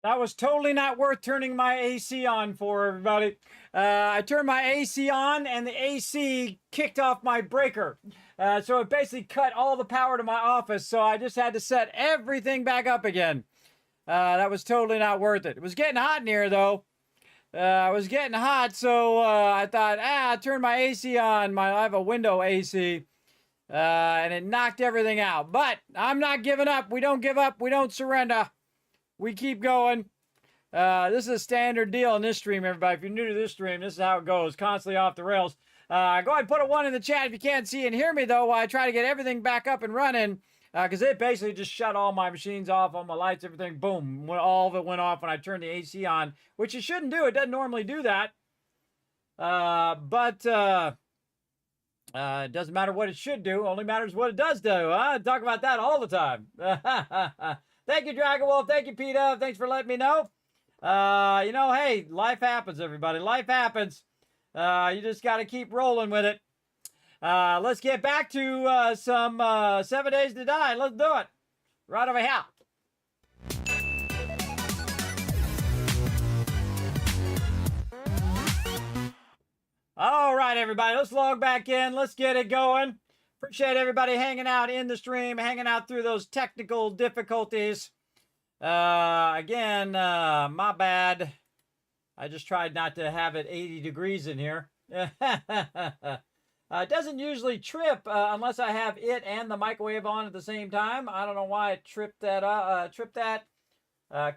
That was totally not worth turning my AC on for, everybody. I turned my AC on and the AC kicked off my breaker. So it basically cut all the power to my office. So I just had to set everything back up again. That was totally not worth it. It was getting hot in here, though. I was getting hot, so I thought, turn my AC on. I have a window AC. And it knocked everything out. But I'm not giving up. We don't give up. We don't surrender. We keep going. This is a standard deal in this stream, everybody. If you're new to this stream, this is how it goes. Constantly off the rails. Go ahead and put a 1 in the chat if you can't see and hear me, though, while I try to get everything back up and running. Because it basically just shut all my machines off, all my lights, everything. Boom. All of it went off when I turned the AC on, which it shouldn't do. It doesn't normally do that. But it doesn't matter what it should do. Only matters what it does do. I talk about that all the time. Thank you, Dragon Wolf. Thank you, PETA. Thanks for letting me know. Hey, life happens, everybody. Life happens. You just got to keep rolling with it. Let's get back to some 7 Days to Die. Let's do it. Right over here. All right, everybody. Let's log back in. Let's get it going. Appreciate everybody hanging out in the stream, hanging out through those technical difficulties. Again, my bad. I just tried not to have it 80 degrees in here. It doesn't usually trip unless I have it and the microwave on at the same time. I don't know why it tripped that.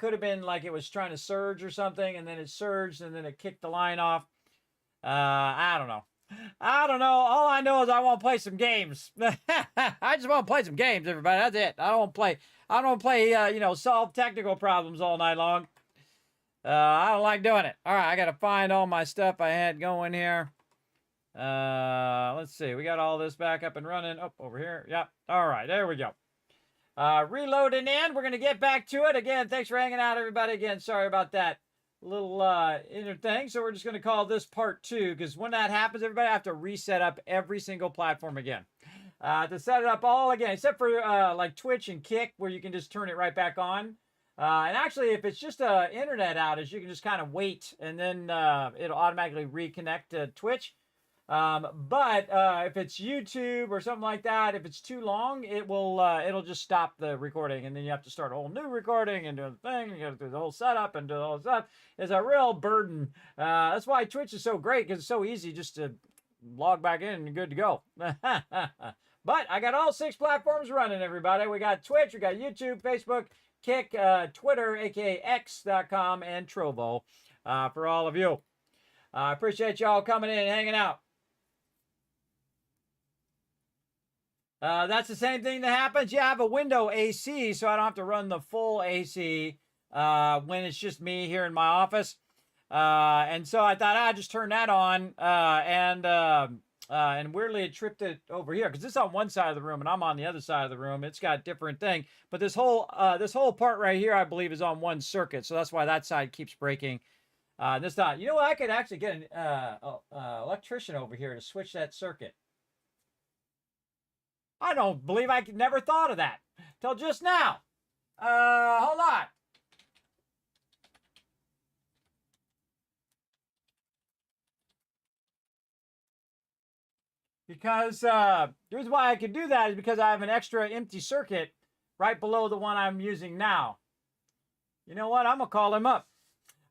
Could have been like it was trying to surge or something, and then it surged, and then it kicked the line off. I don't know. All I know is I want to play some games. I just want to play some games, everybody. That's it. I don't play, solve technical problems all night long. I don't like doing it. All right, I got to find all my stuff I had going here. Let's see. We got all this back up and running. Oh, over here. Yep. All right, there we go. Reloading in. We're going to get back to it. Again, thanks for hanging out, everybody. Again, sorry about that little inner thing. So we're just going to call this part 2, because when that happens, everybody, I have to reset up every single platform again. To set it up all again, except for like Twitch and Kick, where you can just turn it right back on. And actually, if it's just an internet outage, you can just kind of wait, and then it'll automatically reconnect to Twitch. But if it's YouTube or something like that, if it's too long, it'll just stop the recording, and then you have to start a whole new recording and do the thing. You got to do the whole setup and do the whole stuff. It's a real burden. That's why Twitch is so great, because it's so easy just to log back in and you're good to go. But I got all 6 platforms running, everybody. We got Twitch, we got YouTube, Facebook, Kick, Twitter, aka X.com, and Trovo for all of you. I appreciate y'all coming in and hanging out. That's the same thing that happens. You have a window AC, so I don't have to run the full AC when it's just me here in my office. And so I thought I'd just turn that on, and weirdly it tripped it over here, because it's on one side of the room and I'm on the other side of the room. It's got different thing, but this whole part right here, I believe, is on one circuit, so that's why that side keeps breaking. This not. You know what? I could actually get an electrician over here to switch that circuit. I don't believe I never thought of that till just now. Hold on. Because the reason why I could do that is because I have an extra empty circuit right below the one I'm using now. You know what? I'm going to call him up.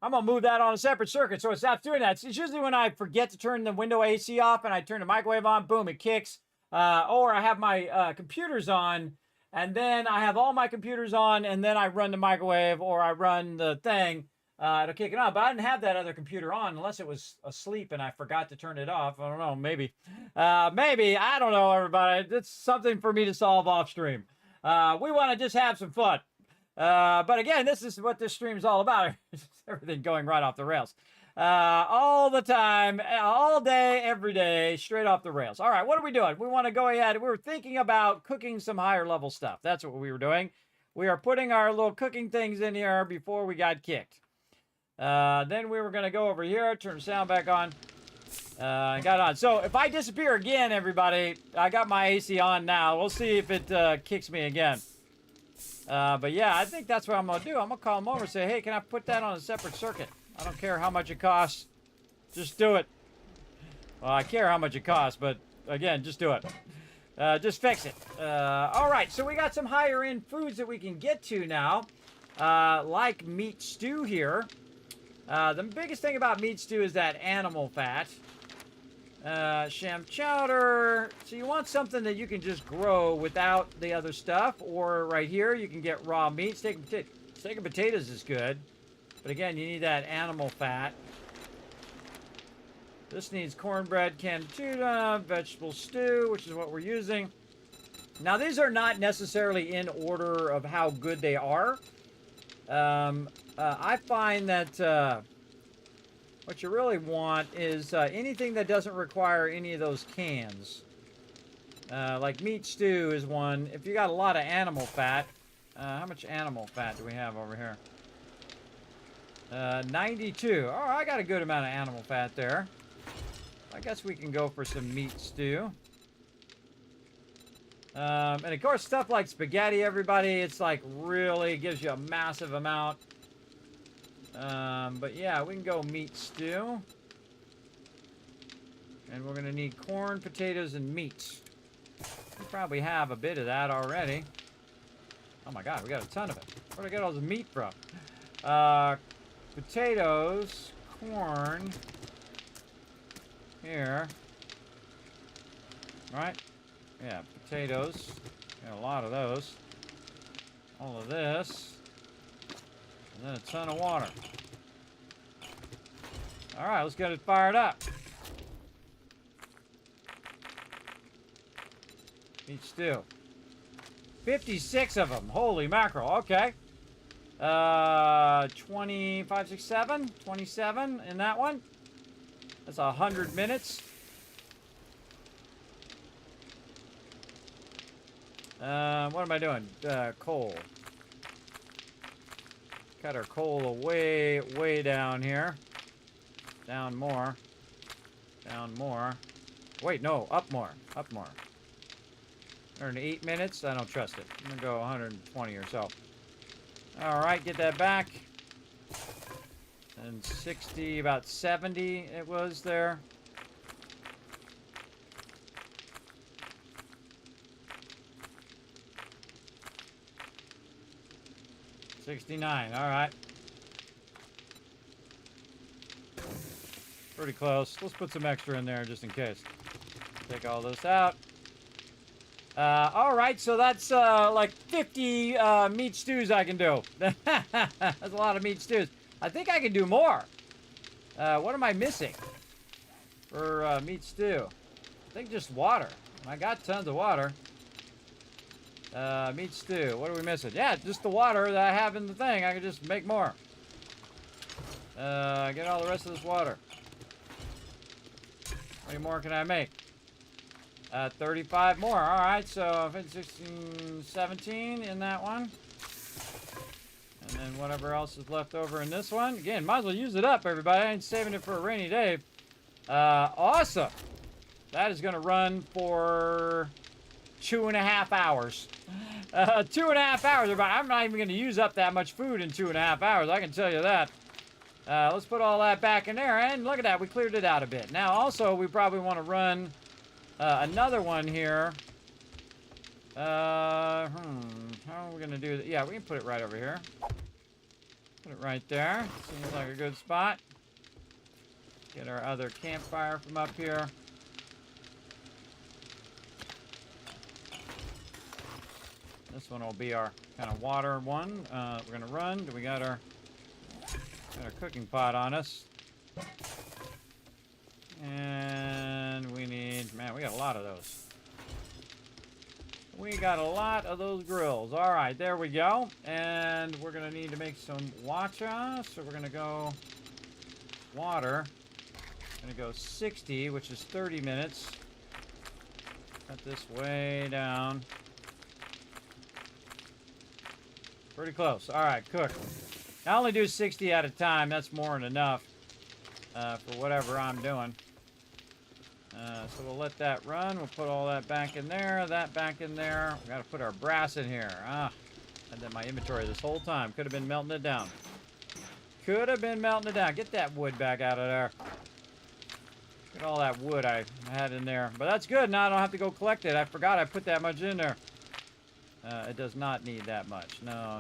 I'm going to move that on a separate circuit so it stops doing that. It's usually when I forget to turn the window AC off and I turn the microwave on, boom, it kicks. Or I have my computers on, and then I have all my computers on, and then I run the microwave or I run the thing. It'll kick it on. But I didn't have that other computer on unless it was asleep and I forgot to turn it off. I don't know. Maybe. Maybe. I don't know, everybody. It's something for me to solve off stream. We want to just have some fun. But again, this is what this stream is all about. Everything going right off the rails. All the time, all day, every day, straight off the rails. All right, what are we doing? We want to go ahead. We were thinking about cooking some higher level stuff. That's what we were doing. We are putting our little cooking things in here before we got kicked. Then we were going to go over here, turn the sound back on. Got it on. So if I disappear again, everybody, I got my AC on now. We'll see if it kicks me again. But yeah, I think that's what I'm going to do. I'm going to call them over and say, hey, can I put that on a separate circuit? I don't care how much it costs. Just do it. Well, I care how much it costs, but again, just do it. Just fix it. All right, so we got some higher end foods that we can get to now, like meat stew here. The biggest thing about meat stew is that animal fat. Sham chowder. So you want something that you can just grow without the other stuff. Or right here, you can get raw meat. Steak and potatoes is good. But again, you need that animal fat. This needs cornbread, canned tuna, vegetable stew, which is what we're using. Now, these are not necessarily in order of how good they are. I find that what you really want is anything that doesn't require any of those cans. Like meat stew is one. If you got a lot of animal fat, how much animal fat do we have over here? 92. Oh, I got a good amount of animal fat there. I guess we can go for some meat stew. And of course, stuff like spaghetti, everybody, it's like really gives you a massive amount. But yeah, we can go meat stew. And we're going to need corn, potatoes, and meat. We probably have a bit of that already. Oh my god, we got a ton of it. Where'd I get all this meat from? Potatoes, corn. Here. Right? Yeah, potatoes. Got a lot of those. All of this. And then a ton of water. Alright, let's get it fired up. Meat stew. 56 of them. Holy mackerel. Okay. 25, 6, 7. 27 in that one. That's 100 minutes. What am I doing? Coal. Cut our coal way, way down here. Down more. Down more. Wait, no, up more. Up more. 108 minutes? I don't trust it. I'm going to go 120 or so. Alright, get that back. And 60, about 70 it was there. $69, alright. Pretty close. Let's put some extra in there just in case. Take all this out. Alright, so that's like 50 meat stews I can do. That's a lot of meat stews. I think I can do more. What am I missing for meat stew? I think just water. I got tons of water. Meat stew. What are we missing? Yeah, just the water that I have in the thing. I can just make more. Get all the rest of this water. How many more can I make? 35 more. Alright, so 15, 16, 17 in that one. And then whatever else is left over in this one. Again, might as well use it up, everybody. I ain't saving it for a rainy day. Awesome. That is going to run for 2.5 hours. 2.5 hours. I'm not even going to use up that much food in 2.5 hours. I can tell you that. Let's put all that back in there. And look at that. We cleared it out a bit. Now, also, we probably want to run another one here. How are we going to do that? Yeah, we can put it right over here. Put it right there. Seems like a good spot. Get our other campfire from up here. This one will be our kind of water one. We're going to run. We got our cooking pot on us. And we need, man, we got a lot of those. We got a lot of those grills. All right, there we go. And we're going to need to make some wacha. So we're going to go water. Going to go 60, which is 30 minutes. Cut this way down. Pretty close. All right, cook. I only do 60 at a time. That's more than enough for whatever I'm doing. So we'll let that run. We'll put all that back in there. That back in there. We got to put our brass in here. And then my inventory this whole time. Could have been melting it down. Could have been melting it down. Get that wood back out of there. Get all that wood I had in there. But that's good. Now I don't have to go collect it. I forgot I put that much in there. It does not need that much. No.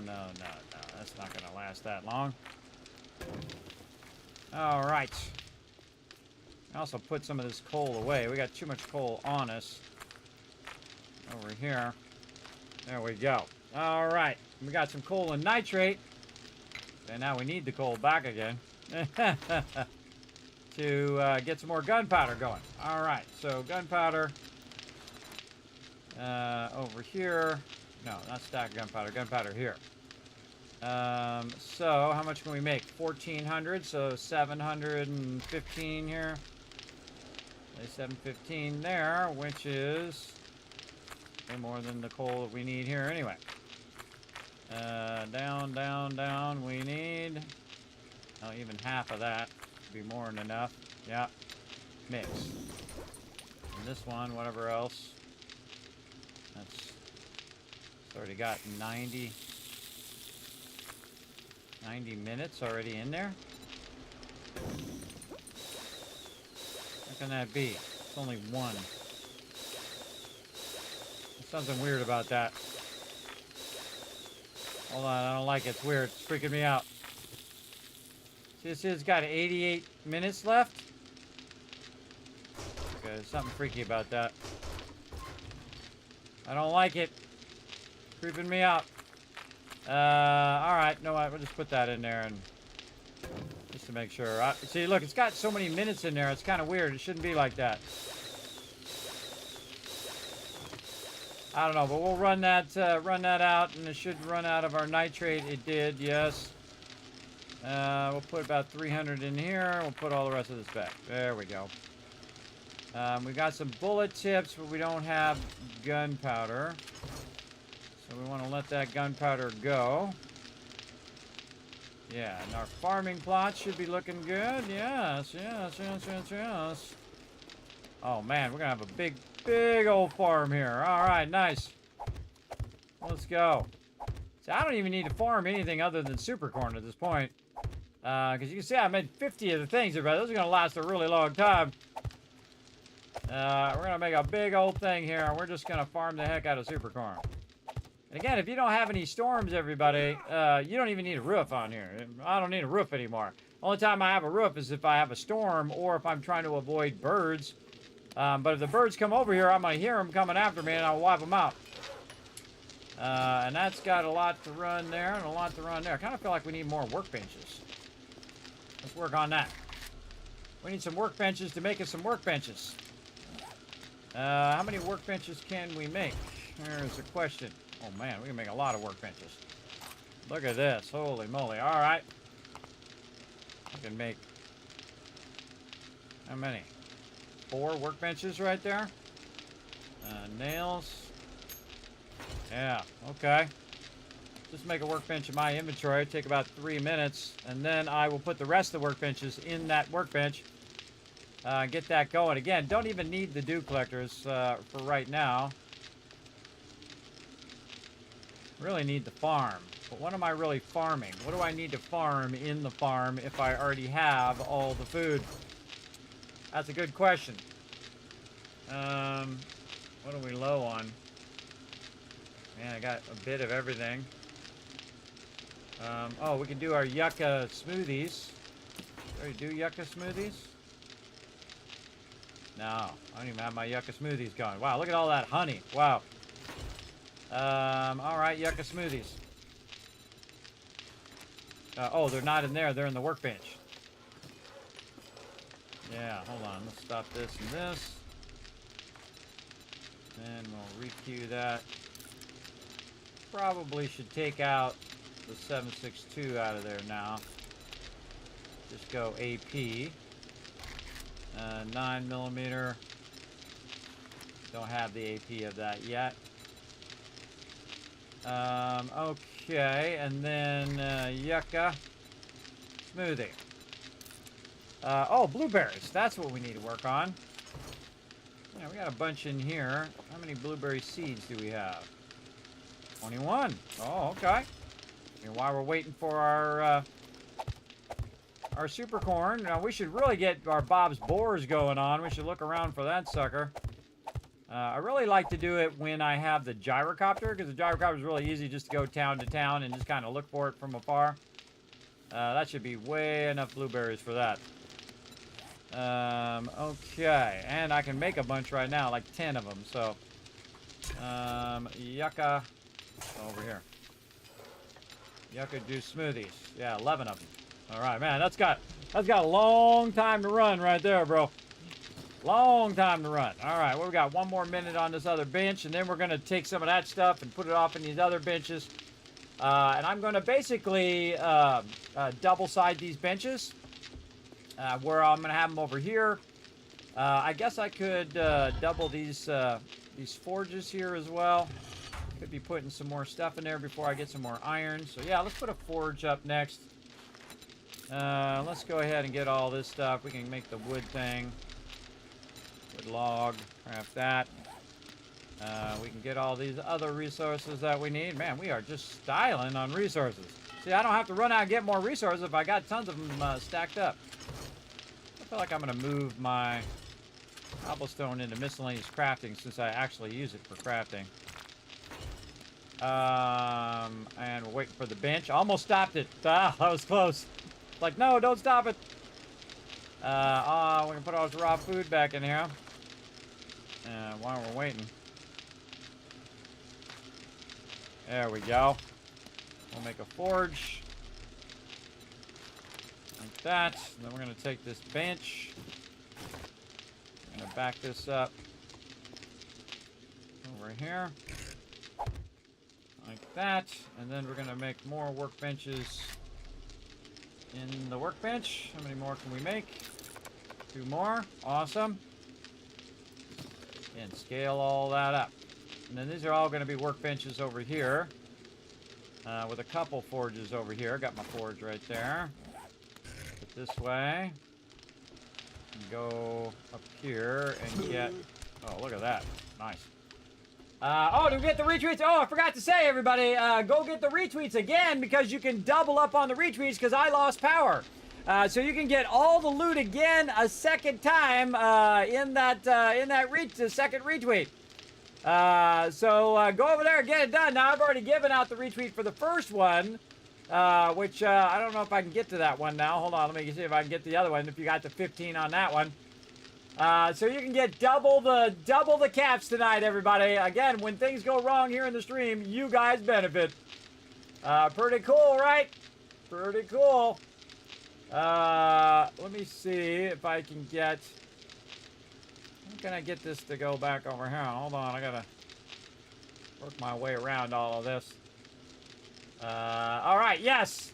That's not going to last that long. All right. I also put some of this coal away. We got too much coal on us. Over here. There we go. All right. We got some coal and nitrate. And now we need the coal back again. To get some more gunpowder going. All right. So gunpowder. Over here. No, not stack gunpowder. Gunpowder here. So how much can we make? 1,400. So 715 here. 715 there, which is way more than the coal that we need here anyway. Down. We need, oh, even half of that would be more than enough. Yeah. Mix. And this one, whatever else. It's already got 90 minutes already in there. How can that be? It's only one. There's something weird about that. Hold on, I don't like it. It's weird. It's freaking me out. See, this has got 88 minutes left. Okay, there's something freaky about that. I don't like it. Creeping me out. Alright, no, we'll just put that in there and just to make sure. See, look, it's got so many minutes in there. It's kind of weird. It shouldn't be like that. I don't know, but we'll run that out, and it should run out of our nitrate. It did, yes. We'll put about 300 in here. We'll put all the rest of this back. There we go. We got some bullet tips, but we don't have gunpowder. So we want to let that gunpowder go. Yeah, and our farming plot should be looking good. Yes. Oh, man, we're going to have a big old farm here. All right, nice. Let's go. See, I don't even need to farm anything other than super corn at this point. Because you can see I made 50 of the things, but those are going to last a really long time. We're going to make a big old thing here, and we're just going to farm the heck out of super corn. And again, if you don't have any storms, everybody, you don't even need a roof on here. I don't need a roof anymore. Only time I have a roof is if I have a storm or if I'm trying to avoid birds. But if the birds come over here, I'm going to hear them coming after me, and I'll wipe them out. And that's got a lot to run there and a lot to run there. I kind of feel like we need more workbenches. Let's work on that. We need some workbenches to make us some workbenches. How many workbenches can we make? Here's the question. Oh, man, we can make a lot of workbenches. Look at this. Holy moly. All right. I can make... how many? 4 workbenches right there. Nails. Yeah, okay. Just make a workbench in my inventory. It'll take about 3 minutes. And then I will put the rest of the workbenches in that workbench. Get that going. Again, don't even need the dew collectors for right now. Really need the farm. But what am I really farming? What do I need to farm in the farm if I already have all the food? That's a good question. What are we low on? Man, I got a bit of everything. Oh, we can do our yucca smoothies. Should we do yucca smoothies? No, I don't even have my yucca smoothies going. Wow, look at all that honey. Wow. All right, yucca smoothies. Oh, they're not in there. They're in the workbench. Yeah, hold on. Let's stop this and this. And we'll requeue that. Probably should take out the 762 out of there now. Just go AP. 9mm. Don't have the AP of that yet. Okay, and then yucca smoothie. Oh, blueberries. That's what we need to work on. Yeah, we got a bunch in here. How many blueberry seeds do we have? 21. Oh, okay. And while we're waiting for our super corn, now we should really get our Bob's Boars going on. We should look around for that sucker. I really like to do it when I have the gyrocopter, because the gyrocopter is really easy just to go town to town and just kind of look for it from afar. That should be way enough blueberries for that. Okay, and I can make a bunch right now, like 10 of them, so. Yucca, over here. Yucca juice smoothies. Yeah, 11 of them. All right, man, that's got a long time to run right there, bro. Long time to run. All right, well, we got 1 more minute on this other bench, and then we're going to take some of that stuff and put it off in these other benches. And I'm going to basically double-side these benches, where I'm going to have them over here. I guess I could double these forges here as well. Could be putting some more stuff in there before I get some more iron. So yeah, let's put a forge up next. Let's go ahead and get all this stuff. We can make the wood thing. Wood log, craft that. We can get all these other resources that we need. Man, we are just styling on resources. See, I don't have to run out and get more resources if I got tons of them stacked up. I feel like I'm going to move my cobblestone into miscellaneous crafting since I actually use it for crafting. And we're waiting for the bench. Almost stopped it. Ah, that was close. Like, no, don't stop it. We can put all this raw food back in here. While we're waiting. There we go. We'll make a forge. Like that. And then we're going to take this bench. I'm going to back this up. Over here. Like that. And then we're going to make more workbenches in the workbench. How many more can we make? 2 more. Awesome. And scale all that up. And then these are all going to be workbenches over here. With a couple forges over here. Got my forge right there. Put this way. And go up here and get... Oh, look at that. Nice. Oh, did we get the retweets? Oh, I forgot to say, everybody, go get the retweets again because you can double up on the retweets because I lost power. So you can get all the loot again a second time in that second retweet. So go over there and get it done. Now, I've already given out the retweet for the first one, which I don't know if I can get to that one now. Hold on, let me see if I can get the other one, if you got the 15 on that one. So you can get double the caps tonight, everybody. Again, when things go wrong here in the stream, you guys benefit. Pretty cool, right? Pretty cool. Let me see if I can get... How can I get this to go back over here? Hold on, I gotta work my way around all of this. All right, yes.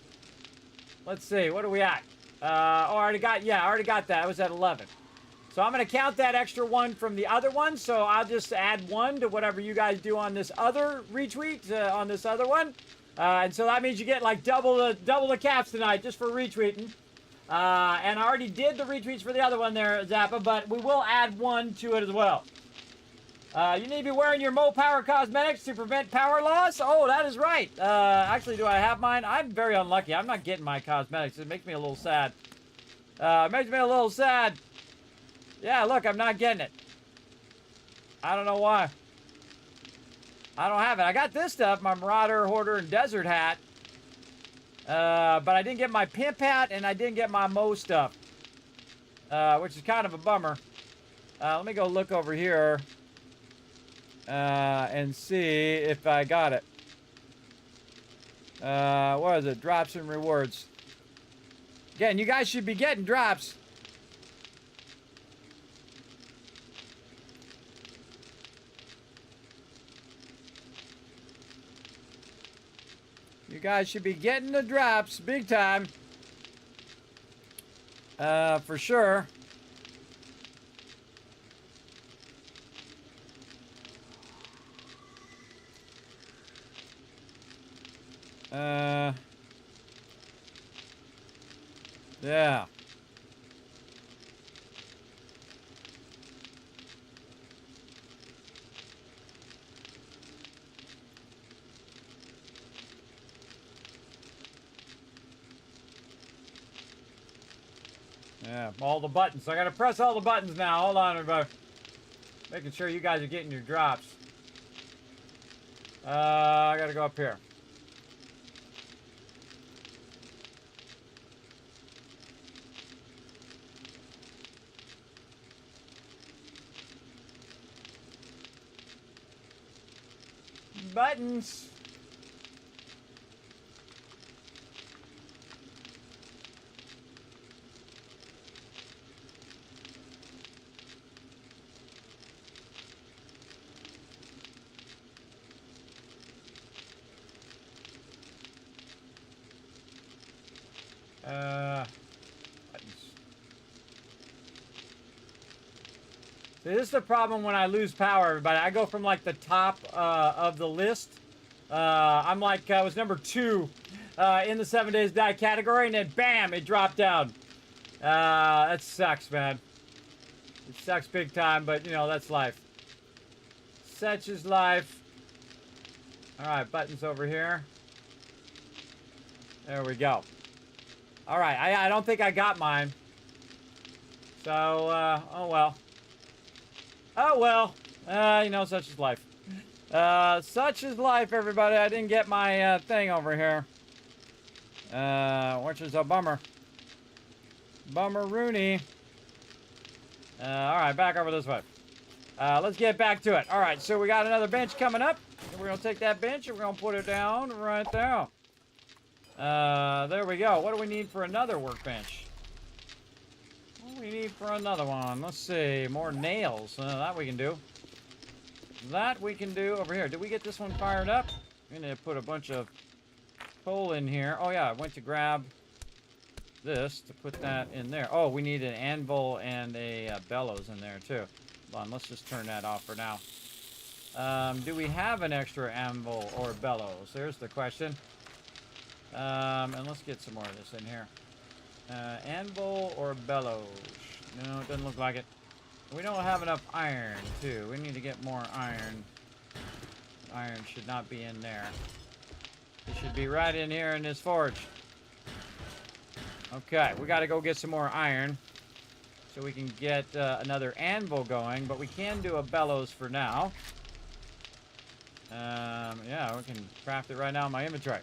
Let's see, what are we at? I already got that. I was at 11. So I'm going to count that extra one from the other one. So I'll just add 1 to whatever you guys do on this other retweet, on this other one. And so that means you get like double the caps tonight just for retweeting. And I already did the retweets for the other one there, Zappa, but we will add 1 to it as well. You need to be wearing your Mo Power Cosmetics to prevent power loss. Oh, that is right. Actually, do I have mine? I'm very unlucky. I'm not getting my cosmetics. It makes me a little sad. Yeah, look, I'm not getting it. I don't know why. I don't have it. I got this stuff, my Marauder, Hoarder, and Desert hat. But I didn't get my Pimp hat, and I didn't get my Mo stuff. Which is kind of a bummer. Let me go look over here. And see if I got it. What is it? Drops and rewards. Again, you guys should be getting drops. You guys should be getting the drops big time. For sure. Yeah. all the buttons. So I gotta press all the buttons now. Hold on, everybody. Making sure you guys are getting your drops. I gotta go up here. Buttons. See, this is the problem when I lose power, everybody. I go from like the top of the list. I'm like, I was number 2 in the 7 Days Die category, and then bam, it dropped down. That sucks, man. It sucks big time, but you know, that's life. Such is life. Alright, buttons over here. There we go. Alright, I don't think I got mine. So, oh well. Oh well. You know, such is life. Such is life, everybody. I didn't get my thing over here. Which is a bummer. Bummer-rooney. Alright, back over this way. Let's get back to it. Alright, so we got another bench coming up. We're going to take that bench and we're going to put it down right there. There we go. What do we need for another workbench? What do we need for another one? Let's see. More nails. That we can do. That we can do over here. Did we get this one fired up? We need to put a bunch of coal in here. Oh, yeah. I went to grab this to put that in there. Oh, we need an anvil and a bellows in there, too. Hold on. Let's just turn that off for now. Do we have an extra anvil or bellows? There's the question. And let's get some more of this in here. Anvil or bellows? No, it doesn't look like it. We don't have enough iron, too. We need to get more iron. Iron should not be in there. It should be right in here in this forge. Okay, we got to go get some more iron so we can get another anvil going, but we can do a bellows for now. Yeah, we can craft it right now in my inventory.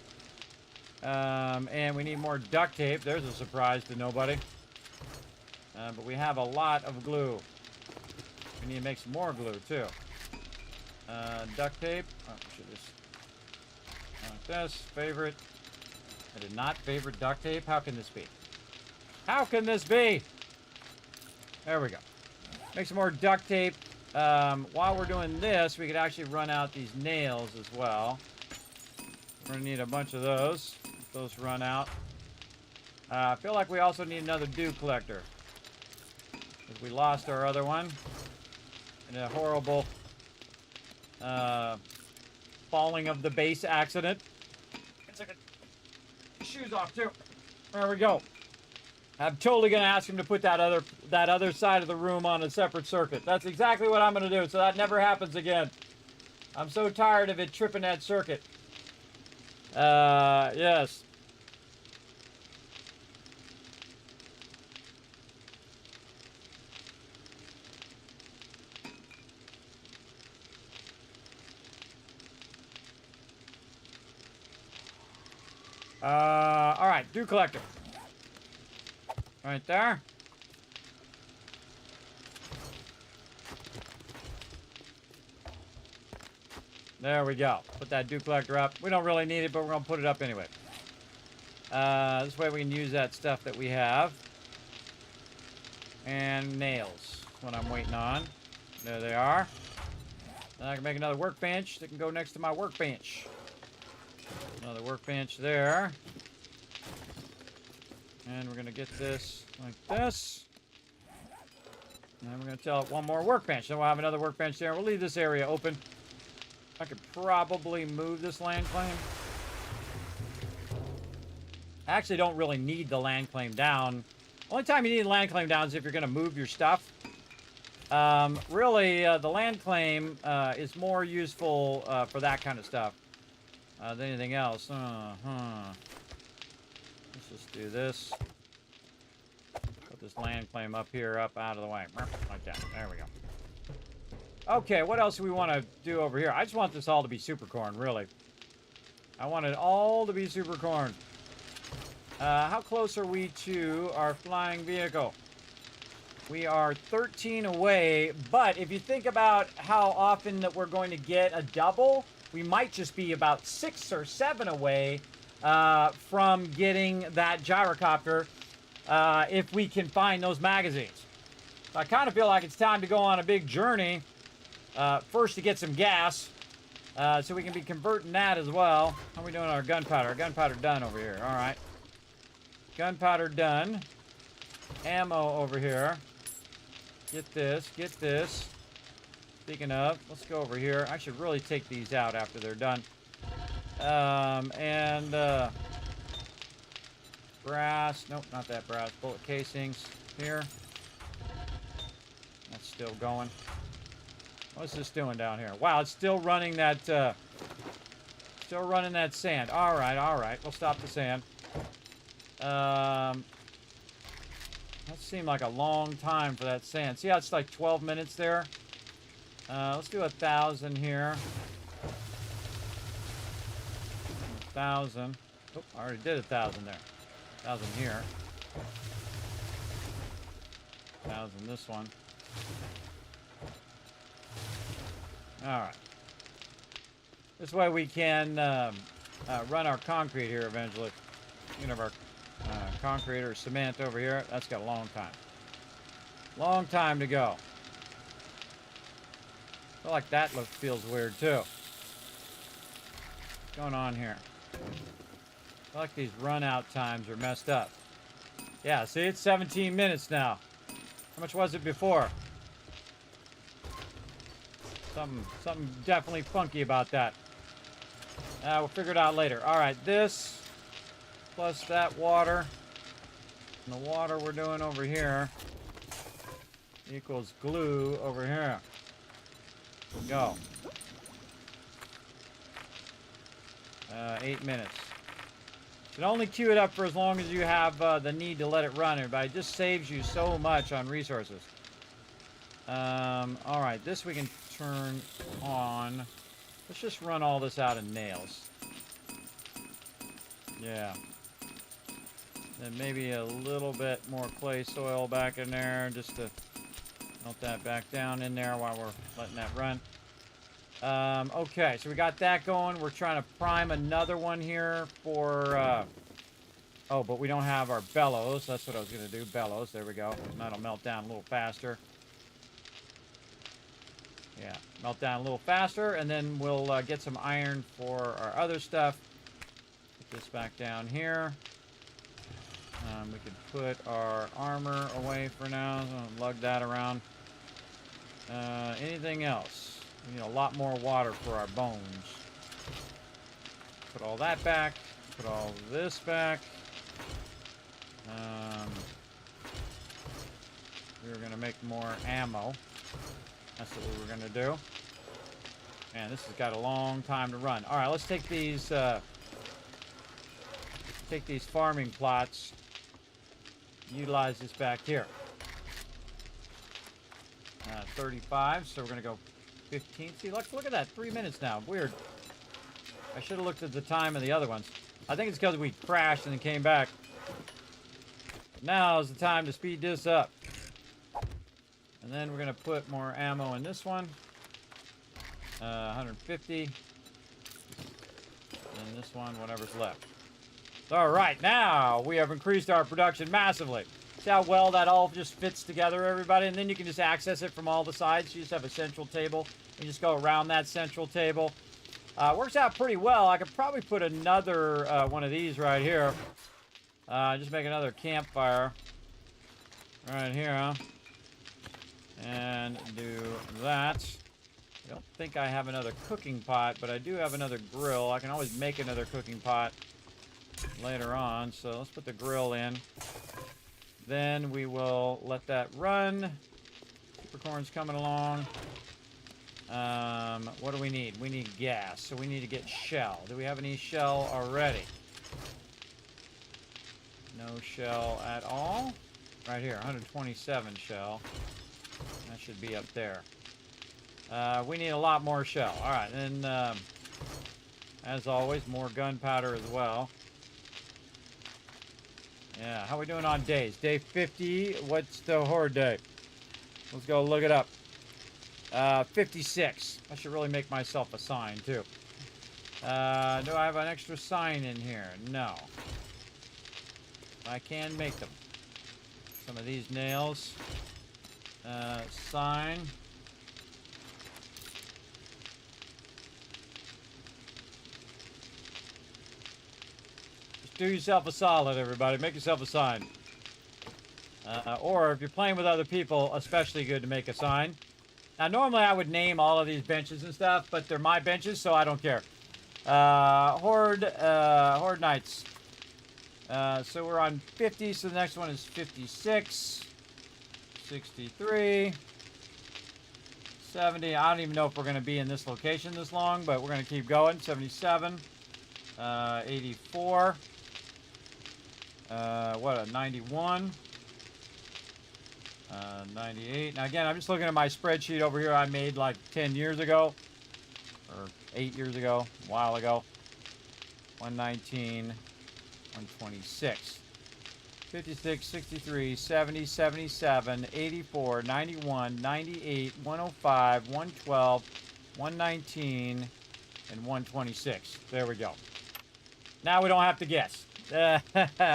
And we need more duct tape. There's a surprise to nobody. But we have a lot of glue. We need to make some more glue, too. Duct tape. Oh, we should just... like this. Favorite. I did not favorite duct tape. How can this be? How can this be? There we go. Make some more duct tape. While we're doing this, we could actually run out these nails as well. We're going to need a bunch of those. If those run out. I feel like we also need another dew collector. Because we lost our other one. In a horrible falling of the base accident. It's like a shoes off too. There we go. I'm totally gonna ask him to put that other side of the room on a separate circuit. That's exactly what I'm gonna do, so that never happens again. I'm so tired of it tripping that circuit. Yes. All right, dew collector. Right there. There we go. Put that dew collector up. We don't really need it, but we're going to put it up anyway. This way we can use that stuff that we have. And nails. That's what I'm waiting on. There they are. Then I can make another workbench that can go next to my workbench. Another workbench there. And we're going to get this like this. And then we're going to tell it one more workbench. Then we'll have another workbench there. We'll leave this area open. I could probably move this land claim. I actually don't really need the land claim down. Only time you need a land claim down is if you're going to move your stuff. Really, the land claim is more useful for that kind of stuff than anything else. Let's just do this. Put this land claim up here, up out of the way. Like that. There we go. Okay, what else do we want to do over here? I just want this all to be super corn, really. I want it all to be super corn. How close are we to our flying vehicle? We are 13 away, but if you think about how often that we're going to get a double, we might just be about 6 or 7 away from getting that gyrocopter if we can find those magazines. So I kind of feel like it's time to go on a big journey. First to get some gas, so we can be converting that as well. How are we doing on our gunpowder? Our gunpowder done over here. All right. Gunpowder done. Ammo over here. Get this. Get this. Speaking of, let's go over here. I should really take these out after they're done. Brass. Nope, not that brass. Bullet casings here. That's still going. What's this doing down here? Wow, it's still running that, sand. All right. We'll stop the sand. That seemed like a long time for that sand. See how it's like 12 minutes there? Let's do 1,000 here. 1,000. Oh, I already did 1,000 there. 1,000 here. 1,000 this one. All right. This way we can run our concrete here eventually. You know, our concrete or cement over here. That's got a long time. Long time to go. I feel like that feels weird too. What's going on here? I feel like these run out times are messed up. Yeah, see, it's 17 minutes now. How much was it before? Something definitely funky about that. We'll figure it out later. All right, this plus that water, and the water we're doing over here equals glue over here. Go. 8 minutes. You can only queue it up for as long as you have the need to let it run, but it just saves you so much on resources. All right, this we can turn on. Let's just run all this out of nails. Yeah. Then maybe a little bit more clay soil back in there just to melt that back down in there while we're letting that run. Okay, so we got that going. We're trying to prime another one here for... oh, but we don't have our bellows. That's what I was going to do. Bellows. There we go. That'll melt down a little faster. Yeah, melt down a little faster, and then we'll get some iron for our other stuff. Put this back down here. We could put our armor away for now. Lug that around. Anything else? We need a lot more water for our bones. Put all that back. Put all this back. We were going to make more ammo. That's what we were going to do. And this has got a long time to run. All right, let's take these farming plots. Utilize this back here. 35, so we're going to go 15. See, look at that. 3 minutes now. Weird. I should have looked at the time of the other ones. I think it's because we crashed and then came back. Now is the time to speed this up. And then we're going to put more ammo in this one. 150. And this one, whatever's left. All right, now we have increased our production massively. See how well that all just fits together, everybody? And then you can just access it from all the sides. You just have a central table. You just go around that central table. Works out pretty well. I could probably put another one of these right here. Just make another campfire right here, huh? And do that. I don't think I have another cooking pot, but I do have another grill. I can always make another cooking pot later on. So let's put the grill in. Then we will let that run. Supercorn's coming along. What do we need? We need gas. So we need to get shell. Do we have any shell already? No shell at all. Right here, 127 shell. That should be up there. We need a lot more shell. All right, and as always, more gunpowder as well. Yeah, how are we doing on days? Day 50. What's the horde day? Let's go look it up. 56. I should really make myself a sign, too. Do I have an extra sign in here? No. I can make them. Some of these nails. Sign. Just do yourself a solid, everybody. Make yourself a sign. Or if you're playing with other people, especially good to make a sign. Now, normally I would name all of these benches and stuff, but they're my benches, so I don't care. Horde Knights. So we're on 50, so the next one is 56, 63, 70. I don't even know if we're going to be in this location this long, but we're going to keep going. 77, 84, 91. 98. Now again, I'm just looking at my spreadsheet over here I made like 10 years ago. Or 8 years ago. A while ago. 119. 126. 56, 63, 70, 77, 84, 91, 98, 105, 112, 119, and 126. There we go. Now we don't have to guess.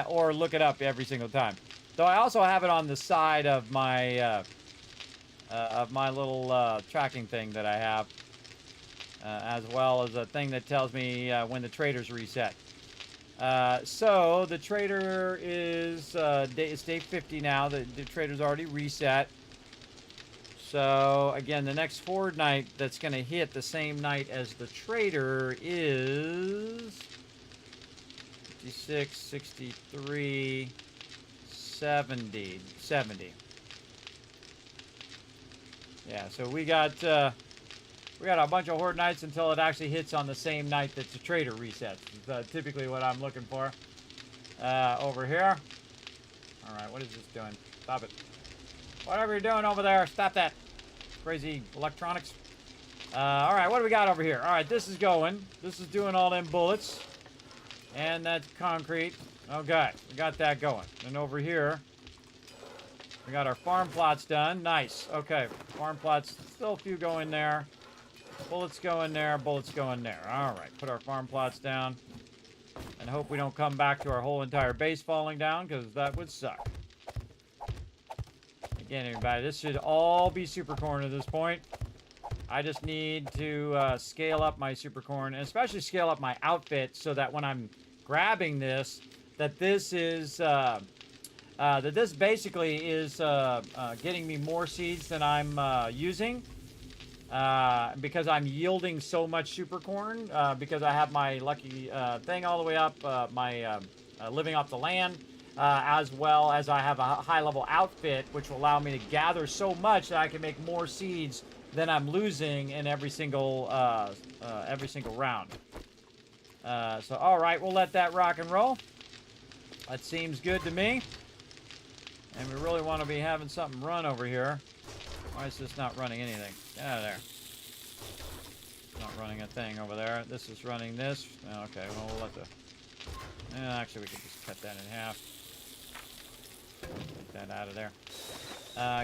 Or look it up every single time. Though I also have it on the side of my little tracking thing that I have, as well as a thing that tells me when the traders reset. So the trader is it's day 50 now. The trader's already reset. So again, the next horde night that's going to hit the same night as the trader is 56, 63. 70. Yeah, so we got a bunch of horde nights until it actually hits on the same night that the trader resets. It's typically what I'm looking for. Over here. All right, what is this doing? Stop it. Whatever you're doing over there, stop that. Crazy electronics. All right, what do we got over here? All right, this is going. This is doing all them bullets. And that's concrete. Okay, we got that going. And over here, we got our farm plots done. Nice. Okay, farm plots, still a few go in there. Bullets go in there, bullets go in there. All right, put our farm plots down. And hope we don't come back to our whole entire base falling down, because that would suck. Again, everybody, this should all be super corn at this point. I just need to scale up my super corn, and especially scale up my outfit so that when I'm grabbing this, that this is basically is getting me more seeds than I'm using, because I'm yielding so much super corn, because I have my lucky thing all the way up, my living off the land, as well as I have a high level outfit, which will allow me to gather so much that I can make more seeds than I'm losing in every single round. So all right, we'll let that rock and roll. That seems good to me. And we really want to be having something run over here. Why is this not running anything? Get out of there. Not running a thing over there. This is running this. Okay, well, we'll let the... actually, we could just cut that in half. Get that out of there.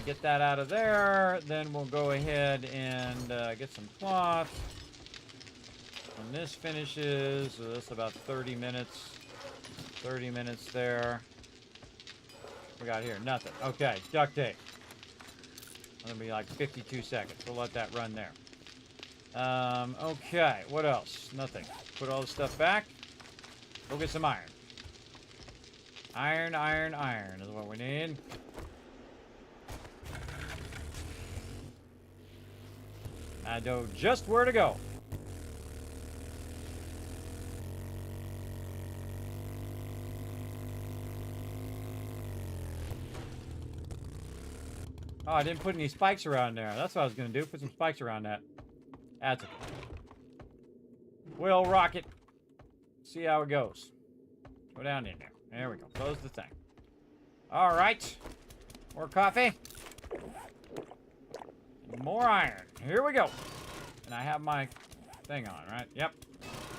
Get that out of there. Then we'll go ahead and get some cloth. When this finishes, so that's about 30 minutes. 30 minutes there. We got here nothing. Okay, duct tape. That'll be like 52 seconds. We'll let that run there. Okay, what else? Nothing. Put all the stuff back. Go get some iron. Iron, iron, iron is what we need. I know just where to go. Oh, I didn't put any spikes around there. That's what I was going to do. Put some spikes around that. That's it. We'll rock it. See how it goes. Go down in there. There we go. Close the thing. All right. More coffee. More iron. Here we go. And I have my thing on, right? Yep.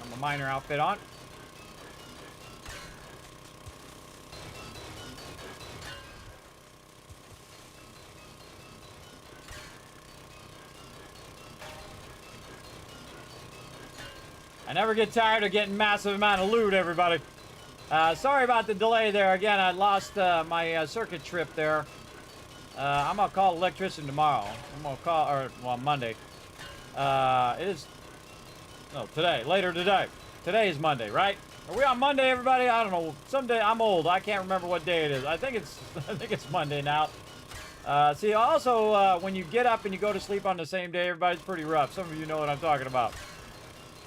I'm a miner outfit on. I never get tired of getting massive amount of loot, everybody. Sorry about the delay there. Again, I lost my circuit trip there. I'm gonna call an electrician tomorrow. I'm gonna call, or well, Monday. It is, no, today, later today. Today is Monday, right? Are we on Monday, everybody? I don't know. Someday, I'm old. I can't remember what day it is. I think it's Monday now. See, also, when you get up and you go to sleep on the same day, everybody's pretty rough. Some of you know what I'm talking about.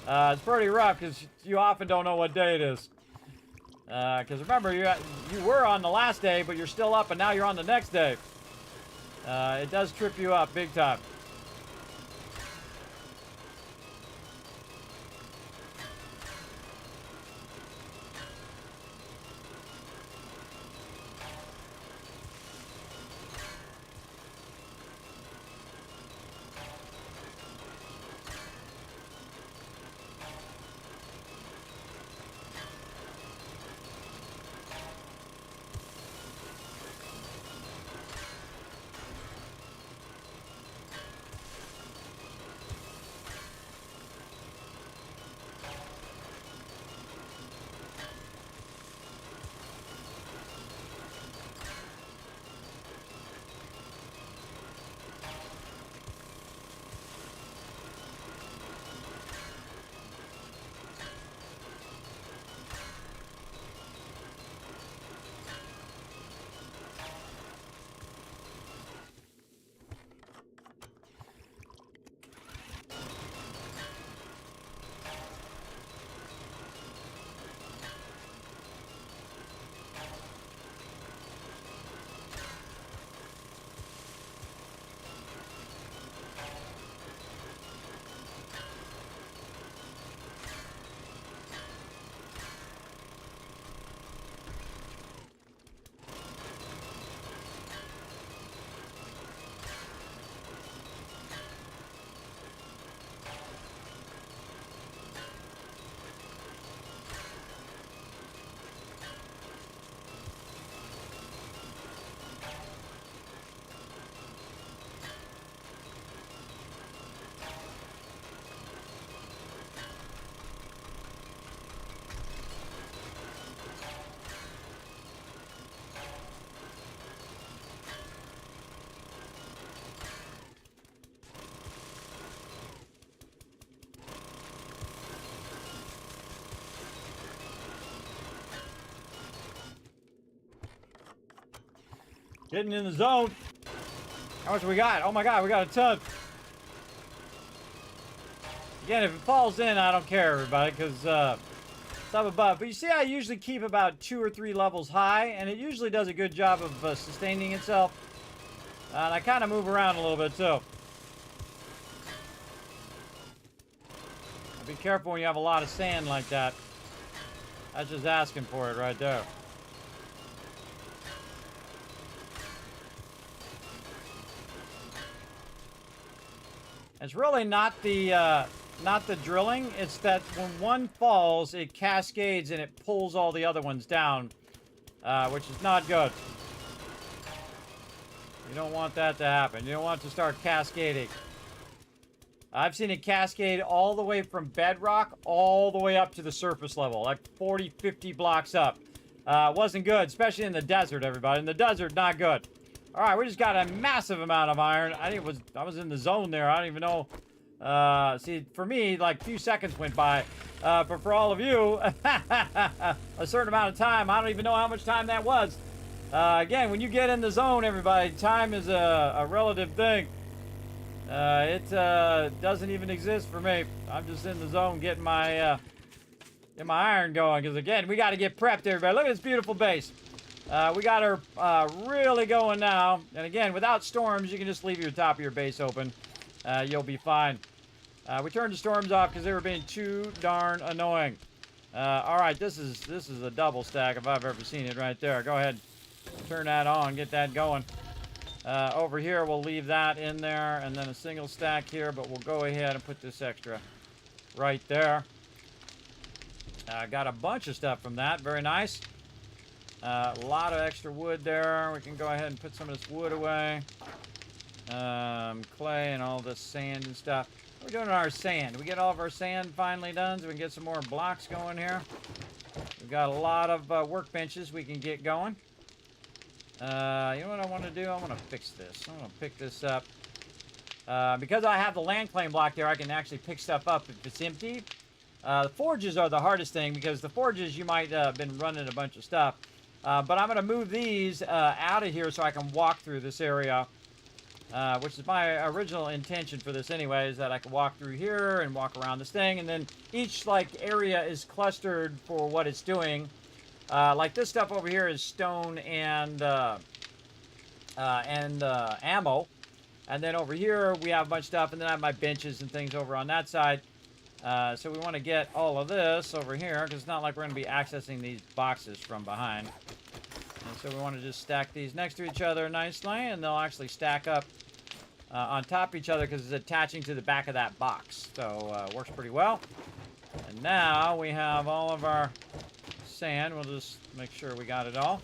It's pretty rough because you often don't know what day it is. Because remember, you were on the last day, but you're still up, and now you're on the next day. It does trip you up big time. Getting in the zone. How much we got? Oh my god, we got a ton. Again, if it falls in, I don't care, everybody, because it's up above. But you see, I usually keep about 2 or 3 levels high, and it usually does a good job of sustaining itself. And I kind of move around a little bit, too. Be careful when you have a lot of sand like that. That's just asking for it right there. It's really not the drilling. It's that when one falls, it cascades and it pulls all the other ones down, which is not good. You don't want that to happen. You don't want it to start cascading. I've seen it cascade all the way from bedrock all the way up to the surface level, like 40, 50 blocks up. Wasn't good, especially in the desert, everybody. In the desert, not good. All right, we just got a massive amount of iron. I was in the zone there. I don't even know. See, for me, like a few seconds went by. But for all of you, a certain amount of time. I don't even know how much time that was. Again, when you get in the zone, everybody, time is a relative thing. It doesn't even exist for me. I'm just in the zone getting my iron going. Because again, we got to get prepped, everybody. Look at this beautiful base. We got her really going now. And again, without storms, you can just leave your top of your base open. You'll be fine. We turned the storms off because they were being too darn annoying. All right, this is a double stack if I've ever seen it right there. Go ahead, turn that on, get that going. Over here, we'll leave that in there, and then a single stack here, but we'll go ahead and put this extra right there. Got a bunch of stuff from that. Very nice. A lot of extra wood there. We can go ahead and put some of this wood away. Clay and all this sand and stuff. What are we doing on our sand? We get all of our sand finally done so we can get some more blocks going here. We've got a lot of workbenches we can get going. You know what I want to do? I want to fix this. I want to pick this up. Because I have the land claim block there, I can actually pick stuff up if it's empty. The forges are the hardest thing because the forges you might have been running a bunch of stuff. But I'm going to move these out of here so I can walk through this area. Which is my original intention for this anyway, is that I can walk through here and walk around this thing. And then each area is clustered for what it's doing. Like this stuff over here is stone and ammo. And then over here we have a bunch of stuff. And then I have my benches and things over on that side. So we want to get all of this over here, because it's not like we're going to be accessing these boxes from behind. And so we want to just stack these next to each other nicely, and they'll actually stack up on top of each other because it's attaching to the back of that box. So works pretty well. And now we have all of our sand. We'll just make sure we got it all.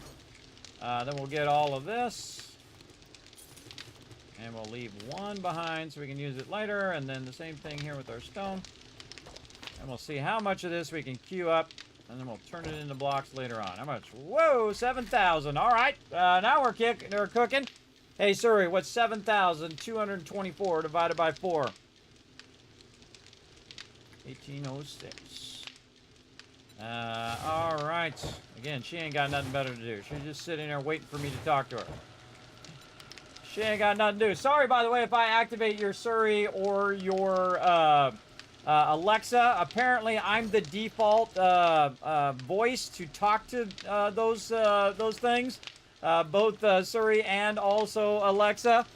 Then we'll get all of this. And we'll leave one behind so we can use it later. And then the same thing here with our stone. And we'll see how much of this we can queue up. And then we'll turn it into blocks later on. How much? Whoa, 7,000. All right. Now we're cooking. Hey, Suri, what's 7,224 divided by 4? 1806. All right. Again, she ain't got nothing better to do. She's just sitting there waiting for me to talk to her. She ain't got nothing to do. Sorry, by the way, if I activate your Suri or your Alexa. Apparently, I'm the default voice to talk to those things. Both Suri and also Alexa.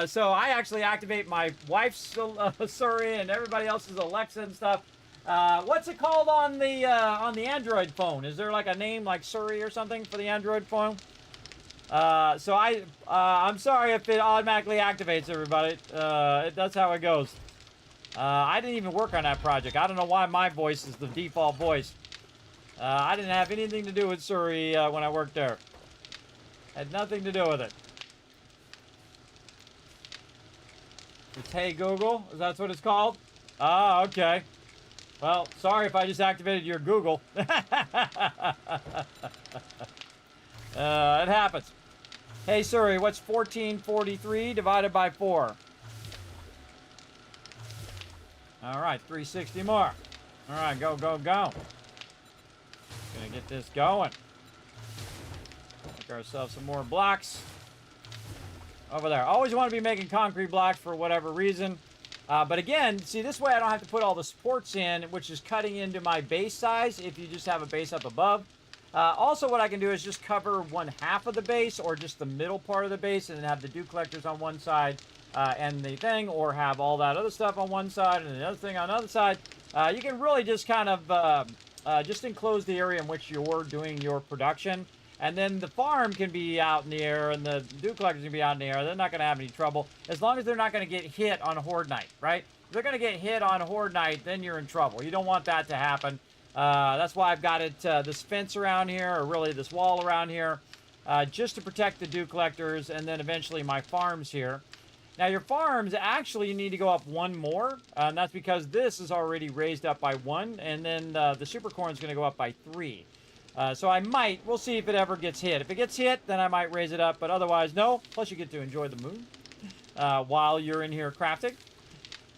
So I actually activate my wife's Suri and everybody else's Alexa and stuff. What's it called on the Android phone? Is there like a name like Suri or something for the Android phone? So I'm sorry if it automatically activates everybody. That's how it goes. I didn't even work on that project. I don't know why my voice is the default voice. I didn't have anything to do with Suri when I worked there. Had nothing to do with it. It's Hey Google? Is that what it's called? Ah, okay. Well, sorry if I just activated your Google. It happens. Hey Suri, what's 1443 divided by 4? All right, 360 more. All right, go, go, go. Gonna get this going. Make ourselves some more blocks. Over there. Always want to be making concrete blocks for whatever reason. But again, see, this way I don't have to put all the supports in, which is cutting into my base size if you just have a base up above. Also, what I can do is just cover 1/2 of the base or just the middle part of the base and then have the dew collectors on one side and the thing, or have all that other stuff on one side and the other thing on the other side. You can really just kind of just enclose the area in which you're doing your production. And then the farm can be out in the air and the dew collectors can be out in the air. They're not going to have any trouble as long as they're not going to get hit on Horde Night, right? If they're going to get hit on Horde Night, then you're in trouble. You don't want that to happen. That's why I've got it this fence around here, or really this wall around here, just to protect the dew collectors and then eventually my farms here. Now your farms actually need to go up one more, and that's because this is already raised up by 1, and then the super corn is going to go up by 3. So we'll see if it ever gets hit. If it gets hit, then I might raise it up, but otherwise, no. Plus, you get to enjoy the moon while you're in here crafting.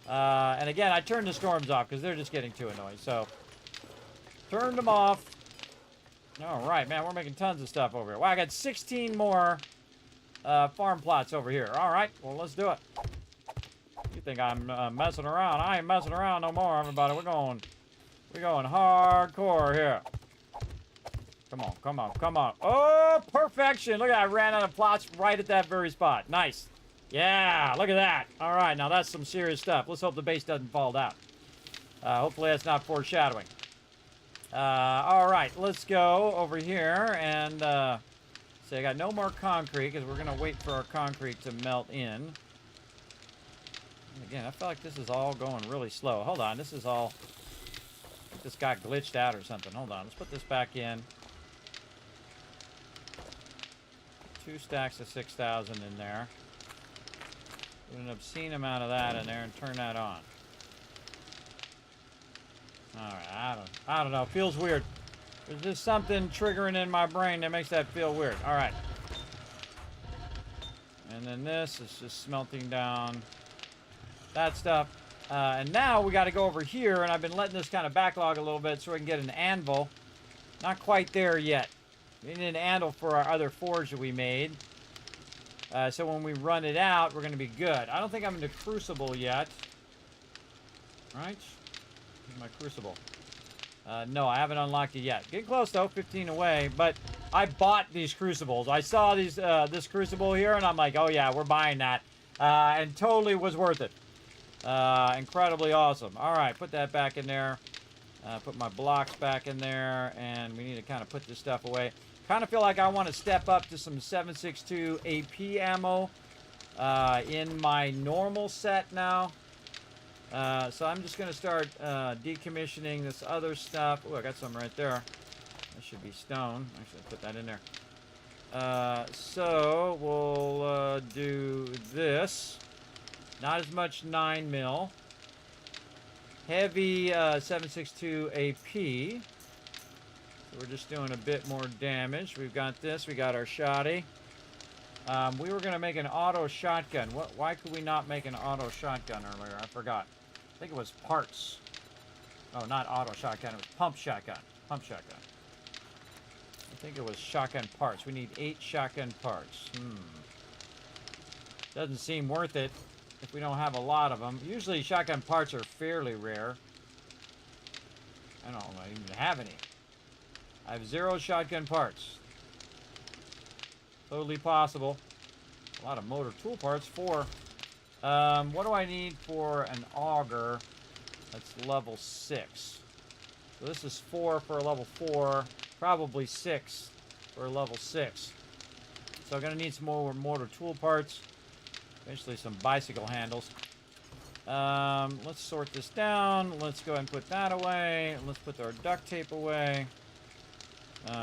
And again, I turned the storms off because they're just getting too annoying. So, turned them off. All right, man, we're making tons of stuff over here. Wow, I got 16 more farm plots over here. All right, well, let's do it. You think I'm messing around? I ain't messing around no more, everybody. We're going hardcore here. Come on, come on, come on. Oh, perfection. Look at that. I ran out of plots right at that very spot. Nice. Yeah, look at that. All right, now that's some serious stuff. Let's hope the base doesn't fall down. Hopefully that's not foreshadowing. All right, let's go over here and So I got no more concrete because we're going to wait for our concrete to melt in. And again, I feel like this is all going really slow. Hold on, this is all... This got glitched out or something. Hold on, let's put this back in. 2 stacks of 6,000 in there. Put an obscene amount of that in there and turn that on. Alright, I don't know. It feels weird. There's just something triggering in my brain that makes that feel weird. Alright. And then this is just smelting down that stuff. And now we got to go over here, and I've been letting this kind of backlog a little bit so we can get an anvil. Not quite there yet. We need an anvil for our other forge that we made. So when we run it out, we're going to be good. I don't think I'm into Crucible yet. Right? Here's my Crucible. No, I haven't unlocked it yet. Getting close, though. 15 away. But I bought these Crucibles. I saw these this Crucible here, and I'm like, oh, yeah, we're buying that. And totally was worth it. Incredibly awesome. All right, put that back in there. Put my blocks back in there. And we need to kind of put this stuff away. Kind of feel like I want to step up to some 7.62 AP ammo in my normal set now. So I'm just going to start decommissioning this other stuff. Oh, I got some right there. That should be stone. Actually, put that in there. So we'll do this. Not as much 9 mil. Heavy 7.62 AP. So we're just doing a bit more damage. We've got this. We got our shotty. We were going to make an auto shotgun. Why could we not make an auto shotgun earlier? I forgot. I think it was parts. Oh, not auto shotgun. It was pump shotgun. Pump shotgun. I think it was shotgun parts. We need 8 shotgun parts. Doesn't seem worth it if we don't have a lot of them. Usually shotgun parts are fairly rare. I don't even have any. I have 0 shotgun parts. Totally possible. A lot of motor tool parts. 4. What do I need for an auger that's level 6? So this is 4 for a level 4. Probably 6 for a level 6. So I'm going to need some more motor tool parts. Eventually some bicycle handles. Let's sort this down. Let's go ahead and put that away. Let's put our duct tape away.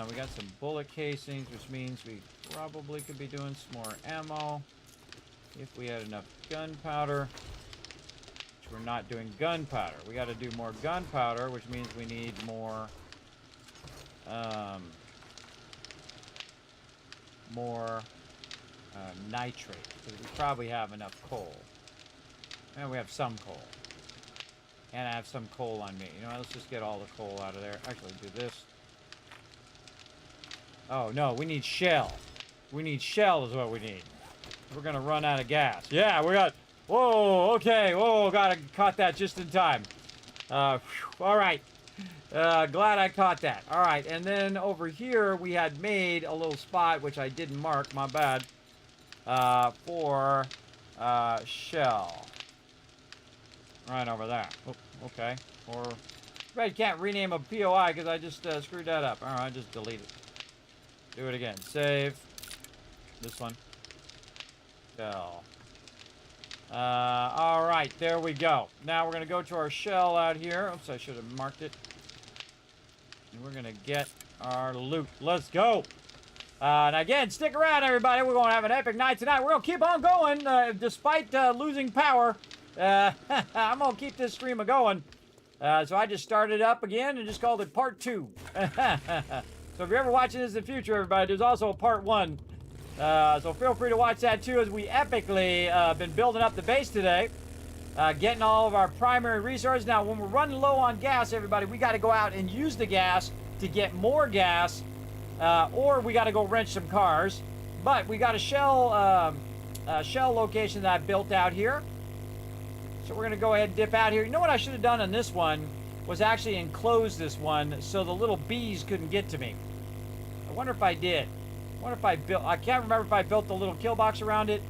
We got some bullet casings, which means we probably could be doing some more ammo. If we had enough gunpowder. Which we're not doing gunpowder. We got to do more gunpowder, which means we need more... nitrate. Because we probably have enough coal. And we have some coal. And I have some coal on me. You know what? Let's just get all the coal out of there. Actually, do this. Oh, no. We need shell. We need shell is what we need. We're going to run out of gas. Yeah, we got... Whoa, okay. Whoa, caught that just in time. All right. Glad I caught that. All right, and then over here we had made a little spot, which I didn't mark, my bad, for shell. Right over there. Oh, okay. Or, I can't rename a POI because I just screwed that up. All right, just delete it. Do it again. Save. This one. Shell. All right, there we go. Now we're going to go to our shell out here. Oops, I should have marked it. And we're going to get our loot. Let's go. And again, stick around, everybody. We're going to have an epic night tonight. We're going to keep on going despite losing power. I'm going to keep this stream going. So I just started up again and just called it part 2. So if you're ever watching this in the future, everybody, there's also a part 1. So feel free to watch that too as we epically been building up the base today. Getting all of our primary resources. Now, when we're running low on gas, everybody, we got to go out and use the gas to get more gas, or we got to go wrench some cars. But we got a shell location that I built out here. So we're going to go ahead and dip out here. You know what I should have done on this one was actually enclose this one so the little bees couldn't get to me. I wonder if I did. I wonder if I built... I can't remember if I built the little kill box around it.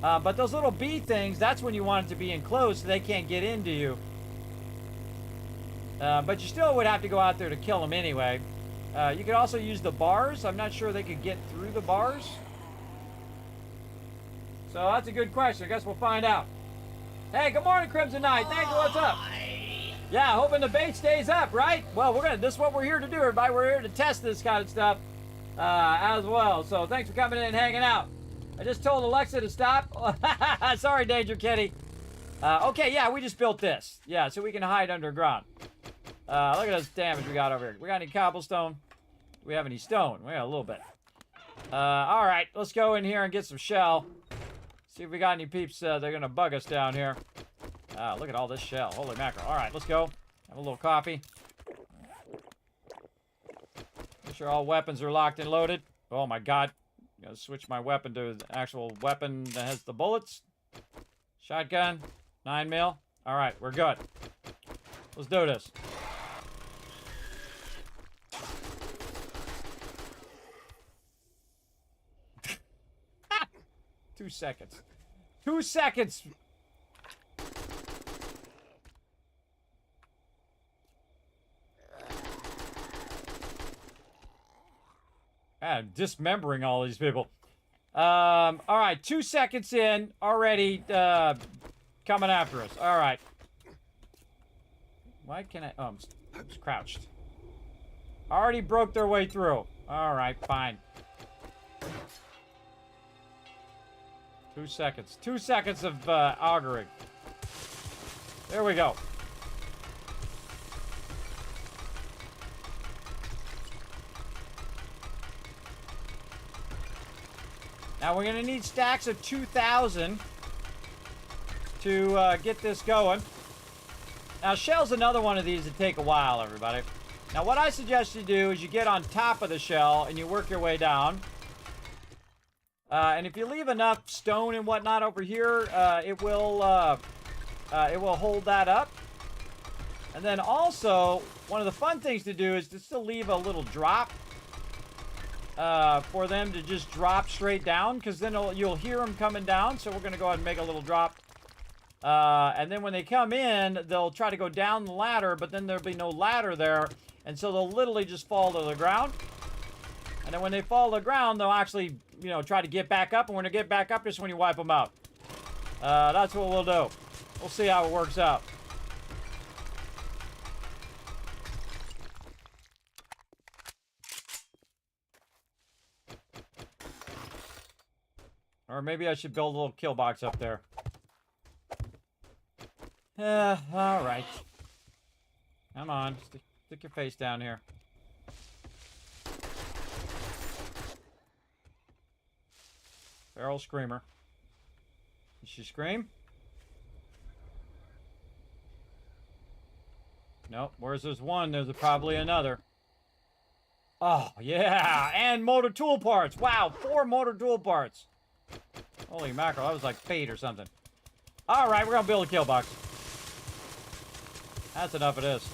But those little bee things, that's when you want it to be enclosed so they can't get into you. But you still would have to go out there to kill them anyway. You could also use the bars. I'm not sure they could get through the bars. So that's a good question. I guess we'll find out. Hey, good morning, Crimson Knight. Thank you. What's up? Yeah, hoping the bait stays up, right? Well, this is what we're here to do, everybody. We're here to test this kind of stuff as well. So thanks for coming in and hanging out. I just told Alexa to stop. Sorry, Danger Kitty. Okay, yeah, we just built this. Yeah, so we can hide underground. Look at this damage we got over here. We got any cobblestone? Do we have any stone? We got a little bit. All right, let's go in here and get some shell. See if we got any peeps. They're going to bug us down here. Look at all this shell. Holy mackerel. All right, let's go. Have a little coffee. Make sure all weapons are locked and loaded. Oh, my God. I'm going to switch my weapon to the actual weapon that has the bullets. Shotgun. 9mm. All right, we're good. Let's do this. Two seconds. 2 seconds. I'm dismembering all these people. All right, 2 seconds in, already coming after us. All right. Why can't I? Oh, I'm crouched. Already broke their way through. All right, fine. 2 seconds. 2 seconds of auguring. There we go. Now we're going to need stacks of 2,000 to get this going. Now shell's another one of these that take a while, everybody. Now what I suggest you do is you get on top of the shell and you work your way down. And if you leave enough stone and whatnot over here, it will hold that up. And then also, one of the fun things to do is to still leave a little drop for them to just drop straight down, because then you'll hear them coming down. So we're going to go ahead and make a little drop. And then when they come in, they'll try to go down the ladder, but then there'll be no ladder there. And so they'll literally just fall to the ground. And then when they fall to the ground, they'll actually, you know, try to get back up. And when they get back up, just when you wipe them out. That's what we'll do. We'll see how it works out. Or maybe I should build a little kill box up there. All right. Come on. Stick your face down here. Feral Screamer. Did she scream? Nope. Whereas there's one, there's probably another. Oh, yeah. And motor tool parts. Wow. 4 motor tool parts. Holy mackerel. That was like fate or something. All right. We're going to build a kill box. That's enough of this.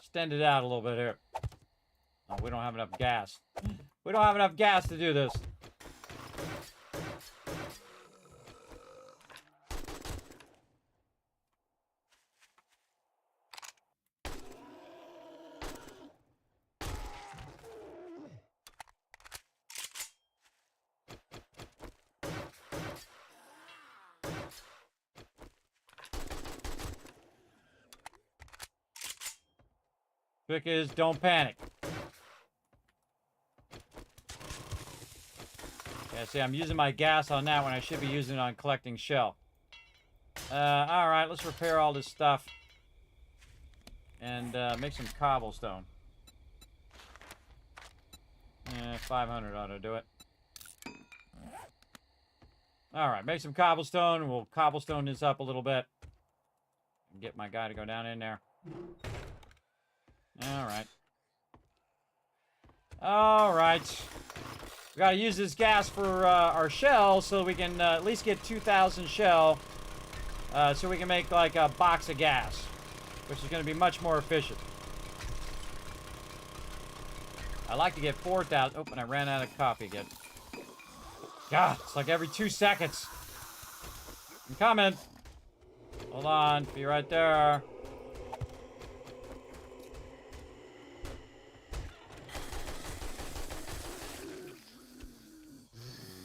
Extend it out a little bit here. Oh, we don't have enough gas. We don't have enough gas to do this. Trick is, don't panic. Yeah, see, I'm using my gas on that when I should be using it on collecting shell. Alright, let's repair all this stuff. And make some cobblestone. 500 ought to do it. Alright, make some cobblestone. We'll cobblestone this up a little bit. And get my guy to go down in there. Alright. Alright. We gotta use this gas for our shell so we can at least get 2,000 shell. So we can make like a box of gas, which is gonna be much more efficient. I like to get 4,000. Oh, and I ran out of coffee again. God, it's like every 2 seconds. I'm coming. Hold on. Be right there.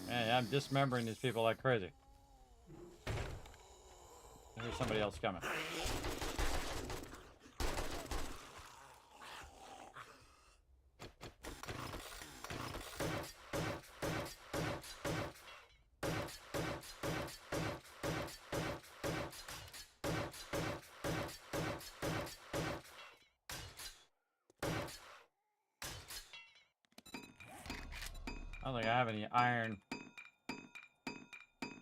Man, I'm dismembering these people like crazy. There's somebody else coming. I don't think I have any iron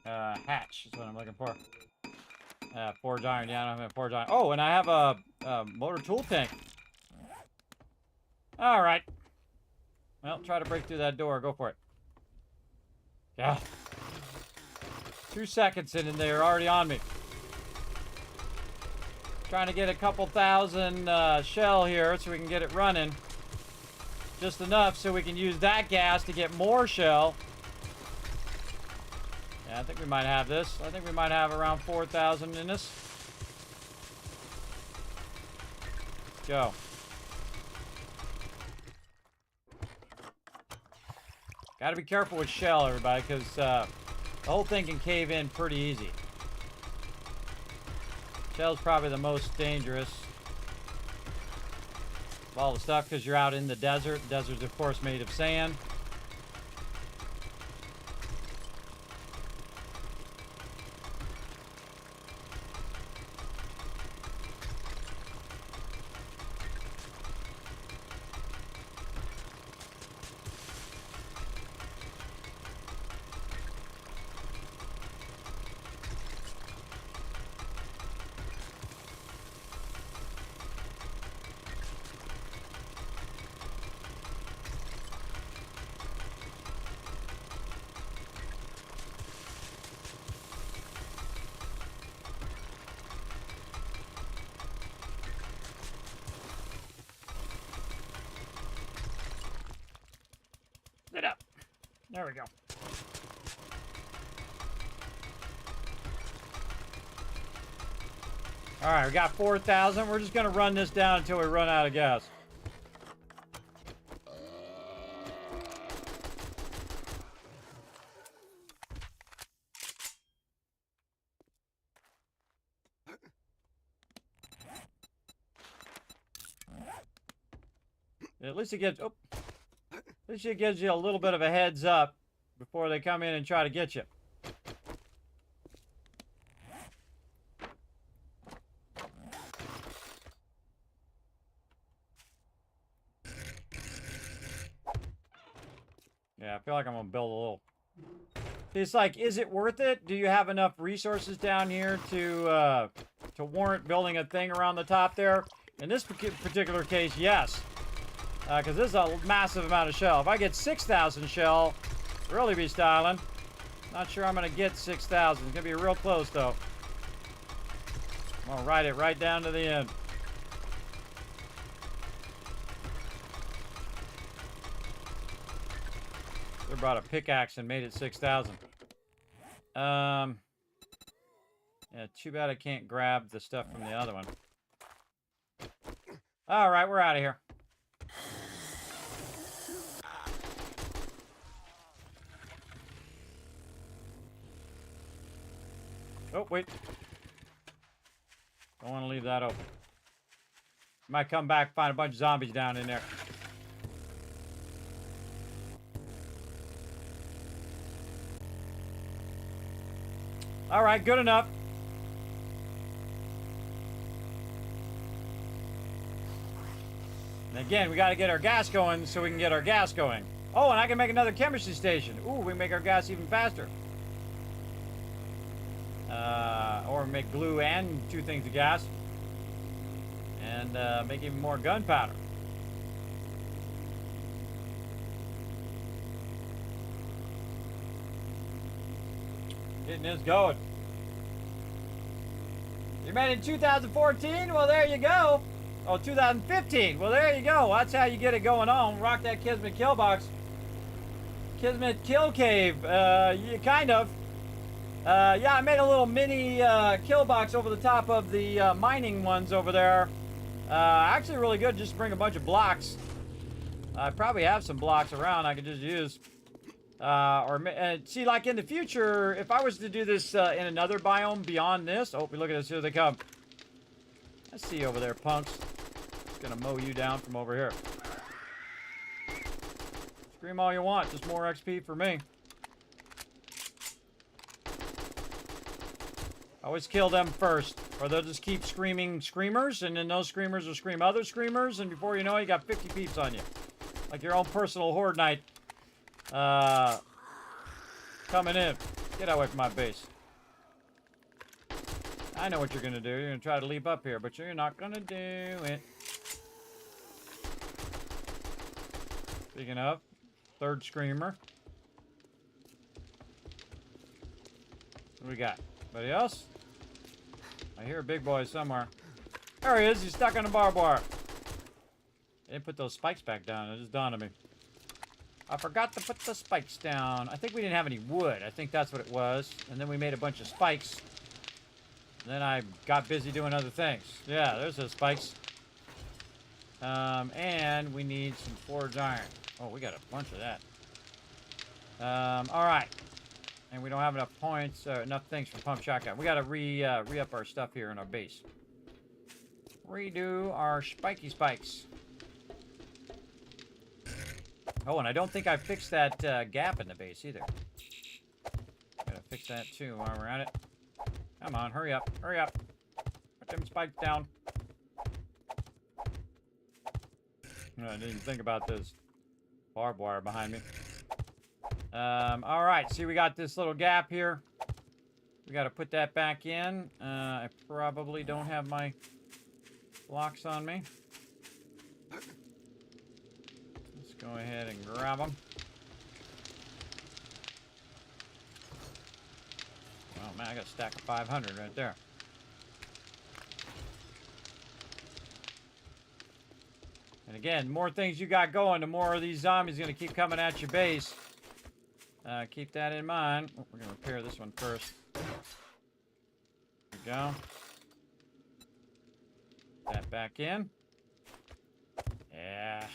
hatch is what I'm looking for. Forge iron. Yeah, I don't have a forge iron. Oh, and I have a motor tool tank. All right. Well, try to break through that door. Go for it. Yeah. 2 seconds in and they're already on me. Trying to get a couple thousand shell here so we can get it running. Just enough so we can use that gas to get more shell. Yeah, I think we might have this. I think we might have around 4,000 in this. Let's go. Gotta be careful with shell, everybody, because the whole thing can cave in pretty easy. Shell's probably the most dangerous of all the stuff because you're out in the desert. The desert's, of course, made of sand. Sit up. There we go. All right, we got 4,000. We're just going to run this down until we run out of gas. At least it gives... Oh. At least it gives you a little bit of a heads up before they come in and try to get you. Yeah, I feel like I'm going to build a little... It's like, is it worth it? Do you have enough resources down here to warrant building a thing around the top there? In this particular case, yes. Because this is a massive amount of shell. If I get 6,000 shell, really be styling. Not sure I'm going to get 6,000. It's going to be real close, though. I'm going to ride it right down to the end. They brought a pickaxe and made it 6,000. Yeah, too bad I can't grab the stuff from the other one. All right, we're out of here. Oh, wait. Don't want to leave that open. Might come back, find a bunch of zombies down in there. All right, good enough. And again, we got to get our gas going so we can get our gas going. Oh, and I can make another chemistry station. Ooh, we can make our gas even faster. Or make glue and 2 things of gas. And make even more gunpowder. Getting this going. You made it in 2014? Well, there you go. Oh, 2015. Well, there you go. That's how you get it going on. Rock that Kismet Killbox. Kismet Kill Cave. You kind of. Yeah, I made a little mini killbox over the top of the mining ones over there. Actually really good, just bring a bunch of blocks. I probably have some blocks around I could just use. See, like in the future, if I was to do this in another biome beyond this... Oh, look at this, here they come. I see you over there, punks. Just gonna mow you down from over here. Scream all you want, just more XP for me. Always kill them first, or they'll just keep screaming screamers, and then those screamers will scream other screamers, and before you know it, you got 50 peeps on you. Like your own personal horde night. Coming in. Get away from my base. I know what you're gonna do. You're gonna try to leap up here, but you're not gonna do it. Speaking of, third screamer. What do we got? Anybody else? I hear a big boy somewhere. There he is. He's stuck on the barbed wire. Didn't put those spikes back down. It just dawned on me. I forgot to put the spikes down. I think we didn't have any wood. I think that's what it was. And then we made a bunch of spikes. And then I got busy doing other things. Yeah, there's those spikes. And we need some forged iron. Oh, we got a bunch of that. All right. And we don't have enough points, enough things for pump shotgun. We got to re-up our stuff here in our base. Redo our spiky spikes. Oh, and I don't think I fixed that gap in the base either. Gotta fix that too while we're at it. Come on, hurry up, hurry up. Put them spikes down. No, I didn't think about this barbed wire behind me. All right, see, we got this little gap here. We got to put that back in. I probably don't have my blocks on me. Let's go ahead and grab them. Oh, man, I got a stack of 500 right there. And again, the more things you got going, the more of these zombies are going to keep coming at your base. Keep that in mind. Oh, we're going to repair this one first. There we go. Put that back in. Yeah.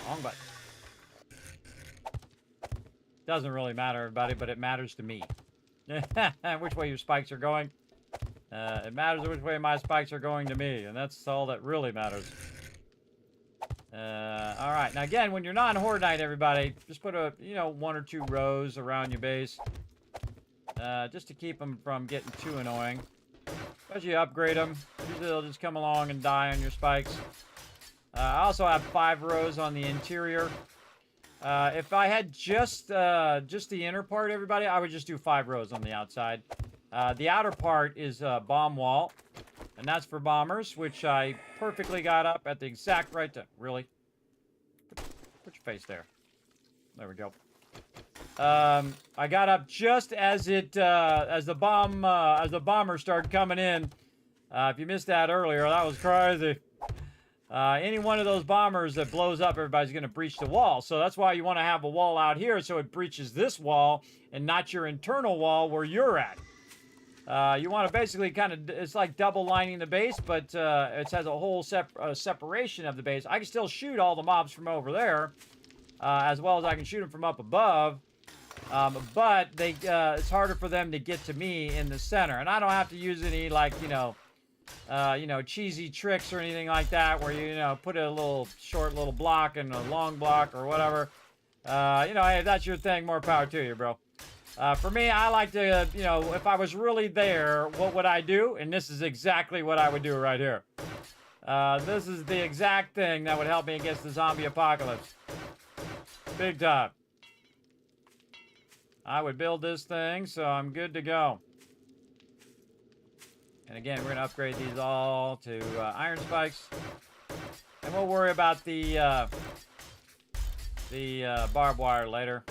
Wrong button. Doesn't really matter, everybody, but it matters to me. Which way your spikes are going. It matters which way my spikes are going to me, and that's all that really matters. All right. Now, again, when you're not in Horde Night, everybody, just put a, one or two rows around your base. Just to keep them from getting too annoying. As you upgrade them, usually they'll just come along and die on your spikes. I also have 5 rows on the interior. If I had just the inner part, everybody, I would just do 5 rows on the outside. The outer part is a bomb wall. And that's for bombers, which I perfectly got up at the exact right time. Really? Put your face there. There we go. I got up just as the bombers started coming in. If you missed that earlier, that was crazy. Any one of those bombers that blows up, everybody's going to breach the wall. So that's why you want to have a wall out here so it breaches this wall and not your internal wall where you're at. You want to basically it's like double lining the base, but it has a whole separation of the base. I can still shoot all the mobs from over there, as well as I can shoot them from up above. But it's harder for them to get to me in the center. And I don't have to use any, like, cheesy tricks or anything like that, where you put a little short little block and a long block or whatever. Hey, if that's your thing, more power to you, bro. For me, I like to, if I was really there, what would I do? And this is exactly what I would do right here. This is the exact thing that would help me against the zombie apocalypse. Big time. I would build this thing, so I'm good to go. And again, we're going to upgrade these all to iron spikes. And we'll worry about the barbed wire later.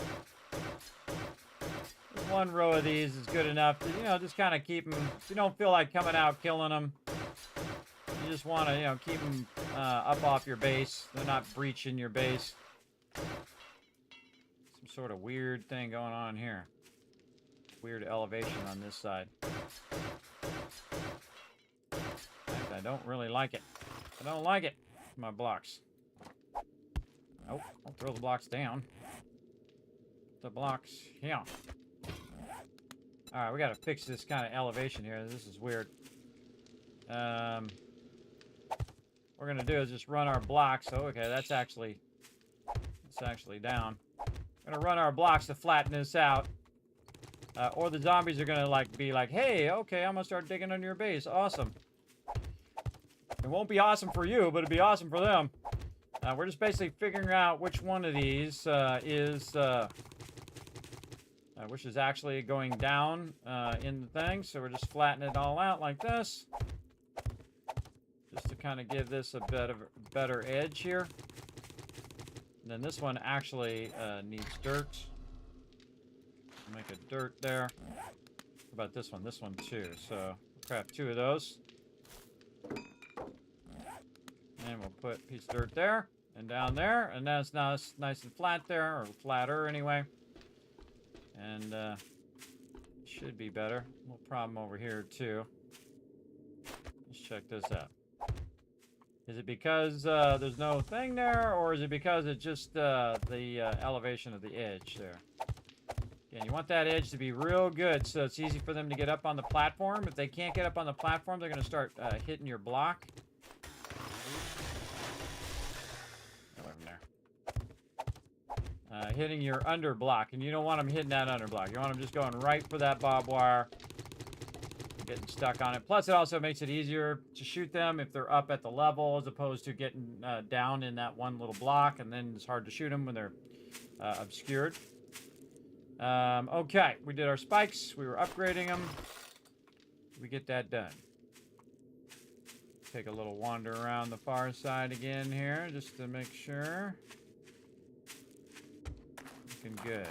One row of these is good enough to, just kind of keep them. If you don't feel like coming out killing them, you just want to, keep them up off your base. They're not breaching your base. Some sort of weird thing going on here. weird elevation on this side. In fact, I don't really like it. I don't like it. My blocks. Oh, I'll throw the blocks down. The blocks, yeah. Alright, we gotta fix this kind of elevation here. This is weird. What we're gonna do is just run our blocks. Oh, okay, that's actually down. We're gonna run our blocks to flatten this out. Or the zombies are gonna be like, hey, okay, I'm gonna start digging under your base. Awesome. It won't be awesome for you, but it'll be awesome for them. We're just basically figuring out which one of these which is actually going down in the thing. So we're just flattening it all out like this. Just to kind of give this a better edge here. And then this one actually needs dirt. Make a dirt there. How about this one? This one too. So we'll craft 2 of those. And we'll put a piece of dirt there and down there. And that's now nice and flat there, or flatter anyway. And should be better. A little problem over here too. Let's check this out. Is it because there's no thing there, or is it because it's just the elevation of the edge there? Again, you want that edge to be real good so it's easy for them to get up on the platform. If they can't get up on the platform, they're going to start hitting your block. Hitting your under block, and you don't want them hitting that under block. You want them just going right for that barbed wire, getting stuck on it. Plus, it also makes it easier to shoot them if they're up at the level, as opposed to getting down in that one little block, and then it's hard to shoot them when they're obscured. Okay, we did our spikes. We were upgrading them. We get that done. Take a little wander around the far side again here, just to make sure. Looking good.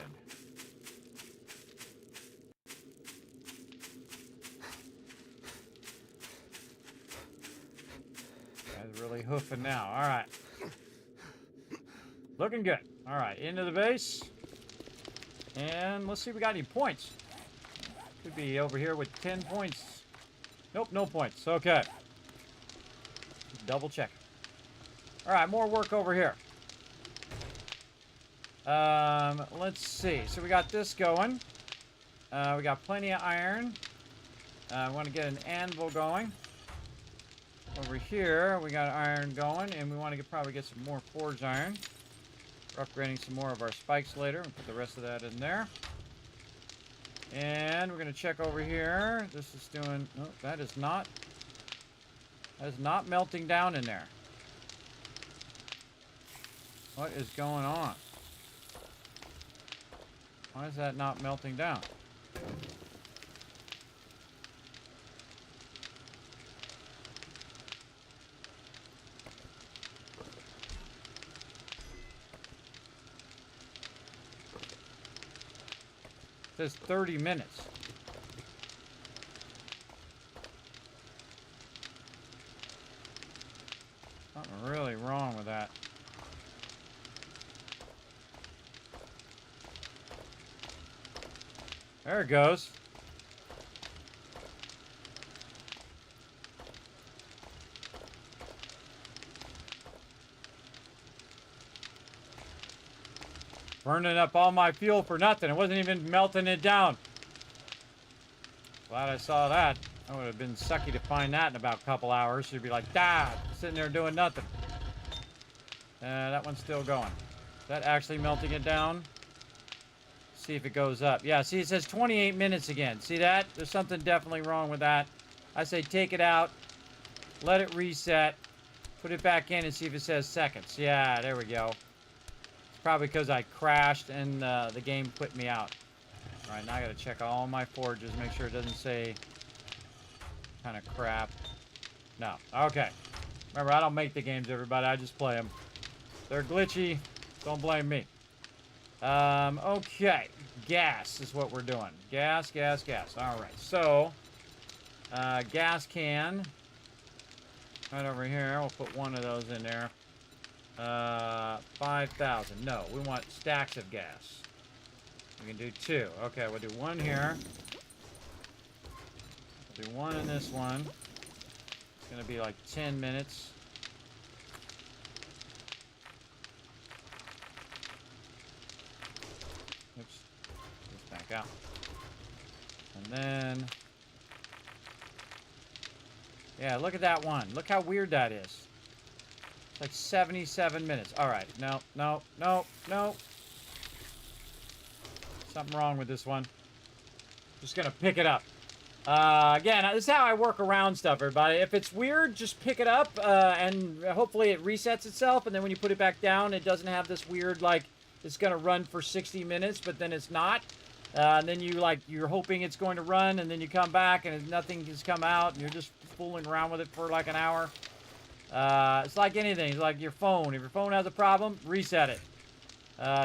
Guys really hoofing now. All right. Looking good. All right, into the base. And let's see if we got any points. Could be over here with 10 points. Nope, no points. Okay. Double check. All right, more work over here. Let's see. So we got this going. We got plenty of iron. I want to get an anvil going. Over here, we got iron going, and we want to probably get some more forged iron. We're upgrading some more of our spikes later, and put the rest of that in there. And we're going to check over here. This is doing... Oh, that is not melting down in there. What is going on? Why is that not melting down? It says 30 minutes. Something really wrong with that. There it goes. Burning up all my fuel for nothing. It wasn't even melting it down. Glad I saw that. I would have been sucky to find that in about a couple hours. You'd be like, sitting there doing nothing. That one's still going. Is that actually melting it down? See if it goes up. Yeah, see, it says 28 minutes again. See that? There's something definitely wrong with that. I say take it out. Let it reset. Put it back in and see if it says seconds. Yeah, there we go. Probably because I crashed and the game put me out. All right, now I got to check all my forges, make sure it doesn't say kind of crap. No. Okay. Remember, I don't make the games, everybody. I just play them. They're glitchy. Don't blame me. Okay. Gas is what we're doing. Gas, gas, gas. All right. So, gas can. Right over here. We'll put one of those in there. 5,000. No, we want stacks of gas. We can do 2. Okay, we'll do 1 here. Do one in this one. It's going to be like 10 minutes. Oops. Just back out. And then... yeah, look at that one. Look how weird that is. It's like 77 minutes. All right. No, no, no, no. Something wrong with this one. Just going to pick it up. Again, this is how I work around stuff, everybody. If it's weird, just pick it up, and hopefully it resets itself, and then when you put it back down, it doesn't have this weird, like, it's going to run for 60 minutes, but then it's not. And then you're hoping it's going to run, and then you come back, and nothing has come out, and you're just fooling around with it for like an hour. It's like anything. It's like your phone. If your phone has a problem, reset it.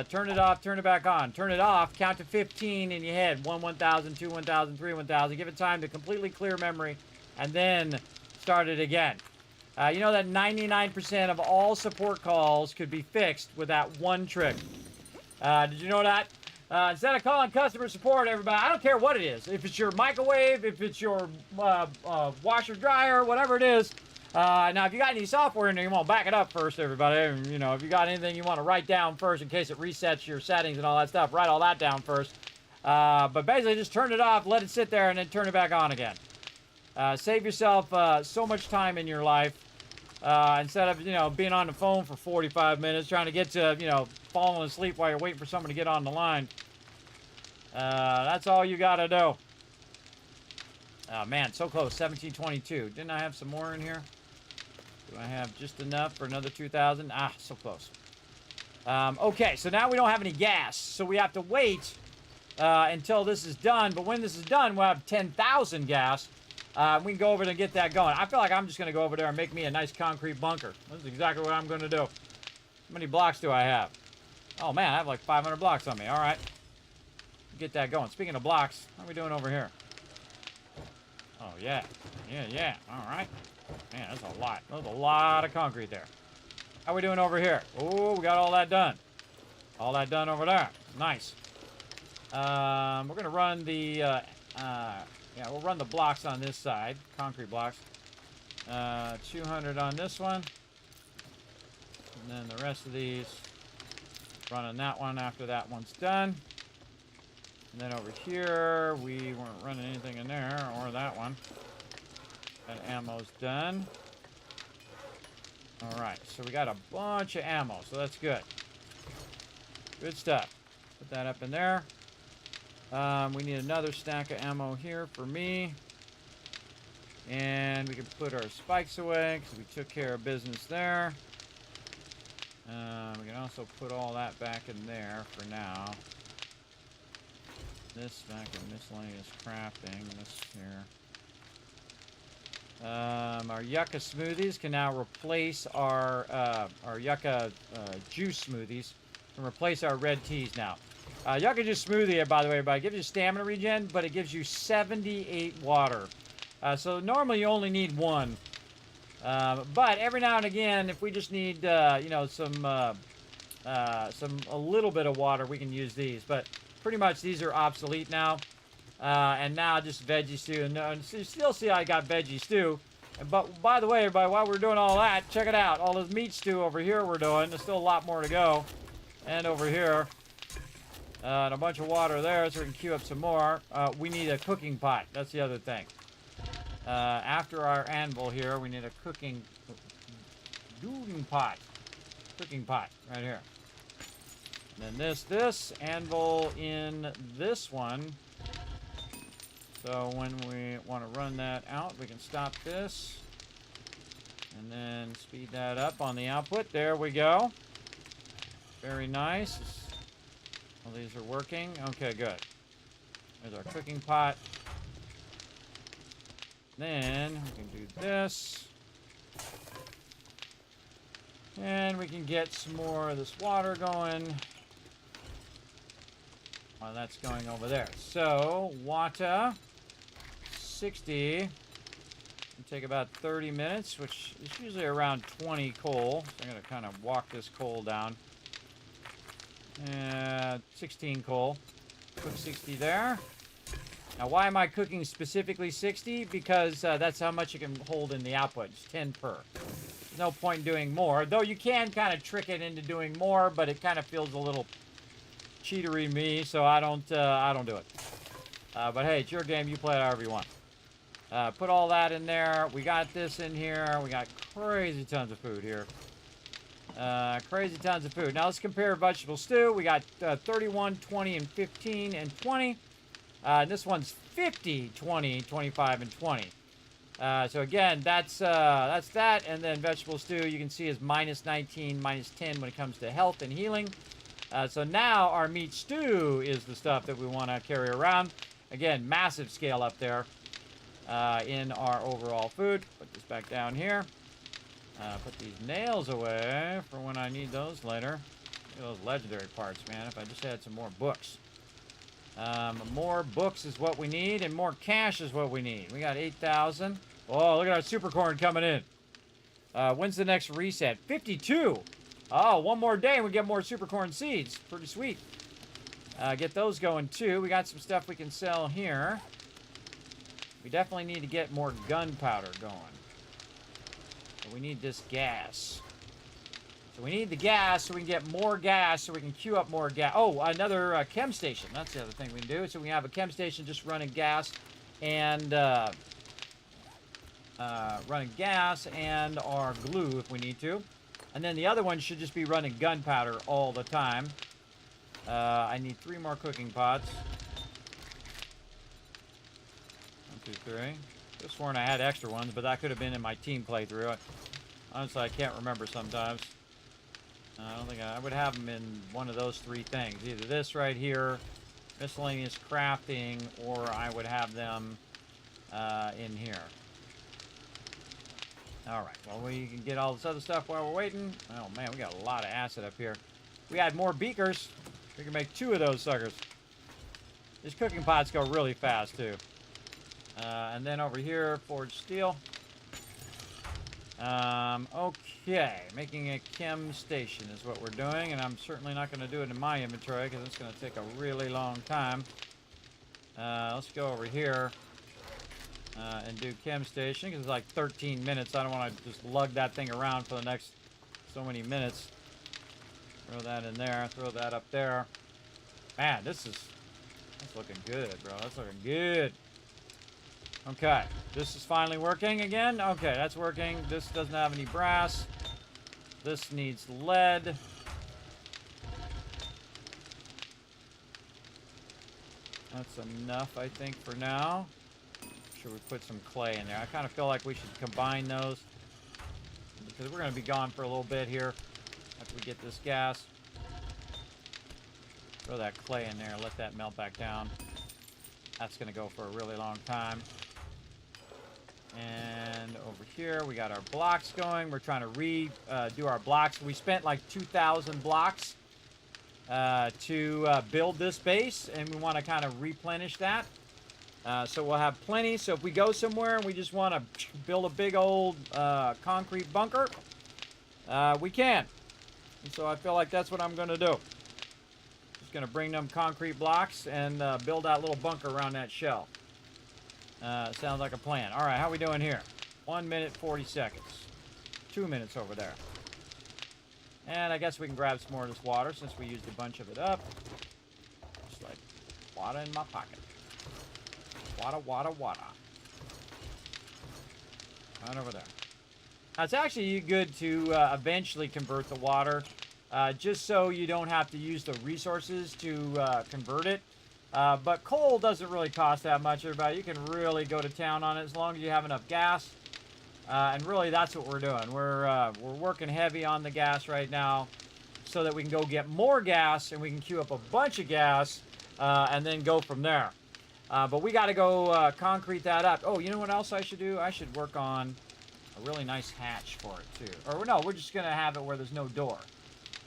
Turn it off, turn it back on. Turn it off, count to 15 in your head. 1, 1,000, 2, 1,000, 3, 1,000. Give it time to completely clear memory, and then start it again. You know that 99% of all support calls could be fixed with that one trick. Did you know that? Instead of calling customer support, everybody, I don't care what it is. If it's your microwave, if it's your washer, dryer, whatever it is. Now, if you got any software in there, you want to back it up first, everybody. And, you know, if you got anything you want to write down first in case it resets your settings and all that stuff, write all that down first. But basically, just turn it off, let it sit there, and then turn it back on again. Save yourself so much time in your life. Instead of, you know, being on the phone for 45 minutes, trying to get to, you know, falling asleep while you're waiting for someone to get on the line. That's all you got to do. Oh, man, so close. 1722. Didn't I have some more in here? Do I have just enough for another 2,000? Ah, so close. Okay, so now we don't have any gas. So we have to wait until this is done. But when this is done, we'll have 10,000 gas. We can go over there and get that going. I feel like I'm just going to go over there and make me a nice concrete bunker. This is exactly what I'm going to do. How many blocks do I have? Oh, man, I have like 500 blocks on me. All right. Get that going. Speaking of blocks, how are we doing over here? Oh, yeah. Yeah. All right. Man, that's a lot. There's a lot of concrete there. How are we doing over here? Oh, we got all that done. All that done over there. Nice. We're going to run the... yeah, we'll run the blocks on this side. Concrete blocks. 200 on this one. And then the rest of these, running that one after that one's done. And then over here, we weren't running anything in there, or that one. That ammo's done. Alright, so we got a bunch of ammo, so that's good. Good stuff. Put that up in there. We need another stack of ammo here for me. And we can put our spikes away, because we took care of business there. We can also put all that back in there for now. This back in miscellaneous crafting. This here. Our yucca smoothies can now replace our yucca juice smoothies. Can replace our red teas now. Yucca juice smoothie, by the way, everybody, gives you stamina regen, but it gives you 78 water. So normally you only need one. But every now and again, if we just need, you know, a little bit of water, we can use these. But pretty much these are obsolete now. And now just veggie stew. And so you still see I got veggie stew. But by the way, everybody, while we're doing all that, check it out. All this meat stew over here we're doing. There's still a lot more to go. And over here. And a bunch of water there so we can queue up some more. We need a cooking pot. That's the other thing. After our anvil here, we need a cooking pot. Cooking pot right here. And then this anvil in this one. So when we want to run that out, we can stop this. And then speed that up on the output. There we go. Very nice. All these are working. Okay, good. There's our cooking pot. Then we can do this. And we can get some more of this water going while that's going over there. So, water, 60. It'll take about 30 minutes, which is usually around 20 coal. So I'm going to kind of walk this coal down. 16 coal. Put 60 there. Now, why am I cooking specifically 60? Because that's how much you can hold in the output. It's 10 per. There's no point in doing more. Though you can kind of trick it into doing more, but it kind of feels a little cheatery to me, so I don't do it. But hey, it's your game. You play it however you want. Put all that in there. We got this in here. We got crazy tons of food here. Crazy tons of food. Now let's compare vegetable stew. We got 31, 20, and 15, and 20. This one's 50, 20, 25, and 20. So again, that's that. And then vegetable stew, you can see, is minus 19, minus 10 when it comes to health and healing. So now our meat stew is the stuff that we want to carry around. Again, massive scale up there in our overall food. Put this back down here. Put these nails away for when I need those later. Look at those legendary parts, man. If I just had some more books. More books is what we need, and more cash is what we need. We got 8,000. Oh, look at our super corn coming in. When's the next reset? 52. Oh, one more day and we get more super corn seeds. Pretty sweet. Get those going too. We got some stuff we can sell here. We definitely need to get more gunpowder going. But we need this gas. So we need the gas so we can get more gas so we can queue up more gas. Oh, another chem station. That's the other thing we can do. So we have a chem station just running gas and our glue if we need to. And then the other one should just be running gunpowder all the time. I need 3 more cooking pots. 1, 2, 3. Could have sworn I had extra ones, but that could have been in my team playthrough. Honestly, I can't remember sometimes. I don't think I would have them in one of those 3 things. Either this right here, miscellaneous crafting, or I would have them in here. Alright, well, we can get all this other stuff while we're waiting. Oh, man, we got a lot of acid up here. We add more beakers. We can make 2 of those suckers. These cooking pots go really fast, too. And then over here, forged steel. Okay, making a chem station is what we're doing, and I'm certainly not going to do it in my inventory because it's going to take a really long time. Let's go over here and do chem station because it's like 13 minutes. I don't want to just lug that thing around for the next so many minutes. Throw that in there, throw that up there. Man, that's looking good, bro. That's looking good. Okay, this is finally working again. Okay, that's working. This doesn't have any brass. This needs lead. That's enough, I think, for now. Should we put some clay in there? I kind of feel like we should combine those because we're going to be gone for a little bit here after we get this gas. Throw that clay in there. Let that melt back down. That's going to go for a really long time. And over here, we got our blocks going. We're trying to redo our blocks. We spent like 2,000 blocks to build this base, and we want to kind of replenish that. So we'll have plenty. So if we go somewhere and we just want to build a big old concrete bunker, we can. And so I feel like that's what I'm going to do. Just going to bring them concrete blocks and build that little bunker around that shell. Sounds like a plan. All right, how we doing here? 1 minute, 40 seconds. 2 minutes over there. And I guess we can grab some more of this water since we used a bunch of it up. Just like water in my pocket. Water, water, water. Right over there. Now, it's actually good to eventually convert the water, just so you don't have to use the resources to convert it. But coal doesn't really cost that much, everybody. You can really go to town on it as long as you have enough gas. And really, that's what we're doing. We're working heavy on the gas right now so that we can go get more gas and we can queue up a bunch of gas and then go from there. But we got to go concrete that up. Oh, you know what else I should do? I should work on a really nice hatch for it, too. Or, no, we're just going to have it where there's no door.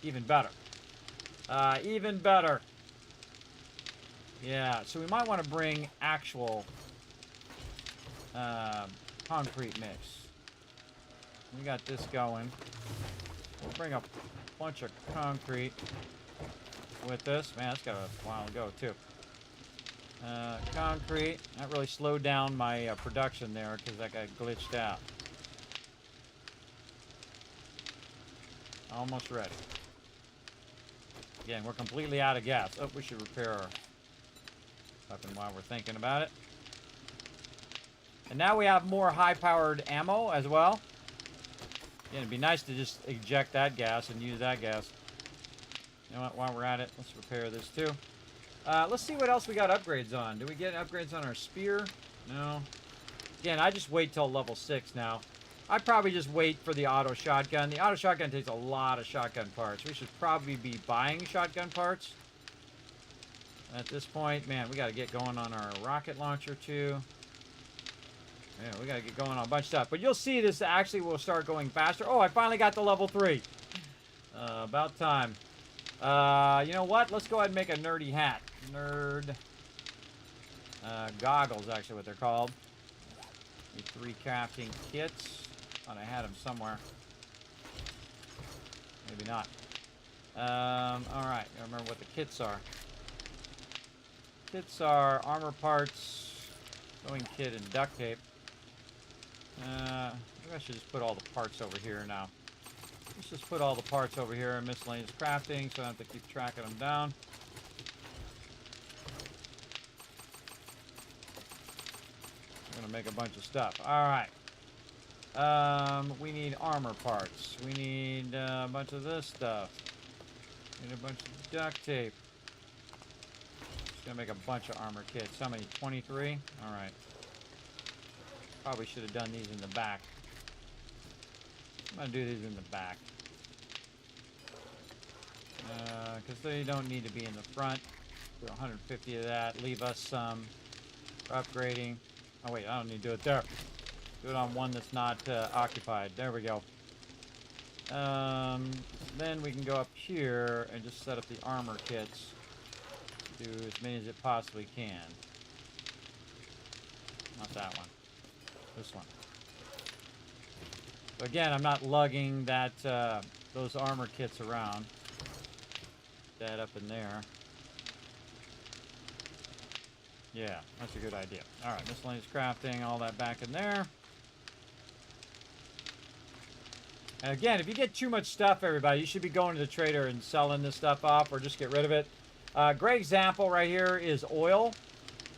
Even better. Even better. Yeah, so we might want to bring actual concrete mix. We got this going. We'll bring a bunch of concrete with this. Man, that's got a while to go, too. Concrete. That really slowed down my production there because I got glitched out. Almost ready. Again, we're completely out of gas. Oh, we should repair our weapon while we're thinking about it. And now we have more high-powered ammo as well. Again, it'd be nice to just eject that gas and use that gas. You know what? While we're at it, let's repair this too. Let's see what else we got upgrades on. Do we get upgrades on our spear? No. Again, I just wait till level 6 now. I'd probably just wait for the auto shotgun. The auto shotgun takes a lot of shotgun parts. We should probably be buying shotgun parts. At this point, man, we got to get going on our rocket launcher too. Yeah, we got to get going on a bunch of stuff. But you'll see this actually will start going faster. Oh, I finally got to level 3. About time. You know what? Let's go ahead and make a nerdy hat. Nerd. Goggles, actually, what they're called. Need 3 crafting kits. Thought I had them somewhere. Maybe not. Alright, I remember what the kits are. Kits are armor parts, sewing kit, and duct tape. Maybe I should just put all the parts over here now. Let's just put all the parts over here in miscellaneous crafting so I don't have to keep tracking them down. I'm going to make a bunch of stuff. Alright. We need armor parts. We need a bunch of this stuff. We need a bunch of duct tape. Just going to make a bunch of armor kits. How many? 23? Alright. Probably should have done these in the back. I'm going to do these in the back. Because they don't need to be in the front. Do 150 of that. Leave us some for upgrading. Oh wait, I don't need to do it there. Do it on one that's not occupied. There we go. Then we can go up here and just set up the armor kits. Do as many as it possibly can. Not that one. This one. So again, I'm not lugging that those armor kits around. That up in there. Yeah, that's a good idea. Alright, miscellaneous crafting, all that back in there. And again, if you get too much stuff, everybody, you should be going to the trader and selling this stuff off or just get rid of it. Great example right here is oil.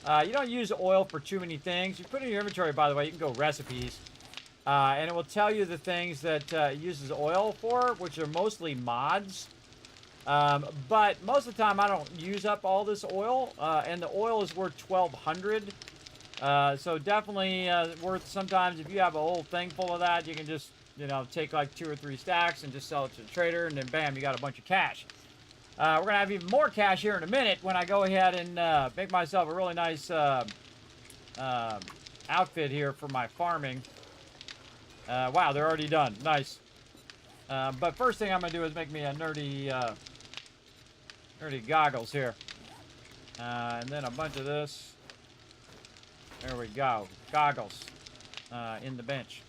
You don't use oil for too many things. You put it in your inventory, by the way, you can go recipes. And it will tell you the things that it uses oil for, which are mostly mods. But most of the time I don't use up all this oil, and the oil is worth 1,200. So definitely worth sometimes if you have a whole thing full of that, you can just, you know, take like 2 or 3 stacks and just sell it to the trader, and then bam, you got a bunch of cash. We're going to have even more cash here in a minute when I go ahead and make myself a really nice outfit here for my farming. Wow, they're already done. Nice. But first thing I'm going to do is make me a nerdy goggles here. And then a bunch of this. There we go. Goggles in the bench.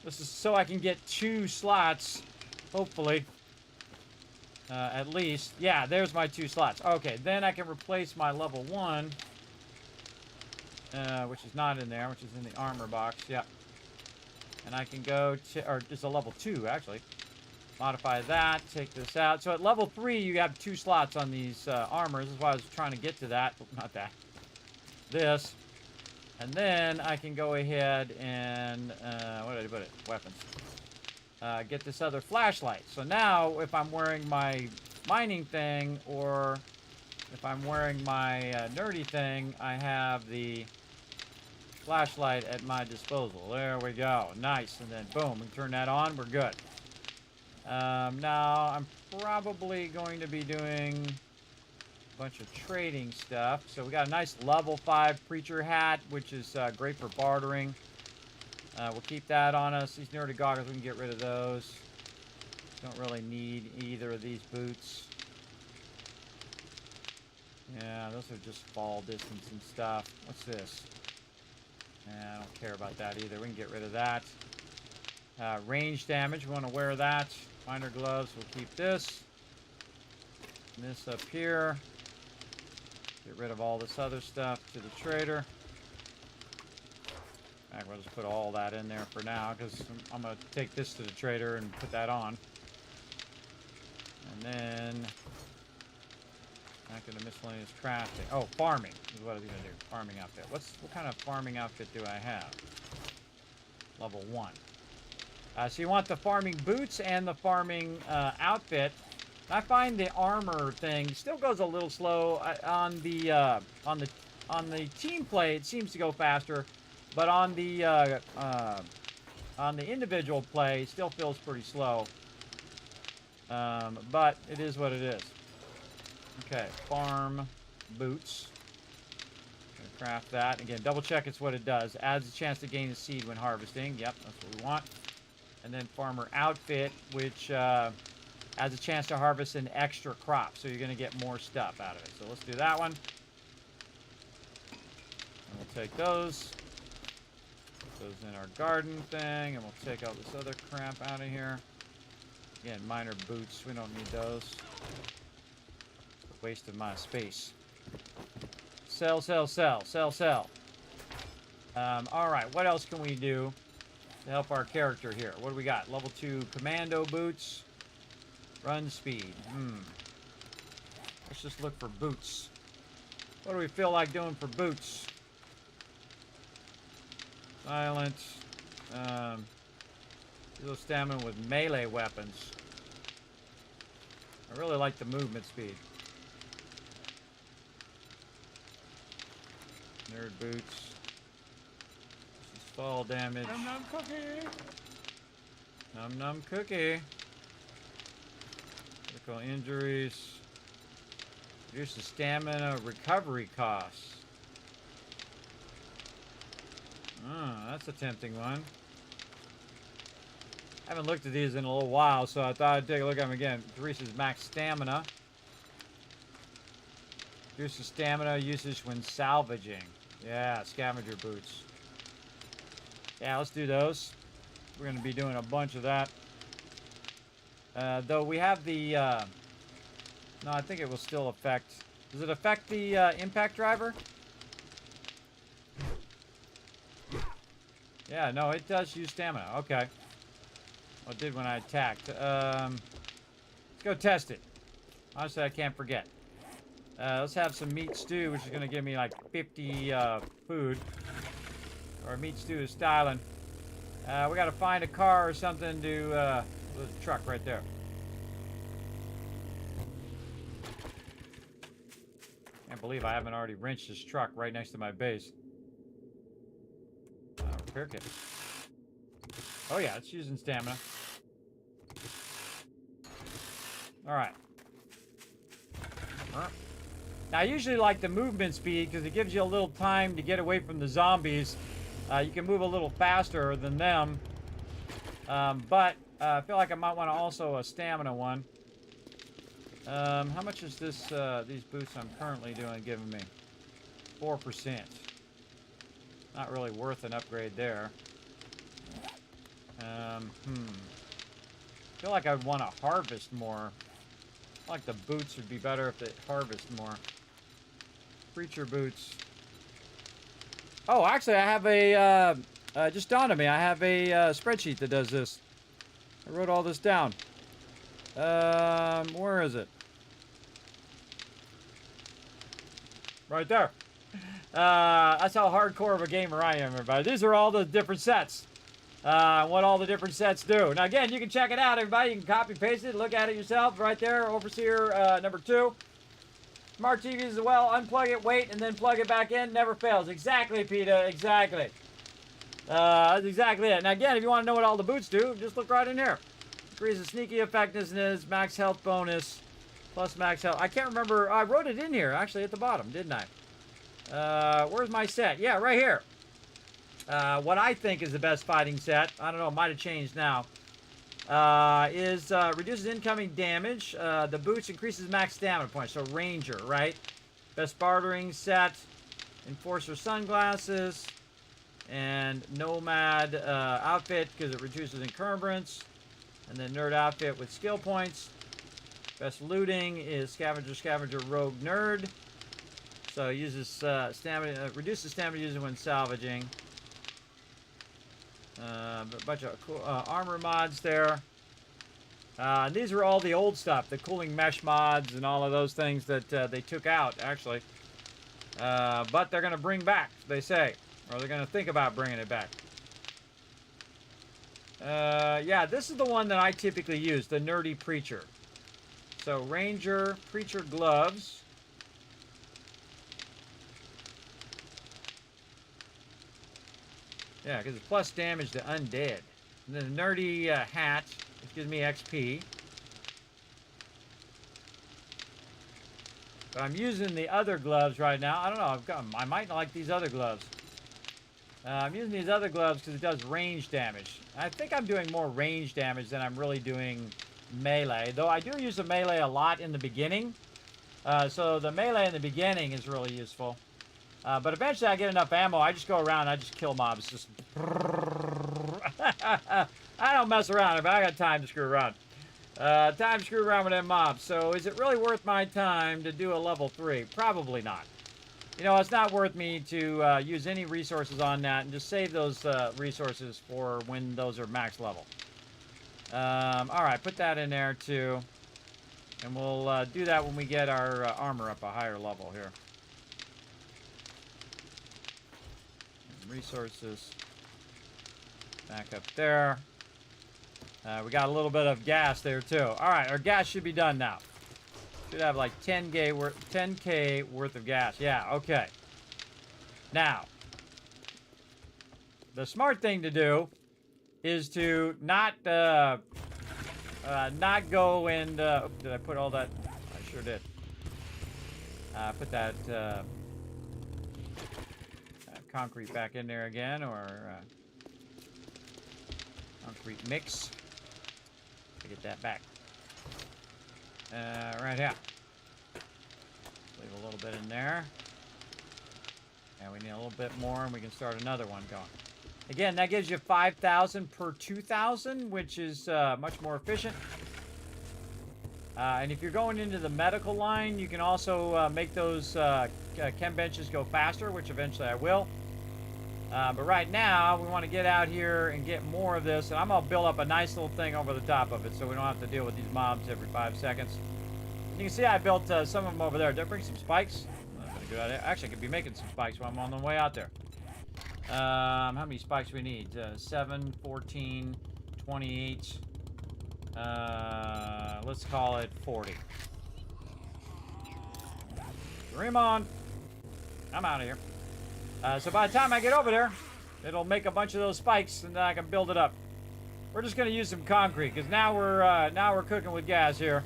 This is so I can get 2 slots, hopefully. At least. Yeah, there's my 2 slots. Okay, then I can replace my level 1. Which is not in there, which is in the armor box. Yeah. And I can go to, or it's a level 2, actually. Modify that, take this out. So at level 3, you have 2 slots on these armors. This is why I was trying to get to that. Oh, not that. This. And then I can go ahead and, where did I put it? Weapons. Get this other flashlight. So now, if I'm wearing my mining thing, or if I'm wearing my nerdy thing, I have the flashlight at my disposal. There we go. Nice. And then, boom, we turn that on. We're good. Now, I'm probably going to be doing a bunch of trading stuff. So we got a nice level 5 preacher hat, which is great for bartering. We'll keep that on us. These nerdy goggles, we can get rid of those. Don't really need either of these boots. Yeah, those are just fall distance and stuff. What's this? Yeah, I don't care about that either. We can get rid of that. Range damage, we want to wear that. Miner gloves, we'll keep this. This up here. Get rid of all this other stuff to the trader. We'll just put all that in there for now because I'm going to take this to the trader and put that on. And then back into miscellaneous crafting. Oh, farming is what I was going to do. Farming outfit. What kind of farming outfit do I have? Level 1. So you want the farming boots and the farming outfit. I find the armor thing still goes a little slow on the team play. It seems to go faster. But on the individual play, still feels pretty slow. But it is what it is. Okay, farm boots. Gonna craft that. Again, double check it's what it does. Adds a chance to gain a seed when harvesting. Yep, that's what we want. And then farmer outfit, which adds a chance to harvest an extra crop. So you're going to get more stuff out of it. So let's do that one. And we'll take those. Those in our garden thing, and we'll take all this other crap out of here. Again, minor boots, we don't need those. It's a waste of my space. Sell, sell, sell, sell, sell. Alright, what else can we do to help our character here? What do we got? Level 2 commando boots. Run speed. Let's just look for boots. What do we feel like doing for boots? Silent. Little stamina with melee weapons. I really like the movement speed. Nerd boots. This is fall damage. Num num cookie. Num num cookie. Critical injuries. Reduce the stamina recovery costs. That's a tempting one. I haven't looked at these in a little while, so I thought I'd take a look at them again. Increases max stamina. Reduces stamina usage when salvaging. Yeah, scavenger boots. Yeah, let's do those. We're going to be doing a bunch of that. Though we have the... no, I think it will still affect... Does it affect the impact driver? Yeah, no, it does use stamina. Okay. Well, it did when I attacked. Let's go test it. Honestly, I can't forget. Let's have some meat stew, which is going to give me like 50 food. Or meat stew is styling. We got to find a car or something to... there's a truck right there. Can't believe I haven't already wrenched this truck right next to my base. Repair kit. Oh yeah, it's using stamina. Alright. Now I usually like the movement speed because it gives you a little time to get away from the zombies. You can move a little faster than them. But I feel like I might want to also a stamina one. How much is this these boots I'm currently doing giving me? 4%. Not really worth an upgrade there. I feel like I'd want to harvest more. I feel like the boots would be better if they harvest more. Preacher boots. Oh, actually, I have a... just dawned on me. I have a spreadsheet that does this. I wrote all this down. Where is it? Right there. That's how hardcore of a gamer I am, everybody. These are all the different sets. What all the different sets do. Now, again, you can check it out, everybody. You can copy paste it, look at it yourself right there. Overseer number 2. Smart TVs as well. Unplug it, wait, and then plug it back in. Never fails. Exactly, PETA. Exactly. That's exactly it. Now, again, if you want to know what all the boots do, just look right in here. Increases sneaky effectiveness, max health bonus, plus max health. I can't remember. I wrote it in here, actually, at the bottom, didn't I? Where's my set? Yeah, right here. What I think is the best fighting set, I don't know, it might have changed now, is reduces incoming damage. The boots increases max stamina points, so Ranger, right? Best bartering set, Enforcer sunglasses, and Nomad outfit because it reduces encumbrance, and then Nerd outfit with skill points. Best looting is Scavenger, Rogue, Nerd. So uses stamina, reduces stamina used when salvaging. A bunch of cool, armor mods there. These are all the old stuff, the cooling mesh mods and all of those things that they took out, actually. But they're going to bring back, they say. Or they're going to think about bringing it back. Yeah, this is the one that I typically use, the Nerdy Preacher. So, Ranger, Preacher gloves. Yeah, because it's plus damage to undead. And then the Nerdy hat, which gives me XP. But I'm using the other gloves right now. I don't know, I might like these other gloves. I'm using these other gloves because it does range damage. I think I'm doing more range damage than I'm really doing melee. Though I do use the melee a lot in the beginning. So the melee in the beginning is really useful. But eventually I get enough ammo. I just go around. I just kill mobs. Just I don't mess around. But I got time to screw around. Time to screw around with them mobs. So is it really worth my time to do a level 3? Probably not. You know, it's not worth me to use any resources on that and just save those resources for when those are max level. Alright, put that in there too. And we'll do that when we get our armor up a higher level here. Resources. Back up there. We got a little bit of gas there too. Alright, our gas should be done now. Should have like 10K worth of gas. Yeah, okay. Now, the smart thing to do is to not go and... did I put all that? I sure did. Put that concrete back in there again, or concrete mix. To get that back. Right here. Leave a little bit in there. And we need a little bit more, and we can start another one going. Again, that gives you 5,000 per 2,000, which is much more efficient. And if you're going into the medical line, you can also make those chem benches go faster, which eventually I will. But right now, we want to get out here and get more of this. And I'm going to build up a nice little thing over the top of it so we don't have to deal with these mobs every 5 seconds. And you can see I built some of them over there. Did I bring some spikes? That's a good idea. Actually, I could be making some spikes while I'm on the way out there. How many spikes do we need? 7, 14, 28. Let's call it 40. Dream on. I'm out of here. So by the time I get over there, it'll make a bunch of those spikes, and then I can build it up. We're just going to use some concrete, because now we're cooking with gas here.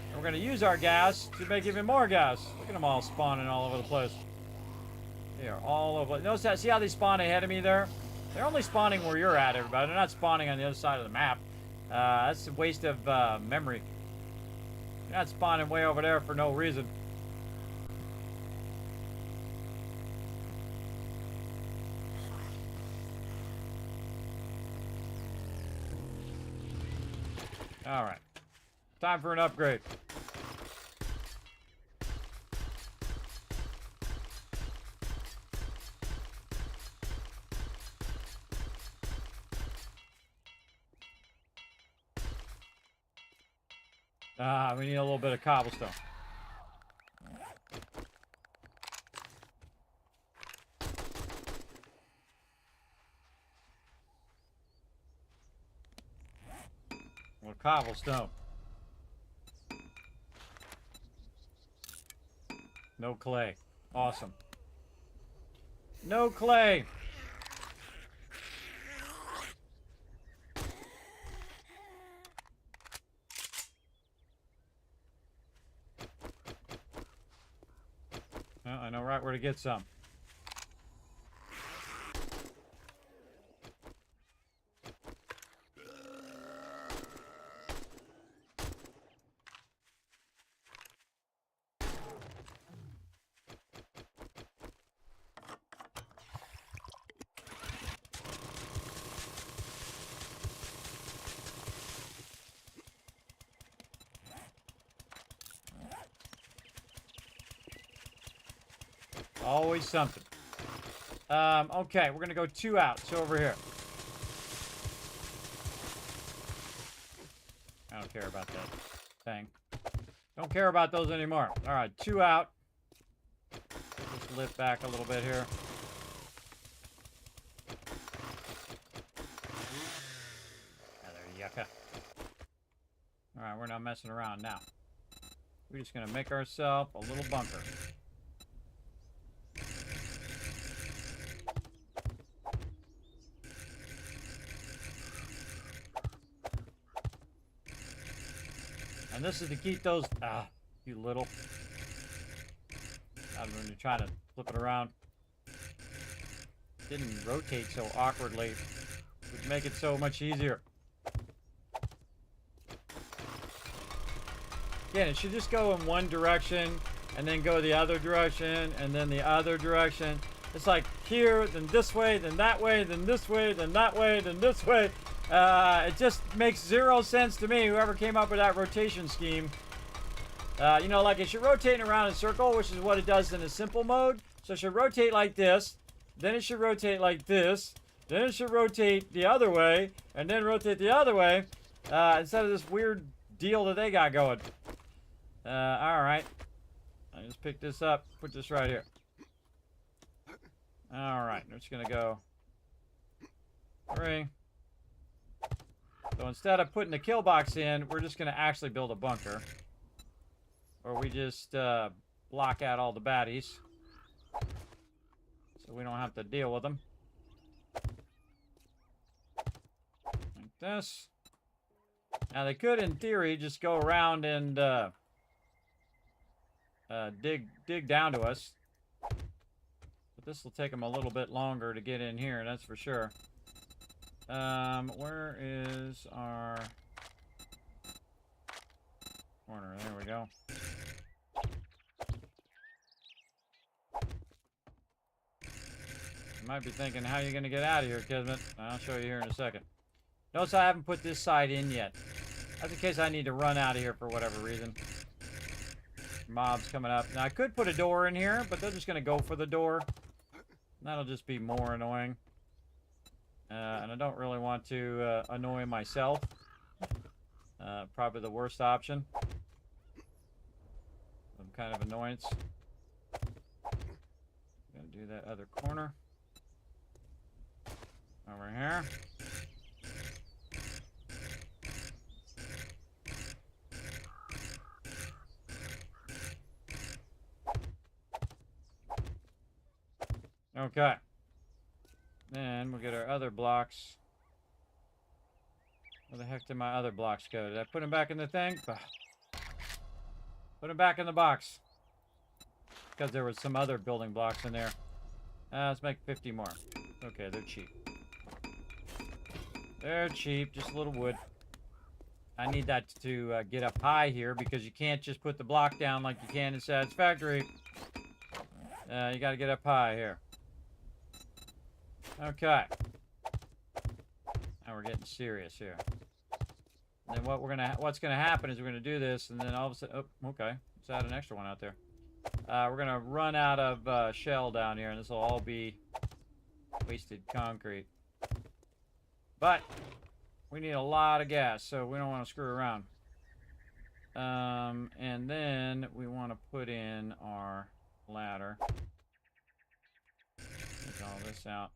And we're going to use our gas to make even more gas. Look at them all spawning all over the place. They are all over. Notice that? See how they spawn ahead of me there? They're only spawning where you're at, everybody. They're not spawning on the other side of the map. That's a waste of memory. You're not spawning way over there for no reason. Alright. Time for an upgrade. We need a little bit of cobblestone. Well, cobblestone. No clay. Awesome. No clay. Well, I know right where to get some. Always something. Okay, we're going to go 2 out. So over here. I don't care about that thing. Don't care about those anymore. All right, 2 out. Just lift back a little bit here. Yucca. All right, we're not messing around now. We're just going to make ourselves a little bunker. And this is to keep those... Ah, you little... I don't know when you're trying to flip it around. Didn't rotate so awkwardly. It would make it so much easier. Again, it should just go in one direction, and then go the other direction, and then the other direction. It's like here, then this way, then that way, then this way, then that way, then this way. It just makes 0 sense to me, whoever came up with that rotation scheme. You know, like it should rotate around in a circle, which is what it does in a simple mode. So it should rotate like this, then it should rotate like this, then it should rotate the other way, and then rotate the other way, instead of this weird deal that they got going. Alright. I just picked this up, put this right here. Alright, we're just gonna go 3. So instead of putting the kill box in, we're just gonna actually build a bunker. Or we just block out all the baddies. So we don't have to deal with them. Like this. Now they could, in theory, just go around and dig down to us. But this will take them a little bit longer to get in here, that's for sure. Where is our corner? There we go. You might be thinking, how are you going to get out of here, Kismet? I'll show you here in a second. Notice I haven't put this side in yet. That's in case I need to run out of here for whatever reason. Mobs coming up. Now, I could put a door in here, but they're just going to go for the door. That'll just be more annoying. And I don't really want to annoy myself. Probably the worst option. Some kind of annoyance. Gonna do that other corner. Over here. Okay. Then we'll get our other blocks. Where the heck did my other blocks go? Did I put them back in the thing? Put them back in the box. Because there was some other building blocks in there. Let's make 50 more. Okay, they're cheap. They're cheap, just a little wood. I need that to get up high here because you can't just put the block down like you can in Satisfactory. You got to get up high here. Okay. Now we're getting serious here. And then what's gonna happen is we're gonna do this, and then all of a sudden, oh, okay, let's add an extra one out there. We're gonna run out of shell down here, and this will all be wasted concrete. But we need a lot of gas, so we don't want to screw around. And then we want to put in our ladder. Take all this out.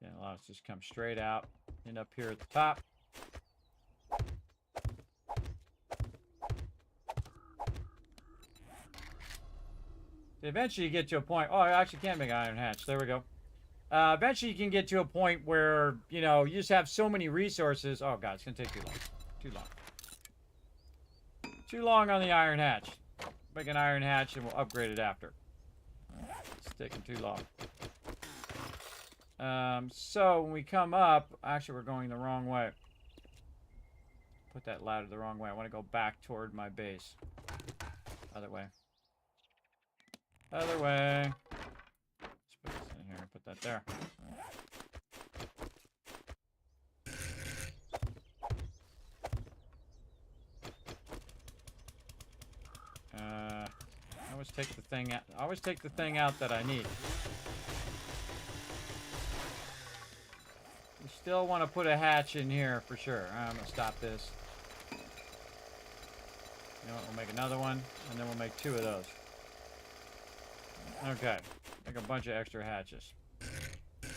Yeah, let's just come straight out, end up here at the top. Eventually you get to a point, oh, I actually can make an iron hatch. There we go. Eventually you can get to a point where, you know, you just have so many resources. Oh, God, it's going to take too long. Too long. Too long on the iron hatch. Make an iron hatch and we'll upgrade it after. It's taking too long. So when we come up, actually we're going the wrong way. Put that ladder the wrong way. I want to go back toward my base. Other way. Other way. Let's put this in here. Put that there. I always take the thing out. I always take the thing out that I need. We still want to put a hatch in here for sure. I'm gonna stop this. You know what? We'll make another one, and then we'll make 2 of those. Okay, make a bunch of extra hatches.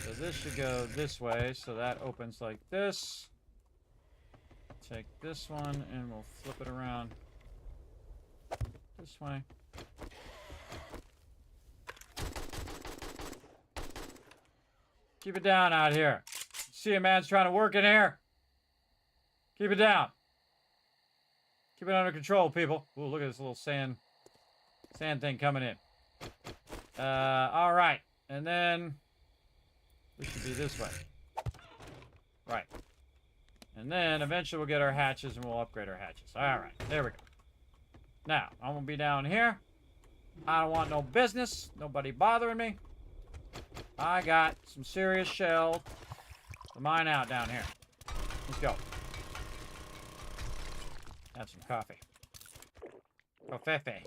So this should go this way, so that opens like this. Take this one, and we'll flip it around this way. Keep it down out here. See a man's trying to work in here. Keep it down. Keep it under control, people. Ooh, look at this little sand thing coming in. All right. And then we should be this way. Right. And then eventually we'll get our hatches and we'll upgrade our hatches. All right. There we go. Now, I'm going to be down here. I don't want no business. Nobody bothering me. I got some serious shell to mine out down here. Let's go. Have some coffee. Coffee.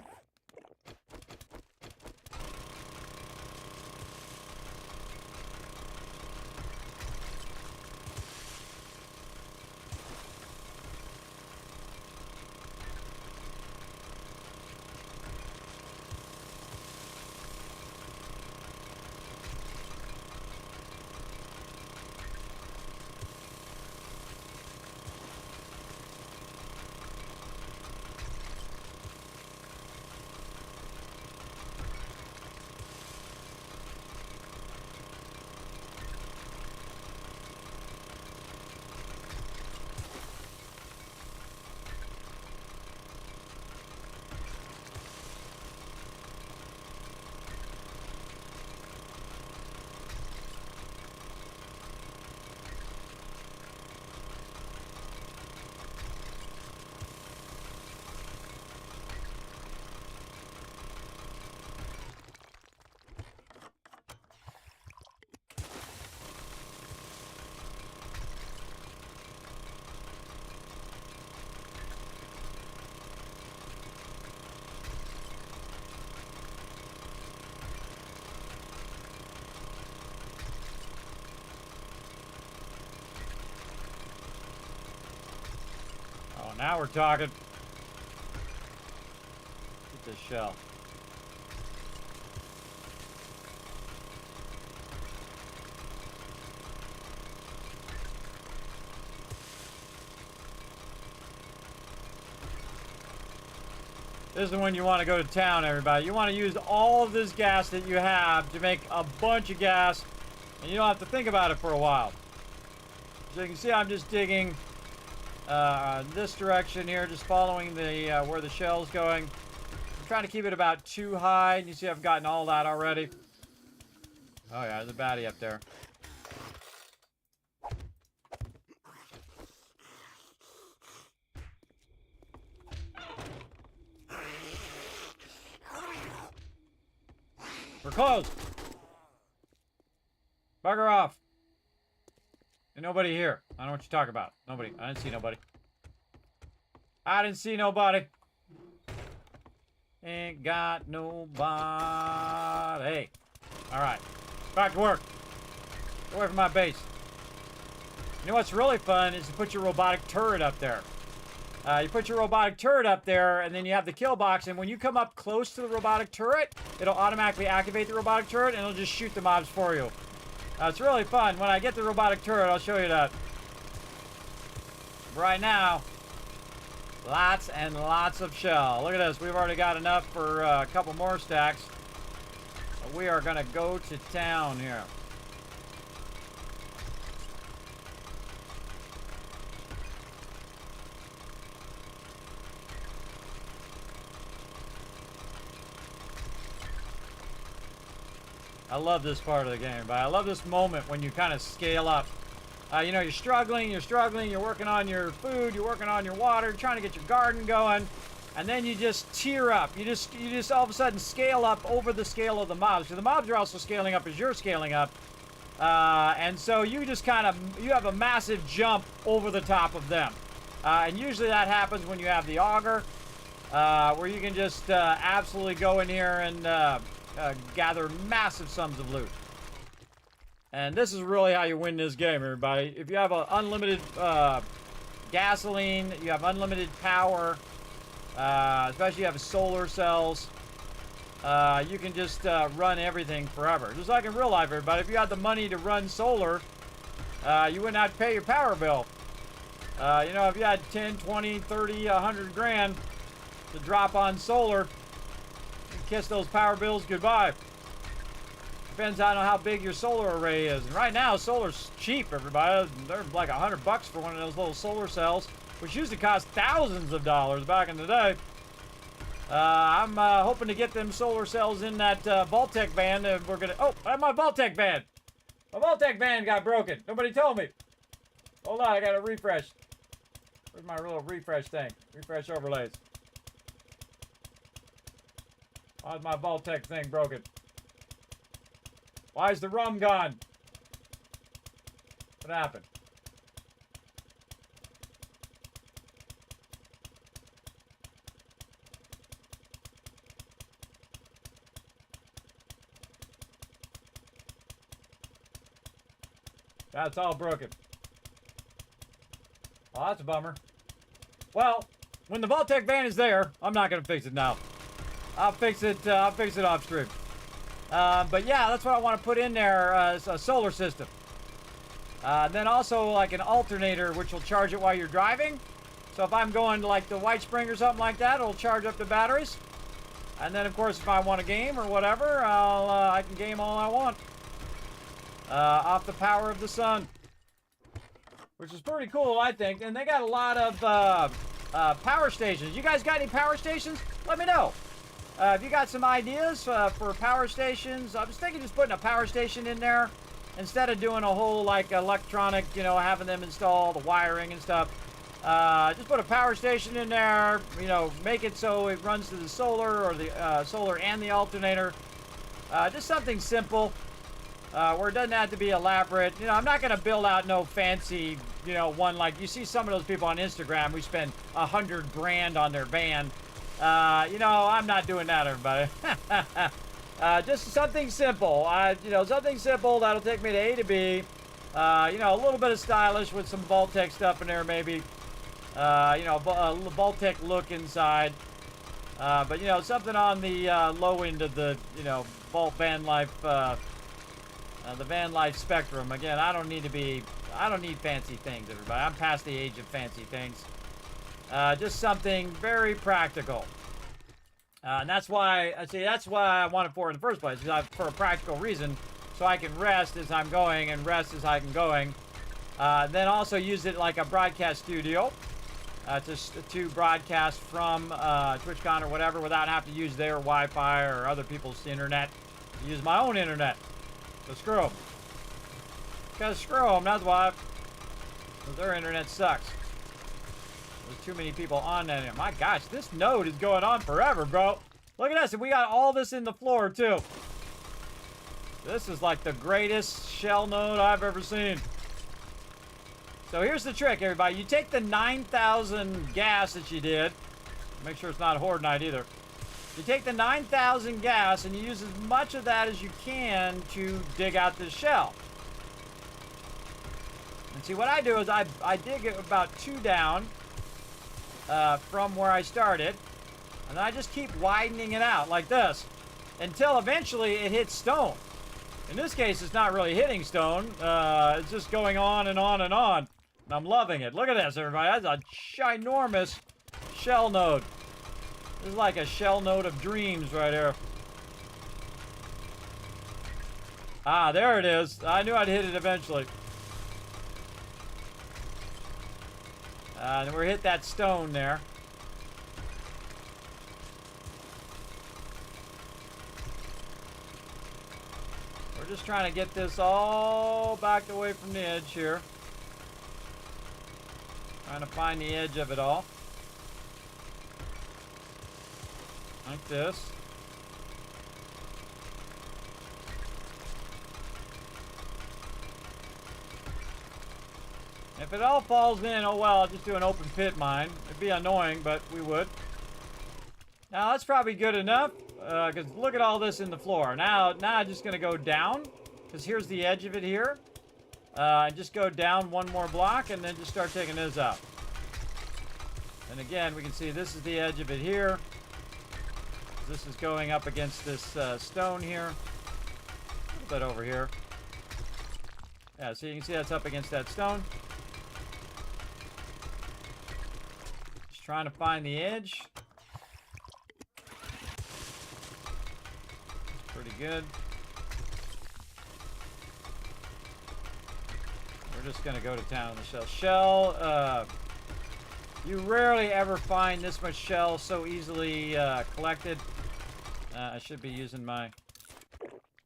Now we're talking. Get this shell. This is the one you want to go to town, everybody. You want to use all of this gas that you have to make a bunch of gas, and you don't have to think about it for a while. So you can see I'm just digging this direction here, just following the where the shell's going. I'm trying to keep it about 2 high, and you see I've gotten all that already. Oh yeah, there's a baddie up there. We're closed. Bugger off. Ain't nobody here. I don't know what you're talking about. Nobody. I didn't see nobody. I didn't see nobody. Ain't got nobody. Alright. Back to work. Get away from my base. You know what's really fun is to put your robotic turret up there. You put your robotic turret up there, and then you have the kill box, and when you come up close to the robotic turret, it'll automatically activate the robotic turret, and it'll just shoot the mobs for you. It's really fun. When I get the robotic turret, I'll show you that. Right now, lots and lots of shell. Look at this. We've already got enough for a couple more stacks. So we are going to go to town here. I love this part of the game, but I love this moment when you kind of scale up. You know, you're struggling, you're working on your food, you're working on your water, trying to get your garden going. and then you just tier up. You just all of a sudden scale up over the scale of the mobs. So the mobs are also scaling up as you're scaling up. And so you just you have a massive jump over the top of them. And usually that happens when you have the auger, where you can just absolutely go in here and gather massive sums of loot. And this is really how you win this game, everybody. If you have unlimited gasoline, you have unlimited power, especially if you have solar cells, you can just run everything forever. Just like in real life, everybody. If you had the money to run solar, you wouldn't have to pay your power bill. You know, if you had 10, 20, 30, 100 grand to drop on solar, you kiss those power bills goodbye. Depends on how big your solar array is. And right now, solar's cheap, everybody. They're like $100 for one of those little solar cells, which used to cost thousands of dollars back in the day. I'm hoping to get them solar cells in that Vault-Tec van, and we're gonna... Oh, I have my Vault-Tec van! My Vault-Tec van got broken. Nobody told me. Hold on, I gotta refresh. Where's my little refresh thing? Refresh overlays. Why's my Vault-Tec thing broken? Why is the rum gone? What happened? That's all broken. Oh, that's a bummer. Well, when the Vault-Tec van is there, I'm not going to fix it now. I'll fix it off stream. But yeah, that's what I want to put in there, is a solar system. Then also like an alternator, which will charge it while you're driving. So if I'm going to like the White Spring or something like that, it'll charge up the batteries. And then of course, if I want a game or whatever, I can game all I want. Off the power of the sun. Which is pretty cool, I think. And they got a lot of power stations. You guys got any power stations? Let me know. If you got some ideas for power stations, I was thinking just putting a power station in there instead of doing a whole like electronic, you know, having them install the wiring and stuff. Just put a power station in there, you know, make it so it runs to the solar or the solar and the alternator. Just something simple where it doesn't have to be elaborate. You know, I'm not going to build out no fancy, you know, one like you see some of those people on Instagram who spend 100 grand on their van. You know, I'm not doing that, everybody. Just something simple. You know, something simple that'll take me to A to B. You know, a little bit of stylish with some Vault-Tec stuff in there, maybe. You know, a Vault-Tec look inside. But, you know, something on the low end of the, you know, Vault van life, the van life spectrum. Again, I don't need fancy things, everybody. I'm past the age of fancy things. Just something very practical. And that's why I want it for in the first place, for a practical reason, so I can rest as I'm going and rest as I'm going. Then also use it like a broadcast studio to broadcast from TwitchCon or whatever without having to use their Wi-Fi or other people's internet. Use my own internet. So screw them. Because screw them, that's why. Because their internet sucks. There's too many people on that. My gosh, this node is going on forever, bro. Look at this. And we got all this in the floor, too. This is like the greatest shell node I've ever seen. So here's the trick, everybody. You take the 9,000 gas that you did. Make sure it's not Horde Night either. You take the 9,000 gas and you use as much of that as you can to dig out this shell. And see, what I do is I dig it about 2 down. From where I started, and I just keep widening it out like this until eventually it hits stone. In this case, it's not really hitting stone. It's just going on and on and on, and I'm loving it. Look at this, everybody. That's a ginormous shell node. This is like a shell node of dreams right here. Ah, there it is. I knew I'd hit it eventually. And we're hit that stone there. We're just trying to get this all backed away from the edge here. Trying to find the edge of it all. Like this. If it all falls in, oh well, I'll just do an open pit mine. It'd be annoying, but we would. Now, that's probably good enough, because look at all this in the floor. Now I'm just going to go down, because here's the edge of it here. Just go down one more block, and then just start taking this out. And again, we can see this is the edge of it here. This is going up against this stone here. Put that over here. Yeah, so you can see that's up against that stone. Just trying to find the edge. Pretty good. We're just going to go to town on the shell. Shell, you rarely ever find this much shell so easily collected. I should be using my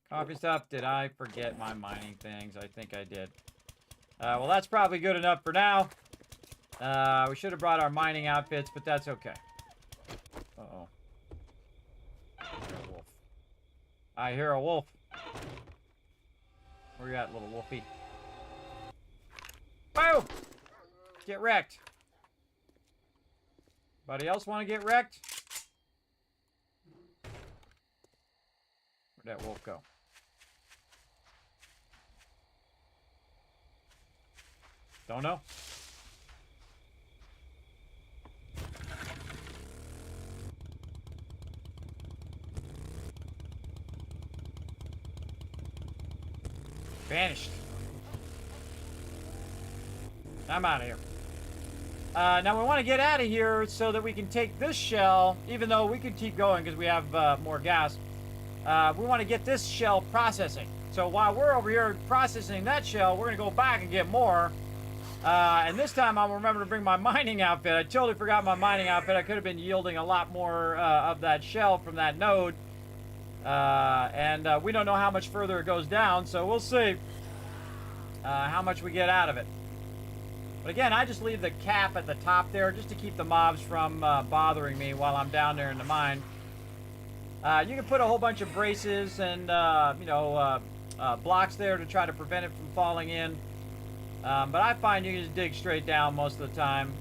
coffee stuff. Did I forget my mining things? I think I did. Well, that's probably good enough for now. We should have brought our mining outfits, but that's okay. Uh-oh. Wolf. I hear a wolf. Where you at, little wolfie? Boom! Get wrecked. Anybody else want to get wrecked? Where'd that wolf go? Don't know. Vanished. I'm out of here. Now we want to get out of here so that we can take this shell, even though we could keep going because we have more gas. We want to get this shell processing. So while we're over here processing that shell, we're going to go back and get more. And this time I'll remember to bring my mining outfit. I totally forgot my mining outfit. I could have been yielding a lot more of that shell from that node. And we don't know how much further it goes down, so we'll see how much we get out of it. But again, I just leave the cap at the top there just to keep the mobs from bothering me while I'm down there in the mine. You can put a whole bunch of braces and, blocks there to try to prevent it from falling in. But I find you can just dig straight down most of the time.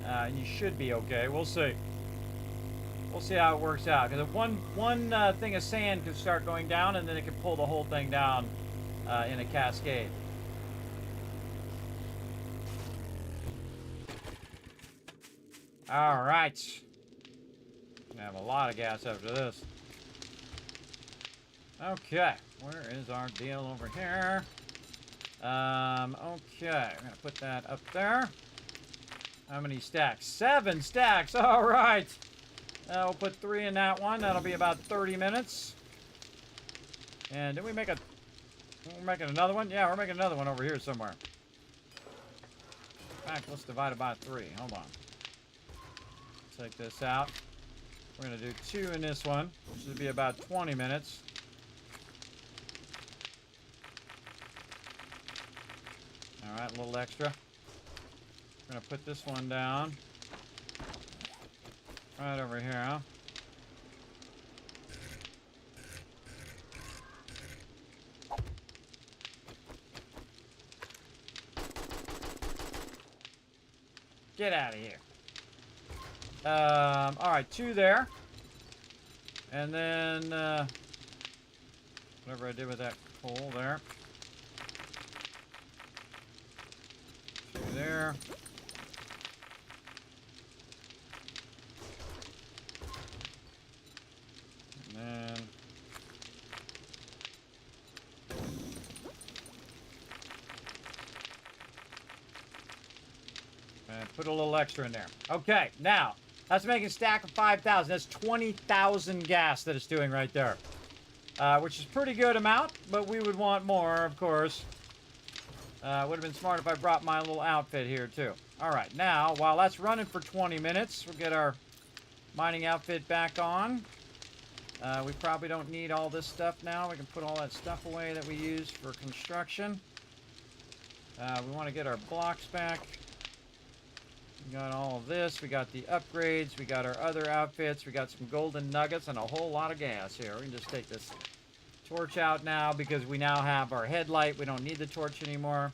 And you should be okay. We'll see. We'll see how it works out. Because if one thing of sand could start going down, and then it can pull the whole thing down in a cascade. All right. I have a lot of gas after this. Okay, where is our deal over here? Okay, I'm gonna put that up there. How many stacks? 7 stacks. All right. We'll put 3 in that one. That'll be about 30 minutes. And did we make a? We're making another one. Yeah, we're making another one over here somewhere. In fact, let's divide it by 3. Hold on. Take this out. We're going to do 2 in this one, which should be about 20 minutes. All right, a little extra. I'm going to put this one down. Right over here. Get out of here. All right, 2 there. And then, whatever I did with that coal there. 2 there. And then, and put a little extra in there. Okay, now, that's making a stack of 5,000. That's 20,000 gas that it's doing right there. Which is a pretty good amount, but we would want more, of course. Would have been smart if I brought my little outfit here, too. All right, now, while that's running for 20 minutes, we'll get our mining outfit back on. We probably don't need all this stuff now. We can put all that stuff away that we use for construction. We want to get our blocks back. We got all of this. We got the upgrades. We got our other outfits. We got some golden nuggets and a whole lot of gas here. We can just take this torch out now because we now have our headlight. We don't need the torch anymore.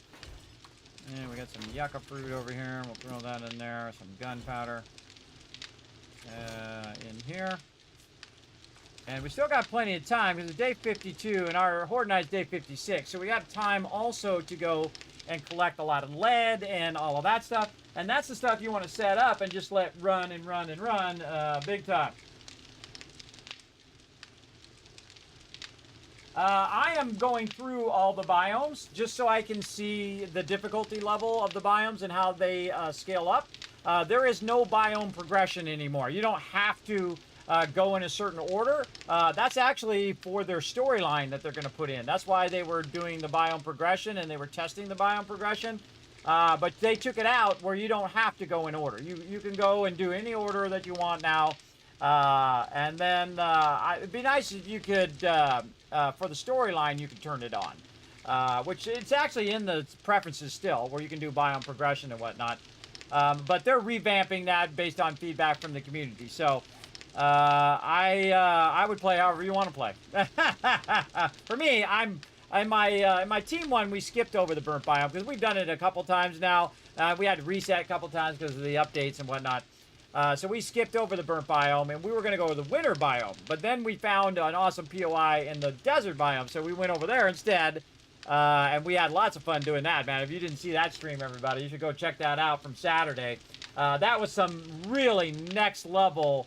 And we got some yucca fruit over here. We'll throw that in there. Some gunpowder in here. And we still got plenty of time because it's day 52 and our Horde Night's day 56. So we got time also to go and collect a lot of lead and all of that stuff. And that's the stuff you want to set up and just let run and run and run big time. I am going through all the biomes just so I can see the difficulty level of the biomes and how they scale up. There is no biome progression anymore. You don't have to go in a certain order. That's actually for their storyline that they're going to put in. That's why they were doing the biome progression and they were testing the biome progression. But they took it out where you don't have to go in order. You can go and do any order that you want now. And then it'd be nice if you could, for the storyline, you could turn it on. Which it's actually in the preferences still, where you can do biome progression and whatnot. But they're revamping that based on feedback from the community. So I would play however you want to play. For me, in my team one, we skipped over the burnt biome because we've done it a couple times now. We had to reset a couple times because of the updates and whatnot. So we skipped over the burnt biome, and we were going to go to the winter biome. But then we found an awesome POI in the desert biome, so we went over there instead. And we had lots of fun doing that, man. If you didn't see that stream, everybody, you should go check that out from Saturday. That was some really next-level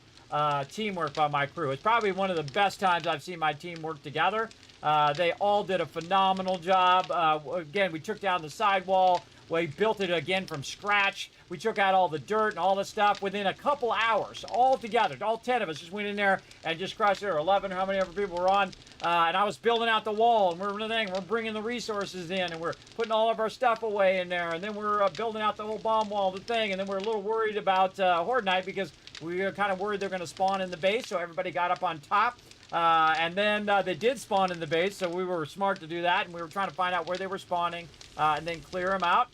teamwork by my crew. It's probably one of the best times I've seen my team work together. They all did a phenomenal job. Again, we took down the sidewall. We built it again from scratch. We took out all the dirt and all the stuff within a couple hours, all together. All 10 of us just went in there and just crushed it, or 11, how many other people were on. And I was building out the wall, and we're bringing the resources in, and we're putting all of our stuff away in there. And then we're building out the whole bomb wall, the thing. And then we're a little worried about Horde Night because we were kind of worried they're going to spawn in the base, so everybody got up on top. And then they did spawn in the base, so we were smart to do that, and we were trying to find out where they were spawning and then clear them out.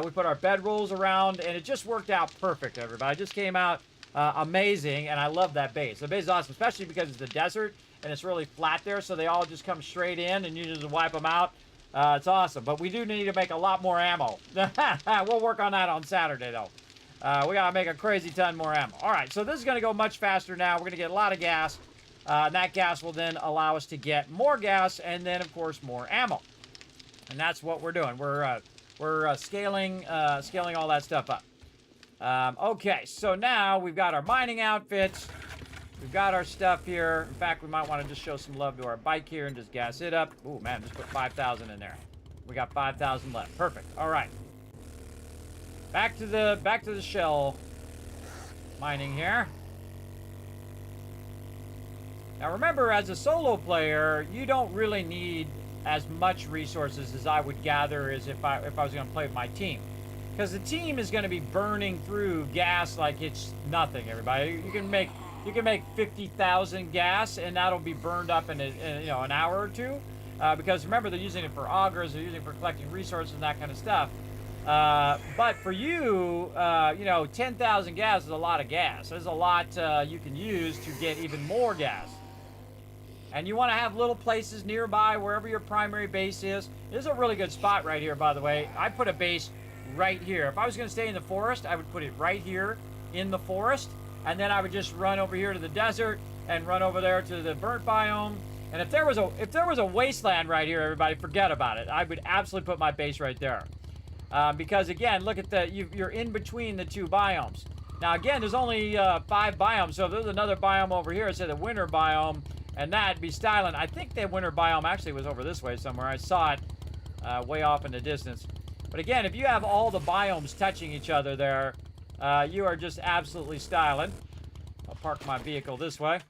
We put our bedrolls around, and it just worked out perfect, everybody. It just came out amazing, and I love that base. The base is awesome, especially because it's the desert, and it's really flat there, so they all just come straight in, and you just wipe them out. It's awesome, but we do need to make a lot more ammo. We'll work on that on Saturday, though. We got to make a crazy ton more ammo. All right, so this is going to go much faster now. We're going to get a lot of gas. And that gas will then allow us to get more gas and then, of course, more ammo. And that's what we're doing. We're scaling all that stuff up. Okay, so now we've got our mining outfits. We've got our stuff here. In fact, we might want to just show some love to our bike here and just gas it up. Ooh, man, just put 5,000 in there. We got 5,000 left. Perfect. All right. Back to the shell mining here. Now remember, as a solo player, you don't really need as much resources as I would gather as if I was going to play with my team. Because the team is going to be burning through gas like it's nothing, everybody. You can make 50,000 gas, and that'll be burned up in an hour or two. Because remember, they're using it for augers, they're using it for collecting resources and that kind of stuff. But for you, 10,000 gas is a lot of gas. There's a lot you can use to get even more gas. And you want to have little places nearby wherever your primary base is. This is a really good spot right here, by the way. I put a base right here. If I was going to stay in the forest, I would put it right here in the forest. And then I would just run over here to the desert and run over there to the burnt biome. And if there was a wasteland right here, everybody, forget about it. I would absolutely put my base right there. Because, again, look at you're in between the two biomes. Now, again, there's only 5 biomes. So if there's another biome over here, say the winter biome, and that'd be styling. I think the winter biome actually was over this way somewhere. I saw it way off in the distance. But again, if you have all the biomes touching each other there, you are just absolutely styling. I'll park my vehicle this way.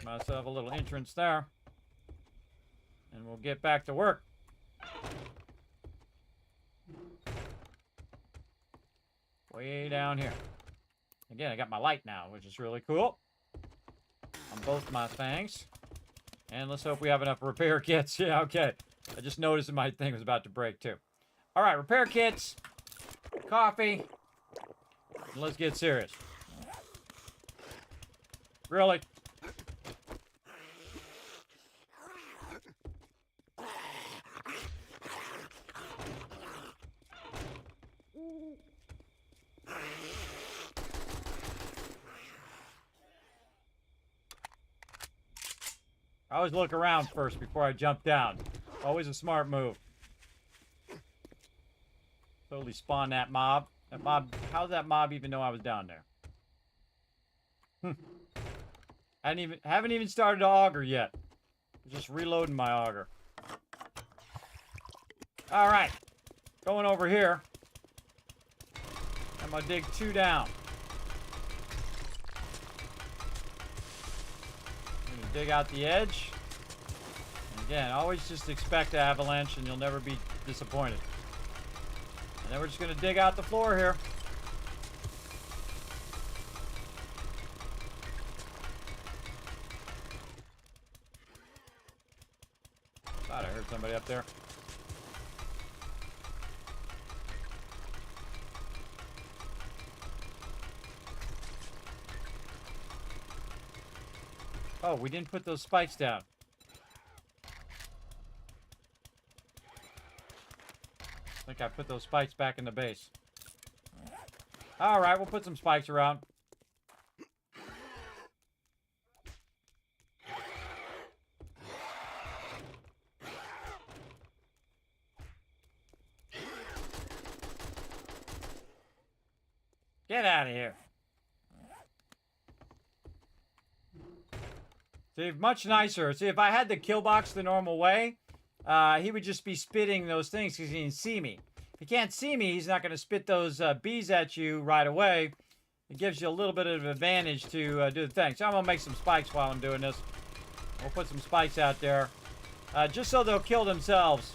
Myself a little entrance there. And we'll get back to work. Way down here. Again, I got my light now, which is really cool. On both my things. And let's hope we have enough repair kits. Yeah, okay. I just noticed my thing was about to break, too. All right, repair kits. coffee. And let's get serious. Really? I always look around first before I jump down. Always a smart move. Totally spawn that mob. That mob. How does that mob even know I was down there? Haven't even started to auger yet. Just reloading my auger. All right, going over here. I'm gonna dig 2 down. I'm gonna dig out the edge. And again, always just expect avalanche, and you'll never be disappointed. And then we're just gonna dig out the floor here. Thought I heard somebody up there. Oh, we didn't put those spikes down. I think I put those spikes back in the base. All right, we'll put some spikes around. Get out of here. See, much nicer. See, if I had the Killbox the normal way, he would just be spitting those things because he can see me. If he can't see me, he's not going to spit those bees at you right away. It gives you a little bit of advantage to do the thing. So I'm going to make some spikes while I'm doing this. We'll put some spikes out there. Just so they'll kill themselves.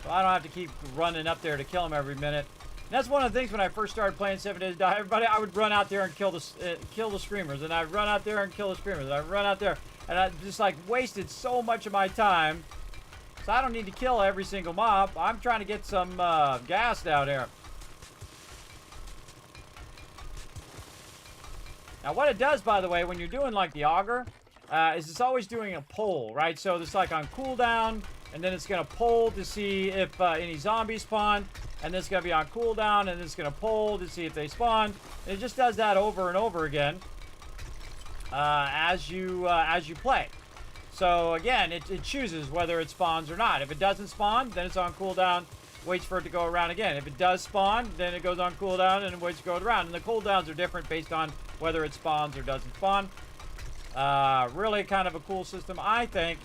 So I don't have to keep running up there to kill them every minute. And that's one of the things when I first started playing 7 Days to Die. Everybody, I would run out there and kill the screamers. And I'd run out there and kill the screamers. And I'd run out there. And I just like wasted so much of my time. So I don't need to kill every single mob. I'm trying to get some gas down here. Now what it does, by the way, when you're doing like the auger, is it's always doing a poll, right? So it's like on cooldown, and then it's going to poll to see if any zombies spawn, and then it's going to be on cooldown, and then it's going to poll to see if they spawn. And it just does that over and over again as you play. So again, it chooses whether it spawns or not. If it doesn't spawn, then it's on cooldown, waits for it to go around again. If it does spawn, then it goes on cooldown and it waits to go around. And the cooldowns are different based on whether it spawns or doesn't spawn. Really kind of a cool system, I think,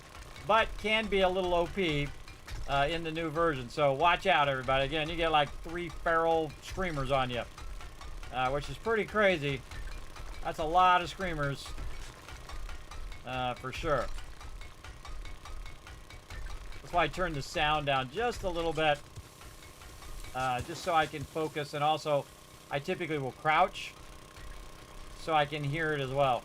but can be a little OP in the new version. So watch out, everybody. Again, you get like 3 feral screamers on you, which is pretty crazy. That's a lot of screamers, for sure. That's why I turned the sound down just a little bit, just so I can focus. And also, I typically will crouch so I can hear it as well.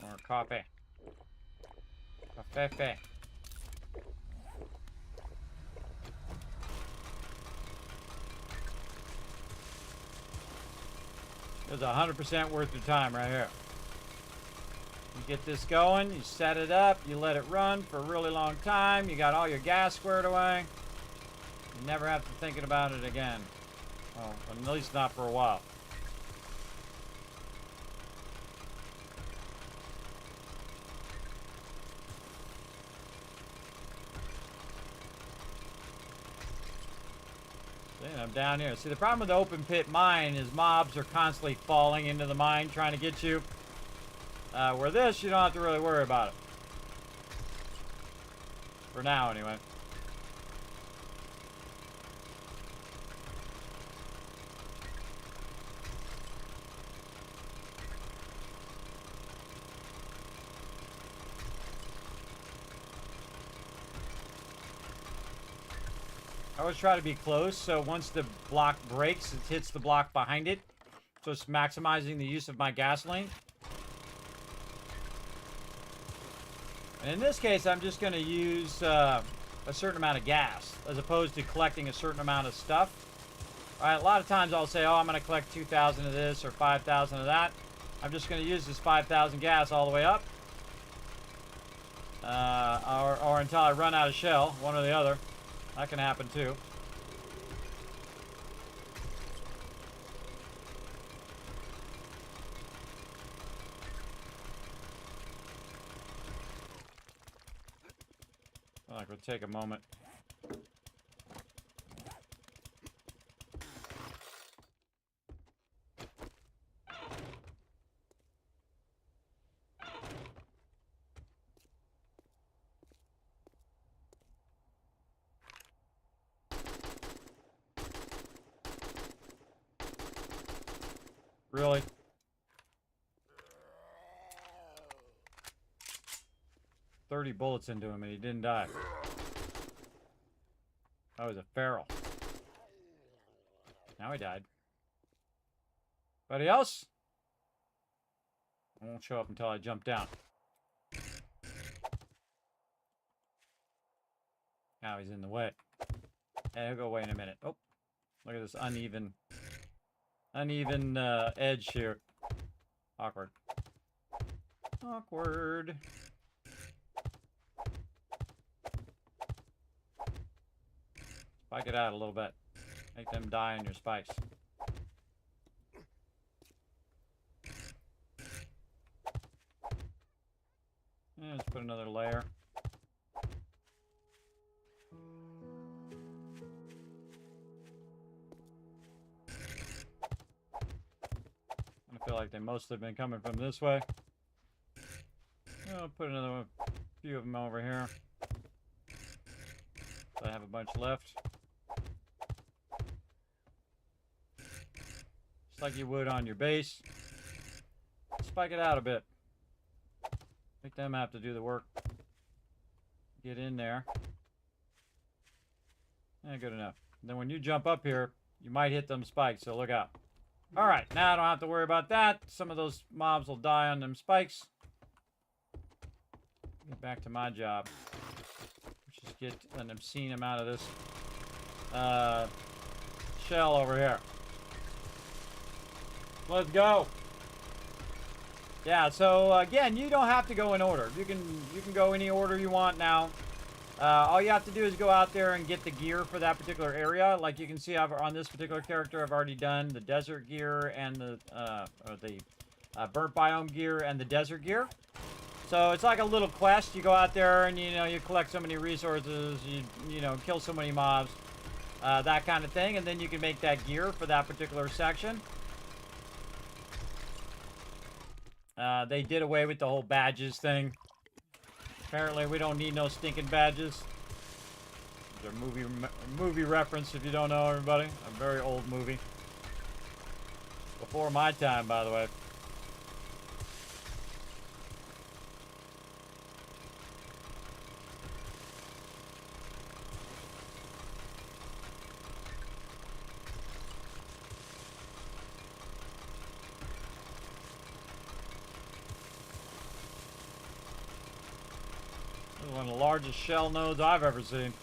More coffee. Coffee. It's 100% worth your time right here. You get this going, you set it up, you let it run for a really long time, you got all your gas squared away. You never have to think about it again. Well, at least not for a while. I'm down here. See, the problem with the open pit mine is mobs are constantly falling into the mine trying to get you. Where this, you don't have to really worry about it. For now, anyway. I always try to be close, so once the block breaks, it hits the block behind it. just maximizing the use of my gasoline. And in this case, I'm just going to use a certain amount of gas as opposed to collecting a certain amount of stuff. All right, a lot of times I'll say, oh, I'm going to collect 2,000 of this or 5,000 of that. I'm just going to use this 5,000 gas all the way up. Or until I run out of shell, one or the other. That can happen too. Like, we'll take a moment. Really? "30 bullets into him and he didn't die. That was a feral. Now he died. Anybody else? I won't show up until I jump down. Now he's in the way. Yeah, he'll go away in a minute. Oh, look at this uneven edge here. Awkward. Awkward. Spike it out a little bit. Make them die on your spikes. Yeah, let's put another layer. I feel like they mostly have been coming from this way. I'll put another few of them over here. So I have a bunch left. Just like you would on your base. Spike it out a bit. Make them have to do the work. Get in there. Yeah, good enough. And then when you jump up here, you might hit them spikes, so look out. Alright, now I don't have to worry about that. Some of those mobs will die on them spikes. Get back to my job. Just get an obscene amount of this shell over here. Let's go. Yeah, so again, you don't have to go in order. You can go any order you want now. All you have to do is go out there and get the gear for that particular area. Like you can see, on this particular character, I've already done the desert gear and the burnt biome gear and the desert gear. So it's like a little quest. You go out there and you collect so many resources, you kill so many mobs, that kind of thing, and then you can make that gear for that particular section. They did away with the whole badges thing. Apparently, we don't need no stinking badges. There's a movie reference, if you don't know, everybody. A very old movie. Before my time, by the way. One of the largest shell nodes I've ever seen.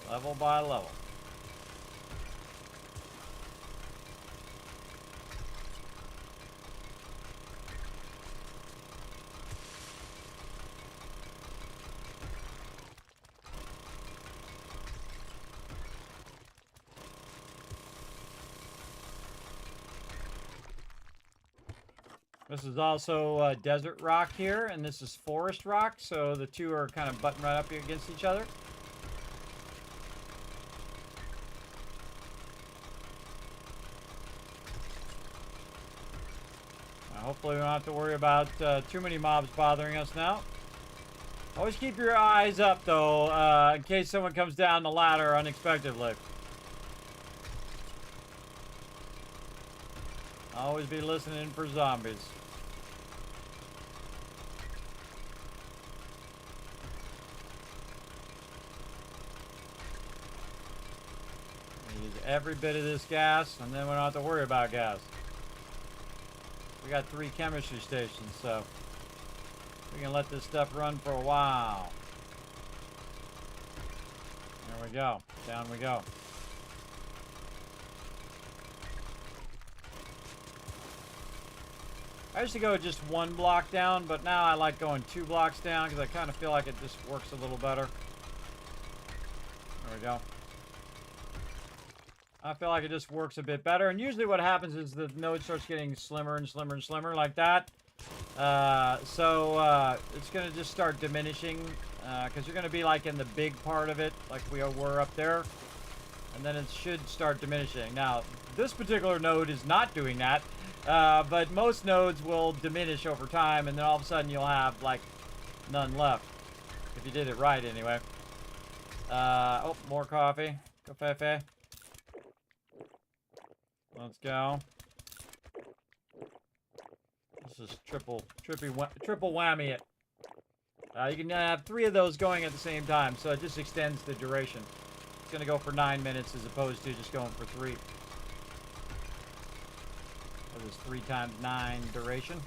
Level by level. This is also desert rock here, and this is forest rock, so the two are kind of butting right up against each other. Hopefully we don't have to worry about too many mobs bothering us now. Always keep your eyes up, though, in case someone comes down the ladder unexpectedly. Always be listening for zombies. every bit of this gas, and then we don't have to worry about gas. We got 3 chemistry stations, so we can let this stuff run for a while. There we go. Down we go. I used to go just 1 block down, but now I like going 2 blocks down because I kind of feel like it just works a little better. There we go. I feel like it just works a bit better. And usually what happens is the node starts getting slimmer and slimmer and slimmer like that. It's going to just start diminishing because you're going to be like in the big part of it like we were up there. And then it should start diminishing. Now, this particular node is not doing that. But most nodes will diminish over time, and then all of a sudden you'll have, like, none left. If you did it right, anyway. Oh, more coffee. Cafefe. Let's go. This is triple whammy it. You can have 3 of those going at the same time, so it just extends the duration. It's going to go for 9 minutes as opposed to just going for 3. This 3 times 9 duration,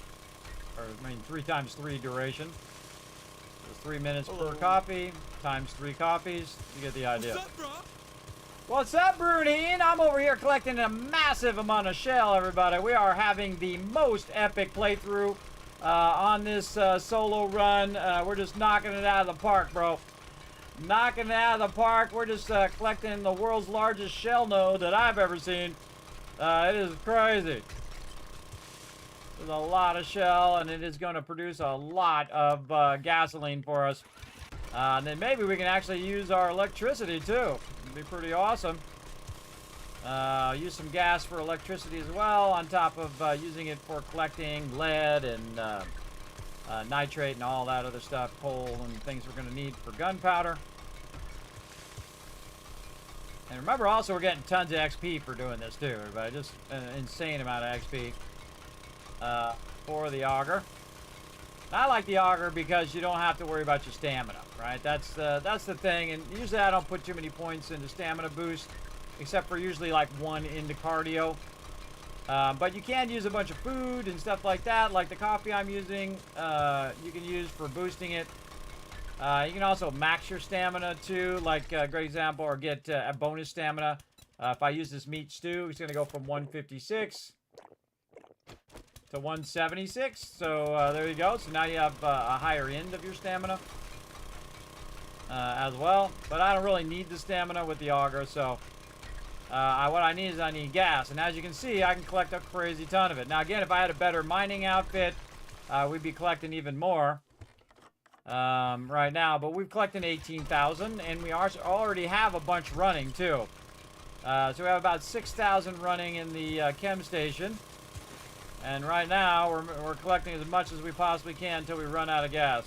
or I mean 3 times 3 duration. So 3 minutes per coffee times 3 coffees. You get the idea. What's up, bro? What's up, Brunine? I'm over here collecting a massive amount of shell, everybody. We are having the most epic playthrough on this solo run. We're just knocking it out of the park, bro. Knocking it out of the park. We're just collecting the world's largest shell node that I've ever seen. It is crazy. There's a lot of shell, and it is going to produce a lot of gasoline for us. And then maybe we can actually use our electricity, too. It'd be pretty awesome. Use some gas for electricity as well, on top of using it for collecting lead and nitrate and all that other stuff, coal and things we're going to need for gunpowder. And remember, also, we're getting tons of XP for doing this, too, everybody. Just an insane amount of XP. For the auger. And I like the auger because you don't have to worry about your stamina, right? That's the thing, and usually I don't put too many points into stamina boost, except for usually like 1 into cardio. But you can use a bunch of food and stuff like that, like the coffee I'm using, you can use for boosting it. You can also max your stamina too, like a great example, or get a bonus stamina. If I use this meat stew, it's going to go from 156 to 176, so there you go. So now you have a higher end of your stamina as well. But I don't really need the stamina with the auger, so what I need is I need gas. And as you can see, I can collect a crazy ton of it. Now again, if I had a better mining outfit, we'd be collecting even more right now. But we've collected 18,000, and we already have a bunch running too. So we have about 6,000 running in the chem station. And right now, we're collecting as much as we possibly can until we run out of gas.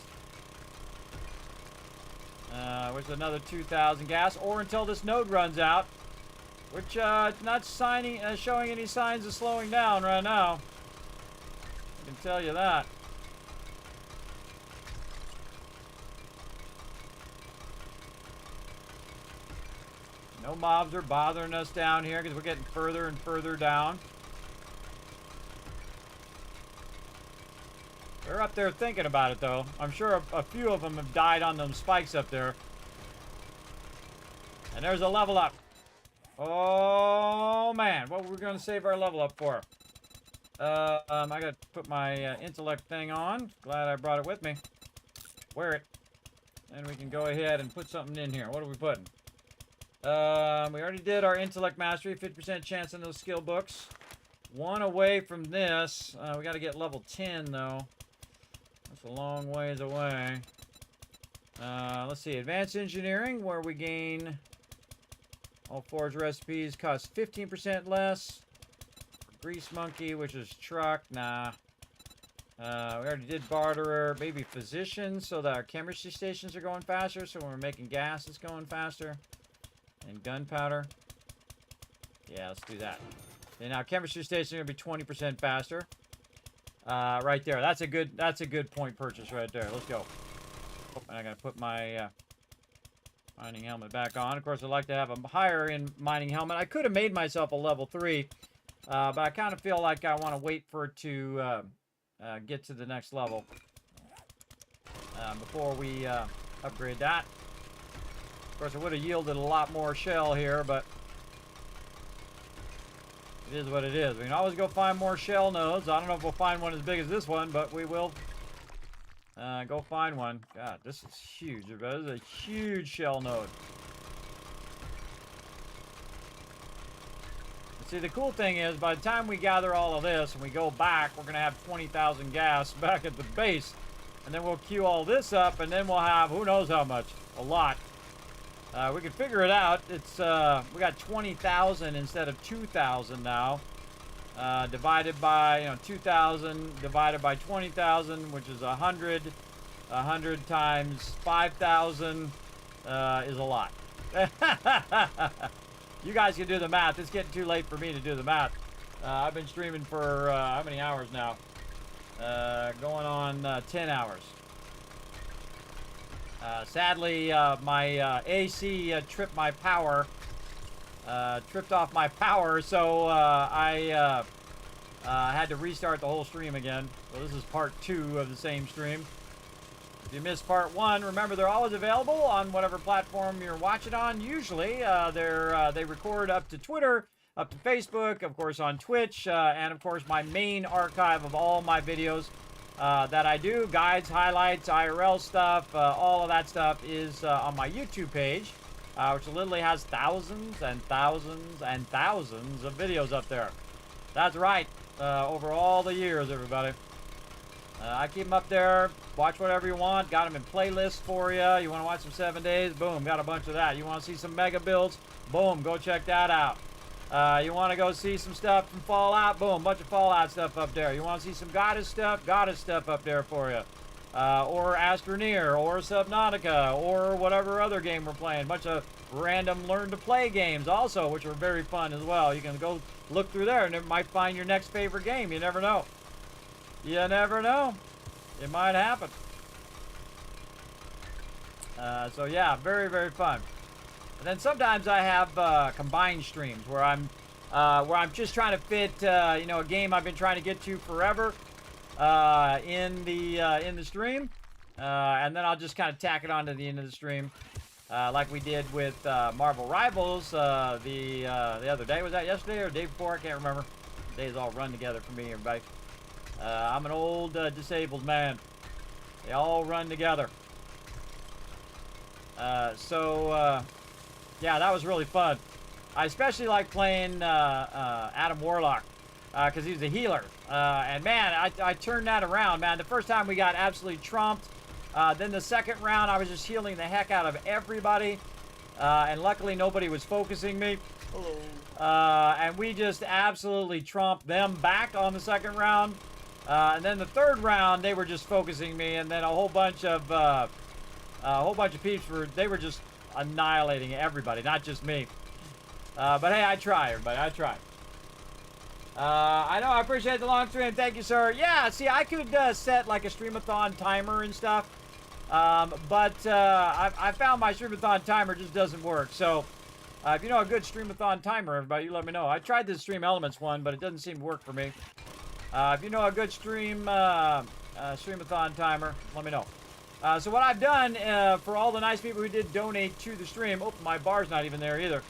Which is another 2,000 gas, or until this node runs out. Which, it's not showing any signs of slowing down right now. I can tell you that. No mobs are bothering us down here because we're getting further and further down. They're up there thinking about it, though. I'm sure a few of them have died on them spikes up there. And there's a level up. Oh, man. What were we going to save our level up for? I got to put my intellect thing on. Glad I brought it with me. Wear it. And we can go ahead and put something in here. What are we putting? We already did our intellect mastery. 50% chance in those skill books. 1 away from this. We got to get level 10, though. That's a long ways away. Let's see. Advanced engineering, where we gain all forge recipes, cost 15% less. Grease monkey, which is truck. Nah. We already did barterer. Maybe physician, so that our chemistry stations are going faster. So when we're making gas, it's going faster. And gunpowder. Yeah, let's do that. And now chemistry stations are going to be 20% faster. Right there. That's a good point purchase right there. Let's go. Oh, and I'm gonna put my Mining helmet back on. Of course, I'd like to have a higher in mining helmet. I could have made myself a level 3, but I kind of feel like I want to wait for it to get to the next level before we upgrade that. Of course, it would have yielded a lot more shell here, but it is what it is. We can always go find more shell nodes. I don't know if we'll find one as big as this one, but we will go find one. God, this is huge. This is a huge shell node. See, the cool thing is, by the time we gather all of this and we go back, we're going to have 20,000 gas back at the base. And then we'll queue all this up, and then we'll have who knows how much. A lot. We can figure it out. It's we got 20,000 instead of 2,000 now. Divided by 2,000 divided by 20,000, which is 100. 100 times 5,000 is a lot. You guys can do the math. It's getting too late for me to do the math. I've been streaming for how many hours now? Going on 10 hours. Sadly, my AC tripped my power. Tripped off my power, so I had to restart the whole stream again. So this is part 2 of the same stream. If you missed part 1, remember they're always available on whatever platform you're watching on. Usually, they record up to Twitter, up to Facebook, of course on Twitch, and of course my main archive of all my videos that I do, guides, highlights, IRL stuff, all of that stuff is on my YouTube page, which literally has thousands and thousands and thousands of videos up there. That's right, over all the years, everybody. I keep them up there. Watch whatever you want. Got them in playlists for you. You want to watch some 7 days? Boom, got a bunch of that. You want to see some mega builds? Boom, go check that out. You want to go see some stuff from Fallout? Boom, bunch of Fallout stuff up there. You want to see some Goddess stuff up there for you. Or Astroneer, or Subnautica, or whatever other game we're playing. Bunch of random learn-to-play games also, which are very fun as well. You can go look through there and it might find your next favorite game. You never know. You never know. It might happen. So yeah, very, very fun. And then sometimes I have combined streams where I'm just trying to fit a game I've been trying to get to forever in the stream, and then I'll just kind of tack it on to the end of the stream, like we did with Marvel Rivals the other day. Was that yesterday or the day before? I can't remember. The days all run together for me, everybody. I'm an old disabled man. They all run together. Yeah, that was really fun. I especially like playing Adam Warlock because he's a healer. And man, I turned that around, man. The first time we got absolutely trumped. Then the second round, I was just healing the heck out of everybody. And luckily, nobody was focusing me. Hello. And we just absolutely trumped them back on the second round. And then the third round, they were just focusing me, and then a whole bunch of peeps they were just annihilating everybody, not just me. But hey, I try, everybody, I try. I know, I appreciate the long stream. Thank you, sir. Yeah, see, I could set like a streamathon timer and stuff, but I found my streamathon timer just doesn't work. So if you know a good streamathon timer, everybody, you let me know. I tried this Stream Elements one, but it doesn't seem to work for me. If you know a good streamathon timer, let me know. So what I've done for all the nice people who did donate to the stream, oh, my bar's not even there either.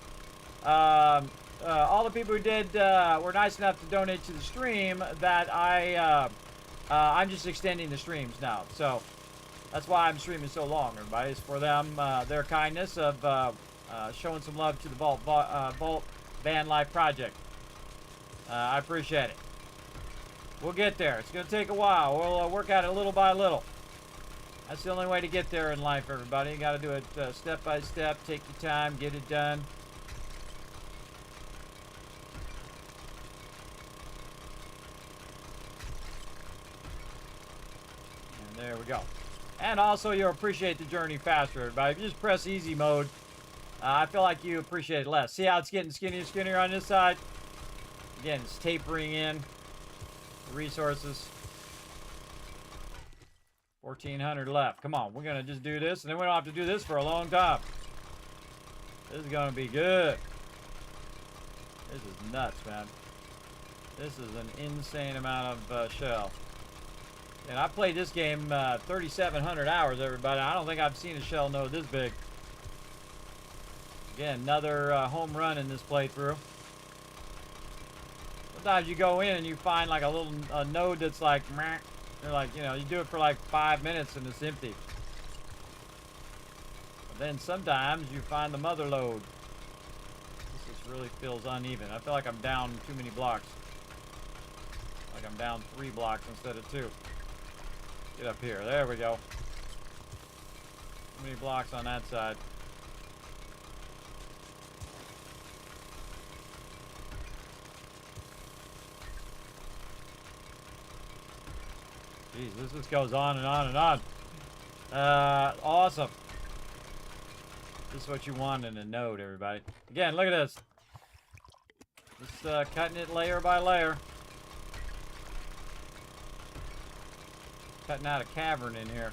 All the people who did were nice enough to donate to the stream that I'm just extending the streams now. So that's why I'm streaming so long, everybody. It's for them, their kindness of showing some love to the Vault Van Life project. I appreciate it. We'll get there. It's going to take a while. We'll work at it little by little. That's the only way to get there in life, everybody. You got to do it step by step. Take your time. Get it done. And there we go. And also, you'll appreciate the journey faster, everybody. If you just press easy mode, I feel like you appreciate it less. See how it's getting skinnier and skinnier on this side? Again, it's tapering in. Resources. 1,400 left. Come on, we're gonna just do this, and then we don't have to do this for a long time. This is going to be good. This is nuts, man. This is an insane amount of shell. And I played this game 3,700 hours, everybody. I don't think I've seen a shell node this big. Again, another home run in this playthrough. Sometimes you go in and you find like a little node that's like, meh. You're like, you know, you do it for like 5 minutes and it's empty. But then sometimes you find the mother lode. This just really feels uneven. I feel like I'm down too many blocks. Like I'm down 3 blocks instead of 2. Get up here. There we go. Too many blocks on that side. Jeez, this just goes on and on and on. Awesome. This is what you want in a node, everybody. Again, look at this. Just cutting it layer by layer. Cutting out a cavern in here.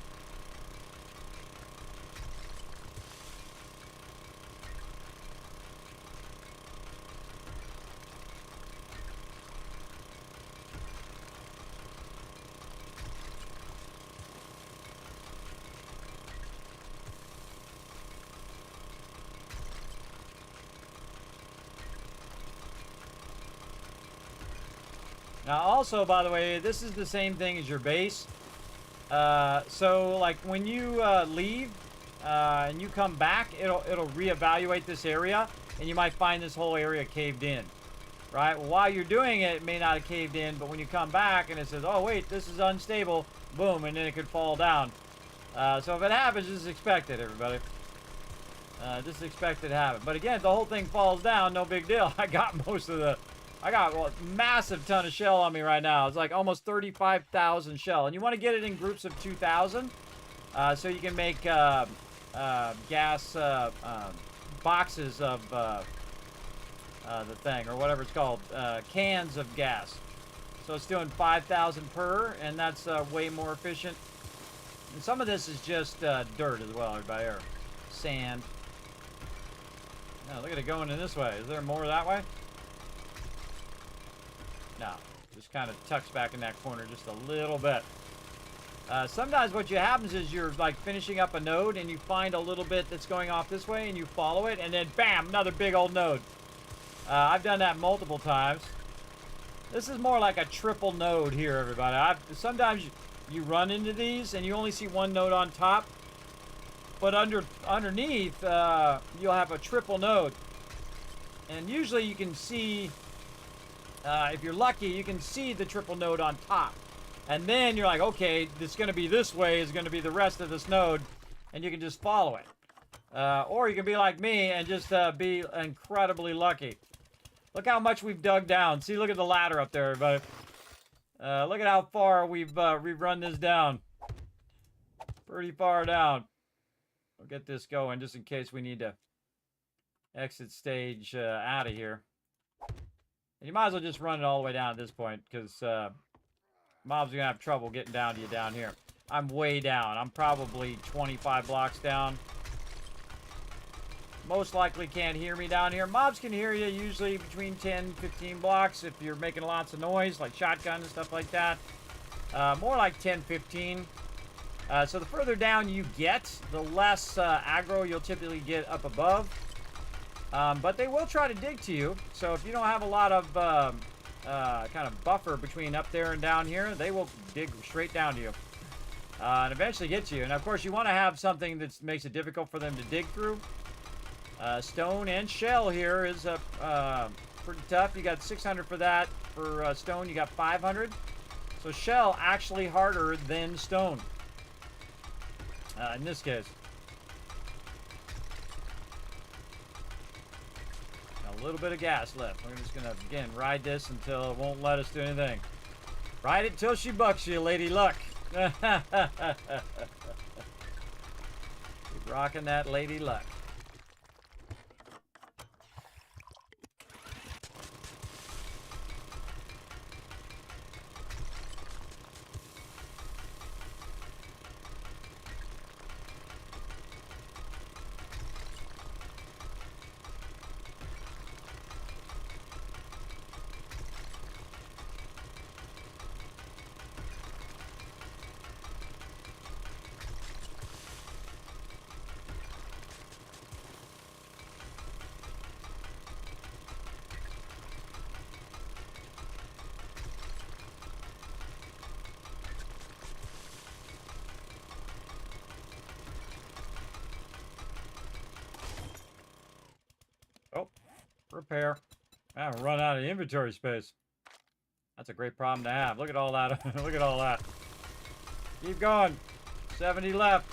Now also, by the way, this is the same thing as your base. So like when you leave and you come back, it'll reevaluate this area, and you might find this whole area caved in, right? While you're doing it, it may not have caved in, but when you come back and it says, oh wait, this is unstable, boom, and then it could fall down. So if it happens, this is expected, everybody. This is expected to happen. But again, if the whole thing falls down, no big deal. I got most of the... I got a massive ton of shell on me right now. It's like almost 35,000 shell. And you want to get it in groups of 2,000. So you can make gas boxes of the thing, or whatever it's called. Cans of gas. So it's doing 5,000 per, and that's way more efficient. And some of this is just dirt as well, everybody. Or sand. Oh, look at it going in this way. Is there more that way? No, just kind of tucks back in that corner just a little bit. Sometimes what happens is you're like finishing up a node and you find a little bit that's going off this way and you follow it, and then bam, another big old node. I've done that multiple times. This is more like a triple node here, everybody. Sometimes you run into these and you only see one node on top, but underneath you'll have a triple node, and usually you can see. If you're lucky, you can see the triple node on top. And then you're like, okay, it's going to be this way is going to be the rest of this node, and you can just follow it. Or you can be like me and just be incredibly lucky. Look how much we've dug down. See, look at the ladder up there, everybody. Look at how far we've run this down. Pretty far down. We'll get this going just in case we need to exit stage out of here. And you might as well just run it all the way down at this point, because mobs are going to have trouble getting down to you down here. I'm way down. I'm probably 25 blocks down. Most likely can't hear me down here. Mobs can hear you usually between 10 and 15 blocks if you're making lots of noise, like shotgun and stuff like that. More like 10, 15. So the further down you get, the less aggro you'll typically get up above. But they will try to dig to you. So if you don't have a lot of kind of buffer between up there and down here, they will dig straight down to you. And eventually get to you. And of course you want to have something that makes it difficult for them to dig through. Stone and shell here is pretty tough. You got 600 for that. For stone you got 500. So shell actually harder than stone. In this case. A little bit of gas left. We're just gonna again ride this until it won't let us do anything. Ride it till she bucks you, Lady Luck. Keep rocking that Lady Luck. Repair. I haven't run out of inventory space. That's a great problem to have. Look at all that. Look at all that. Keep going. 70 left.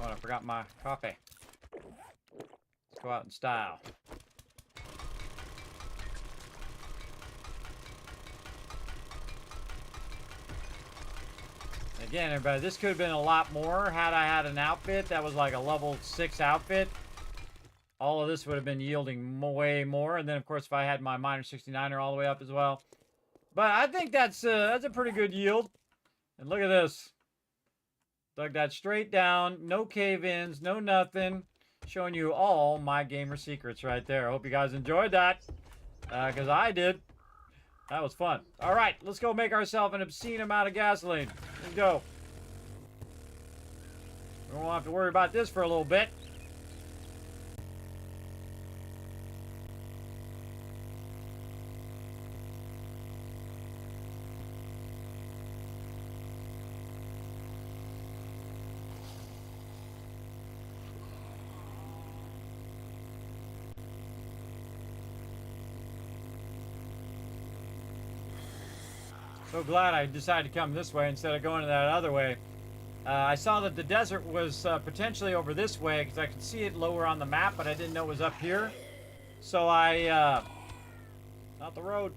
Oh, I forgot my coffee. Let's go out in style. Again, everybody, this could have been a lot more had I had an outfit that was like a level 6 outfit. All of this would have been yielding way more. And then, of course, if I had my Miner 69er all the way up as well. But I think that's a pretty good yield. And look at this. Dug that straight down. No cave-ins. No nothing. Showing you all my gamer secrets right there. Hope you guys enjoyed that. Because I did. That was fun. All right. Let's go make ourselves an obscene amount of gasoline. Let's go. We won't have to worry about this for a little bit. So glad I decided to come this way instead of going that other way. I saw that the desert was potentially over this way because I could see it lower on the map, but I didn't know it was up here. So not the road.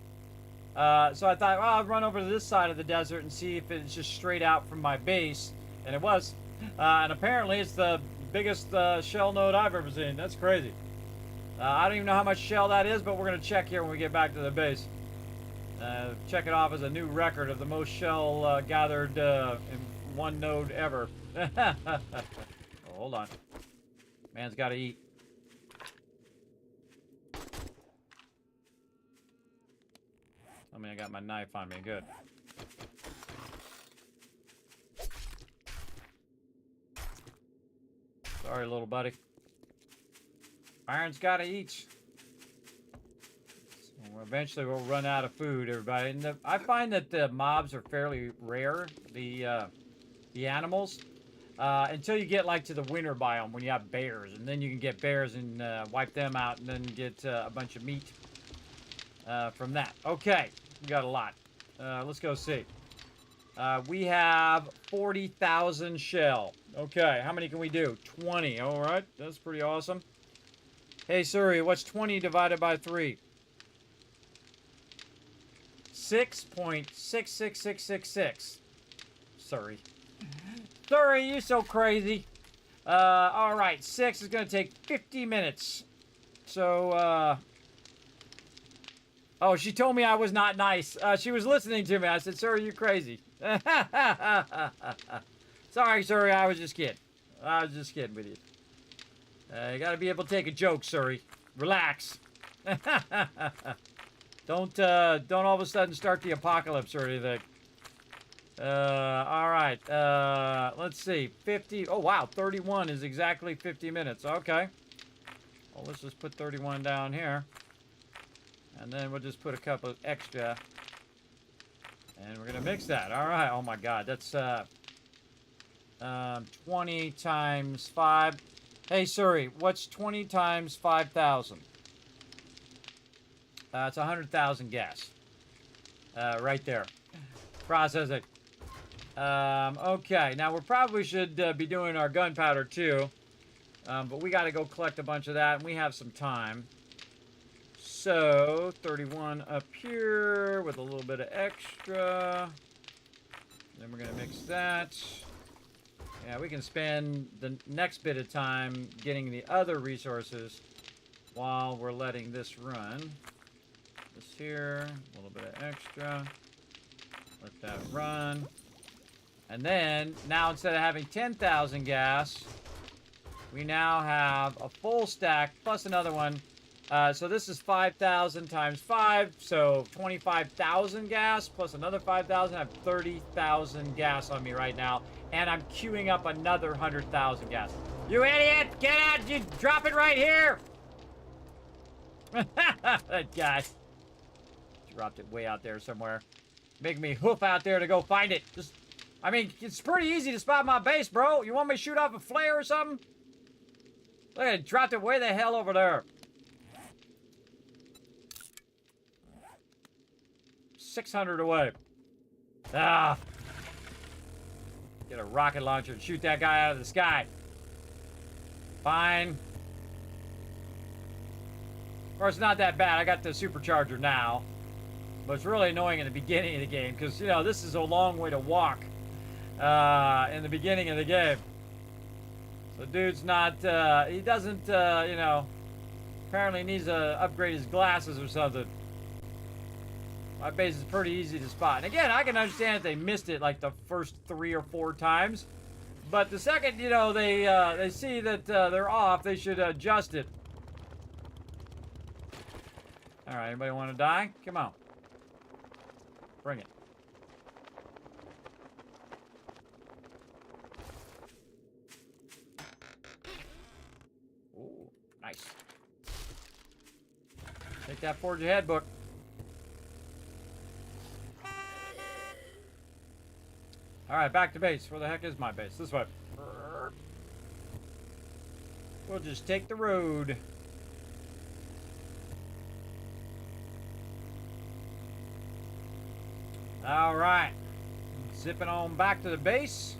So I thought, well, I'll run over to this side of the desert and see if it's just straight out from my base. And it was. And apparently it's the biggest shell node I've ever seen. That's crazy. I don't even know how much shell that is, but we're going to check here when we get back to the base. Check it off as a new record of the most shell gathered in one node ever. Oh, hold on. Man's got to eat. I mean, I got my knife on me. Good. Sorry, little buddy. Iron's got to eat. Eventually we'll run out of food, everybody. And I find that the mobs are fairly rare, the animals, until you get like to the winter biome when you have bears, and then you can get bears and wipe them out, and then get a bunch of meat from that. Okay, we got a lot. Let's go see. We have 40,000 shell. Okay, how many can we do? 20. All right, that's pretty awesome. Hey Siri, what's 20 divided by 3? 6.66666. Sorry. Sorry, you're so crazy. All right, 6 is going to take 50 minutes. So, oh, she told me I was not nice. She was listening to me. I said, "Sir, you're crazy." Sorry, sorry, I was just kidding. I was just kidding with you. You got to be able to take a joke, Suri. Relax. Don't all of a sudden start the apocalypse or anything. All right. Let's see. 50. Oh, wow. 31 is exactly 50 minutes. Okay. Well, let's just put 31 down here. And then we'll just put a couple of extra. And we're going to mix that. All right. Oh, my God. That's 20 times 5. Hey, Suri, what's 20 times 5,000? It's 100,000 gas. Right there. Processing. Okay, now we probably should be doing our gunpowder too. But we got to go collect a bunch of that, and we have some time. So, 31 up here with a little bit of extra. Then we're going to mix that. Yeah, we can spend the next bit of time getting the other resources while we're letting this run. This here, a little bit of extra. Let that run. And then, now instead of having 10,000 gas, we now have a full stack plus another one. So this is 5,000 times 5, so 25,000 gas plus another 5,000. I have 30,000 gas on me right now, and I'm queuing up another 100,000 gas. You idiot! Get out! You drop it right here! That guy dropped it way out there somewhere. Make me hoof out there to go find it. Just, I mean, it's pretty easy to spot my base, bro. You want me to shoot off a flare or something? Look at it, dropped it way the hell over there. 600 away. Ah. Get a rocket launcher and shoot that guy out of the sky. Fine. Of course, it's not that bad. I got the supercharger now. But it's really annoying in the beginning of the game because, you know, this is a long way to walk in the beginning of the game. So dude's not, he doesn't, you know, apparently needs to upgrade his glasses or something. My base is pretty easy to spot. And again, I can understand if they missed it like the first 3 or 4 times. But the second, you know, they see that they're off, they should adjust it. All right, anybody want to die? Come on. Bring it. Ooh, nice. Take that forge ahead book. All right, back to base. Where the heck is my base? This way. We'll just take the road. All right. Zipping on back to the base.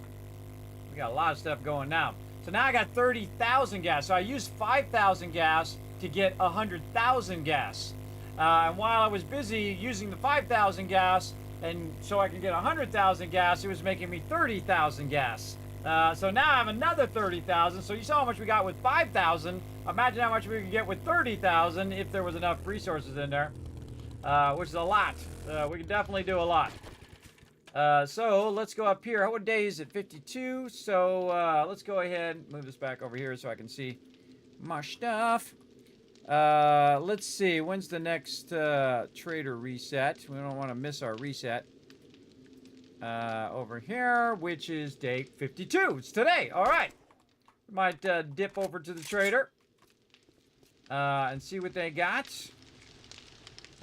We got a lot of stuff going now. So now I got 30,000 gas. So I used 5,000 gas to get 100,000 gas. And while I was busy using the 5,000 gas, and so I can get 100,000 gas, it was making me 30,000 gas. So now I have another 30,000. So you saw how much we got with 5,000. Imagine how much we could get with 30,000 if there was enough resources in there, which is a lot. We can definitely do a lot. So let's go up here. What day is it? 52. So let's go ahead and move this back over here so I can see my stuff. Let's see. When's the next trader reset? We don't want to miss our reset. Over here, which is day 52. It's today. All right. Might dip over to the trader and see what they got.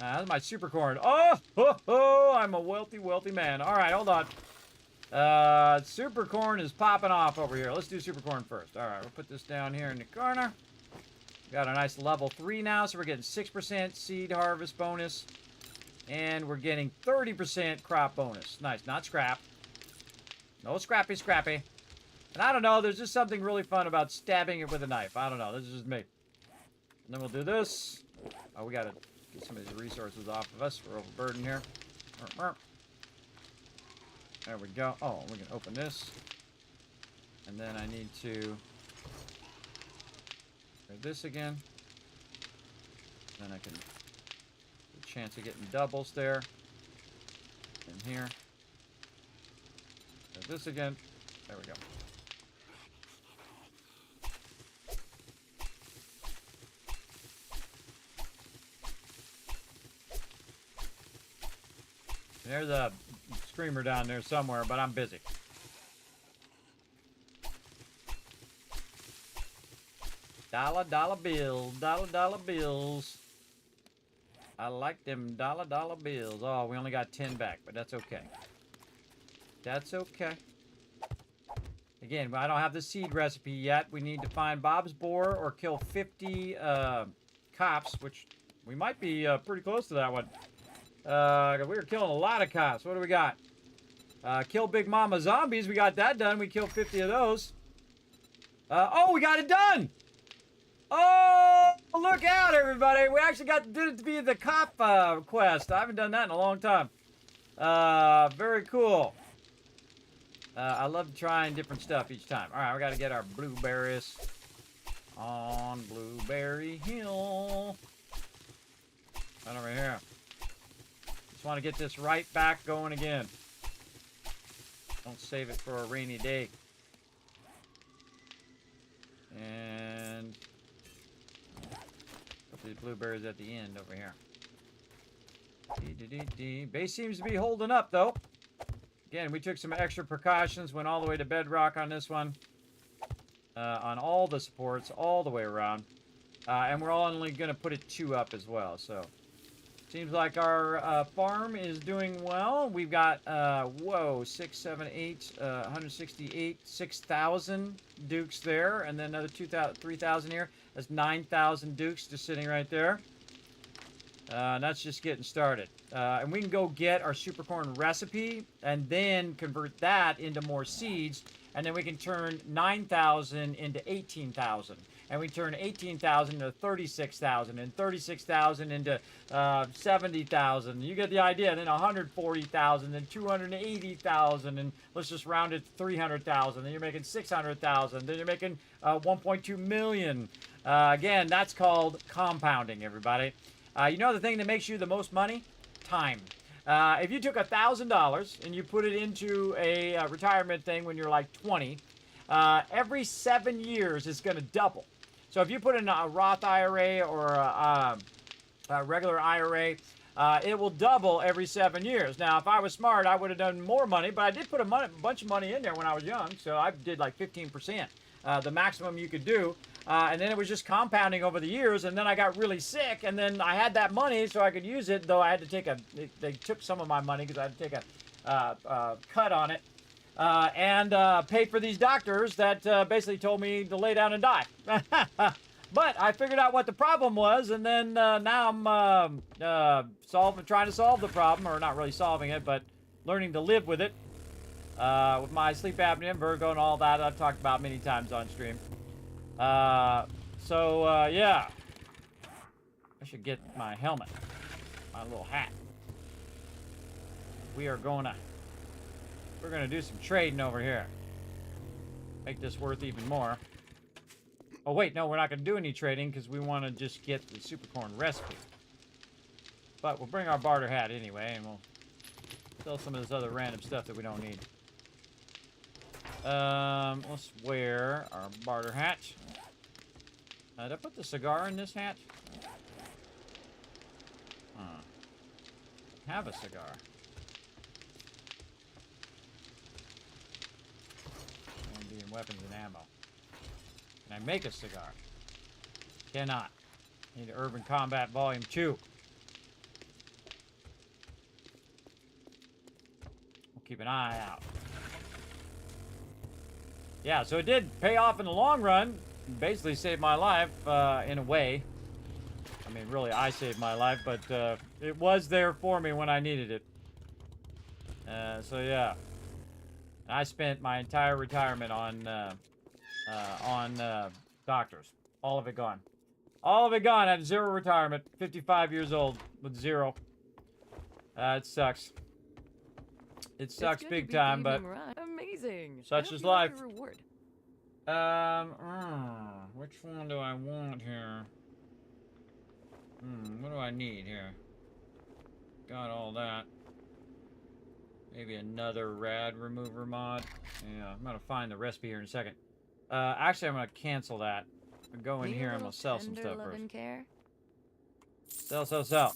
That's my super corn. Oh, ho, ho, I'm a wealthy, wealthy man. All right, hold on. Super corn is popping off over here. Let's do super corn first. All right, we'll put this down here in the corner. Got a nice level 3 now, so we're getting 6% seed harvest bonus. And we're getting 30% crop bonus. Nice, not scrap. No scrappy, scrappy. And I don't know, there's just something really fun about stabbing it with a knife. I don't know, this is just me. And then we'll do this. Oh, we gotta get some of these resources off of us. We're overburdened here. There we go. Oh, we can open this. And then I need to do this again. Then I can get a chance of getting doubles there. And here. Do this again. There we go. There's a screamer down there somewhere, but I'm busy. Dollar bills, dollar bills. I like them dollar bills. Oh, we only got 10 back, but that's okay. That's okay. Again, I don't have the seed recipe yet. We need to find Bob's boar or kill 50 cops, which we might be pretty close to that one. We were killing a lot of cops. What do we got? Kill Big Mama zombies. We got that done. We killed 50 of those. Oh, we got it done! Oh, look out, everybody. We actually did it to be the cop quest. I haven't done that in a long time. Very cool. I love trying different stuff each time. All right, we got to get our blueberries on Blueberry Hill. Right over here. Just want to get this right back going again. Don't save it for a rainy day. And put these blueberries at the end over here. Base seems to be holding up, though. Again, we took some extra precautions, went all the way to bedrock on this one. On all the supports, all the way around. And we're only going to put it 2 up as well, so... Seems like our farm is doing well. We've got, 6, 7, 8, 168, 6,000 dukes there. And then another 3,000 here. That's 9,000 dukes just sitting right there. And that's just getting started. And we can go get our supercorn recipe and then convert that into more seeds. And then we can turn 9,000 into 18,000. And we turn 18,000 into 36,000 and 36,000 into 70,000. You get the idea. Then 140,000, then 280,000, and let's just round it to 300,000. Then you're making 600,000. Then you're making 1.2 million. Again, that's called compounding, everybody. You know the thing that makes you the most money? Time. If you took $1,000 and you put it into a retirement thing when you're like 20, every 7 years it's going to double. So if you put in a Roth IRA or a regular IRA, it will double every 7 years. Now, if I was smart, I would have done more money, but I did put a bunch of money in there when I was young, so I did like 15%, the maximum you could do. And then it was just compounding over the years, and then I got really sick, and then I had that money so I could use it, though I had to take they took some of my money because I had to take a cut on it, and pay for these doctors that basically told me to lay down and die. But I figured out what the problem was, and then now I'm trying to solve the problem, or not really solving it, but learning to live with it, with my sleep apnea and vertigo and all that I've talked about many times on stream. Yeah. I should get my helmet, my little hat. We're gonna do some trading over here. Make this worth even more. Oh wait, no, we're not gonna do any trading because we want to just get the supercorn recipe. But we'll bring our barter hat anyway, and we'll sell some of this other random stuff that we don't need. Let's wear our barter hat. Did I put the cigar in this hat? Have a cigar. And be in weapons and ammo. Can I make a cigar? Cannot. Need Urban Combat Volume 2. We'll keep an eye out. Yeah, so it did pay off in the long run. Basically saved my life, in a way. I mean, really, I saved my life, but it was there for me when I needed it. So yeah. I spent my entire retirement on doctors. All of it gone. All of it gone. I had 0 retirement. 55 years old with 0. It sucks. It sucks big time, but amazing. Such is life. Reward. Which one do I want here? What do I need here? Got all that. Maybe another rad remover mod. Yeah, I'm gonna find the recipe here in a second. Actually, I'm gonna cancel that. I'll go in here and we'll sell some stuff first. Care? Sell. Some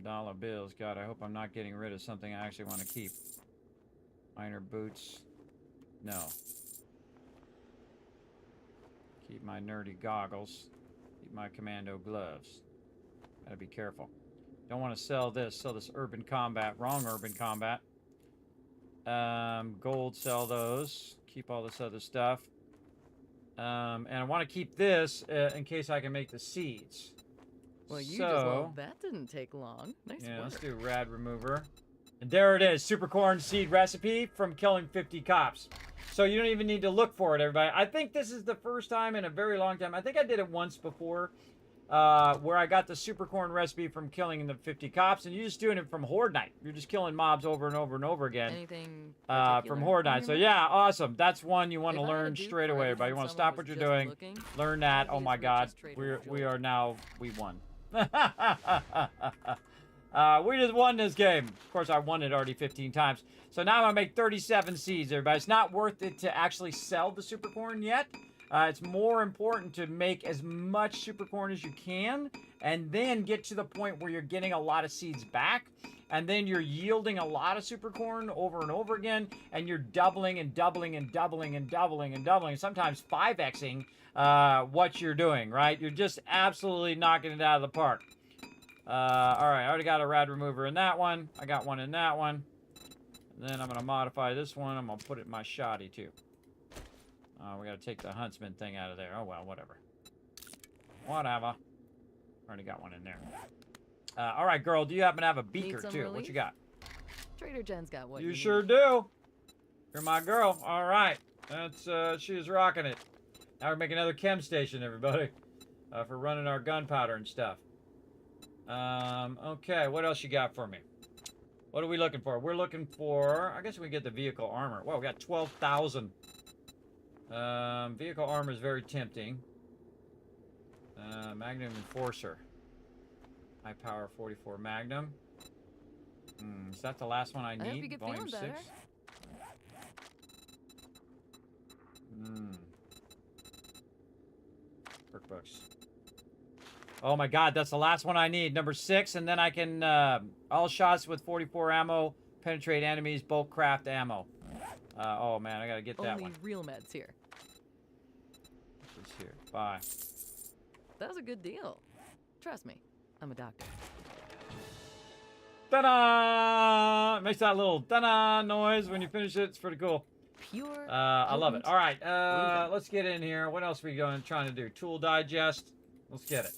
dollar bills. God, I hope I'm not getting rid of something I actually want to keep. Miner boots. No. Keep my nerdy goggles. Keep my commando gloves. Gotta be careful. Don't want to sell this. Sell this Urban Combat. Wrong Urban Combat. Gold, sell those. Keep all this other stuff. And I want to keep this in case I can make the seeds. Well, that didn't take long. Nice work. Let's do rad remover. And there it is. Supercorn seed recipe from killing 50 cops. So you don't even need to look for it, everybody. I think this is the first time in a very long time. I think I did it once before. Where I got the supercorn recipe from killing the 50 cops, and you're just doing it from Horde Night. You're just killing mobs over and over and over again. Anything from Horde Night. So yeah, awesome. That's one you want to learn straight away, but you want to stop what you're doing, learn that. Oh my God, we won. We just won this game. Of course, I won it already 15 times. So now I'm gonna make 37 seeds, everybody. It's not worth it to actually sell the supercorn yet. It's more important to make as much supercorn as you can and then get to the point where you're getting a lot of seeds back, and then you're yielding a lot of supercorn over and over again, and you're doubling and doubling and doubling and doubling and doubling, sometimes 5xing what you're doing, right? You're just absolutely knocking it out of the park. Alright, I already got a rad remover in that one. I got one in that one. And then I'm going to modify this one. I'm going to put it in my shoddy too. We got to take the huntsman thing out of there. Oh, well, whatever. Whatever. Already got one in there. All right, girl. Do you happen to have a beaker some too? What relief? you got? Trader Jen's got what You you sure need. do. You're my girl. All right. That's she is rocking it. Now we're making another chem station, everybody, for running our gunpowder and stuff. Okay. What else you got for me? What are we looking for? We're looking for. I guess we get the vehicle armor. Well, we got 12,000. Vehicle armor is very tempting. Magnum Enforcer. High power 44 Magnum. Is that the last one I need? I hope you get Volume feeling 6. better. Workbooks. Oh my god, that's the last one I need. Number 6, and then I can, all shots with 44 ammo, penetrate enemies, bulk craft ammo. Oh man, I gotta get that Only one. real meds here. It's here. Bye. That was a good deal. Trust me, I'm a doctor. Ta-da! It makes that little ta-da noise when you finish it. It's pretty cool. Pure. I love it. potent All right, proven. let's get in here. What else are we trying to do? Tool digest. Let's get it.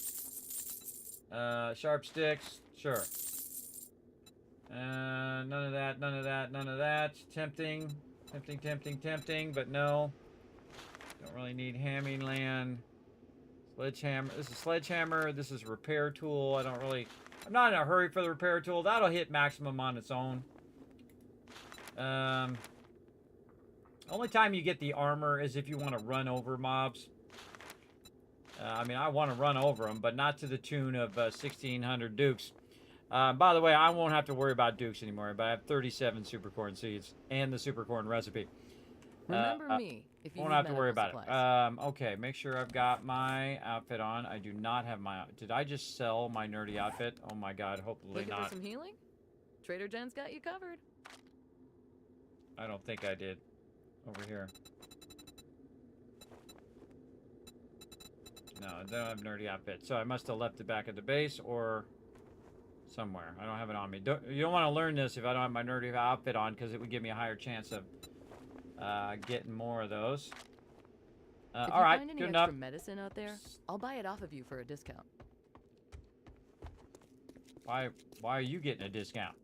Sharp sticks. Sure. None of that. None of that. None of that. Tempting. Tempting. But no. Don't really need hamming land. Sledgehammer. This is sledgehammer. This is repair tool. I'm not in a hurry for the repair tool. That'll hit maximum on its own. Only time you get the armor is if you want to run over mobs. I mean, I want to run over them, but not to the tune of 1,600 dukes. By the way, I won't have to worry about dukes anymore, but I have 37 supercorn seeds and the supercorn recipe. Remember me if you Won't need have to worry about medical it. Okay, make sure I've got my outfit on. I do not have my... Did I just sell my nerdy outfit? Oh my god, hopefully Looking not. for some healing? Trader Jen's got you covered. I don't think I did. Over here. No, I don't have nerdy outfit. So I must have left it back at the base or somewhere. I don't have it on me. You don't want to learn this if I don't have my nerdy outfit on, because it would give me a higher chance of getting more of those. If all you right, find any good extra enough. medicine out there, I'll buy it off of you for a discount. Why are you getting a discount?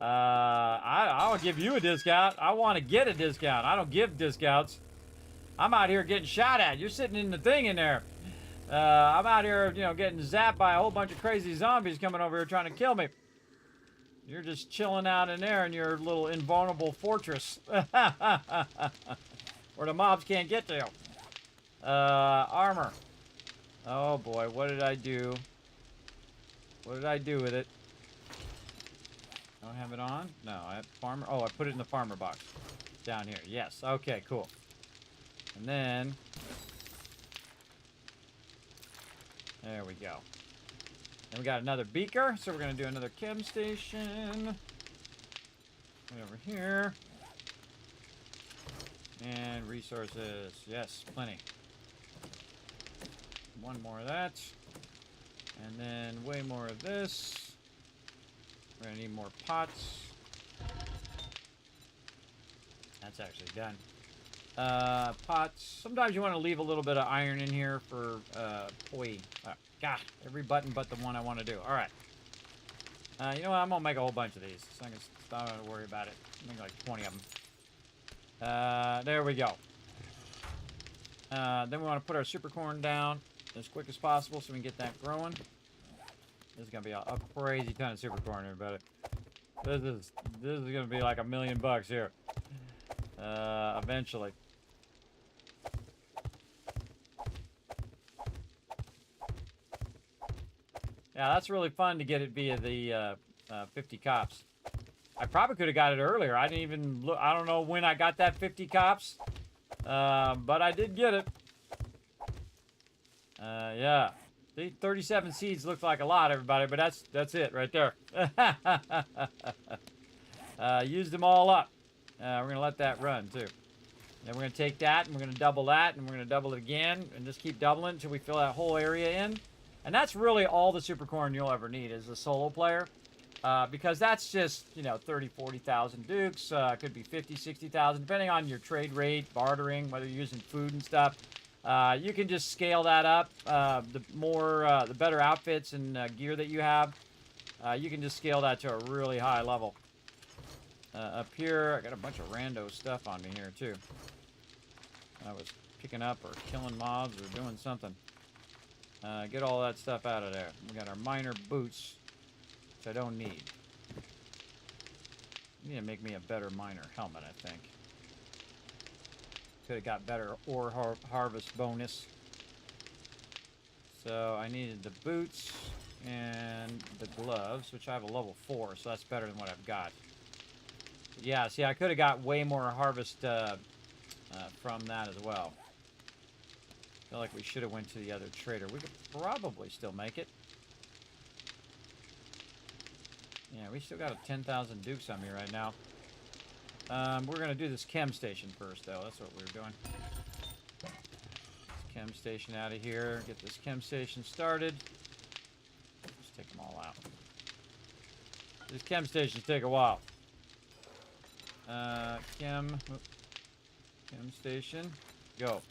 I'll give you a discount. I want to get a discount. I don't give discounts. I'm out here getting shot at. You're sitting in the thing in there. I'm out here, getting zapped by a whole bunch of crazy zombies coming over here trying to kill me. You're just chilling out in there in your little invulnerable fortress. Where the mobs can't get to you. Armor. Oh boy, what did I do? What did I do with it? Don't have it on? No, I have farmer. Oh, I put it in the farmer box. Down here. Yes. Okay, cool. And then... There we go. Then we got another beaker, so we're going to do another chem station. Right over here. And resources. Yes, plenty. One more of that. And then way more of this. We're going to need more pots. That's actually done. Pots. Sometimes you want to leave a little bit of iron in here for God, every button but the one I want to do. All right. You know what? I'm gonna make a whole bunch of these, so I'm not gonna worry about it. Make like 20 of them. There we go. Then we want to put our super corn down as quick as possible so we can get that growing. This is gonna be a crazy ton of super corn, everybody. This is gonna be like $1 million here. Eventually. Yeah, that's really fun to get it via the 50 cops. I probably could have got it earlier. I didn't even look. I don't know when I got that 50 cops, but I did get it. Yeah, the 37 seeds look like a lot, everybody, but that's it right there. Used them all up. We're gonna let that run too. Then we're gonna take that and we're gonna double that and we're gonna double it again and just keep doubling until we fill that whole area in. And that's really all the super corn you'll ever need as a solo player. Because that's just, 30, 40,000 dukes. Could be 50, 60,000, depending on your trade rate, bartering, whether you're using food and stuff. You can just scale that up. The better outfits and gear that you have, you can just scale that to a really high level. Up here, I got a bunch of rando stuff on me here too. I was picking up or killing mobs or doing something. Get all that stuff out of there. We got our miner boots, which I don't need. Need to make me a better miner helmet, I think. Could have got better ore harvest bonus. So I needed the boots and the gloves, which I have a level 4, so that's better than what I've got. Yeah, see, I could have got way more harvest from that as well. I feel like we should have went to the other trader. We could probably still make it. Yeah, we still got a 10,000 dukes on me right now. We're going to do this chem station first, though. That's what we're doing. This chem station out of here. Get this chem station started. Just take them all out. These chem stations take a while. Chem station. Go.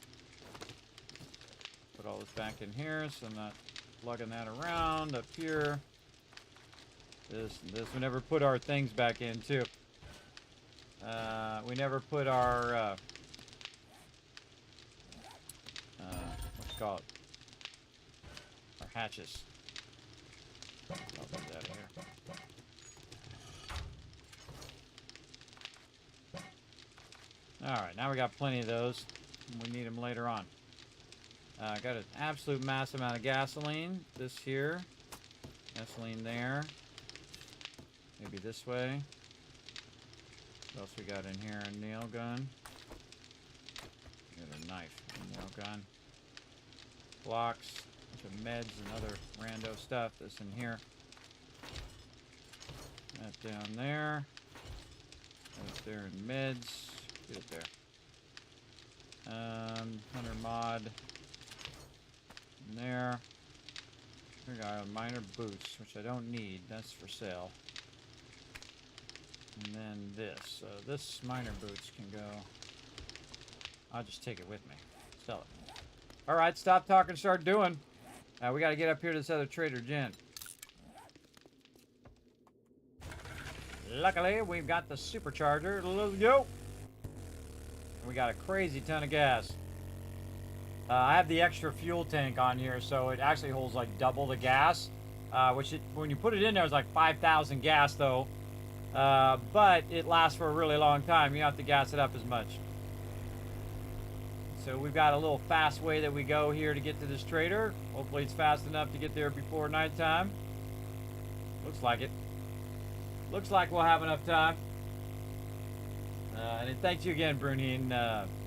Put all this back in here, so I'm not lugging that around up here. This we never put our things back in too. We never put our what you call it? Our hatches. I'll put that here. All right, now we got plenty of those. We need them later on. Got an absolute massive amount of gasoline. This here, gasoline there. Maybe this way. What else we got in here? A nail gun. Got a knife. A nail gun. Blocks. Bunch of meds and other rando stuff. This in here. That down there. That's there in meds. Get it there. Hunter mod. In there. We got miner boots, which I don't need. That's for sale. And then this. So this miner boots can go. I'll just take it with me. Sell it. Alright, stop talking, start doing. We gotta get up here to this other trader, Jen. Luckily, we've got the supercharger. Let's go. We got a crazy ton of gas. I have the extra fuel tank on here, so it actually holds like double the gas. When you put it in there, it's like 5,000 gas, though. But it lasts for a really long time. You don't have to gas it up as much. So we've got a little fast way that we go here to get to this trader. Hopefully it's fast enough to get there before nighttime. Looks like it. Looks like we'll have enough time. And thanks you again, Brunine.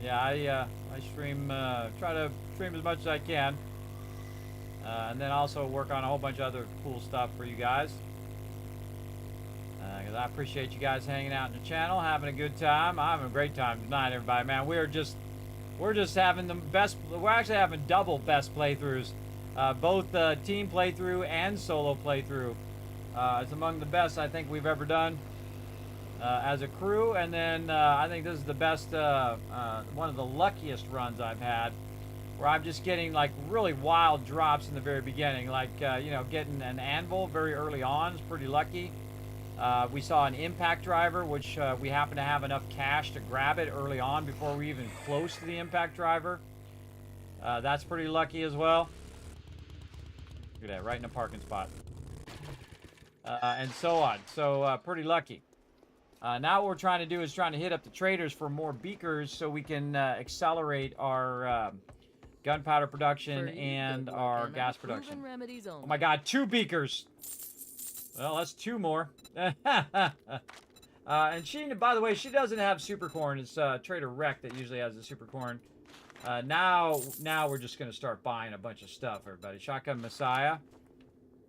Yeah, I stream, try to stream as much as I can. And then also work on a whole bunch of other cool stuff for you guys. Because I appreciate you guys hanging out in the channel, having a good time. I'm having a great time tonight, everybody. Man, we're just having the best. We're actually having double best playthroughs, both team playthrough and solo playthrough. It's among the best I think we've ever done as a crew. And then I think this is the best, one of the luckiest runs I've had, where I'm just getting like really wild drops in the very beginning, like you know, getting an anvil very early on is pretty lucky. We saw an impact driver, which we happen to have enough cash to grab it early on before we even close to the impact driver. That's pretty lucky as well. Look at that, right in a parking spot. And so on. So pretty lucky. Now what we're trying to do is trying to hit up the traders for more beakers so we can accelerate our gunpowder production and our gas production. Oh my god, 2 beakers! Well, that's 2 more. And she, by the way, she doesn't have supercorn. It's Trader Rec that usually has the supercorn. Now we're just going to start buying a bunch of stuff, everybody. Shotgun Messiah.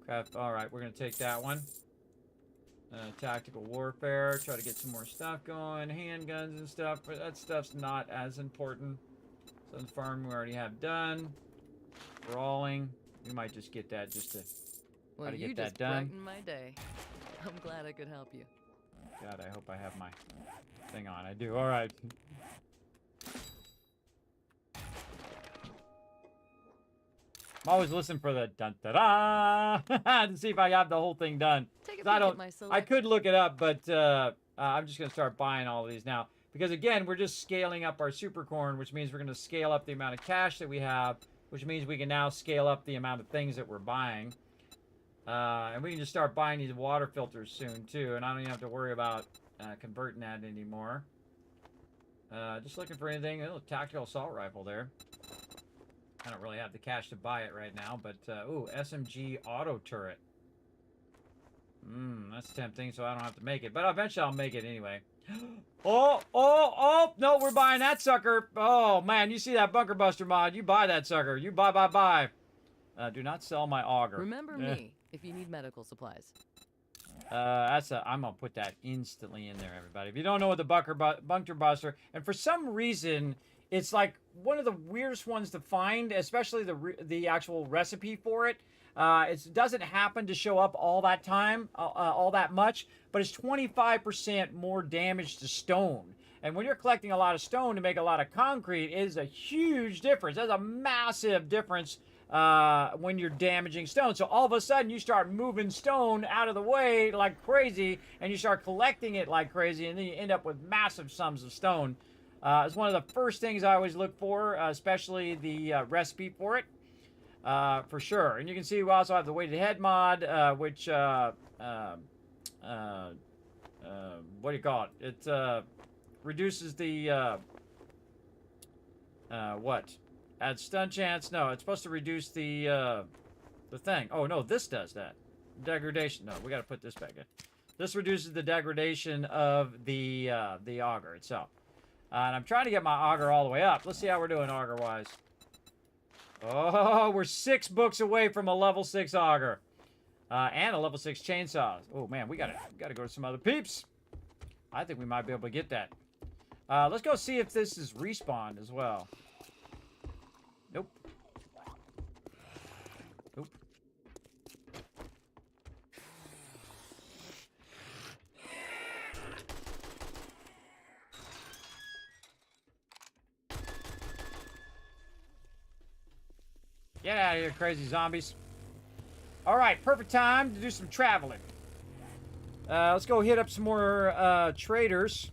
Craft, all right, we're going to take that one. Tactical warfare. Try to get some more stuff going. Handguns and stuff. But that stuff's not as important. Sun farm we already have done. Brawling. We might just get that just to try to get that done. Brighten my day. I'm glad I could help you. God, I hope I have my thing on. I do. All right. I'm always listening for the dun-da-da to see if I have the whole thing done. Take a 'Cause peek at my I selection. could look it up, but I'm just going to start buying all of these now. Because again, we're just scaling up our super corn, which means we're going to scale up the amount of cash that we have, which means we can now scale up the amount of things that we're buying. And we can just start buying these water filters soon, too. And I don't even have to worry about converting that anymore. Just looking for anything. Oh, tactical assault rifle there. I don't really have the cash to buy it right now, but, ooh, SMG auto turret. That's tempting, so I don't have to make it. But eventually I'll make it anyway. Oh, no, we're buying that sucker. Oh, man, you see that bunker buster mod. You buy that sucker. You buy. Do not sell my auger. Remember me if you need medical supplies. I'm gonna put that instantly in there, everybody. If you don't know what the bunker buster, and for some reason, it's like one of the weirdest ones to find, especially the actual recipe for it. It doesn't happen to show up all that time, all that much, but it's 25% more damage to stone. And when you're collecting a lot of stone to make a lot of concrete, it is a huge difference. That's a massive difference when you're damaging stone. So all of a sudden you start moving stone out of the way like crazy, and you start collecting it like crazy, and then you end up with massive sums of stone. It's one of the first things I always look for, especially the recipe for it. For sure. And you can see we also have the weighted head mod, which, what do you call it? It reduces the, what? Add stun chance? No, it's supposed to reduce the thing. Oh, no, this does that. Degradation. No, we got to put this back in. This reduces the degradation of the auger itself. And I'm trying to get my auger all the way up. Let's see how we're doing auger-wise. Oh, we're 6 books away from a level 6 auger. And a level 6 chainsaw. Oh, man, we gotta go to some other peeps. I think we might be able to get that. Let's go see if this is respawned as well. Nope. Nope. Get out of here, crazy zombies. Alright, perfect time to do some traveling. Let's go hit up some more traders.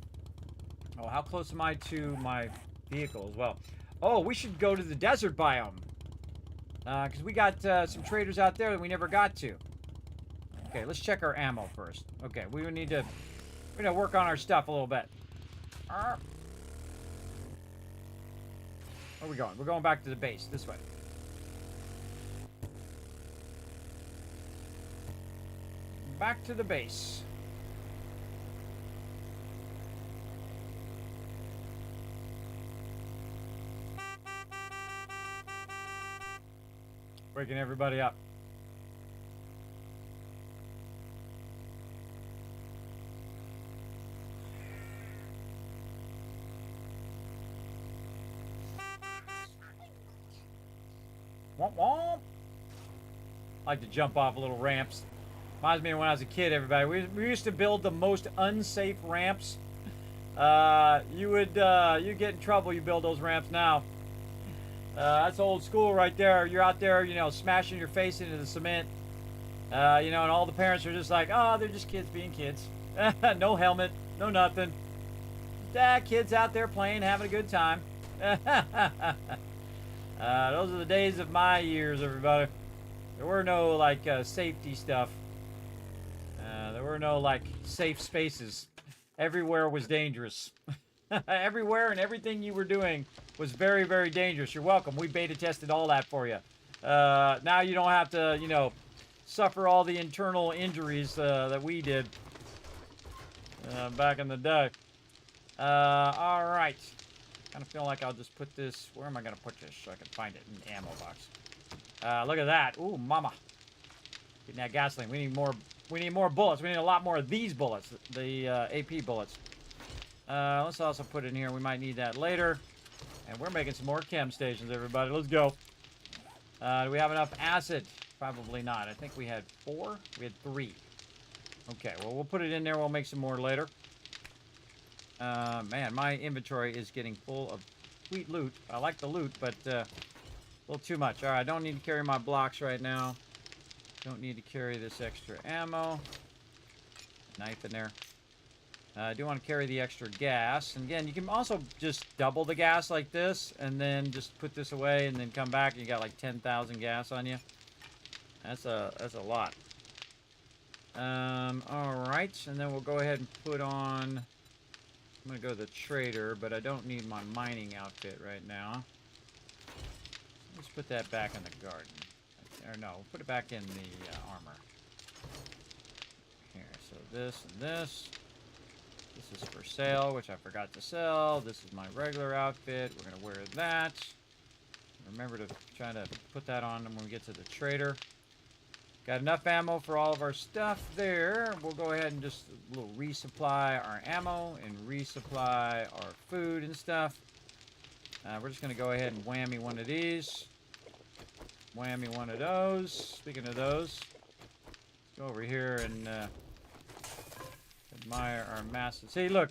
Oh, how close am I to my vehicle as well? Oh, we should go to the desert biome. Because we got some traders out there that we never got to. Okay, let's check our ammo first. Okay, we need to work on our stuff a little bit. Where are we going? We're going back to the base, this way. Back to the base. Waking everybody up. Womp womp. I like to jump off little ramps. Reminds me of when I was a kid, everybody. We used to build the most unsafe ramps. You'd get in trouble, you build those ramps now. That's old school right there. You're out there, smashing your face into the cement. And all the parents are just like, oh, they're just kids being kids. No helmet, no nothing. Kids out there playing, having a good time. Those are the days of my years, everybody. There were no, safety stuff. There were no, safe spaces. Everywhere was dangerous. Everywhere and everything you were doing was very, very dangerous. You're welcome. We beta tested all that for you. Now you don't have to, suffer all the internal injuries that we did back in the day. All right. Kind of feel like I'll just put this... Where am I going to put this so I can find it in the ammo box? Look at that. Ooh, mama. Getting that gasoline. We need more bullets. We need a lot more of these bullets. The AP bullets. Let's also put in here. We might need that later. And we're making some more chem stations, everybody. Let's go. Do we have enough acid? Probably not. I think we had 4. We had 3. Okay, well, we'll put it in there. We'll make some more later. Man, my inventory is getting full of sweet loot. I like the loot, but A little too much. All right, I don't need to carry my blocks right now. Don't need to carry this extra ammo. Knife in there. I do want to carry the extra gas. And again, you can also just double the gas like this, and then just put this away, and then come back, and you got like 10,000 gas on you. That's a lot. All right, and then we'll go ahead and put on. I'm gonna go to the trader, but I don't need my mining outfit right now. Let's put that back in the garden. Or no, we'll put it back in the armor. Here, so this and this. This is for sale, which I forgot to sell. This is my regular outfit. We're going to wear that. Remember to try to put that on when we get to the trader. Got enough ammo for all of our stuff there. We'll go ahead and just a little resupply our ammo and resupply our food and stuff. We're just going to go ahead and whammy one of these. Whammy one of those. Speaking of those, let's go over here and admire our massive. See, look.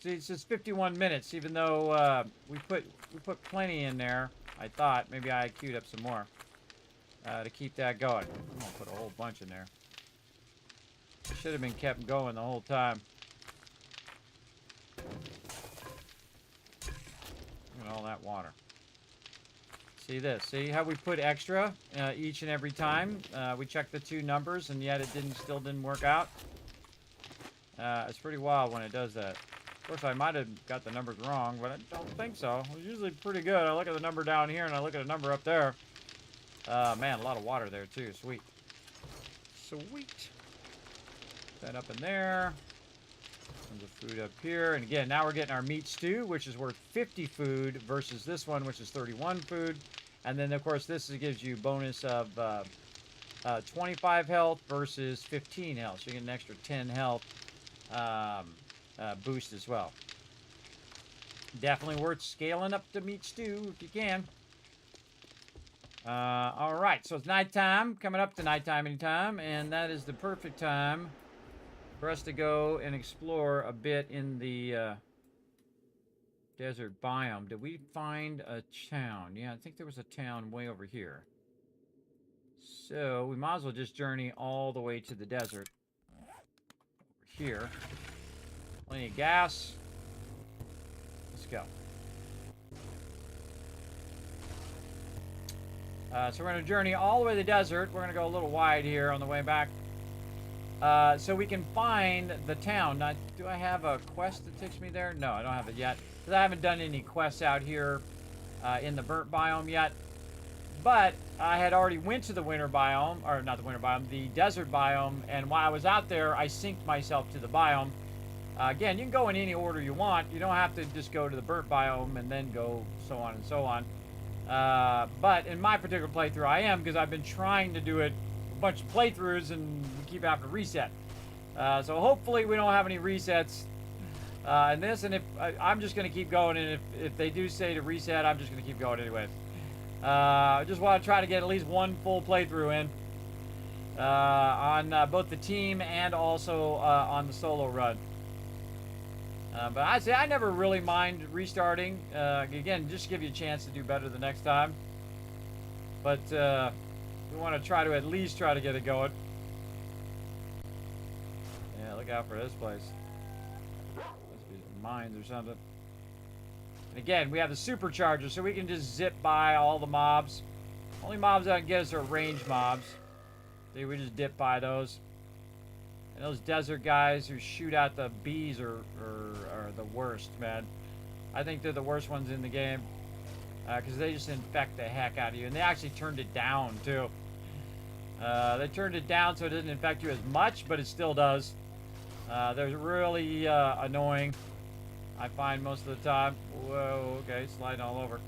See, it says 51 minutes, even though we put plenty in there. I thought maybe I queued up some more to keep that going. I'm gonna put a whole bunch in there. It should have been kept going the whole time. Look at all that water. See this? See how we put extra each and every time? We checked the two numbers, and yet it still didn't work out. It's pretty wild when it does that. Of course, I might have got the numbers wrong, but I don't think so. It's usually pretty good. I look at the number down here, and I look at the number up there. Man, a lot of water there, too. Sweet. Sweet. Put that up in there. Tons of food up here. And again, now we're getting our meat stew, which is worth 50 food, versus this one, which is 31 food. And then, of course, this gives you bonus of 25 health versus 15 health. So you get an extra 10 health boost as well. Definitely worth scaling up the meat stew if you can. All right, so it's nighttime, coming up to nighttime anytime, and that is the perfect time for us to go and explore a bit in the desert biome. Did we find a town? Yeah, I think there was a town way over here. So we might as well just journey all the way to the desert. Over here. Plenty of gas. Let's go. So we're going to journey all the way to the desert. We're going to go a little wide here on the way back. So we can find the town. Now, do I have a quest that takes me there? No, I don't have it yet. Because I haven't done any quests out here in the burnt biome yet. But I had already went to the winter biome, or not the winter biome, the desert biome. And while I was out there, I synced myself to the biome. Again, you can go in any order you want. You don't have to just go to the burnt biome and then go so on and so on. But in my particular playthrough, I am, because I've been trying to do it a bunch of playthroughs and keep having to reset. So hopefully we don't have any resets in this. And if I'm just going to keep going, and if they do say to reset, I'm just going to keep going anyways. I just want to try to get at least one full playthrough in on both the team and also on the solo run. But I say I never really mind restarting. Again, just to give you a chance to do better the next time. But we want to try to at least try to get it going. Yeah, look out for this place. Must be some mines or something. And again, we have the supercharger, so we can just zip by all the mobs. Only mobs that can get us are range mobs. See, we just dip by those. And those desert guys who shoot out the bees are the worst, man. I think they're the worst ones in the game. Because they just infect the heck out of you. And they actually turned it down, too. They turned it down so it doesn't infect you as much, but it still does. They're really annoying, I find, most of the time. Whoa, okay, sliding all over.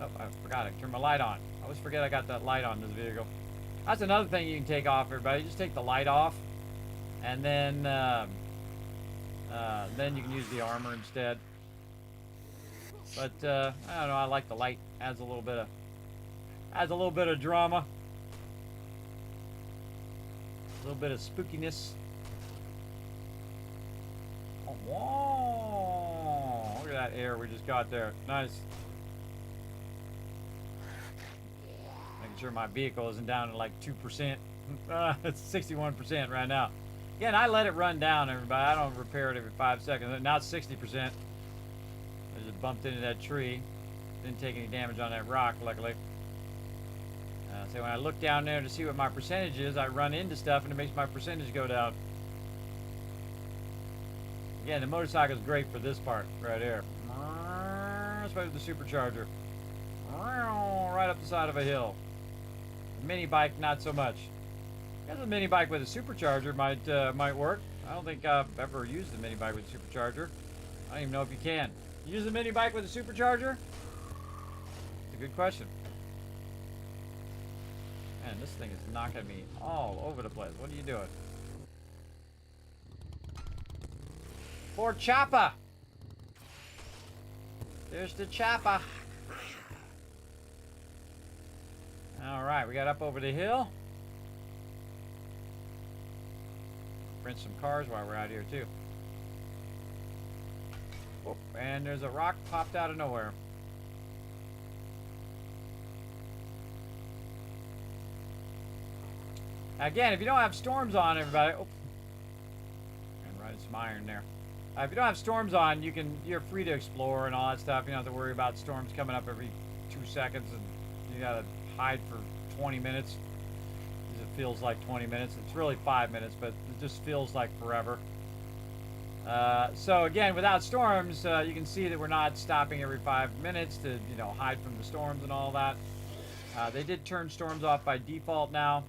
Oh, I forgot I turned my light on. I always forget I got that light on this vehicle. That's another thing you can take off, everybody. Just take the light off, and then you can use the armor instead. But I don't know. I like the light. Adds a little bit of drama, a little bit of spookiness. Oh, whoa! Look at that air we just got there. Nice. making sure my vehicle isn't down to like 2%. It's 61% right now. Again, I let it run down, everybody. I don't repair it every 5 seconds. Now it's 60%. I just bumped into that tree. Didn't take any damage on that rock, luckily. So when I look down there to see what my percentage is, I run into stuff and it makes my percentage go down. Again, the motorcycle is great for this part right here. Especially the supercharger. Right up the side of a hill. The mini bike, not so much. I guess a mini bike with a supercharger might work. I don't think I've ever used a mini bike with a supercharger. I don't even know if you can. Use a mini bike with a supercharger? It's a good question. Man, this thing is knocking me all over the place. What are you doing? For chopper! There's the chopper. Alright, we got up over the hill. Print some cars while we're out here too. Whoop, and there's a rock popped out of nowhere. Again, if you don't have storms on, everybody. Oh, and running some iron there. If you don't have storms on, you're free to explore and all that stuff. You don't have to worry about storms coming up every 2 seconds and you gotta hide for 20 minutes. It feels like 20 minutes. It's really 5 minutes, but it just feels like forever. So again, without storms, you can see that we're not stopping every 5 minutes to hide from the storms and all that. They did turn storms off by default now.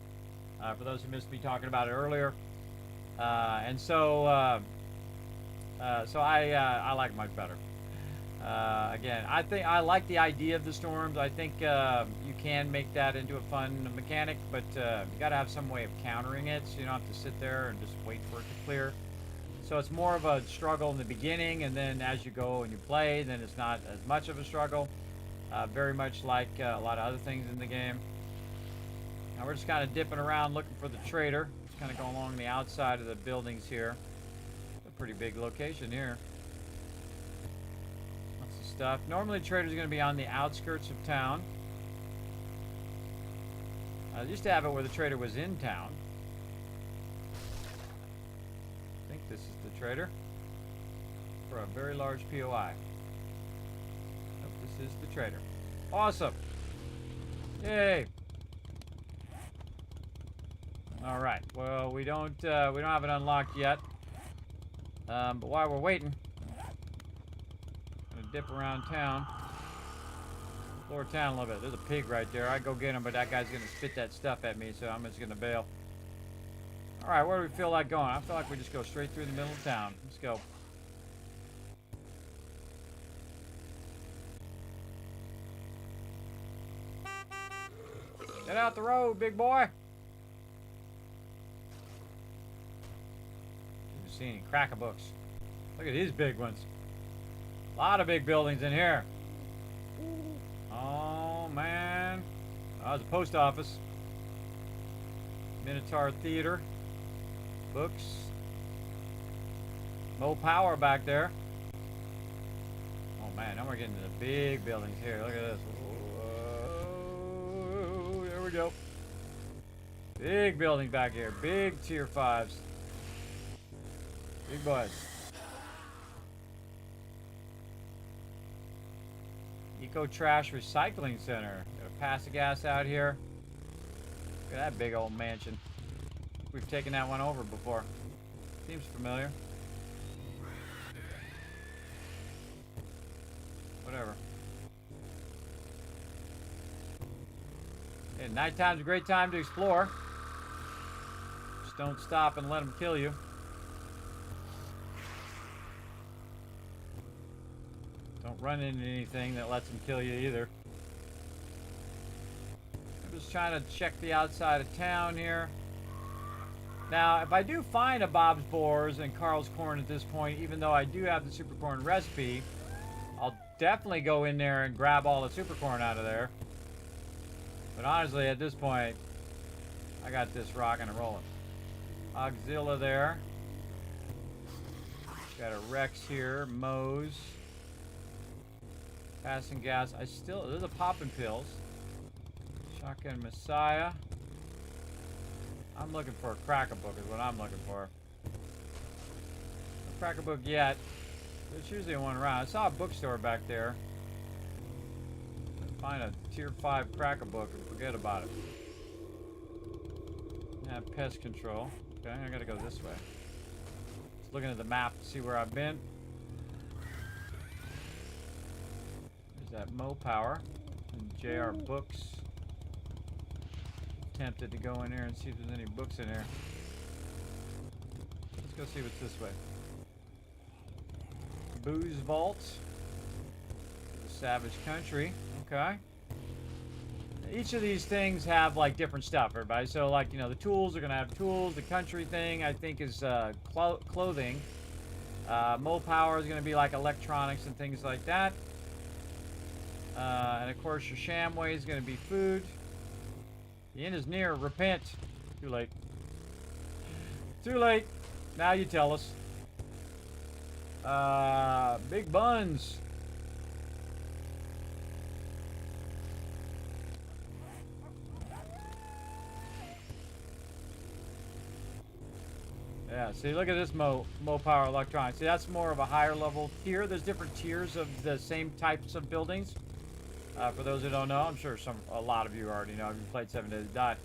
For those who missed me talking about it earlier, so I like it much better. Again, I think I like the idea of the storms. I think you can make that into a fun mechanic, but you got to have some way of countering it, so you don't have to sit there and just wait for it to clear. So it's more of a struggle in the beginning, and then as you go and you play, then it's not as much of a struggle. Very much like a lot of other things in the game. Now we're just kind of dipping around looking for the trader. Just kind of going along the outside of the buildings here. A pretty big location here. Lots of stuff. Normally the trader's going to be on the outskirts of town. I used to have it where the trader was in town. I think this is the trader. For a very large POI. Nope, this is the trader. Awesome. Yay. All right. Well, we don't have it unlocked yet. But while we're waiting, I'm gonna dip around town, explore town a little bit. There's a pig right there. I'd go get him, but that guy's gonna spit that stuff at me, so I'm just gonna bail. All right, where do we feel like going? I feel like we just go straight through the middle of town. Let's go. Get out the road, big boy. See any cracker books. Look at these big ones. A lot of big buildings in here. Oh man. Oh, there's a post office. Minotaur Theater. Books. Mo Power back there. Oh man, now we're getting to the big buildings here. Look at this. Whoa, there we go. Big building back here. Big tier 5s. Big boys. Eco Trash Recycling Center. Got a pass of gas out here. Look at that big old mansion. We've taken that one over before. Seems familiar. Whatever. Yeah, nighttime's a great time to explore. Just don't stop and let them kill you. Don't run into anything that lets them kill you either. I'm just trying to check the outside of town here. Now, if I do find a Bob's Boars and Carl's Corn at this point, even though I do have the super corn recipe, I'll definitely go in there and grab all the super corn out of there. But honestly, at this point, I got this rocking and rolling. Auxilla there. Got a Rex here, Moe's. Passing gas. There's a poppin' pills. Shotgun Messiah. I'm looking for a cracker book is what I'm looking for. No cracker book yet. There's usually one around. I saw a bookstore back there. Find a tier 5 cracker book and forget about it. Yeah, pest control. Okay, I gotta go this way. Just looking at the map to see where I've been. There's that Mo Power and JR Books. Tempted to go in here and see if there's any books in here. Let's go see what's this way. Booze Vault. The Savage Country. Okay. Each of these things have like different stuff, everybody. So like, you know, the tools are gonna have tools. The country thing I think is clothing. Mo Power is gonna be like electronics and things like that. And of course your Shamway is gonna be food. The end is near. Repent. Too late. Too late. Now you tell us. Big buns. Yeah, see, look at this Mo Power Electronics. See, that's more of a higher level tier. There's different tiers of the same types of buildings. For those who don't know, I'm sure a lot of you already know if you played 7 Days to Die.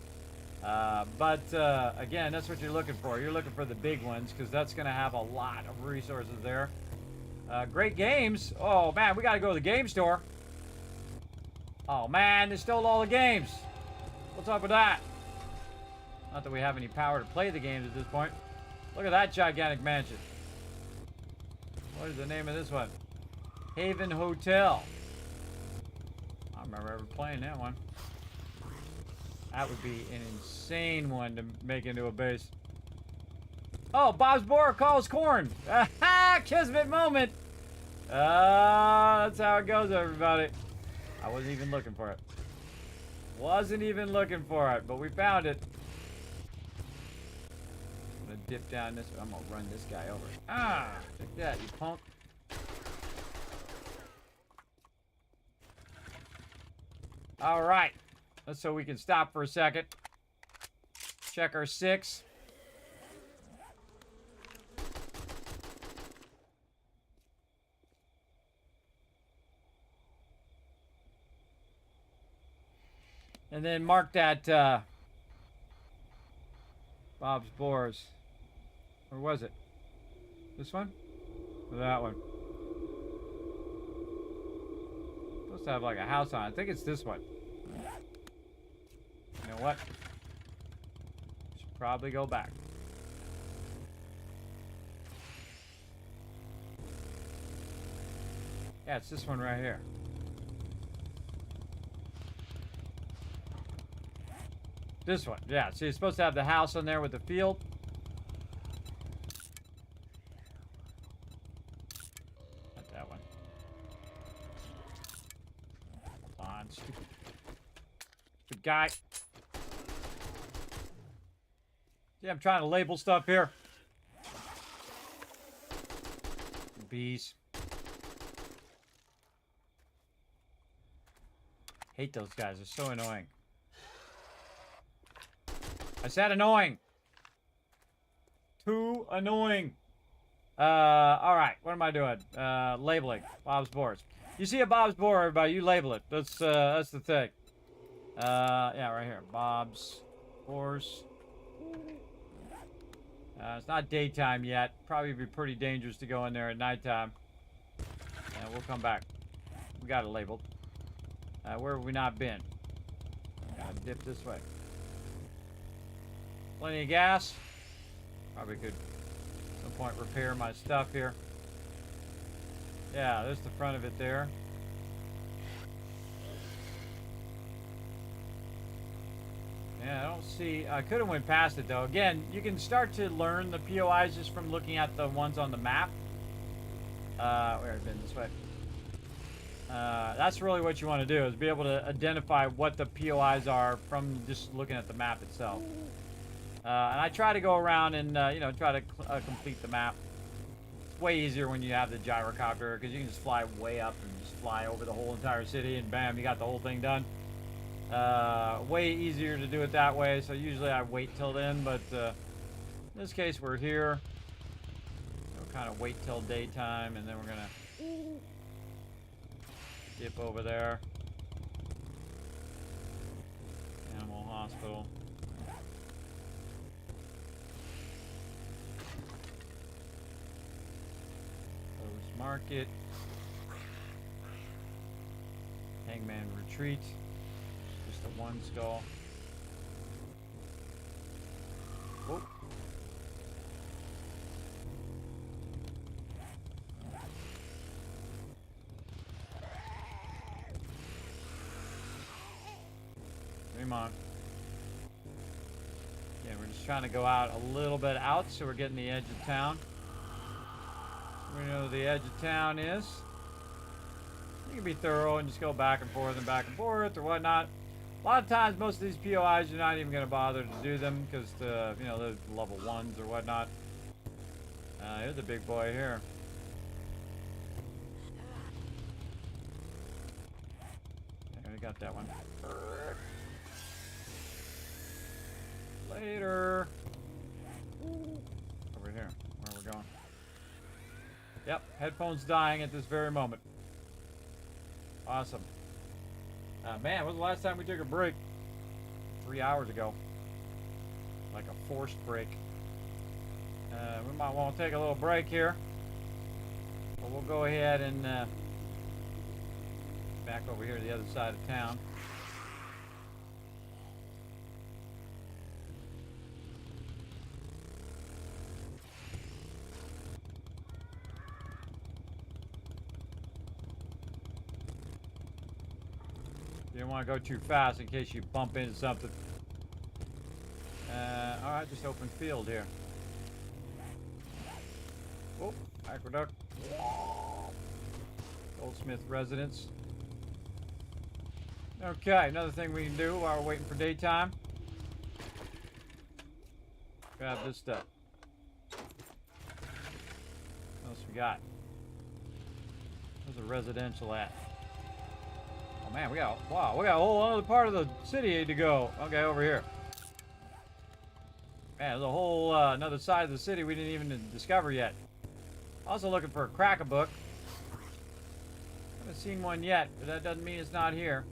Again, that's what you're looking for. You're looking for the big ones because that's going to have a lot of resources there. Great games. Oh, man, we got to go to the game store. Oh, man, they stole all the games. What's up with that? Not that we have any power to play the games at this point. Look at that gigantic mansion. What is the name of this one? Haven Hotel. I don't remember ever playing that one. That would be an insane one to make into a base. Oh, Bob's Borer calls corn. Aha! Kismet moment. That's how it goes, everybody. I wasn't even looking for it. Wasn't even looking for it, but we found it. I'm gonna dip down this way. I'm gonna run this guy over. Ah! Take that, you punk. All right. So we can stop for a second. Check our 6. And then mark that Bob's Boars. Or was it? This one? Or that one? Supposed to have like a house on it. I think it's this one. You know what? Should probably go back. Yeah, it's this one right here. This one, yeah. So you're supposed to have the house on there with the field. Not that one. Hold on, stupid guy. See, I'm trying to label stuff here. Bees. Hate those guys. They're so annoying. I said annoying. Too annoying. All right. What am I doing? Labeling. Bob's Boars. You see a Bob's Boar, everybody, you label it. That's the thing. Yeah, right here. Bob's Boars. It's not daytime yet. Probably be pretty dangerous to go in there at nighttime. And we'll come back. We got it labeled. Where have we not been? Gotta dip this way. Plenty of gas. Probably could at some point repair my stuff here. Yeah, there's the front of it there. Yeah, I don't see. I could have went past it though. Again, you can start to learn the POIs just from looking at the ones on the map. Where I've been this way. That's really what you want to do, is be able to identify what the POIs are from just looking at the map itself. And I try to go around and try to complete the map. It's way easier when you have the gyrocopter because you can just fly way up and just fly over the whole entire city, and bam, you got the whole thing done. Way easier to do it that way, so usually I wait till then, but in this case we're here. We'll kind of wait till daytime, and then we're gonna dip over there. Animal hospital. Closed market. Hangman retreat. Just a one skull. Oh. Come on. Yeah, we're just trying to go out a little bit out, so we're getting the edge of town. We know the edge of town is. You can be thorough and just go back and forth or whatnot. A lot of times, most of these POIs, you're not even going to bother to do them because, you know, they're level 1s or whatnot. Here's a big boy here. Yeah, we got that one. Later. Over here, where we're going. Yep, headphones dying at this very moment. Awesome. Man, when was the last time we took a break? 3 hours ago. Like a forced break. We might want to take a little break here. But we'll go ahead and back over here to the other side of town. You don't want to go too fast in case you bump into something. Alright, just open field here. Oh, aqueduct. Goldsmith residence. Okay, another thing we can do while we're waiting for daytime. Grab this stuff. What else we got? Where's the residential at? Oh man, we got a whole other part of the city to go. Okay, over here. Man, there's a whole another side of the city we didn't even discover yet. Also looking for a crack-a-book. Haven't seen one yet, but that doesn't mean it's not here.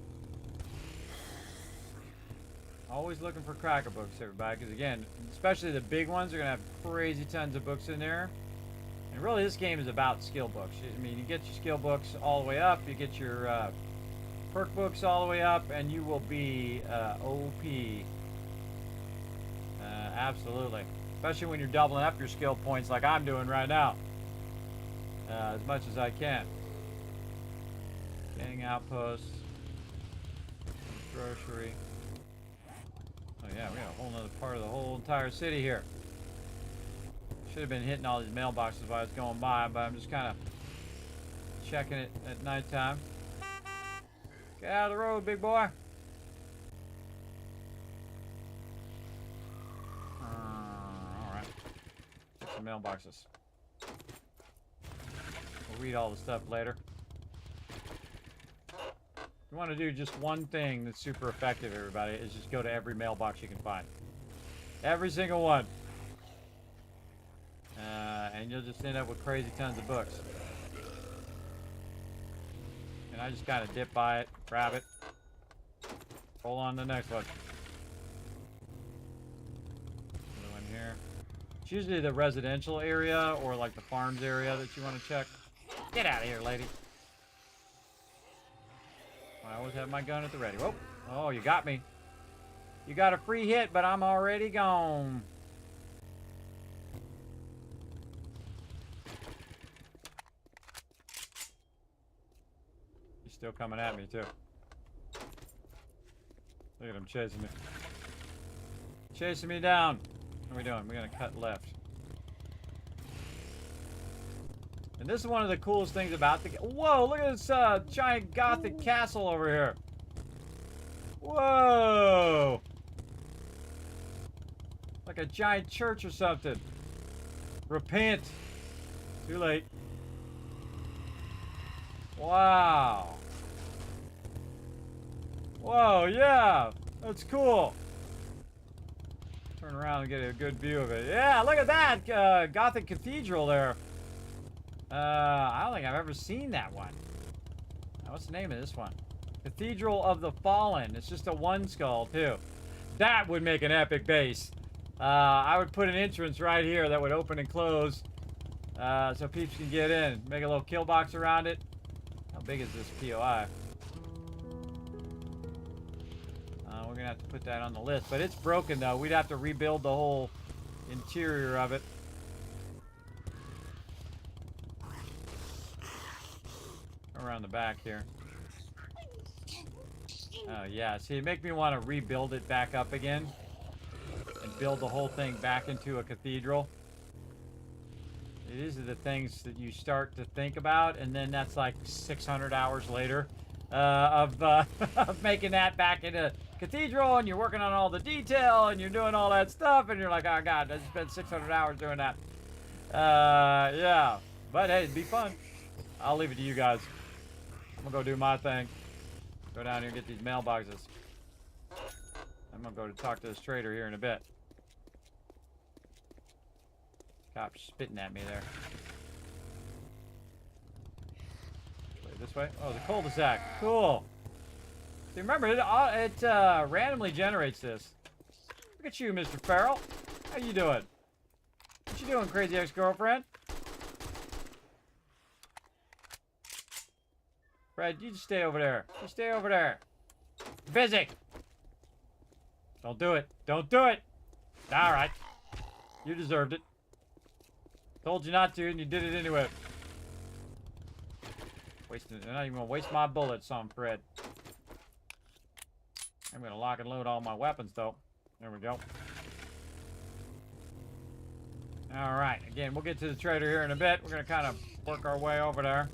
Always looking for crack-a-books, everybody, because again, especially the big ones are gonna have crazy tons of books in there. And really, this game is about skill books. I mean, you get your skill books all the way up, you get your perk books all the way up, and you will be OP. Absolutely. Especially when you're doubling up your skill points like I'm doing right now. As much as I can. Gang outposts. Grocery. Oh yeah, we got a whole other part of the whole entire city here. Should have been hitting all these mailboxes while I was going by, but I'm just kind of checking it at nighttime. Get out of the road, big boy. Alright. Check the mailboxes. We'll read all the stuff later. You want to do just one thing that's super effective, everybody, is just go to every mailbox you can find. Every single one. And you'll just end up with crazy tons of books. And I just kind of dip by it, grab it, roll on to the next one. Another one here. It's usually the residential area or like the farms area that you want to check. Get out of here, lady. I always have my gun at the ready. Whoa. Oh, you got me. You got a free hit, but I'm already gone. He's still coming at me, too. Look at him chasing me. Chasing me down. What are we doing? We're going to cut left. And this is one of the coolest things about the game. Whoa, look at this giant gothic castle over here. Whoa. Like a giant church or something. Repent. Too late. Wow. Whoa, yeah. That's cool. Turn around and get a good view of it. Yeah, look at that Gothic cathedral there. I don't think I've ever seen that one. What's the name of this one? Cathedral of the Fallen. It's just a one skull, too. That would make an epic base. I would put an entrance right here that would open and close so peeps can get in. Make a little kill box around it. How big is this POI? We're going to have to put that on the list. But it's broken, though. We'd have to rebuild the whole interior of it. Around the back here. Oh, yeah. See, it makes me want to rebuild it back up again. And build the whole thing back into a cathedral. These are the things that you start to think about, and then that's like 600 hours later of making that back into cathedral, and you're working on all the detail, and you're doing all that stuff, and you're like, oh god, I spent 600 hours doing that. Yeah. But hey, it'd be fun. I'll leave it to you guys. I'm gonna go do my thing. Go down here and get these mailboxes. I'm gonna go to talk to this trader here in a bit. Cop's spitting at me there. This way? Oh, the cul-de-sac. Cool. See, remember, it randomly generates this. Look at you, Mr. Farrell. How you doing? What you doing, crazy ex-girlfriend? Fred, you just stay over there. You stay over there. Busy. Don't do it. Don't do it. All right. You deserved it. Told you not to, and you did it anyway. I'm not even gonna waste my bullets on Fred. I'm gonna lock and load all my weapons, though. There we go. All right. Again, we'll get to the trader here in a bit. We're gonna kind of work our way over there.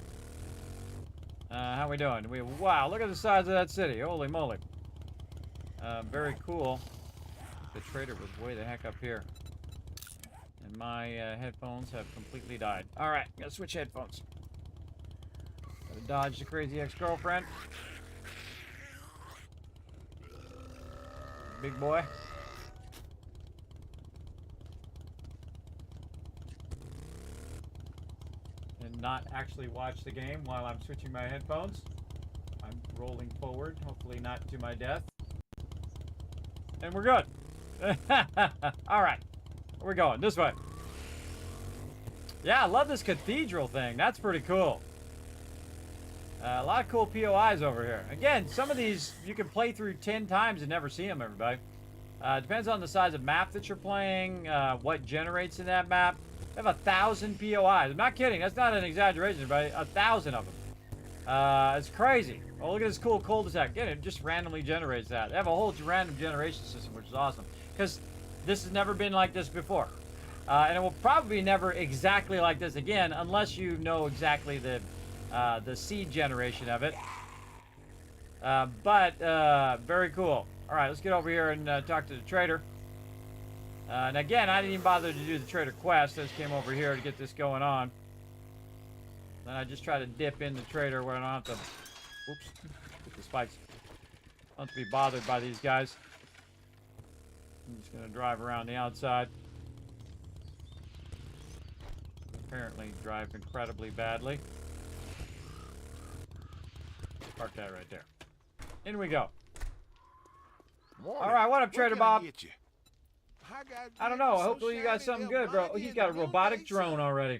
How we doing? Wow, look at the size of that city. Holy moly. Very cool. The trader was way the heck up here. And my headphones have completely died. All right, gotta switch headphones. Gotta dodge the crazy ex-girlfriend. Big boy. And not actually watch the game while I'm switching my headphones. I'm rolling forward, hopefully not to my death. And we're good. All right. Where we going? This way. Yeah, I love this cathedral thing. That's pretty cool. A lot of cool POIs over here. Again, some of these you can play through 10 times and never see them, everybody. Depends on the size of map that you're playing, what generates in that map. They have 1,000 POIs. I'm not kidding. That's not an exaggeration, everybody. 1,000 of them. It's crazy. Oh, look at this cool cul-de-sac. Again, it just randomly generates that. They have a whole random generation system, which is awesome. Because this has never been like this before. And it will probably never exactly like this again, unless you know exactly the seed generation of it. But very cool. All right, let's get over here and talk to the trader. And again, I didn't even bother to do the trader quest. I just came over here to get this going on. Then I just try to dip in the trader where I don't have to... Oops. Get the spikes. I don't have to be bothered by these guys. I'm just going to drive around the outside. Apparently drive incredibly badly. Park that right there. In we go. All right, what up, Trader Bob? I don't know. Hopefully you got something good, bro. Oh, he's got a robotic drone already.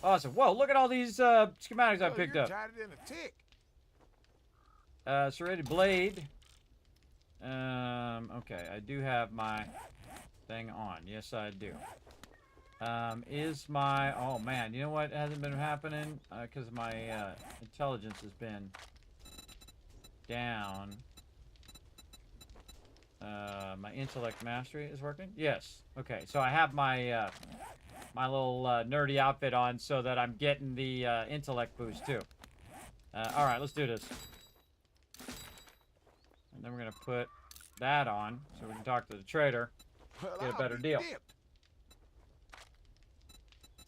Awesome. Whoa, look at all these schematics I picked up. Serrated blade. Okay, I do have my thing on. Yes, I do. Is my... Oh, man. You know what hasn't been happening? Because my intelligence has been down. My intellect mastery is working? Yes. Okay, so I have my my little nerdy outfit on so that I'm getting the intellect boost, too. All right, let's do this. And then we're going to put that on so we can talk to the trader. Get a better deal.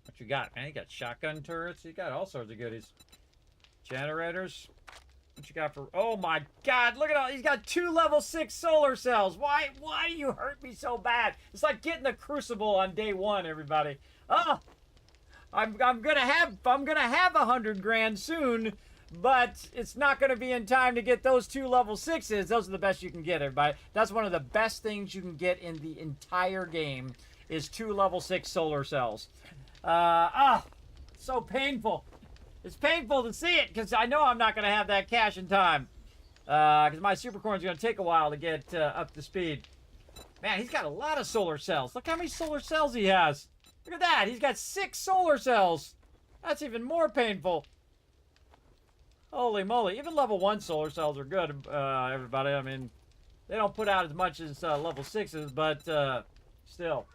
What you got, man? You got shotgun turrets. You got all sorts of goodies. Generators. What you got for... Oh, my God. Look at all... He's got 2 level 6 solar cells. Why do you hurt me so bad? It's like getting the Crucible on day 1, everybody. Oh, I'm gonna have 100 grand soon, but it's not gonna be in time to get those 2 level 6s. Those are the best you can get, everybody. That's one of the best things you can get in the entire game is 2 level 6 solar cells. So painful. It's painful to see it because I know I'm not gonna have that cash in time. Because my super coin's gonna take a while to get up to speed. Man, he's got a lot of solar cells. Look how many solar cells he has. Look at that. He's got 6 solar cells. That's even more painful. Holy moly. Even level 1 solar cells are good, everybody. I mean, they don't put out as much as level 6s, but still.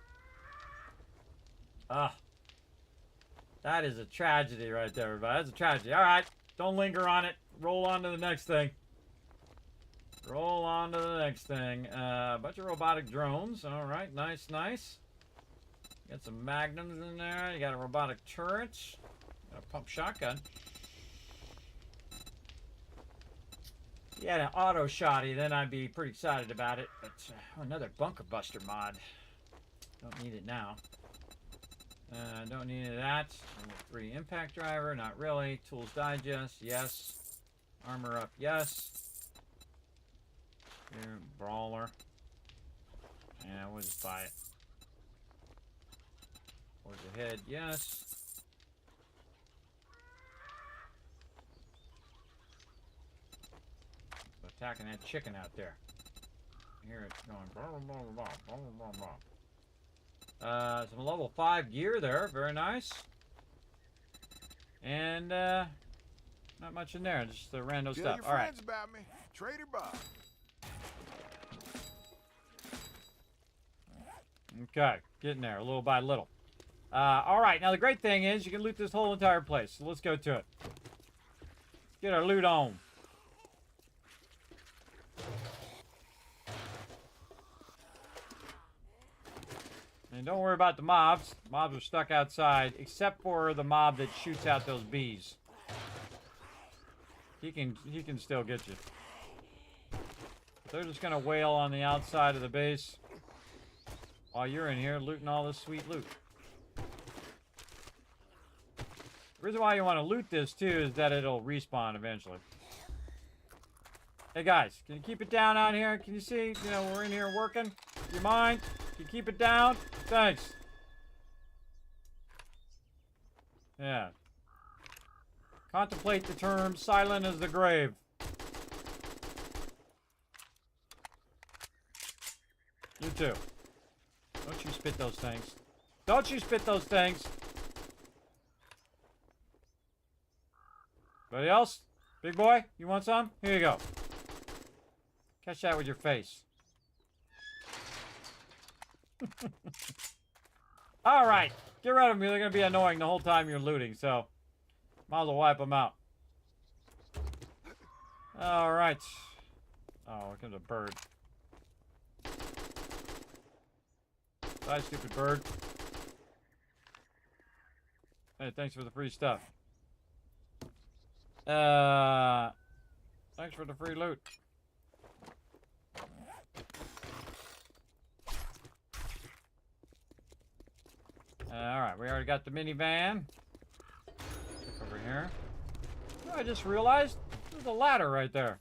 That is a tragedy right there, everybody. That's a tragedy. All right. Don't linger on it. Roll on to the next thing. Roll on to the next thing. A bunch of robotic drones. All right. Nice, nice. Got some magnums in there. You got a robotic turret. Got a pump shotgun. If you had an auto shotty, then I'd be pretty excited about it. But another bunker buster mod. Don't need it now. Don't need any of that. Level 3 impact driver. Not really. Tools digest. Yes. Armor up. Yes. Here, brawler. Yeah, we'll just buy it. Forge ahead, yes. Attacking that chicken out there. Here it's going. Blah, blah, blah, blah, blah, blah, blah. Some level 5 gear there. Very nice. And not much in there. Just the random stuff. Your all right. friends about me. Trader Bob. Okay, getting there little by little. All right, now the great thing is you can loot this whole entire place. So let's go to it. Get our loot on. And don't worry about the mobs. Mobs are stuck outside, except for the mob that shoots out those bees. He can still get you. They're just gonna wail on the outside of the base while you're in here looting all this sweet loot. The reason why you want to loot this too is that it'll respawn eventually. Hey guys, can you keep it down out here? Can you see? You know, we're in here working. Do you mind? Can you keep it down? Thanks. Yeah. Contemplate the term silent as the grave. You too. Don't you spit those things. Don't you spit those things. Anybody else? Big boy, you want some? Here you go. Catch that with your face. Alright. Get rid of them. They're going to be annoying the whole time you're looting, so might as well wipe them out. Alright. Oh, here comes a bird. Bye, stupid bird. Hey, thanks for the free stuff. Thanks for the free loot. Alright, we already got the minivan. Look over here. Oh, I just realized there's a ladder right there.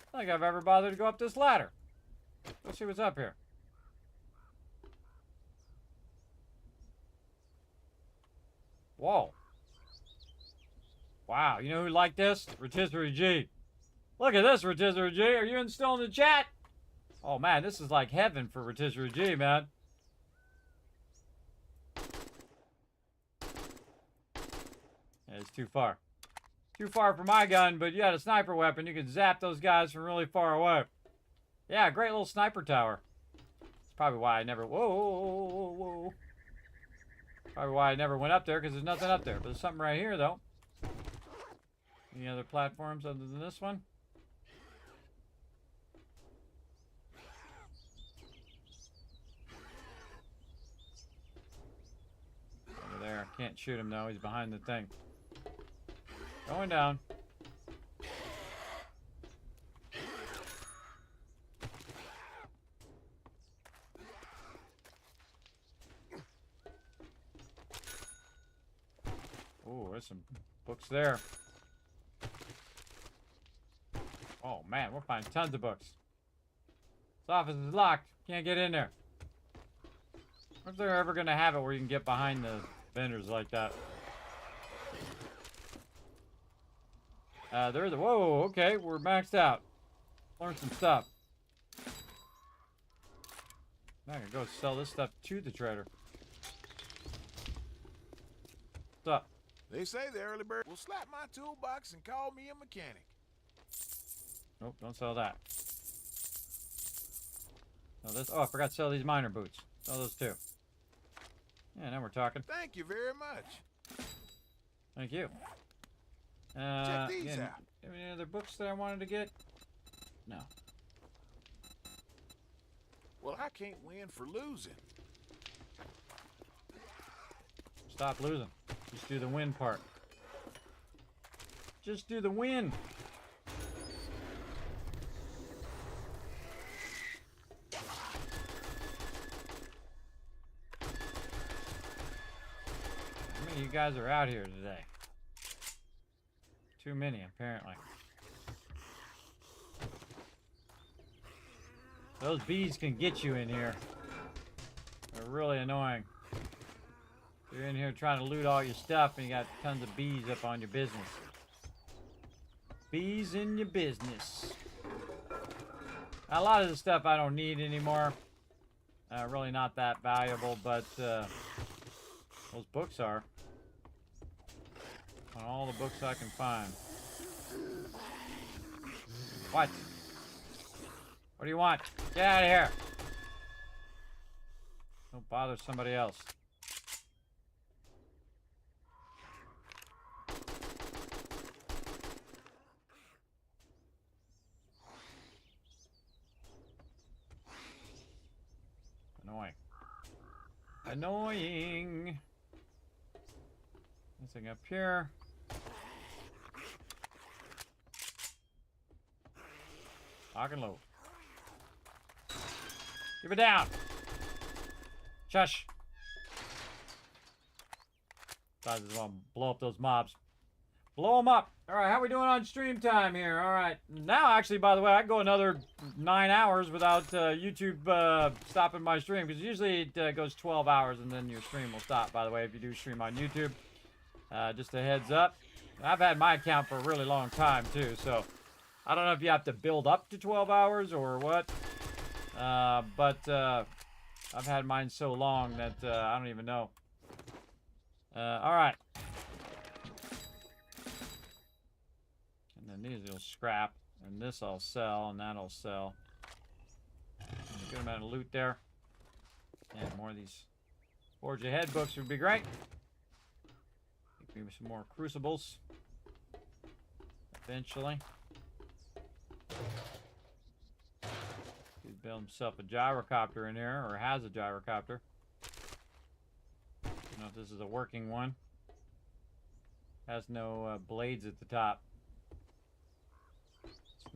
I don't think I've ever bothered to go up this ladder. Let's see what's up here. Whoa. Wow, you know who liked this? Rotisserie G. Look at this, Rotisserie G. Are you still in the chat? Oh man, this is like heaven for Rotisserie G, man. Yeah, it's too far. Too far for my gun, but you got a sniper weapon. You can zap those guys from really far away. Yeah, great little sniper tower. That's probably why I never... Whoa, whoa, whoa, whoa, whoa. Probably why I never went up there, because there's nothing up there. But there's something right here, though. Any other platforms other than this one? Over there. Can't shoot him, though. He's behind the thing. Going down. there's some books there. Oh man, we're finding tons of books. This office is locked. Can't get in there. I wonder if they're ever gonna have it where you can get behind the vendors like that. There's a, whoa, okay, we're maxed out. Learn some stuff. Now I can go sell this stuff to the trader. What's up? They say the early bird will slap my toolbox and call me a mechanic. Nope, don't sell that. No, this. Oh, I forgot to sell these miner boots. Sell those too. Yeah, now we're talking. Thank you very much. Thank you. Check these again, out. any other books that I wanted to get? No. Well, I can't win for losing. Stop losing. Just do the win part. Just do the win. How many of you guys are out here today? Too many, apparently. Those bees can get you in here. They're really annoying. You're in here trying to loot all your stuff and you got tons of bees up on your business. Bees in your business. A lot of the stuff I don't need anymore. Really not that valuable, but those books are. On all the books I can find. What? What do you want? Get out of here! Don't bother somebody else. Annoying. Annoying! Nothing up here. Lock and load. Give it down. Shush. I just want to blow up those mobs. Blow them up. All right, how we doing on stream time here? All right. Now, actually, by the way, I can go another 9 hours without YouTube stopping my stream. Because usually it goes 12 hours and then your stream will stop, by the way, if you do stream on YouTube. Just a heads up. I've had my account for a really long time, too. So, I don't know if you have to build up to 12 hours or what. But I've had mine so long that I don't even know. All right. And then these will scrap, and this I'll sell, and that'll sell. A good amount of loot there. And more of these Forge Ahead books would be great. Give me some more crucibles. Eventually. He's built himself a gyrocopter in here, or has a gyrocopter. I don't know if this is a working one. Has no blades at the top. It's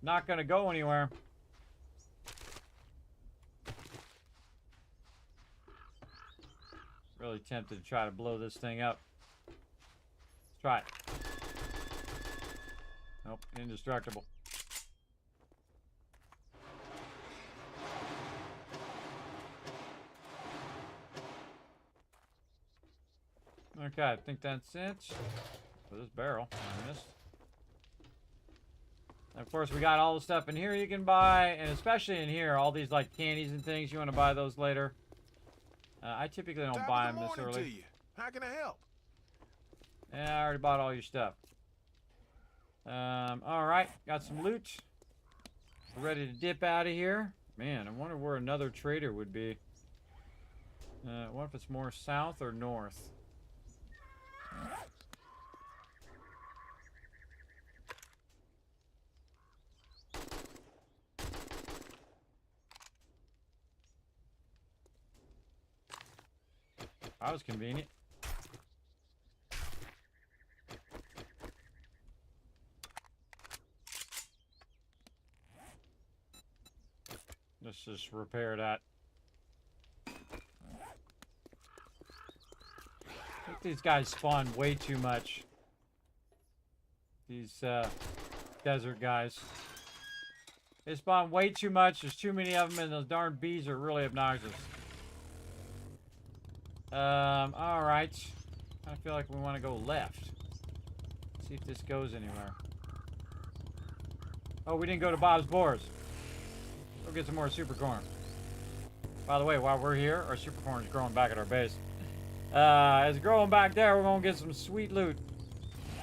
not gonna go anywhere. Really tempted to try to blow this thing up. Let's try it. Nope, indestructible. Okay, I think that's it for this barrel. I missed. And of course, we got all the stuff in here you can buy, and especially in here, all these like candies and things. You want to buy those later. I typically don't buy them this early. To you. How can I help? Yeah, I already bought all your stuff. All right, got some loot. We're ready to dip out of here. Man, I wonder where another trader would be. What if it's more south or north? That was convenient. Let's just repair that. These guys spawn way too much. These desert guys. They spawn way too much. There's too many of them, and those darn bees are really obnoxious. Alright. I feel like we want to go left. See if this goes anywhere. Oh, we didn't go to Bob's Boars. Go get some more super corn. By the way, while we're here, our super corn is growing back at our base. It's growing back there. We're going to get some sweet loot.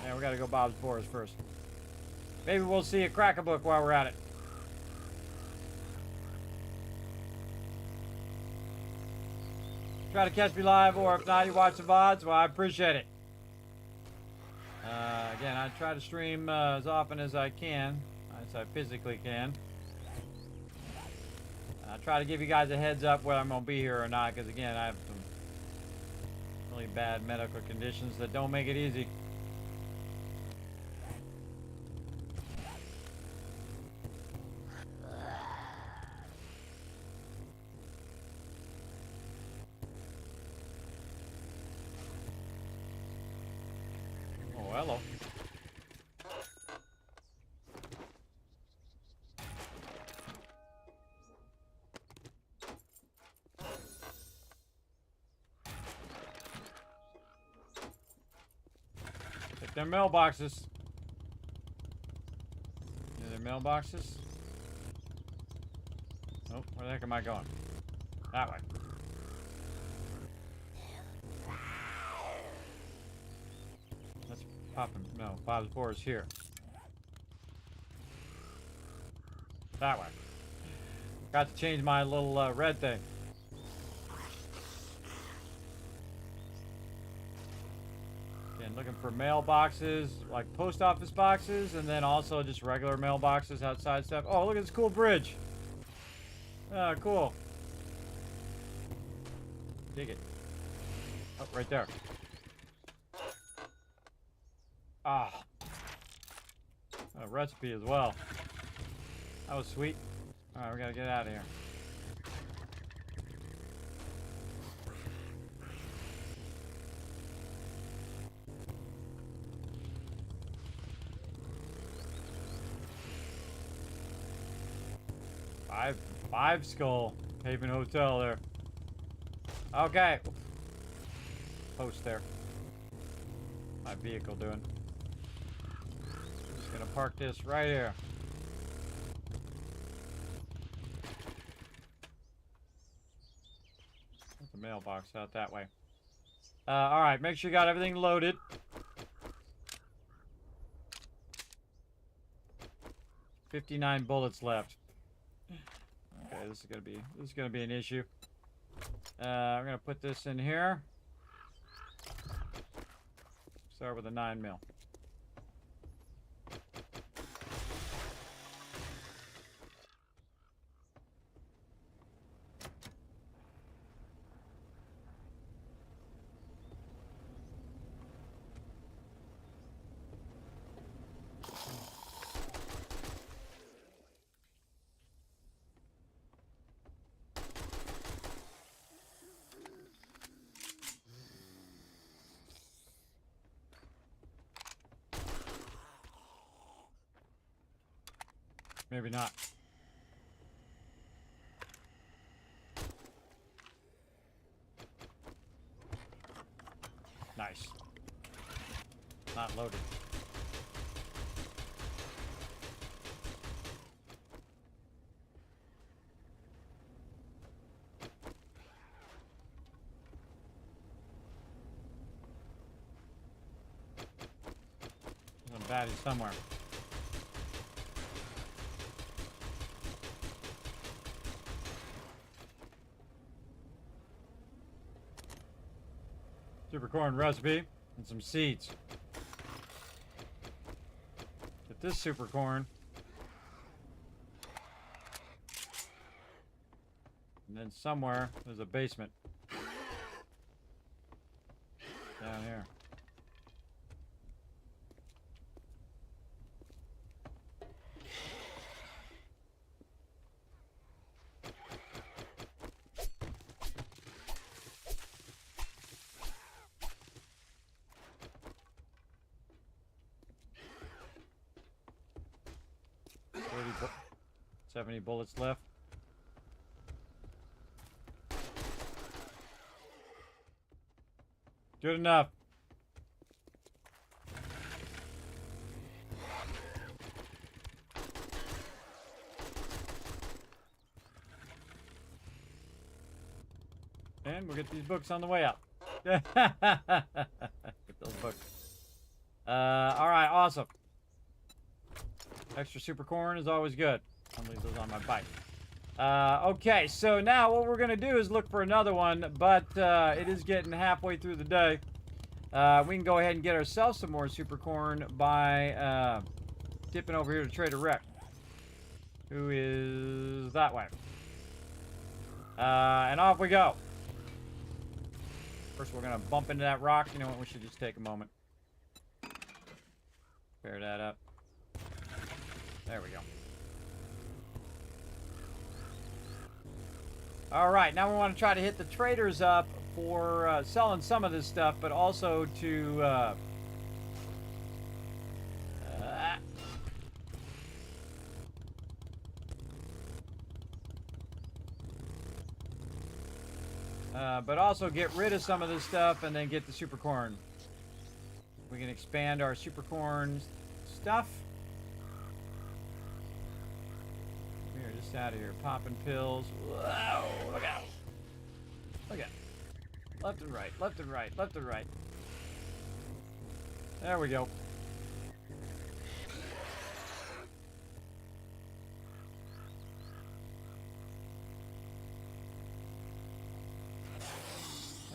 Yeah, we got to go Bob's Boars first. Maybe we'll see a crack-a-book while we're at it. Try to catch me live, or if not, you watch the VODs. Well, I appreciate it. Again, I try to stream as often as I can, as I physically can. I try to give you guys a heads up whether I'm going to be here or not, because again, I have some really bad medical conditions that don't make it easy. Oh, hello. Hit their mailboxes. Are there mailboxes? Oh, where the heck am I going? That way. Let's pop him. No, Bob's Boars here. That way. Got to change my little red thing. Again, looking for mailboxes, like post office boxes, and then also just regular mailboxes outside stuff. Oh, look at this cool bridge. Oh, cool. Dig it. Oh, right there. Ah. A recipe as well. That was sweet. Alright, we gotta get out of here. Five Skull Haven Hotel there. Okay. Post there. My vehicle doing. Just gonna park this right here. There's the mailbox out that way. Alright, make sure you got everything loaded. $59 bullets left. Okay, this is gonna be an issue. I'm gonna put this in here. Start with a 9mm. Maybe not. Nice. Not loaded. There's a baddie somewhere. Super corn recipe and some seeds. Get this super corn. And then somewhere there's a basement. Down here. 70 bullets left. Good enough. And we'll get these books on the way out. Get those books. Alright, awesome. Extra super corn is always good. I'll leave those on my bike. Okay, so now what we're going to do is look for another one, but it is getting halfway through the day. We can go ahead and get ourselves some more super corn by dipping over here to Trader Rick, who is that way. And off we go. First, we're going to bump into that rock. You know what? We should just take a moment. Pair that up. There we go. Alright, now we want to try to hit the traders up for selling some of this stuff, but also to but also get rid of some of this stuff and then get the super corn. We can expand our super corn stuff. We're just out of here popping pills. Whoa, look out. Look out. Left and right, left and right, left and right. There we go.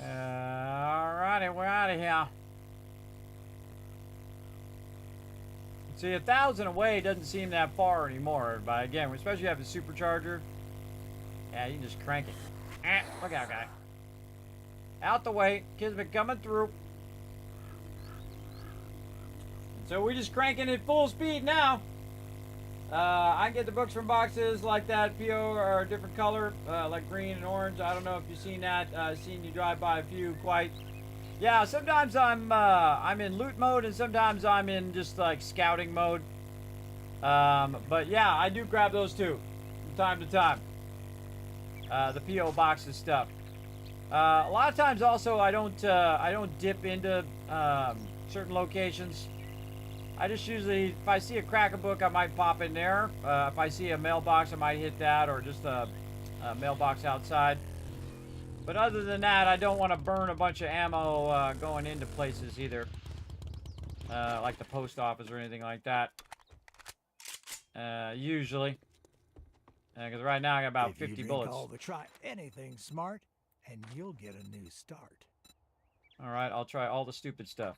Alrighty, we're out of here. See, 1,000 away doesn't seem that far anymore, but again, especially if you have a supercharger, yeah, you can just crank it. Look out, guy. Out the way. Kismet coming through. So we're just cranking at full speed now. I get the books from boxes like that. PO are a different color, like green and orange. I don't know if you've seen that. Seen you drive by a few quite. Yeah, sometimes I'm in loot mode and sometimes I'm in just like scouting mode. But yeah, I do grab those too, from time to time. The PO boxes stuff. A lot of times also I don't dip into certain locations. I just usually, if I see a Cracker book, I might pop in there. If I see a mailbox, I might hit that, or just a mailbox outside. But other than that, I don't want to burn a bunch of ammo going into places either. Like the post office or anything like that. Usually. Because right now I got about 50 bullets. Try anything smart, and you'll get a new start. Alright, I'll try all the stupid stuff.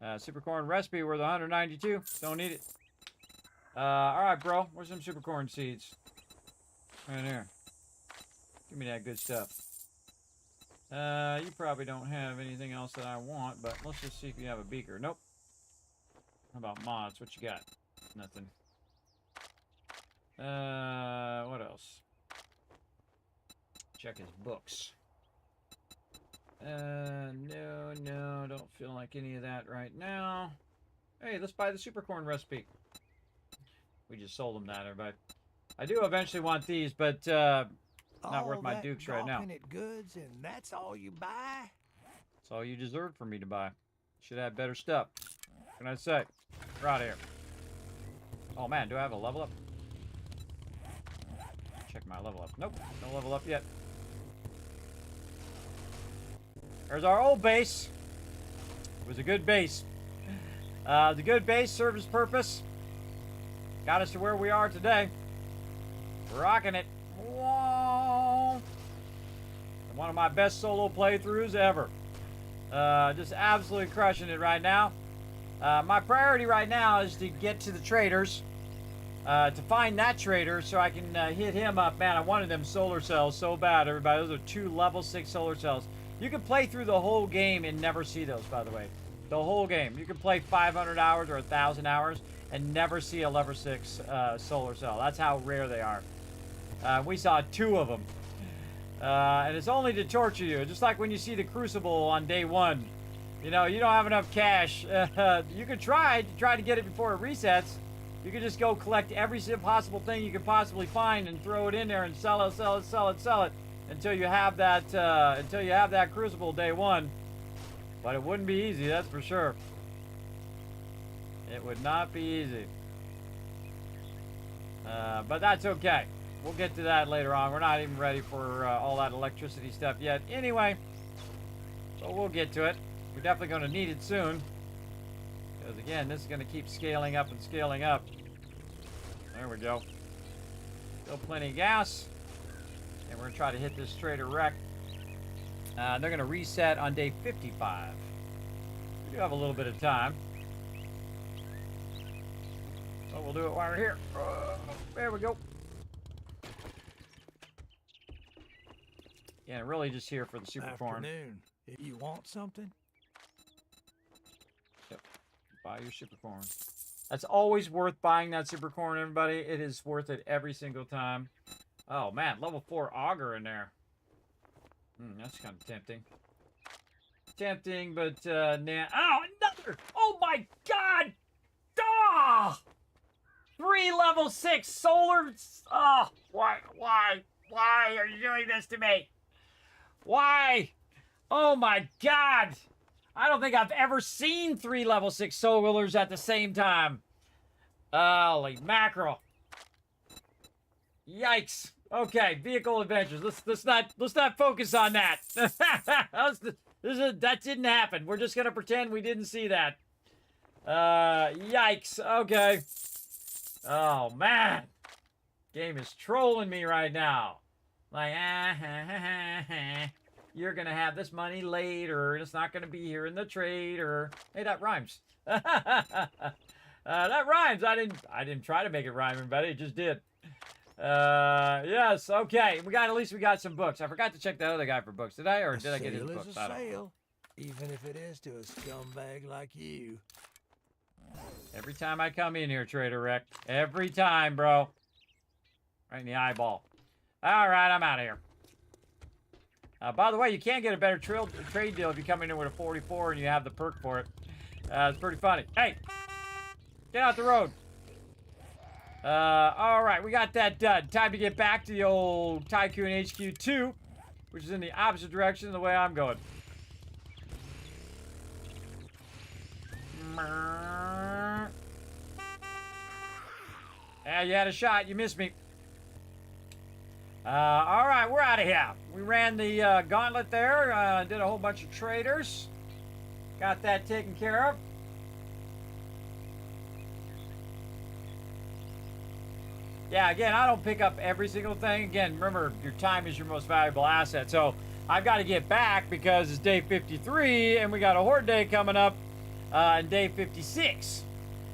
Supercorn recipe worth 192. Don't need it. Alright, bro. Where's some supercorn seeds? Right here. Give me that good stuff. You probably don't have anything else that I want, but let's just see if you have a beaker. Nope. How about mods? What you got? Nothing. What else? Check his books. No, don't feel like any of that right now. Hey, let's buy the supercorn recipe. We just sold them that, everybody. I do eventually want these, but not worth my dukes right now. Goods, and that's all you buy? That's all you deserve for me to buy. Should have better stuff. What can I say? We're out of here. Oh man, do I have a level up? Check my level up. Nope, no level up yet. There's our old base. It was a good base. The good base served its purpose. Got us to where we are today. We're rocking it. Whoa. One of my best solo playthroughs ever. Just absolutely crushing it right now. My priority right now is to get to the traders. To find that trader so I can hit him up. Man, I wanted them solar cells so bad, everybody. Those are 2 level 6 solar cells. You can play through the whole game and never see those, by the way. The whole game. You can play 500 hours or 1,000 hours and never see a level 6 solar cell. That's how rare they are. We saw 2 of them. And it's only to torture you. Just like when you see the Crucible on day 1. You know, you don't have enough cash. You could try to get it before it resets. You could just go collect every possible thing you could possibly find and throw it in there and sell it until you have that crucible day one. But it wouldn't be easy, that's for sure. It would not be easy. But that's okay. We'll get to that later on. We're not even ready for all that electricity stuff yet. Anyway, so we'll get to it. We're definitely going to need it soon. Because again, this is going to keep scaling up and scaling up. There we go. Still plenty of gas. And we're going to try to hit this trader wreck. They're going to reset on day 55. We do have a little bit of time. So we'll do it while we're here. There we go. Yeah, really just here for the super corn. Afternoon. If you want something? Yep. Buy your super corn. That's always worth buying that super corn, everybody. It is worth it every single time. Oh, man. Level 4 auger in there. That's kind of tempting. Tempting, but, nah. Oh, another! Oh, my God! Ah! 3 level 6 solar... Oh, why are you doing this to me? Why? Oh, my God! I don't think I've ever seen 3 level 6 solars at the same time. Holy mackerel. Yikes. Okay, vehicle adventures. Let's not focus on that. That didn't happen. We're just gonna pretend we didn't see that. Yikes. Okay. Oh man. Game is trolling me right now. Like, you're gonna have this money later, and it's not gonna be here in the trader. Hey, that rhymes. That rhymes. I didn't try to make it rhyme, everybody. It just did. Yes. Okay. At least we got some books. I forgot to check that other guy for books. Did I, or did I get his books? A sale, even if it is to a scumbag like you. Every time I come in here, Trader Rick. Every time, bro. Right in the eyeball. All right, I'm out of here. By the way, you can get a better trade deal if you come in here with a 44 and you have the perk for it. It's pretty funny. Hey, get out the road. All right, we got that done. Time to get back to the old Tycoon HQ 2, which is in the opposite direction of the way I'm going. Yeah, you had a shot. You missed me. All right, we're out of here. We ran the gauntlet there, did a whole bunch of traders. Got that taken care of. Yeah, again, I don't pick up every single thing. Again, remember, your time is your most valuable asset. So I've got to get back because it's day 53, and we got a horde day coming up in day 56.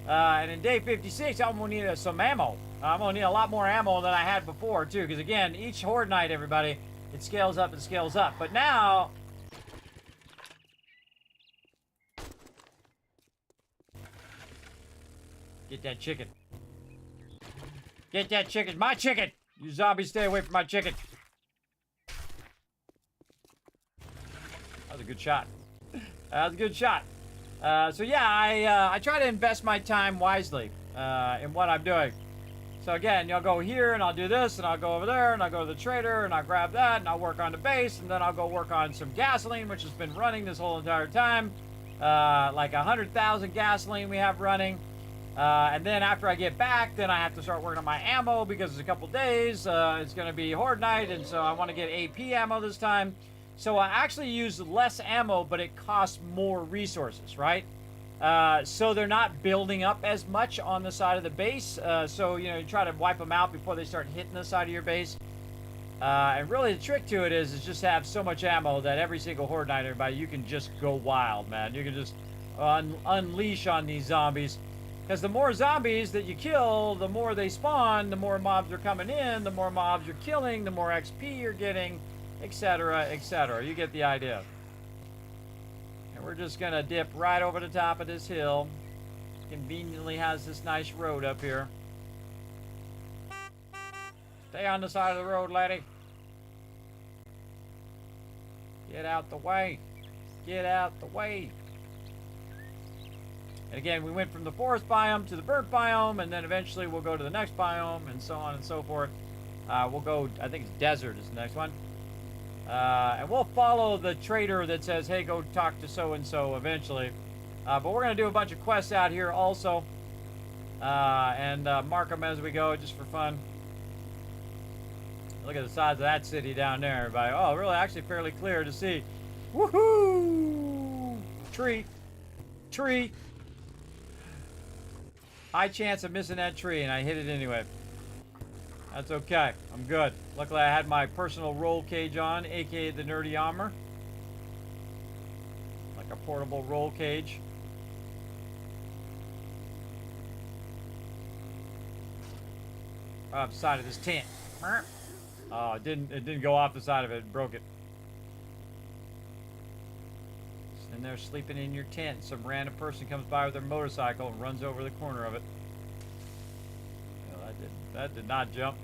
And in day 56, I'm going to need some ammo. I'm going to need a lot more ammo than I had before, too. Because, again, each horde night, everybody, it scales up and scales up. But now... Get that chicken. Get that chicken. My chicken! You zombies, stay away from my chicken. That was a good shot. That was a good shot. So yeah, I try to invest my time wisely in what I'm doing. So again, you'll go here and I'll do this and I'll go over there and I'll go to the trader and I'll grab that and I'll work on the base and then I'll go work on some gasoline, which has been running this whole entire time. Like 100,000 gasoline we have running. And then after I get back, then I have to start working on my ammo because it's a couple days. It's going to be horde night, and so I want to get AP ammo this time. So I actually use less ammo, but it costs more resources, right? So they're not building up as much on the side of the base. So, you know, you try to wipe them out before they start hitting the side of your base. And really the trick to it is just have so much ammo that every single horde night, everybody, you can just go wild, man. You can just unleash on these zombies. Because the more zombies that you kill, the more they spawn, the more mobs are coming in, the more mobs you're killing, the more XP you're getting, etc., etc. You get the idea. And we're just going to dip right over the top of this hill. Conveniently has this nice road up here. Stay on the side of the road, laddie. Get out the way. Get out the way. And again, we went from the forest biome to the bird biome, and then eventually we'll go to the next biome, and so on and so forth. We'll go, I think it's desert is the next one. And we'll follow the trader that says, hey, go talk to so-and-so eventually. But we're going to do a bunch of quests out here also. And mark them as we go, just for fun. Look at the size of that city down there, everybody. Oh, really, actually fairly clear to see. Woohoo! Tree. Tree. High chance of missing that tree, and I hit it anyway. That's okay. I'm good. Luckily, I had my personal roll cage on, aka the nerdy armor. Like a portable roll cage. Off the side of this tent. Oh, it didn't go off the side of it. It broke it. Sitting there sleeping in your tent. Some random person comes by with their motorcycle and runs over the corner of it. Well, that did not jump.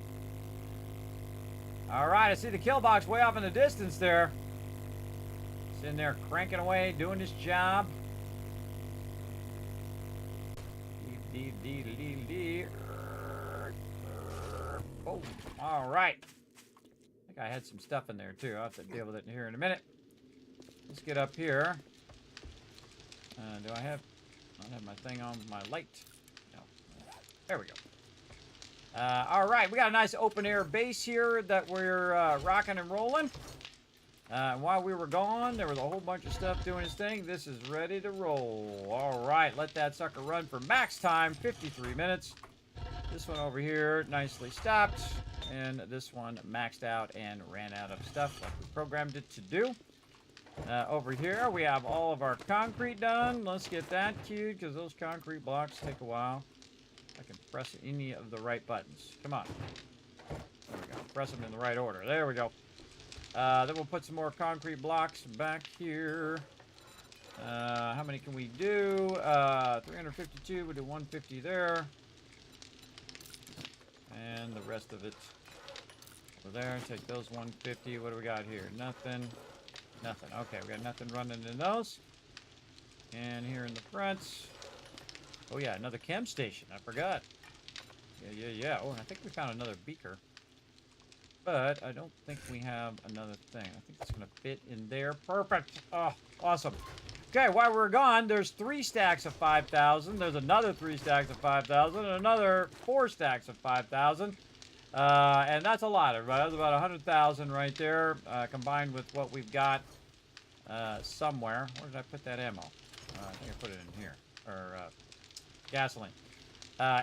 All right, I see the Killbox way off in the distance there. Sitting there cranking away, doing his job. Oh, all right. I think I had some stuff in there too. I'll have to deal with it here in a minute. Let's get up here. Do I have my thing on my light? No. There we go. All right, we got a nice open air base here that we're rocking and rolling. While we were gone, there was a whole bunch of stuff doing its thing. This is ready to roll. All right, let that sucker run for max time, 53 minutes. This one over here nicely stopped, and this one maxed out and ran out of stuff like we programmed it to do. Over here, we have all of our concrete done. Let's get that queued, because those concrete blocks take a while. I can press any of the right buttons. Come on. There we go. Press them in the right order. There we go. Then we'll put some more concrete blocks back here. How many can we do? 352. We'll do 150 there. And the rest of it over there. Take those 150. What do we got here? Nothing. Nothing. Okay, we got nothing running in those. And here in the front. Oh, yeah, another chem station. I forgot. Yeah. Oh, and I think we found another beaker. But I don't think we have another thing. I think it's going to fit in there. Perfect. Oh, awesome. Okay, while we're gone, there's 3 stacks of 5,000. There's another 3 stacks of 5,000. And another 4 stacks of 5,000. And that's a lot, everybody. That's about 100,000 right there, combined with what we've got somewhere. Where did I put that ammo? I think I put it in here. Or gasoline.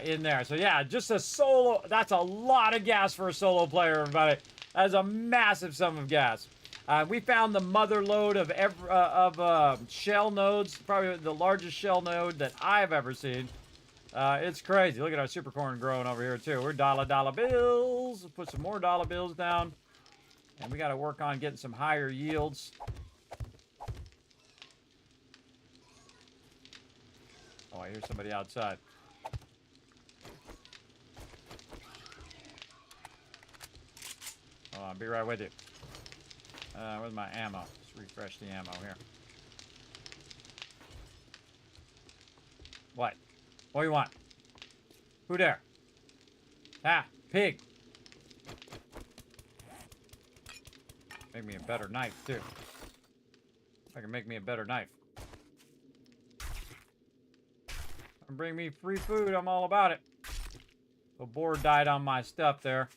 In there. So yeah, just a solo. That's a lot of gas for a solo player, everybody. That's a massive sum of gas. We found the mother lode of shell nodes. Probably the largest shell node that I've ever seen. It's crazy. Look at our super corn growing over here too. We're dollar bills. Let's put some more dollar bills down. And we got to work on getting some higher yields. Oh, I hear somebody outside. Oh, I'll be right with you. Where's my ammo? Let's refresh the ammo here. What? What do you want? Who there? Ah, pig. Make me a better knife, too. If I can make me a better knife. Bring me free food, I'm all about it. The boar died on my stuff there.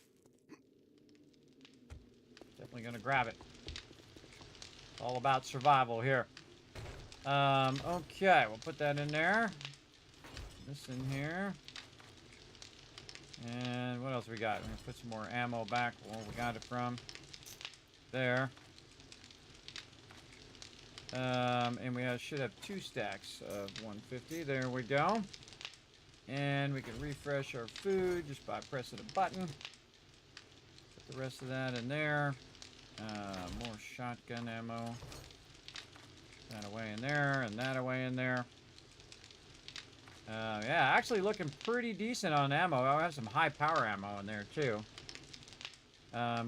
Definitely gonna grab it. It's all about survival here. Okay, we'll put that in there. This in here. And what else we got? We're gonna put some more ammo back where we got it from. There. And we should have 2 stacks of 150. There we go. And we can refresh our food just by pressing a button. Put the rest of that in there. More shotgun ammo. That away in there, and that away in there. Yeah, actually looking pretty decent on ammo. I have some high power ammo in there too.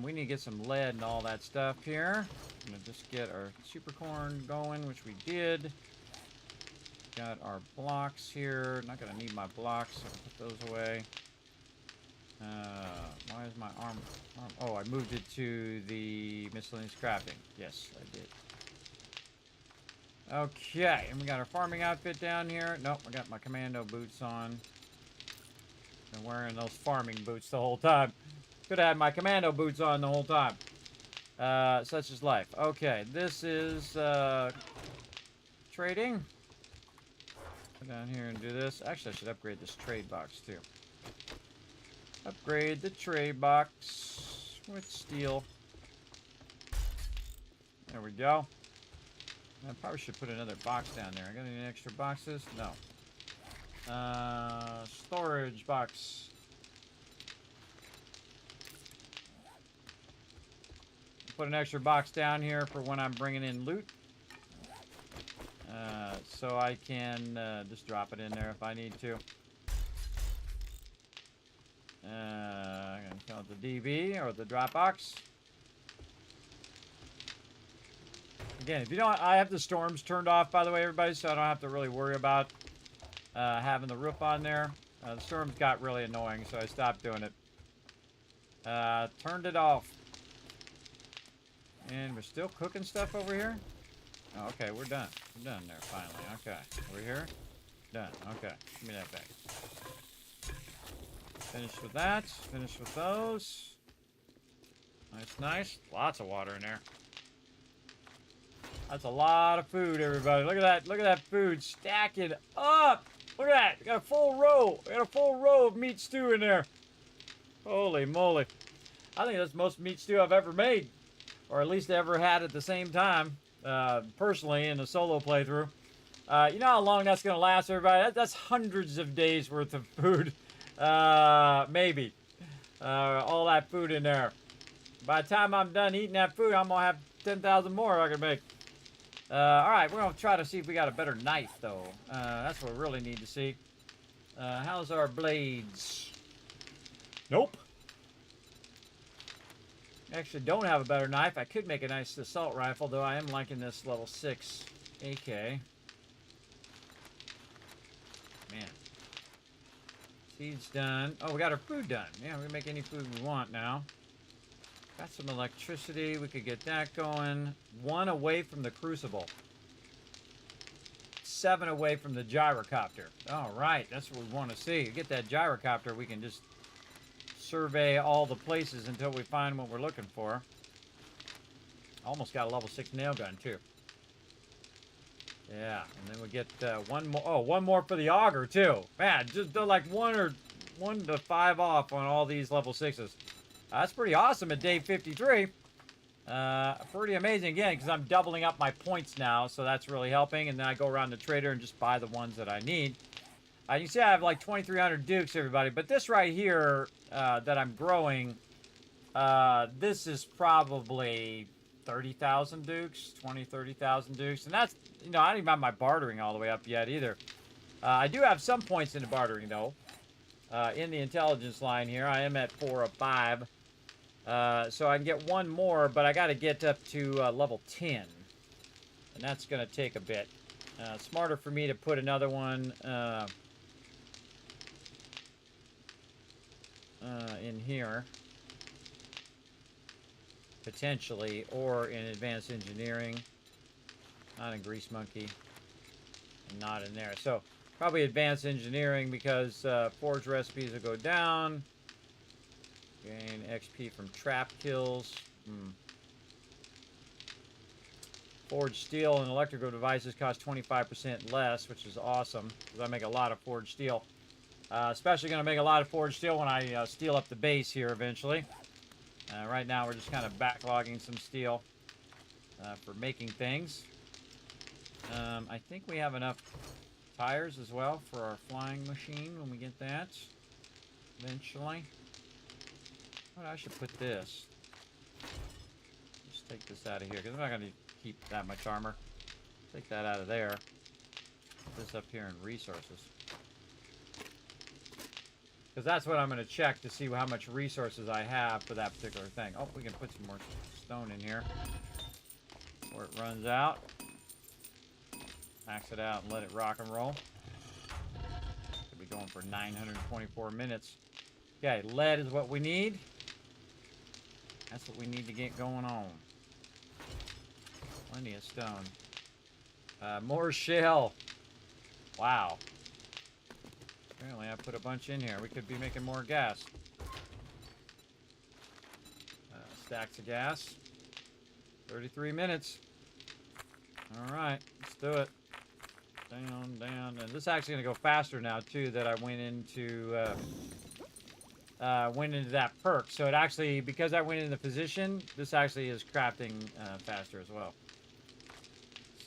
We need to get some lead and all that stuff here. I'm gonna just get our super corn going, which we did. got our blocks here. Not gonna need my blocks, so I'll put those away. Why is my arm? Oh, I moved it to the miscellaneous crafting. Yes, I did. Okay, and we got our farming outfit down here. Nope, I got my commando boots on. Been wearing those farming boots the whole time. Could have had my commando boots on the whole time. Such is life. Okay, this is trading. Go down here and do this. Actually, I should upgrade this trade box too. Upgrade the trade box with steel. There we go. I probably should put another box down there. I got any extra boxes? No. Storage box. Put an extra box down here for when I'm bringing in loot. So I can just drop it in there if I need to. I'm going to call it the DB or the drop box. Again, if you don't, I have the storms turned off, by the way, everybody, so I don't have to really worry about having the roof on there. The storms got really annoying, so I stopped doing it. Turned it off. And we're still cooking stuff over here? Oh, okay, we're done. We're done there, finally. Okay, over here. Done. Okay, give me that back. Finished with that. Finished with those. Nice, nice. Lots of water in there. That's a lot of food, everybody. Look at that. Look at that food stacking up. Look at that. We got a full row. We got a full row of meat stew in there. Holy moly. I think that's the most meat stew I've ever made. Or at least ever had at the same time. Personally, in a solo playthrough. You know how long that's going to last, everybody? That's hundreds of days worth of food. Maybe. All that food in there. By the time I'm done eating that food, I'm going to have 10,000 more I can make. Alright, we're going to try to see if we got a better knife, though. That's what we really need to see. How's our blades? Nope. Actually, don't have a better knife. I could make a nice assault rifle, though I am liking this level 6 AK. Man. Seeds done. Oh, we got our food done. Yeah, we can make any food we want now. Got some electricity. We could get that going. 1 away from the crucible. 7 away from the gyrocopter. All right, that's what we want to see. Get that gyrocopter, we can just survey all the places until we find what we're looking for. Almost got a level 6 nail gun, too. Yeah, and then we get 1 more. Oh, 1 more for the auger, too. Man, just like 1 to 5 off on all these level 6s. That's pretty awesome at day 53. Pretty amazing, again, because I'm doubling up my points now, so that's really helping. And then I go around the trader and just buy the ones that I need. You can see I have like 2,300 dukes, everybody. But this right here that I'm growing, this is probably 30,000 dukes, 30,000 dukes. And that's, you know, I don't even have my bartering all the way up yet either. I do have some points in the bartering, though. In the intelligence line here, I am at 4 of 5. So I can get 1 more, but I got to get up to level 10. And that's going to take a bit. Smarter for me to put another one in here. Potentially. Or in advanced engineering. Not in Grease Monkey. And not in there. So probably advanced engineering because forge recipes will go down. Gain XP from trap kills. Forged steel and electrical devices cost 25% less, which is awesome because I make a lot of forged steel. Especially going to make a lot of forged steel when I steel up the base here eventually. Right now we're just kind of backlogging some steel for making things. I think we have enough tires as well for our flying machine when we get that eventually. I should put this. Just take this out of here because I'm not going to keep that much armor. Take that out of there. Put this up here in resources. Because that's what I'm going to check to see how much resources I have for that particular thing. Oh, we can put some more stone in here before it runs out. Max it out and let it rock and roll. Could be going for 924 minutes. Okay, lead is what we need. That's what we need to get going on. Plenty of stone. More shell. Wow. Apparently I put a bunch in here. We could be making more gas. Stacks of gas. 33 minutes. Alright, let's do it. Down, down. And this is actually going to go faster now, too, that I went into that perk. So it actually, because I went into the position, this actually is crafting faster as well.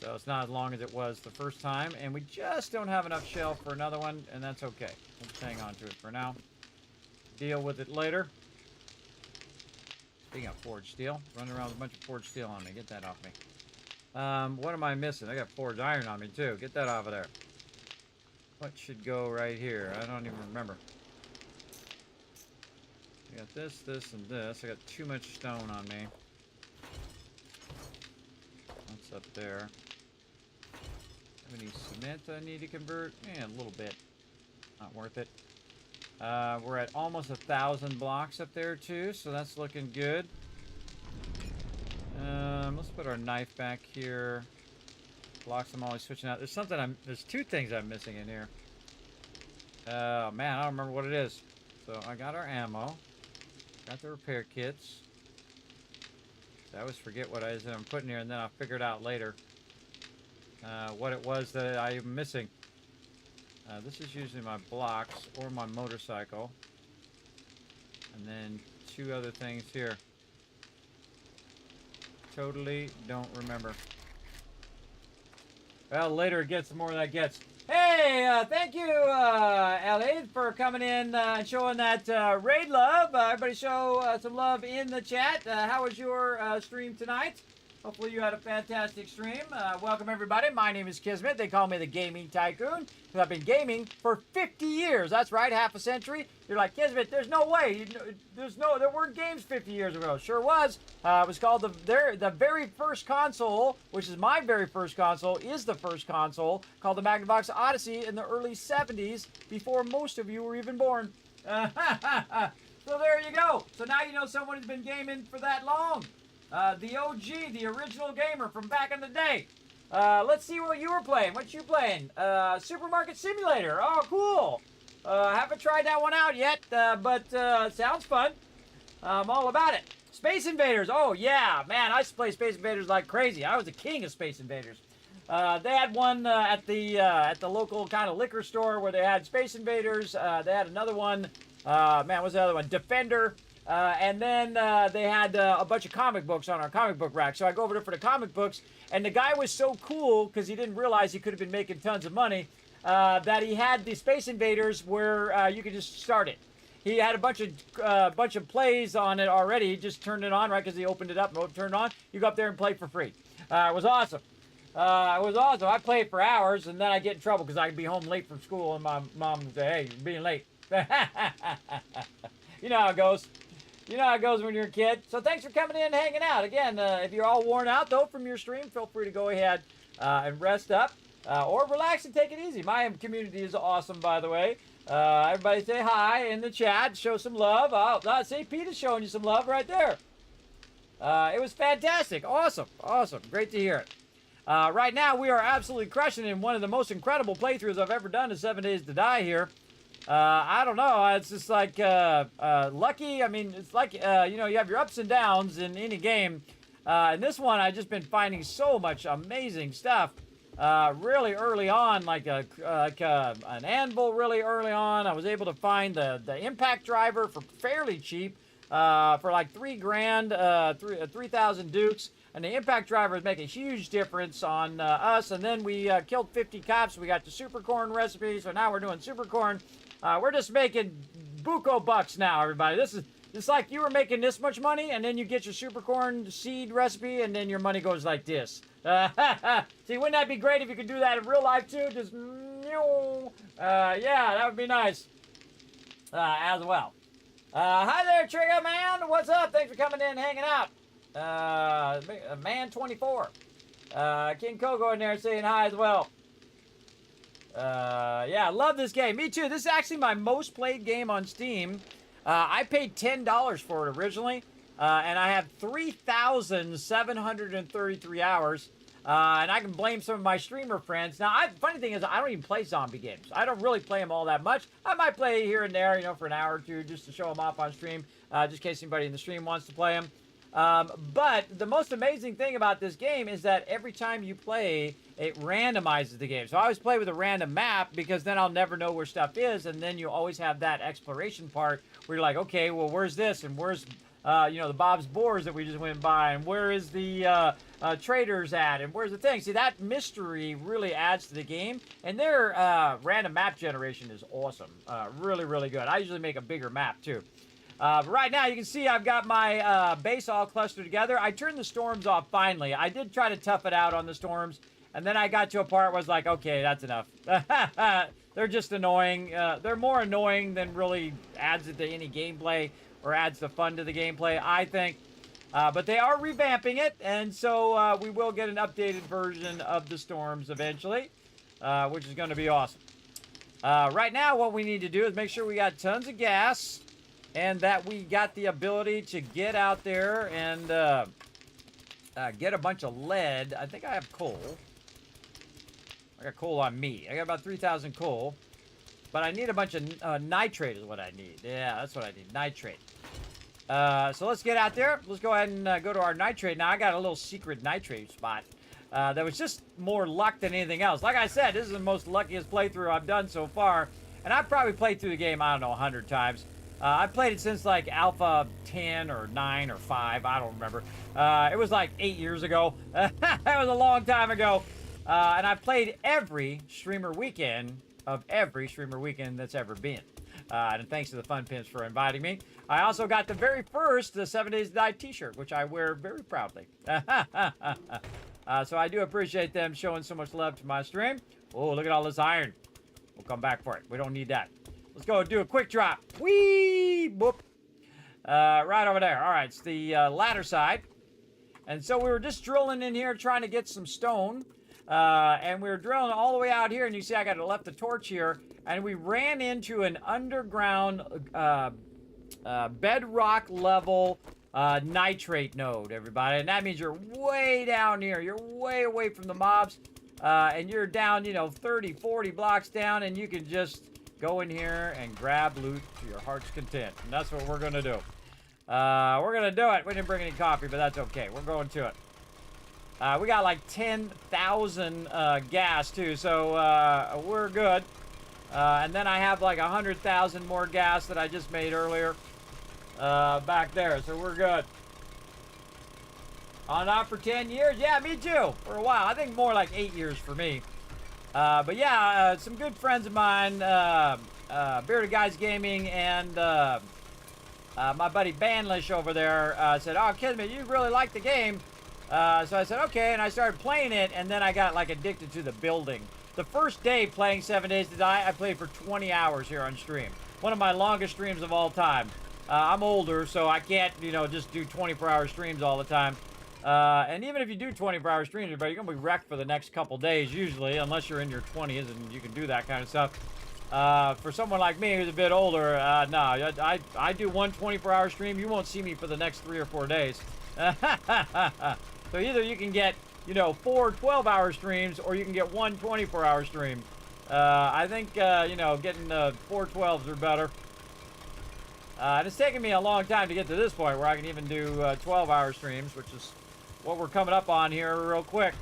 So it's not as long as it was the first time. And we just don't have enough shell for another one, and that's okay. We'll just hang on to it for now. Deal with it later. Speaking of forged steel, running around with a bunch of forged steel on me. Get that off me. What am I missing? I got forged iron on me, too. Get that off of there. What should go right here? I don't even remember. I got this, this, and this. I got too much stone on me. What's up there? Have any cement I need to convert? Yeah, a little bit. Not worth it. We're at almost 1,000 blocks up there too, so that's looking good. Let's put our knife back here. Blocks I'm always switching out. There's two things I'm missing in here. Oh man, I don't remember what it is. So I got our ammo. Got the repair kits. I always forget what I'm putting here, and then I'll figure it out later. What it was that I'm missing. This is usually my blocks or my motorcycle. And then two other things here. Totally don't remember. Well, later it gets, the more that gets. Hey, thank you, Ellie, for coming in and showing that raid love. Everybody show some love in the chat. How was your stream tonight? Hopefully you had a fantastic stream. Welcome, everybody. My name is Kismet. They call me the Gaming Tycoon because I've been gaming for 50 years. That's right, half a century. You're like, Kismet, there's no way. There weren't games 50 years ago. Sure was. It was called the very first console, which is my very first console, is the first console, called the Magnavox Odyssey in the early 70s, before most of you were even born. So there you go. So now you know someone who's been gaming for that long. The OG, the original gamer from back in the day. Let's see what you were playing. What you playing? Supermarket Simulator. Oh, cool. Haven't tried that one out yet, but sounds fun. I'm all about it. Space Invaders. Oh, yeah. Man, I used to play Space Invaders like crazy. I was the king of Space Invaders. They had one at the local kind of liquor store where they had Space Invaders. They had another one. Man, what's the other one? Defender. And then they had a bunch of comic books on our comic book rack. So I go over there for the comic books, and the guy was so cool because he didn't realize he could have been making tons of money that he had the Space Invaders where you could just start it. He had a bunch of plays on it already. He just turned it on right because he opened it up and turned it on. You go up there and play for free. It was awesome. I played for hours, and then I get in trouble because I'd be home late from school, and my mom would say, "Hey, you're being late." You know how it goes. You know how it goes when you're a kid. So thanks for coming in and hanging out. Again, if you're all worn out, though, from your stream, feel free to go ahead and rest up or relax and take it easy. My community is awesome, by the way. Everybody say hi in the chat. Show some love. Oh, see, Pete is showing you some love right there. It was fantastic. Awesome. Awesome. Great to hear it. Right now, we are absolutely crushing it in one of the most incredible playthroughs I've ever done in 7 Days to Die here. I don't know. It's just like lucky. I mean, it's like, you have your ups and downs in any game. In this one, I've just been finding so much amazing stuff really early on, like an anvil really early on. I was able to find the impact driver for fairly cheap for like $3,000, 3,000 dukes. And the impact drivers make a huge difference on us. And then we killed 50 cops. We got the super corn recipe. So now we're doing super corn. We're just making buco bucks now, everybody. It's like you were making this much money, and then you get your super corn seed recipe, and then your money goes like this. See, wouldn't that be great if you could do that in real life, too? Just, yeah, that would be nice as well. Hi there, Trigger Man. What's up? Thanks for coming in and hanging out. Man24. King Coco in there saying hi as well. Yeah, I love this game. Me too. This is actually my most played game on Steam. I paid $10 for it originally, and I have 3,733 hours. And I can blame some of my streamer friends. Now, funny thing is, I don't even play zombie games. I don't really play them all that much. I might play here and there, for an hour or two, just to show them off on stream, just in case anybody in the stream wants to play them. But the most amazing thing about this game is that every time you play, it randomizes the game. So I always play with a random map because then I'll never know where stuff is, and then you always have that exploration part where you're like, okay, well, where's this, and where's the Bob's Boars that we just went by, and where is the traders at, and where's the thing? See, that mystery really adds to the game, and their random map generation is awesome. Really, really good. I usually make a bigger map, too. But right now, you can see I've got my base all clustered together. I turned the storms off finally. I did try to tough it out on the storms, and then I got to a part where I was like, okay, that's enough. They're just annoying. They're more annoying than really adds it to any gameplay or adds the fun to the gameplay, I think. But they are revamping it, and so we will get an updated version of the storms eventually, which is going to be awesome. Right now, what we need to do is make sure we got tons of gas, and that we got the ability to get out there and get a bunch of lead. I think I have coal. I got coal on me. I got about 3,000 coal. But I need a bunch of nitrate is what I need. Yeah, that's what I need. Nitrate. So let's get out there. Let's go ahead and go to our nitrate. Now, I got a little secret nitrate spot. That was just more luck than anything else. Like I said, this is the most luckiest playthrough I've done so far. And I've probably played through the game, I don't know, 100 times. I've played it since like Alpha 10 or 9 or 5. I don't remember. It was like 8 years ago. That was a long time ago. And I've played every streamer weekend of every streamer weekend that's ever been. And thanks to the Fun Pimps for inviting me. I also got the very first 7 Days to Die t-shirt, which I wear very proudly. So I do appreciate them showing so much love to my stream. Oh, look at all this iron. We'll come back for it. We don't need that. Let's go do a quick drop. Whee! Boop. Right over there. All right, it's the ladder side. And so we were just drilling in here trying to get some stone. And we were drilling all the way out here. And you see I got left the torch here. And we ran into an underground bedrock level nitrate node, everybody. And that means you're way down here. You're way away from the mobs. And you're down, 30, 40 blocks down. And you can just go in here and grab loot to your heart's content. And that's what we're going to do. We're going to do it. We didn't bring any coffee, but that's okay. We're going to it. We got like 10,000 gas, too. So we're good. And then I have like 100,000 more gas that I just made earlier back there. So we're good. On and off for 10 years? Yeah, me too. For a while. I think more like 8 years for me. But yeah, some good friends of mine, Bearded Guys Gaming and my buddy Banlish over there said, oh, Kismet, you really like the game. So I said, okay, and I started playing it, and then I got like addicted to the building. The first day playing 7 Days to Die, I played for 20 hours here on stream. One of my longest streams of all time. I'm older, so I can't, just do 24-hour streams all the time. And even if you do 24-hour streams, you're going to be wrecked for the next couple days, usually, unless you're in your 20s and you can do that kind of stuff. For someone like me who's a bit older, no, I do one 24-hour stream. You won't see me for the next 3 or 4 days. So either you can get, 4 12-hour streams, or you can get one 24-hour stream. I think, getting 4 12s are better. And it's taken me a long time to get to this point where I can even do 12-hour streams, which is what we're coming up on here real quick.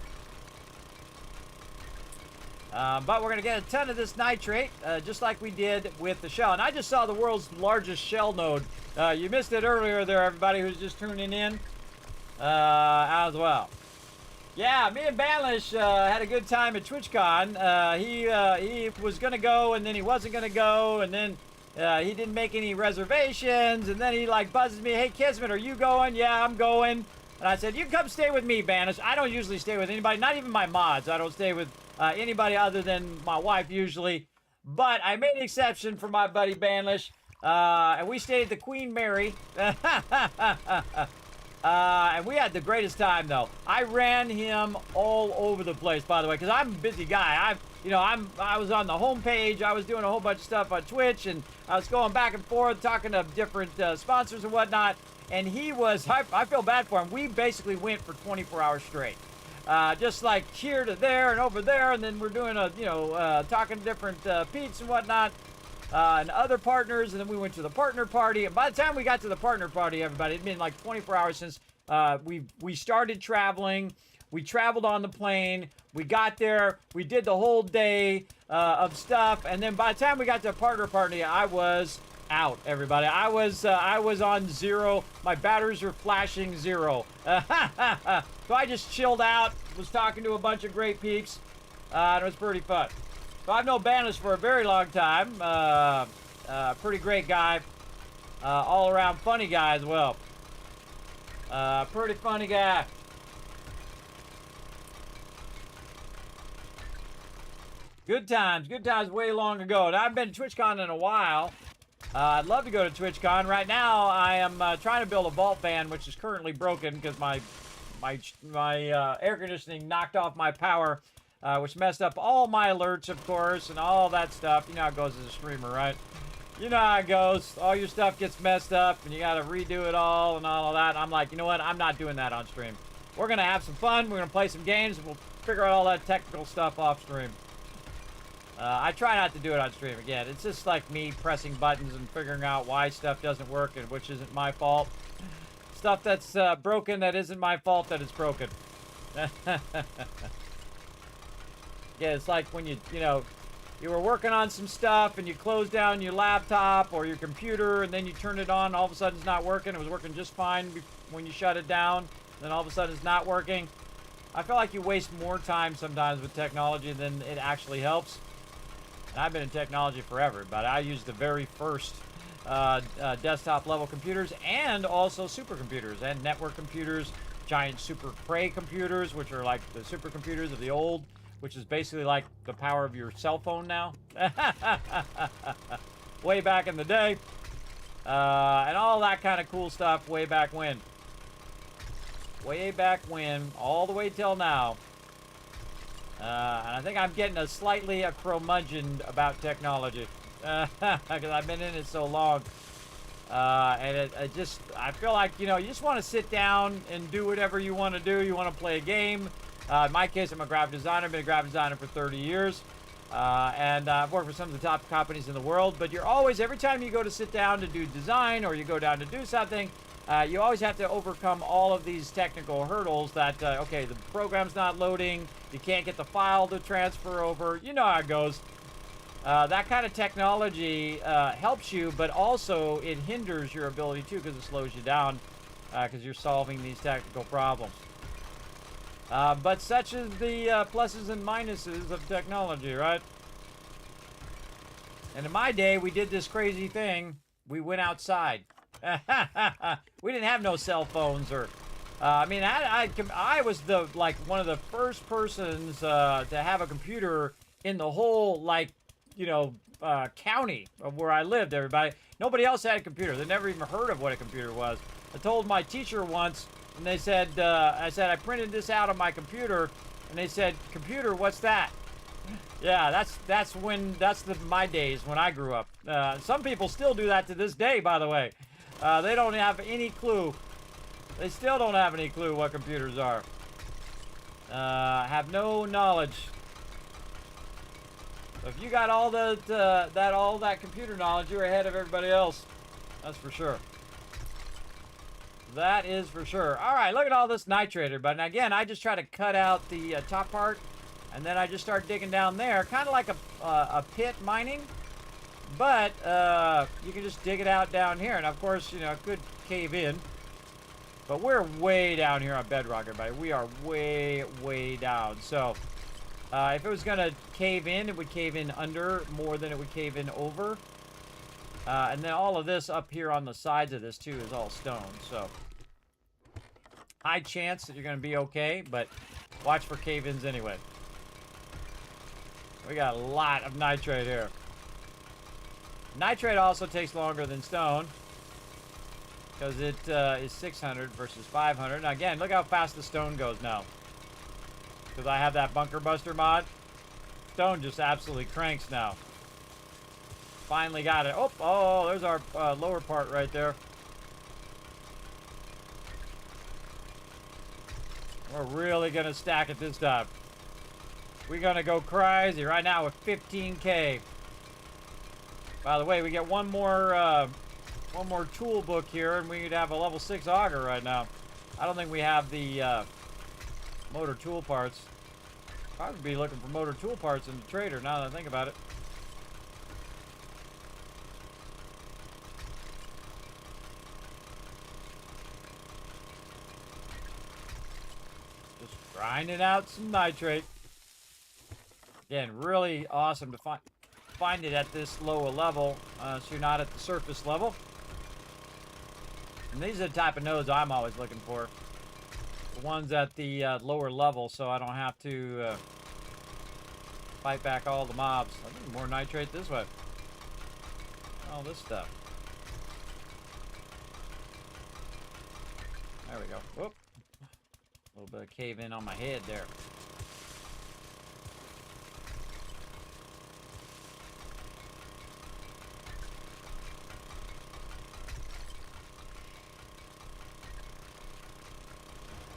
But we're going to get a ton of this nitrate, just like we did with the shell. And I just saw the world's largest shell node. You missed it earlier there, everybody who's just tuning in as well. Yeah, me and Banlish had a good time at TwitchCon. He was going to go, and then he wasn't going to go, and then he didn't make any reservations, and then he buzzes me, hey, Kismet, are you going? Yeah, I'm going. And I said, you come stay with me, Banlish. I don't usually stay with anybody, not even my mods. I don't stay with anybody other than my wife usually. But I made an exception for my buddy Banlish, and we stayed at the Queen Mary. And we had the greatest time, though. I ran him all over the place, by the way, because I'm a busy guy. I was on the homepage. I was doing a whole bunch of stuff on Twitch, and I was going back and forth, talking to different sponsors and whatnot. And he was, I feel bad for him. We basically went for 24 hours straight. Just like here to there and over there, and then we're doing talking to different Pete's and whatnot. And other partners, and then we went to the partner party. And by the time we got to the partner party, everybody, it'd been like 24 hours since we started traveling. We traveled on the plane. We got there. We did the whole day of stuff. And then by the time we got to the partner party, I was out, everybody. I was on zero. My batteries were flashing zero. So I just chilled out, was talking to a bunch of great peeps. And it was pretty fun. So I've known Banis for a very long time. Pretty great guy. All around funny guy as well. Pretty funny guy. Good times way long ago. And I've been to TwitchCon in a while. I'd love to go to TwitchCon. Right now, I am trying to build a vault fan, which is currently broken because my air conditioning knocked off my power. Which messed up all my alerts, of course, and all that stuff. You know how it goes as a streamer, right? You know how it goes. All your stuff gets messed up, and you got to redo it all and all of that. And I'm like, you know what? I'm not doing that on stream. We're going to have some fun. We're going to play some games, and we'll figure out all that technical stuff off stream. I try not to do it on stream again. It's just like me pressing buttons and figuring out why stuff doesn't work, and which isn't my fault. Stuff that's broken that isn't my fault that it's broken. Yeah, it's like when you were working on some stuff and you close down your laptop or your computer and then you turn it on, all of a sudden it's not working. It was working just fine when you shut it down, then all of a sudden it's not working. I feel like you waste more time sometimes with technology than it actually helps. And I've been in technology forever, but I used the very first desktop level computers and also supercomputers and network computers, giant super Cray computers, which are like the supercomputers of the old, which is basically like the power of your cell phone now. Way back in the day. And all that kind of cool stuff way back when. Way back when, all the way till now. And I think I'm getting a curmudgeon about technology. Because I've been in it so long. And it just, I feel like, you just want to sit down and do whatever you want to do. You want to play a game. In my case, I'm a graphic designer. I've been a graphic designer for 30 years. And I've worked for some of the top companies in the world. But you're always, every time you go to sit down to do design or you go down to do something, you always have to overcome all of these technical hurdles that, okay, the program's not loading. You can't get the file to transfer over. You know how it goes. That kind of technology helps you, but also it hinders your ability too because it slows you down because you're solving these technical problems. But such is the pluses and minuses of technology, right? And in my day, we did this crazy thing. We went outside. We didn't have no cell phones or... I was one of the first persons to have a computer in the whole, county of where I lived, everybody. Nobody else had a computer. They never even heard of what a computer was. I told my teacher once, and they said, I printed this out on my computer, and they said, computer, what's that? Yeah, that's my days when I grew up. Some people still do that to this day, by the way. They don't have any clue. They still don't have any clue what computers are. Have no knowledge. So if you got all that computer knowledge, you're ahead of everybody else. That's for sure. That is for sure. All right, look at all this nitrate, everybody. Now, again, I just try to cut out the top part, and then I just start digging down there, kind of like a pit mining. But you can just dig it out down here, and of course, it could cave in. But we're way down here on bedrock, everybody. We are way, way down. So if it was going to cave in, it would cave in under more than it would cave in over. And then all of this up here on the sides of this, too, is all stone. So high chance that you're going to be okay, but watch for cave-ins anyway. We got a lot of nitrate here. Nitrate also takes longer than stone. because it is 600 versus 500. Now again, look how fast the stone goes now. Because I have that bunker buster mod. Stone just absolutely cranks now. Finally got it. Oh, there's our lower part right there. We're really going to stack it this time. We're going to go crazy right now with 15K. By the way, we get one more tool book here, and we'd have a level 6 auger right now. I don't think we have the motor tool parts. Probably be looking for motor tool parts in the trader now that I think about it. Just grinding out some nitrate. Again, really awesome to find it at this lower level, so you're not at the surface level. And these are the type of nodes I'm always looking for. The ones at the lower level, so I don't have to fight back all the mobs. I need more nitrate this way. All this stuff. There we go. Whoop. A little bit of cave in on my head there.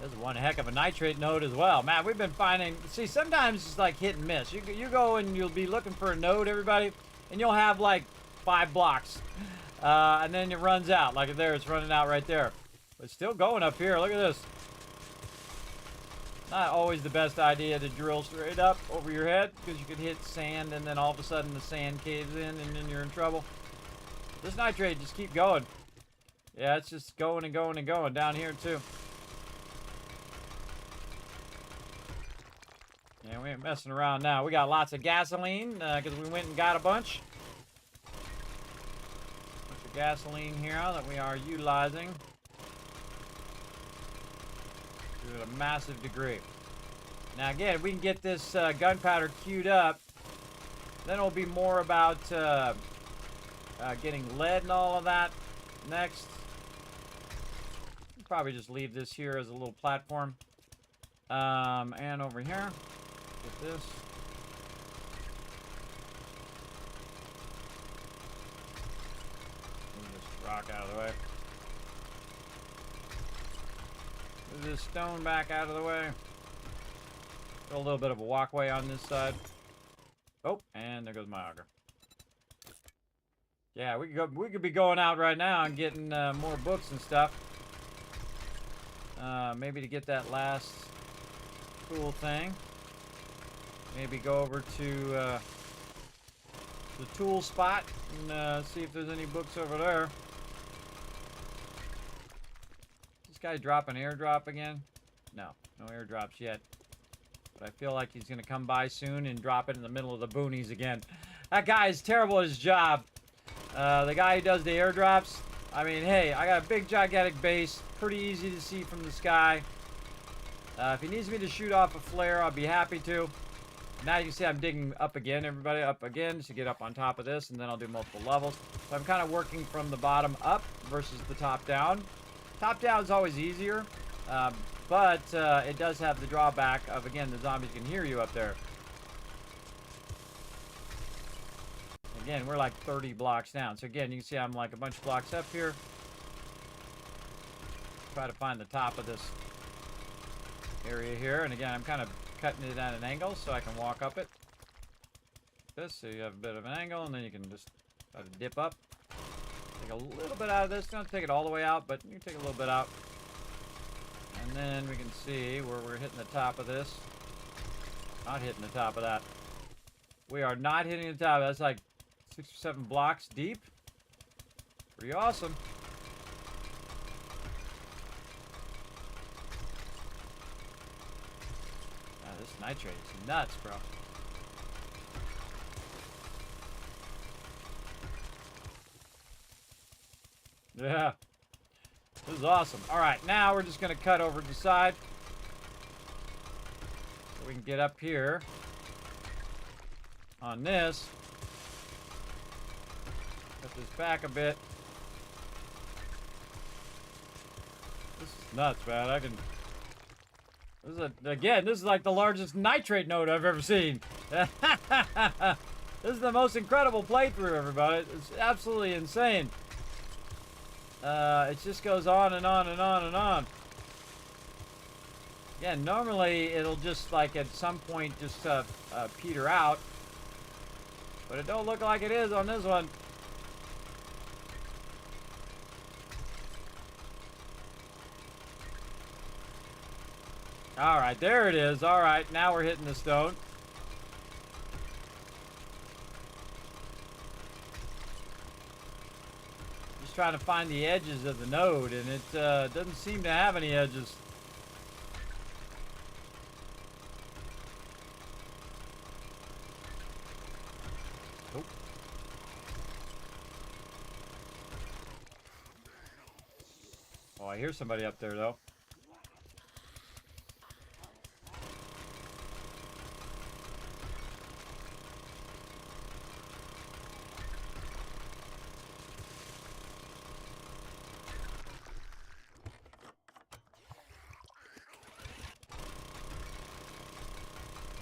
This is one heck of a nitrate node as well. Man, we've been finding... See, sometimes it's like hit and miss. You go and you'll be looking for a node, everybody, and you'll have like 5 blocks. And then it runs out. Like there, it's running out right there. But it's still going up here. Look at this. Not always the best idea to drill straight up over your head because you could hit sand and then all of a sudden the sand caves in and then you're in trouble. This nitrate just keep going. Yeah, it's just going and going and going down here too. Yeah, we ain't messing around now. We got lots of gasoline because we went and got a bunch. Bunch of gasoline here that we are utilizing to a massive degree. Now again, if we can get this gunpowder queued up, then it'll be more about getting lead and all of that next. Probably just leave this here as a little platform. And over here. Get this. Move this rock out of the way. Move this stone back out of the way. Got a little bit of a walkway on this side. Oh, and there goes my auger. Yeah, we could be going out right now and getting more books and stuff. Maybe to get that last cool thing. Maybe go over to the tool spot and see if there's any books over there. This guy drop an airdrop again? No airdrops yet. But I feel like he's going to come by soon and drop it in the middle of the boonies again. That guy is terrible at his job. The guy who does the airdrops, I mean, hey, I got a big gigantic base. Pretty easy to see from the sky. If he needs me to shoot off a flare, I'll be happy to. Now you can see I'm digging up again, everybody, up again, to get up on top of this, and then I'll do multiple levels. So I'm kind of working from the bottom up versus the top down. Top down is always easier, but it does have the drawback of, again, the zombies can hear you up there. Again, we're like 30 blocks down. So again, you can see I'm like a bunch of blocks up here. Try to find the top of this area here, and again, I'm kind of cutting it at an angle so I can walk up it. This, so you have a bit of an angle, and then you can just try to dip up. Take a little bit out of this. Don't take it all the way out, but you can take a little bit out. And then we can see where we're hitting the top of this. Not hitting the top of that. We are not hitting the top. That's like 6 or 7 blocks deep. Pretty awesome. This nitrate is nuts, bro. Yeah. This is awesome. Alright, now we're just going to cut over to the side. So we can get up here on this. Cut this back a bit. nuts, man. This is like the largest nitrate node I've ever seen. This is the most incredible playthrough, everybody. It's absolutely insane. It just goes on and on and on and on. Yeah, normally it'll just like at some point just peter out. But it don't look like it is on this one. Alright, there it is. Alright, now we're hitting the stone. Just trying to find the edges of the node, and it doesn't seem to have any edges. Nope. Oh, I hear somebody up there, though.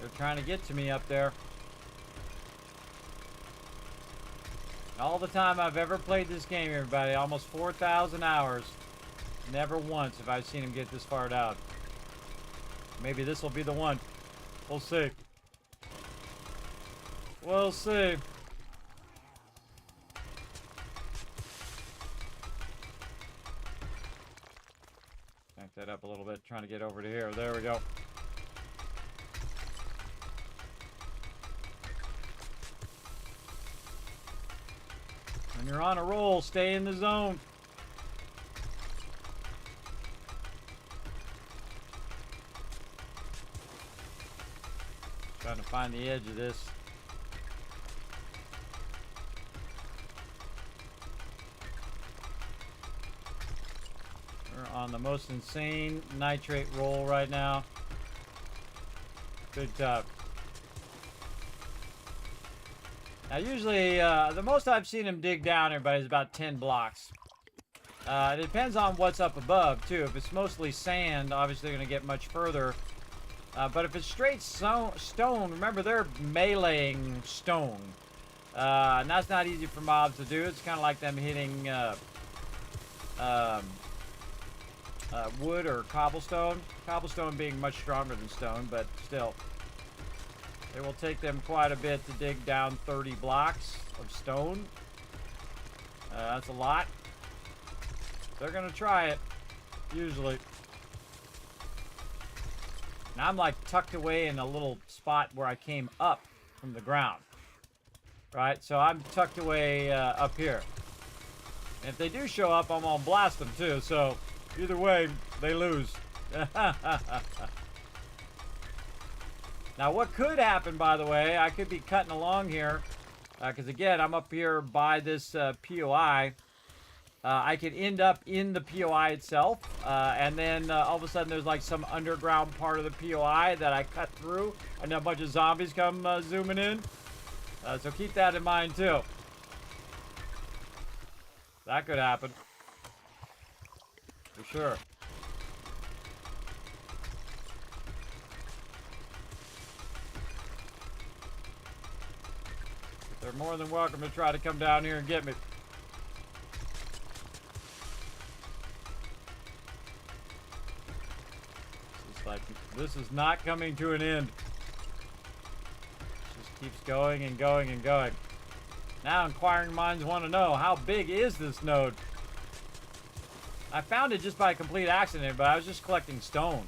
They're trying to get to me up there. All the time I've ever played this game, everybody, almost 4,000 hours. Never once have I seen him get this far down. Maybe this will be the one. We'll see. We'll see. Back that up a little bit, trying to get over to here. There we go. When you're on a roll, stay in the zone. Trying to find the edge of this. We're on the most insane nitrate roll right now. Big top. Now usually, the most I've seen him dig down, everybody, is about 10 blocks. It depends on what's up above, too. If it's mostly sand, obviously they're going to get much further. But if it's straight stone, remember, they're meleeing stone. And that's not easy for mobs to do. It's kind of like them hitting wood or cobblestone. Cobblestone being much stronger than stone, but still. It will take them quite a bit to dig down 30 blocks of stone. That's a lot. They're going to try it, usually. Now I'm like tucked away in a little spot where I came up from the ground. Right? So I'm tucked away up here. And if they do show up, I'm going to blast them too. So either way, they lose. Now, what could happen, by the way, I could be cutting along here, because, again, I'm up here by this POI. I could end up in the POI itself, and then all of a sudden there's, like, some underground part of the POI that I cut through, and a bunch of zombies come zooming in. So keep that in mind, too. That could happen. For sure. They're more than welcome to try to come down here and get me. It's like, this is not coming to an end. It just keeps going and going and going. Now inquiring minds want to know, how big is this node? I found it just by complete accident, but I was just collecting stone.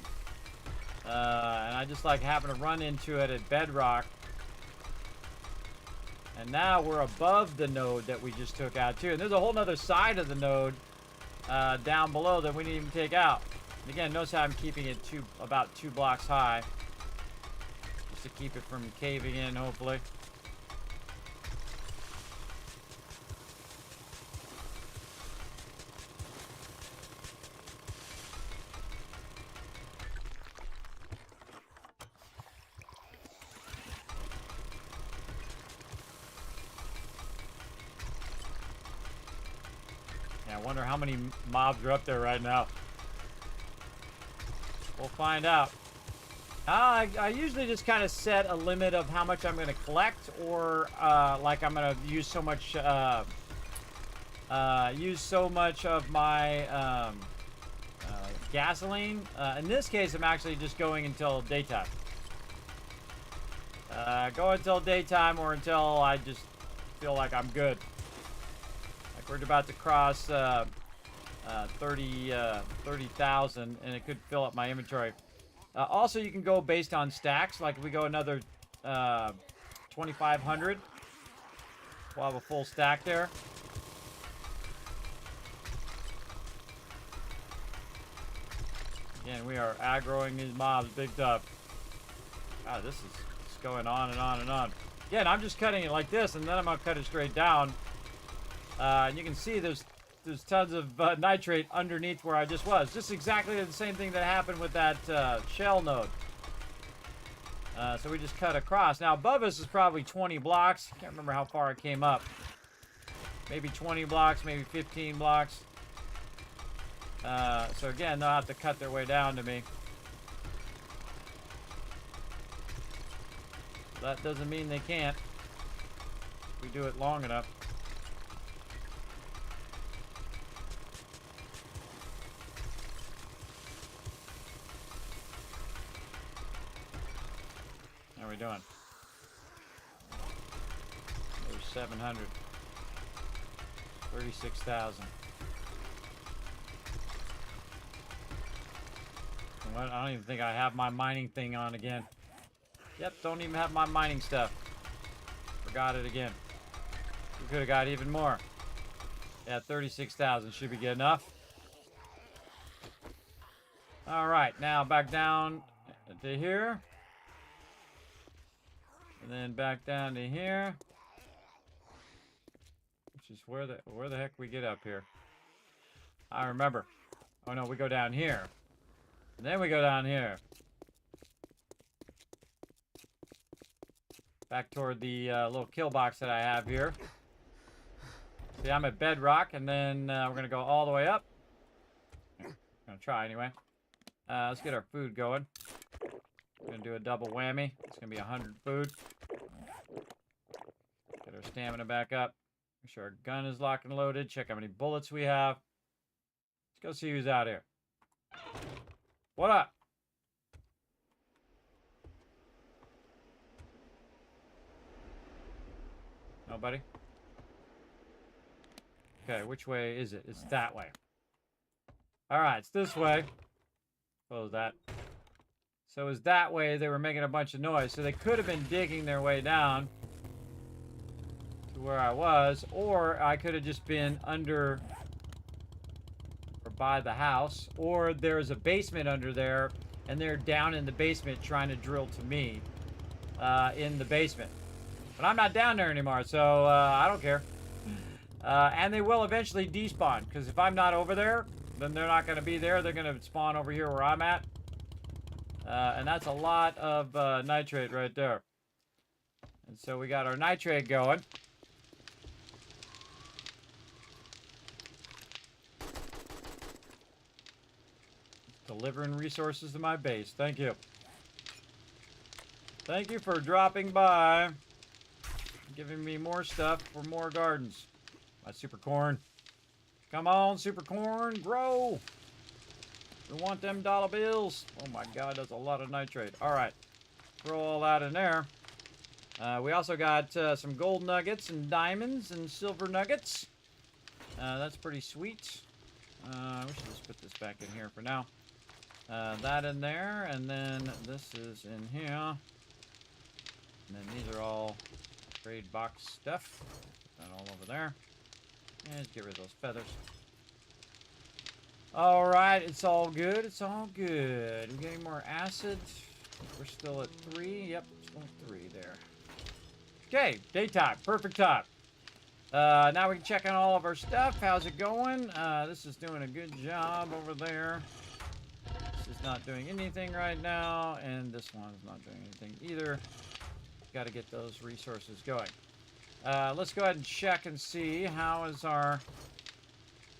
And I just like happened to run into it at bedrock. And now we're above the node that we just took out too. And there's a whole nother side of the node down below that we didn't even take out. And again, notice how I'm keeping it about 2 blocks high. Just to keep it from caving in, hopefully. I wonder how many mobs are up there right now. We'll find out. I usually just kind of set a limit of how much I'm going to collect, or like I'm going to use so much of my gasoline. In this case, I'm actually just going until daytime. Go until daytime or until I just feel like I'm good. Like we're about to cross 30,000, and it could fill up my inventory. Also, you can go based on stacks. Like if we go another 2,500, we'll have a full stack there. Again, we are aggroing these mobs big time. God, this is going on and on and on. Again, I'm just cutting it like this, and then I'm gonna cut it straight down. And you can see there's tons of nitrate underneath where I just was. Just exactly the same thing that happened with that shell node. So we just cut across. Now above us is probably 20 blocks. Can't remember how far it came up. Maybe 20 blocks, maybe 15 blocks. So again, they'll have to cut their way down to me. That doesn't mean they can't. If we do it long enough. How are we doing? There's 700. 36,000. I don't even think I have my mining thing on again. Yep, don't even have my mining stuff. Forgot it again. We could have got even more. Yeah, 36,000 should be good enough. All right, now back down to here. And then back down to here. Which is where the heck we get up here. I remember. Oh no, we go down here. And then we go down here. Back toward the little kill box that I have here. See, I'm at bedrock, and then we're going to go all the way up. I'm going to try anyway. Let's get our food going. We're going to do a double whammy. It's going to be 100 food. Get our stamina back up. Make sure our gun is locked and loaded. Check how many bullets we have. Let's go see who's out here. What up? Nobody? Okay, which way is it? It's that way. Alright, it's this way. Close that. So it's that way. They were making a bunch of noise. So they could have been digging their way down to where I was. Or I could have just been under or by the house. Or there's a basement under there. And they're down in the basement trying to drill to me in the basement. But I'm not down there anymore, so I don't care. And they will eventually despawn, because if I'm not over there, then they're not going to be there. They're going to spawn over here where I'm at. And that's a lot of nitrate right there. And so we got our nitrate going. Delivering resources to my base. Thank you. Thank you for dropping by. Giving me more stuff for more gardens. My super corn. Come on, super corn, grow. We want them dollar bills. Oh my god, that's a lot of nitrate. Alright. Throw all that in there. We also got some gold nuggets and diamonds and silver nuggets. That's pretty sweet. We should just put this back in here for now. That in there, and then this is in here. And then these are all trade box stuff. Put that all over there. And just get rid of those feathers. Alright, it's all good. It's all good. We getting more acid. We're still at 3. Yep, still at 3 there. Okay, daytime. Perfect time. Now we can check on all of our stuff. How's it going? This is doing a good job over there. This is not doing anything right now. And this one's not doing anything either. Got to get those resources going. Let's go ahead and check and see how is our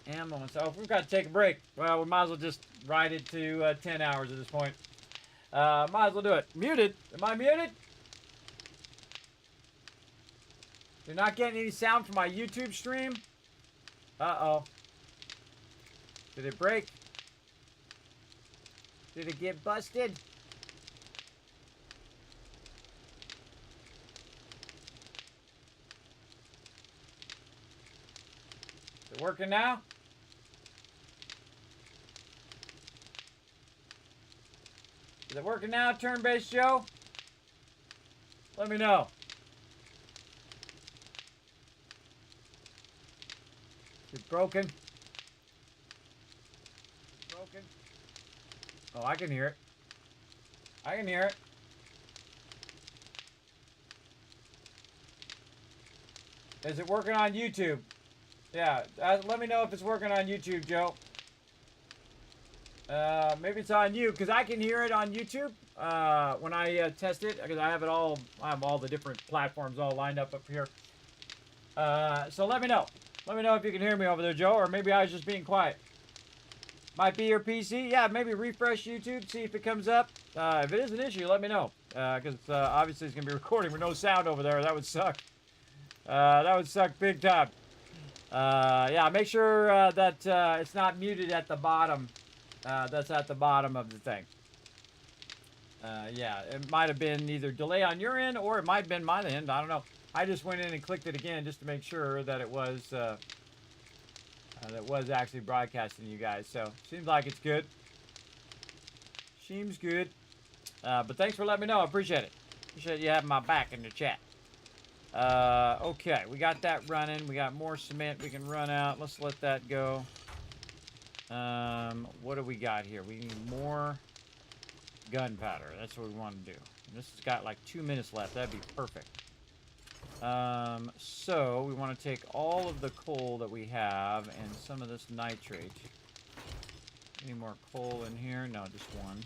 Ammo and stuff. We've got to take a break. Well, we might as well just ride it to 10 hours at this point. Might as well do it. Muted. Am I muted? You're not getting any sound from my YouTube stream? Uh-oh. Did it break? Did it get busted? Is it working now? Is it working now, Turn-Based Joe? Let me know. Is it broken? Is it broken? Oh, I can hear it. I can hear it. Is it working on YouTube? Yeah, let me know if it's working on YouTube, Joe. Maybe it's on you, because I can hear it on YouTube when I test it, because I have it all. I have all the different platforms all lined up here. So let me know. Let me know if you can hear me over there, Joe, or maybe I was just being quiet. Might be your PC. Yeah, maybe refresh YouTube, see if it comes up. If it is an issue, let me know, because obviously it's going to be recording with no sound over there. That would suck. That would suck big time. Yeah, make sure that it's not muted at the bottom. That's at the bottom of the thing. Yeah, it might have been either delay on your end or it might have been my end. I don't know. I just went in and clicked it again just to make sure that it was actually broadcasting to you guys. So seems like it's good. Seems good. But thanks for letting me know. I appreciate it. Appreciate you having my back in the chat. Okay, we got that running. We got more cement we can run out. Let's let that go. What do we got here? We need more gunpowder. That's what we want to do. And this has got like 2 minutes left. That'd be perfect. So we want to take all of the coal that we have and some of this nitrate. Any more coal in here? No, just one.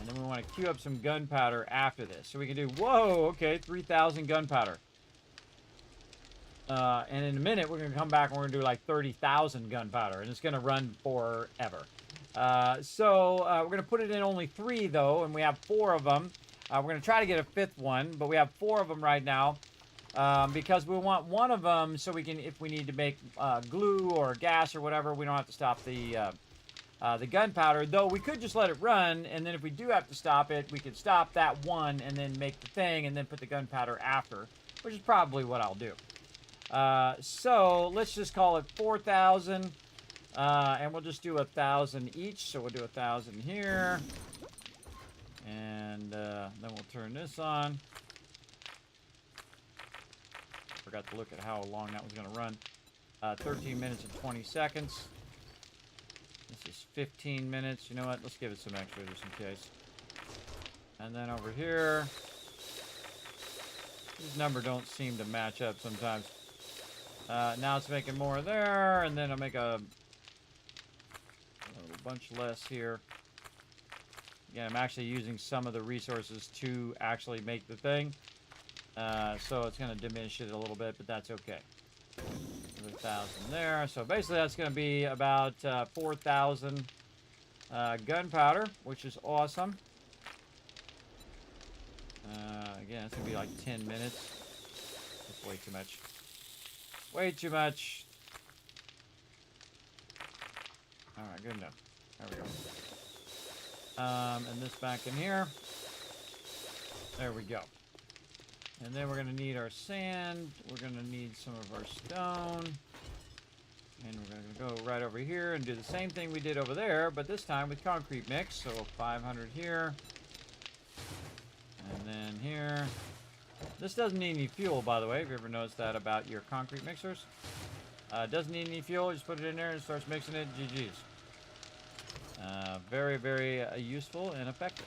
And then we want to queue up some gunpowder after this. So we can do, whoa, okay, 3,000 gunpowder. And in a minute, we're going to come back and we're going to do like 30,000 gunpowder. And it's going to run forever. So we're going to put it in only 3, though. And we have 4 of them. We're going to try to get a 5th one. But we have 4 of them right now. Because we want one of them so we can, if we need to make glue or gas or whatever, we don't have to stop the gunpowder. Though we could just let it run. And then if we do have to stop it, we could stop that one and then make the thing and then put the gunpowder after. Which is probably what I'll do. So let's just call it 4,000, and we'll just do 1,000 each. So we'll do 1,000 here, and then we'll turn this on. Forgot to look at how long that was going to run. 13 minutes and 20 seconds. This is 15 minutes. You know what? Let's give it some extra just in case. And then over here, these numbers don't seem to match up sometimes. Now it's making more there, and then I'll make a bunch less here. Yeah, I'm actually using some of the resources to actually make the thing. So it's going to diminish it a little bit, but that's okay. 1,000 there. So basically that's going to be about 4,000 gunpowder, which is awesome. Again, it's going to be like 10 minutes. That's way too much. Way too much. Alright, good enough. There we go. And this back in here. There we go. And then we're going to need our sand. We're going to need some of our stone. And we're going to go right over here and do the same thing we did over there, but this time with concrete mix. So 500 here. And then here. This doesn't need any fuel, by the way. Have you ever noticed that about your concrete mixers? Doesn't need any fuel. Just put it in there and it starts mixing it. GG's. Very, very useful and effective.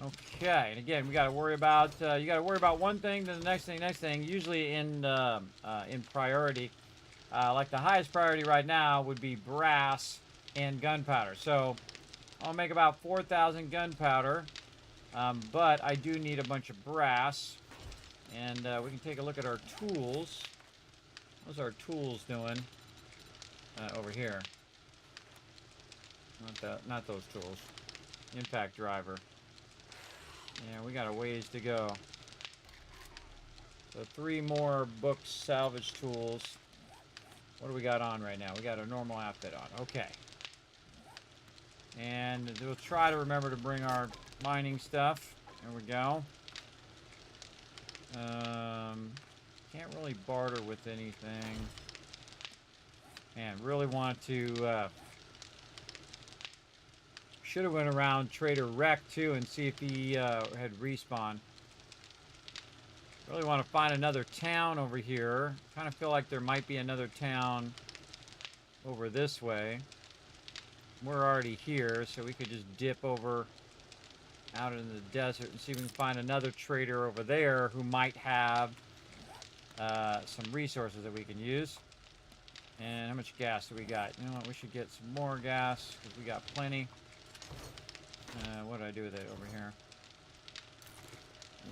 Okay, and again, we got to worry about. You got to worry about one thing, then the next thing. Usually in priority, like the highest priority right now would be brass and gunpowder. So I'll make about 4,000 gunpowder. But I do need a bunch of brass, and we can take a look at our tools. What's our tools doing? over here. Not those tools. Impact driver. Yeah, we got a ways to go. So 3 more books, salvage tools. What do we got on right now? We got a normal outfit on. Okay. And we'll try to remember to bring our mining stuff. There we go. Can't really barter with anything. Man, really want to... should have went around Trader Rec, too, and see if he had respawned. Really want to find another town over here. Kind of feel like there might be another town over this way. We're already here, so we could just dip over out in the desert and see if we can find another trader over there who might have some resources that we can use. And how much gas do we got? You know what? We should get some more gas because we got plenty. What do I do with it over here?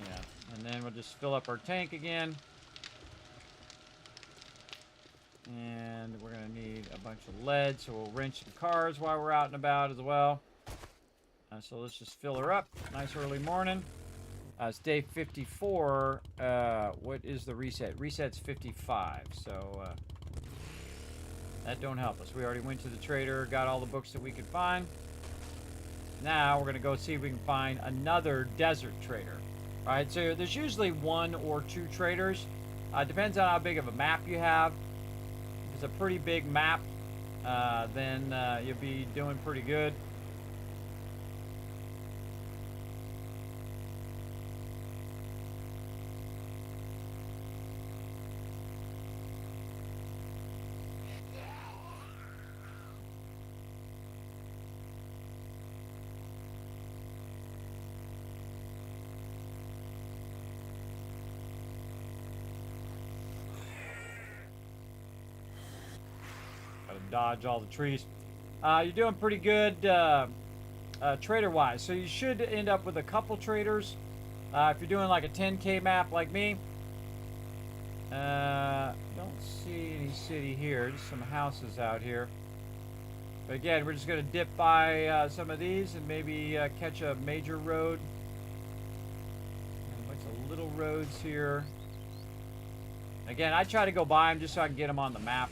Yeah, and then we'll just fill up our tank again. And we're going to need a bunch of lead, so we'll wrench some cars while we're out and about as well. So let's just fill her up. Nice early morning. It's day 54. What is the reset? Reset's 55, so that don't help us. We already went to the trader, got all the books that we could find. Now we're going to go see if we can find another desert trader. All right, so there's usually 1 or 2 traders. Depends on how big of a map you have. If it's a pretty big map, then you'll be doing pretty good. Dodge all the trees. You're doing pretty good trader-wise. So you should end up with a couple traders. If you're doing like a 10K map like me. Don't see any city here. Just some houses out here. But again, we're just going to dip by some of these and maybe catch a major road. And a bunch of little roads here. Again, I try to go by them just so I can get them on the map.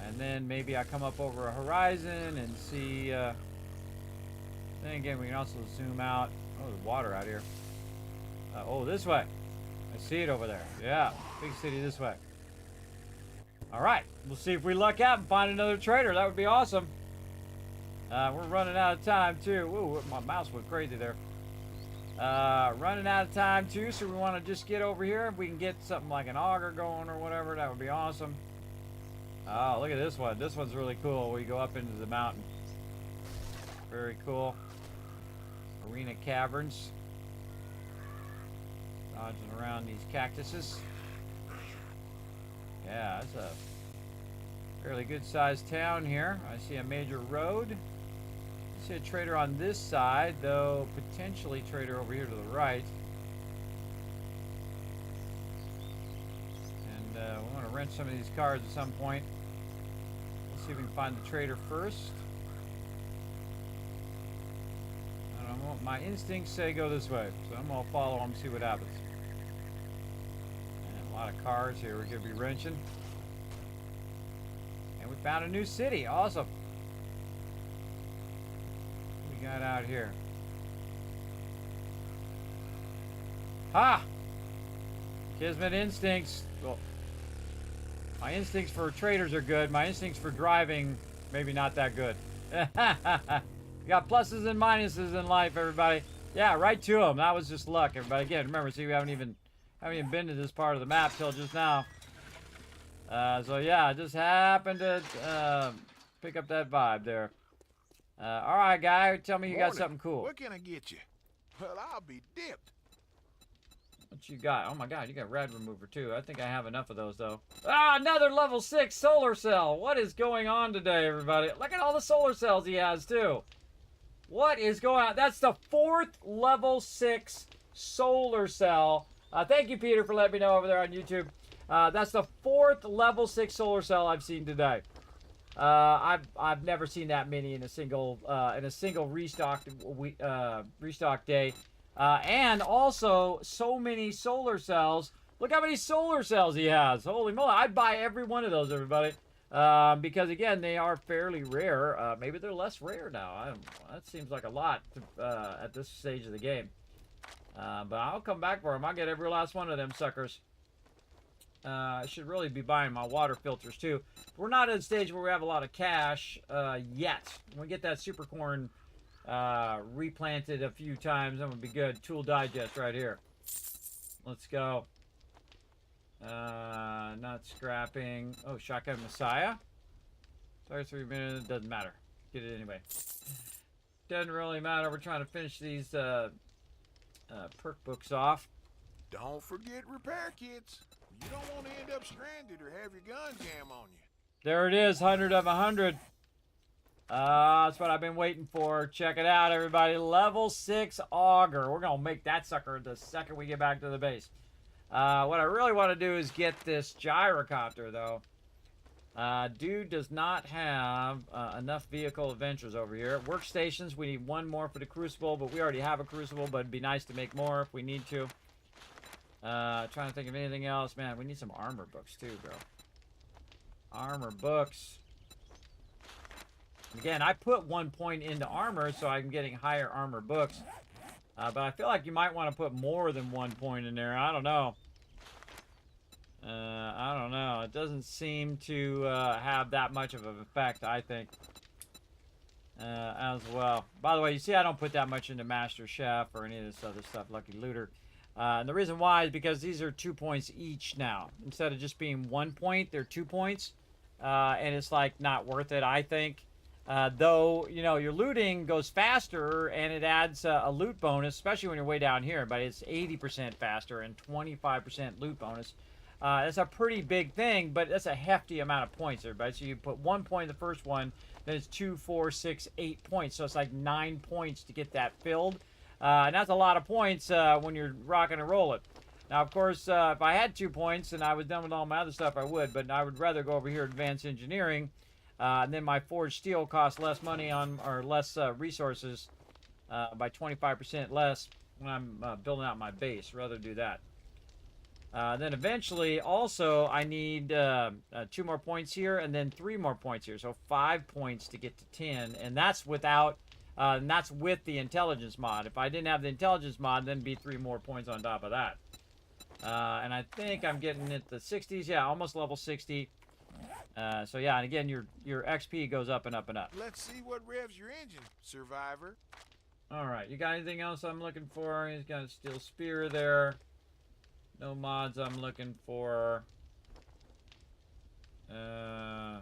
And then maybe I come up over a horizon and see, then again, we can also zoom out. Oh, there's water out here. Oh, this way. I see it over there. Yeah, big city this way. All right, we'll see if we luck out and find another trader. That would be awesome. We're running out of time, too. Ooh, my mouse went crazy there. Running out of time, too, so we want to just get over here. If we can get something like an auger going or whatever, that would be awesome. Oh, look at this one. This one's really cool. We go up into the mountain. Very cool. Arena caverns. Dodging around these cactuses. Yeah, it's a fairly good sized town here. I see a major road. I see a trader on this side, though potentially trader over here to the right. And we want to rent some of these cars at some point. Let's see if we can find the trader first. I don't know, my instincts say go this way, so I'm going to follow them and see what happens. And a lot of cars here we're going to be wrenching. And we found a new city. Awesome. What we got out here? Ha! Kismet instincts. Well, my instincts for traders are good. My instincts for driving, maybe not that good. We got pluses and minuses in life, everybody. Yeah, right to them. That was just luck, everybody. Again, remember, see, we haven't even been to this part of the map till just now. So yeah, I just happened to pick up that vibe there. All right, guy, tell me you got something cool. What can I get you? Well, I'll be dipped. What you got? Oh my god, you got rad remover too. I think I have enough of those though. Ah, another level 6 solar cell. What is going on today, everybody? Look at all the solar cells he has too. What is going on? That's the 4th level 6 solar cell. Thank you, Peter, for letting me know over there on YouTube. That's the 4th level 6 solar cell I've seen today. I've never seen that many in a single restock day, and also so many solar cells. Look how many solar cells he has! Holy moly! I'd buy every one of those, everybody, because again they are fairly rare. Maybe they're less rare now. That seems like a lot at this stage of the game. But I'll come back for them. I'll get every last one of them suckers. I should really be buying my water filters too. We're not at a stage where we have a lot of cash yet. When we get that super corn replanted a few times, that would be good. Tool digest right here. Let's go. Not scrapping. Oh, shotgun Messiah. Sorry, 3 minutes. Doesn't matter. Get it anyway. Doesn't really matter. We're trying to finish these perk books off. Don't forget repair kits. You don't want to end up stranded or have your gun jam on you. There it is, 100 of 100. That's what I've been waiting for. Check it out, everybody. Level 6 auger. We're going to make that sucker the second we get back to the base. What I really want to do is get this gyrocopter, though. Dude does not have enough vehicle adventures over here. Workstations, we need 1 more for the Crucible, but we already have a Crucible, but it'd be nice to make more if we need to. Trying to think of anything else. Man, we need some armor books too, bro. Armor books. Again, I put 1 point into armor, so I'm getting higher armor books. But I feel like you might want to put more than 1 point in there. I don't know. I don't know. It doesn't seem to have that much of an effect, I think. As well. By the way, you see I don't put that much into Master Chef or any of this other stuff, Lucky Looter. And the reason why is because these are 2 points each now. Instead of just being 1 point, they're 2 points. And it's like not worth it, I think. Though, you know, your looting goes faster and it adds a loot bonus, especially when you're way down here. But it's 80% faster and 25% loot bonus. That's a pretty big thing, but that's a hefty amount of points, everybody. So you put 1 point in the first one, then it's 2, 4, 6, 8 points. So it's like 9 points to get that filled. And that's a lot of points when you're rocking and rolling. Now, of course, if I had 2 points and I was done with all my other stuff, I would. But I would rather go over here Advanced Engineering. And then my forged steel costs less money or less resources by 25% less when I'm building out my base. Rather do that. Then eventually, also, I need 2 more points here and then 3 more points here. So 5 points to get to 10. And that's without... and that's with the intelligence mod. If I didn't have the intelligence mod, then it'd be 3 more points on top of that. And I think I'm getting it the 60s. Yeah, almost level 60. So yeah, and again, your XP goes up and up and up. Let's see what revs your engine, Survivor. All right, you got anything else I'm looking for? He's got a steel spear there. No mods I'm looking for. A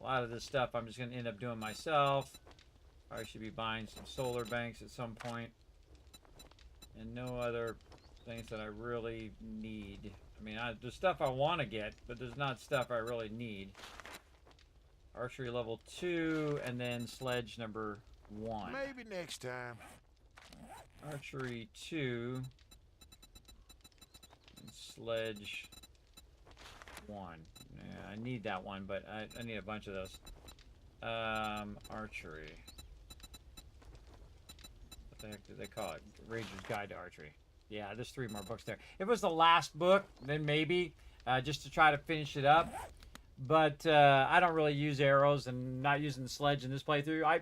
lot of this stuff I'm just going to end up doing myself. I should be buying some solar banks at some point. And no other things that I really need. I mean, there's stuff I want to get, but there's not stuff I really need. Archery level 2, and then sledge number 1. Maybe next time. Archery 2. And sledge 1. Yeah, I need that one, but I need a bunch of those. Archery. What the heck do they call it? Ranger's Guide to Archery. Yeah, there's 3 more books there. If it was the last book, then maybe, just to try to finish it up. But I don't really use arrows and not using the sledge in this playthrough.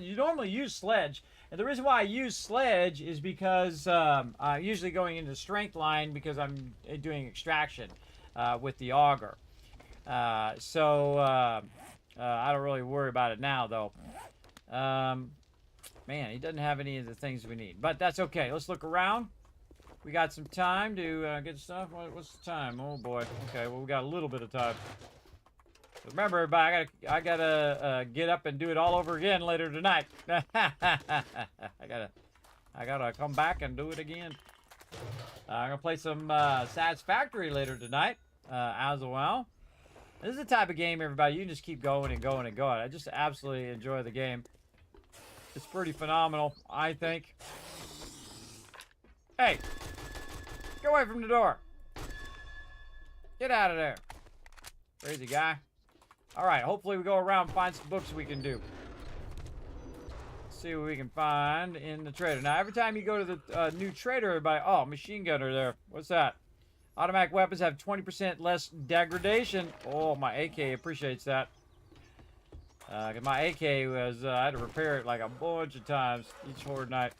You normally use sledge. And the reason why I use sledge is because I'm usually going into strength line because I'm doing extraction with the auger. I don't really worry about it now, though. Man, he doesn't have any of the things we need. But that's okay. Let's look around. We got some time to get stuff. What's the time? Oh, boy. Okay, well, we got a little bit of time. Remember, everybody, I gotta get up and do it all over again later tonight. I gotta come back and do it again. I'm gonna play some Satisfactory later tonight, as well. This is the type of game, everybody, you can just keep going and going and going. I just absolutely enjoy the game. It's pretty phenomenal, I think. Hey, get away from the door. Get out of there. Crazy guy. All right, hopefully we go around and find some books we can do. Let's see what we can find in the trader. Now, every time you go to the new trader, everybody, oh, machine gunner there. What's that? Automatic weapons have 20% less degradation. Oh, my AK appreciates that. 'Cause my AK was, I had to repair it like a bunch of times each horde night.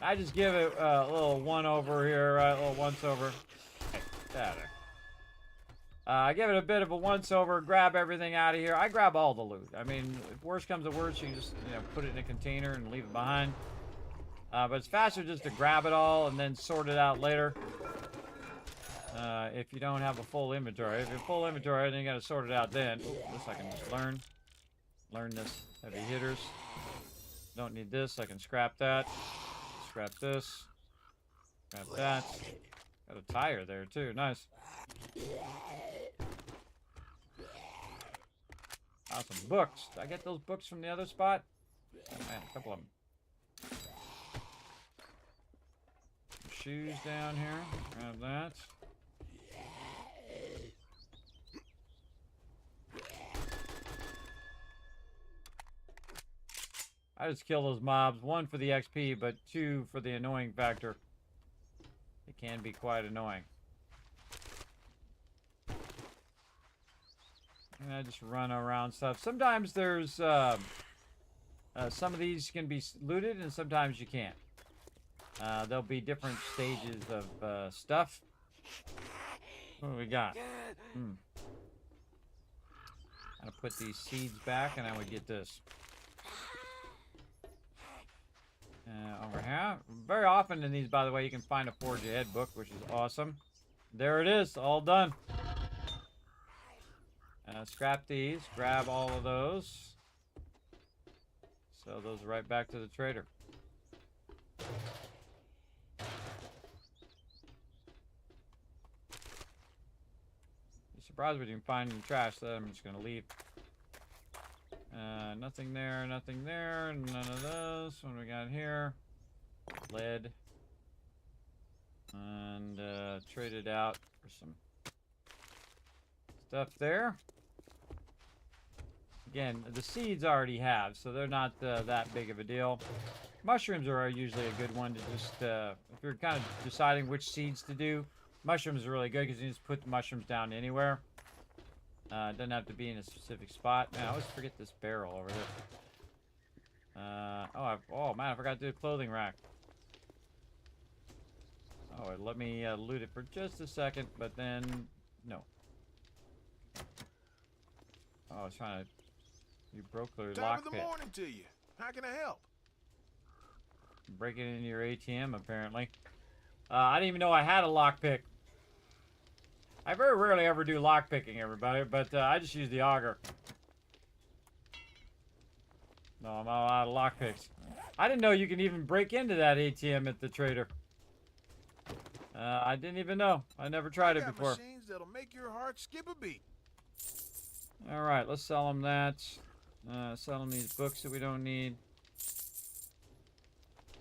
I just give it a little one over here, right? A little once over. Hey, get out of there. I give it a bit of a once over, grab everything out of here. I grab all the loot. I mean, if worse comes to worse, you can just, you know, put it in a container and leave it behind. But it's faster just to grab it all and then sort it out later. If you don't have a full inventory. If you have full inventory, then you gotta sort it out then. Ooh, this I can just learn. Learn this. Heavy hitters. Don't need this. I can scrap that. Scrap this. Scrap that. Got a tire there too. Nice. Awesome. Books. Did I get those books from the other spot? Oh, man, a couple of them. Shoes down here. Grab that. I just kill those mobs. 1 for the XP, but 2 for the annoying factor. It can be quite annoying. And I just run around stuff. Sometimes there's some of these can be looted, and sometimes you can't. There'll be different stages of stuff. What do we got? I'm gonna put these seeds back, and I would get this. Over here. Very often in these, by the way, you can find a Forge Ahead book, which is awesome. There it is, all done. Scrap these, grab all of those. Sell those right back to the trader. You're surprised what you can find in the trash, so I'm just gonna leave. Nothing there, nothing there, none of those. What do we got here? Lead. And trade it out for some stuff there. Again, the seeds I already have, so they're not that big of a deal. Mushrooms are usually a good one to just, if you're kind of deciding which seeds to do, mushrooms are really good because you just put the mushrooms down anywhere. It doesn't have to be in a specific spot. Man, I always forget this barrel over here. Oh man, I forgot to do a clothing rack. Oh, it let me loot it for just a second, but then no. Oh, I was trying to. You broke the Top of the lockpick. morning to you. How can I help? Breaking into your ATM, apparently. I didn't even know I had a lockpick. I very rarely ever do lockpicking, everybody, but I just use the auger. No, I'm all out of lockpicks. I didn't know you can even break into that ATM at the trader. I didn't even know. I never tried it before. Machines that'll make your heart skip a beat. All right, let's sell them that. Sell them these books that we don't need.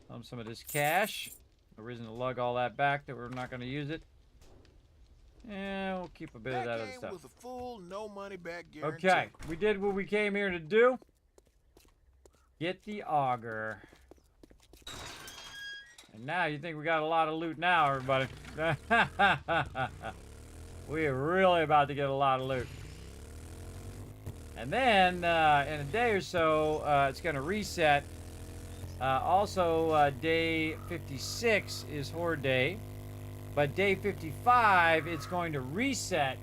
Sell them some of this cash. No reason to lug all that back that we're not going to use it. Yeah, we'll keep a bit of that other stuff. With a full no money back guarantee. Okay, we did what we came here to do. Get the auger. And now you think we got a lot of loot now, everybody. We're really about to get a lot of loot. And then, in a day or so, it's going to reset. Also, day 56 is Horde Day. But day 55, it's going to reset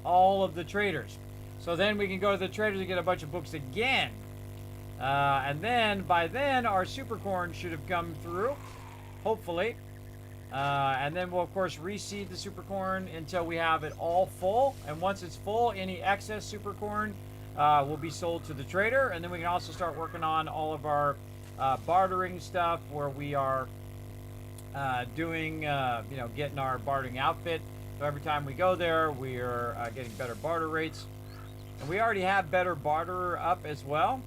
all of the traders. So then we can go to the traders and get a bunch of books again. And then, by then, our supercorn should have come through. Hopefully. And then we'll, of course, reseed the supercorn until we have it all full. And once it's full, any excess supercorn will be sold to the trader. And then we can also start working on all of our bartering stuff where we are doing, getting our bartering outfit. So every time we go there, we are getting better barter rates. And we already have better barter up as well.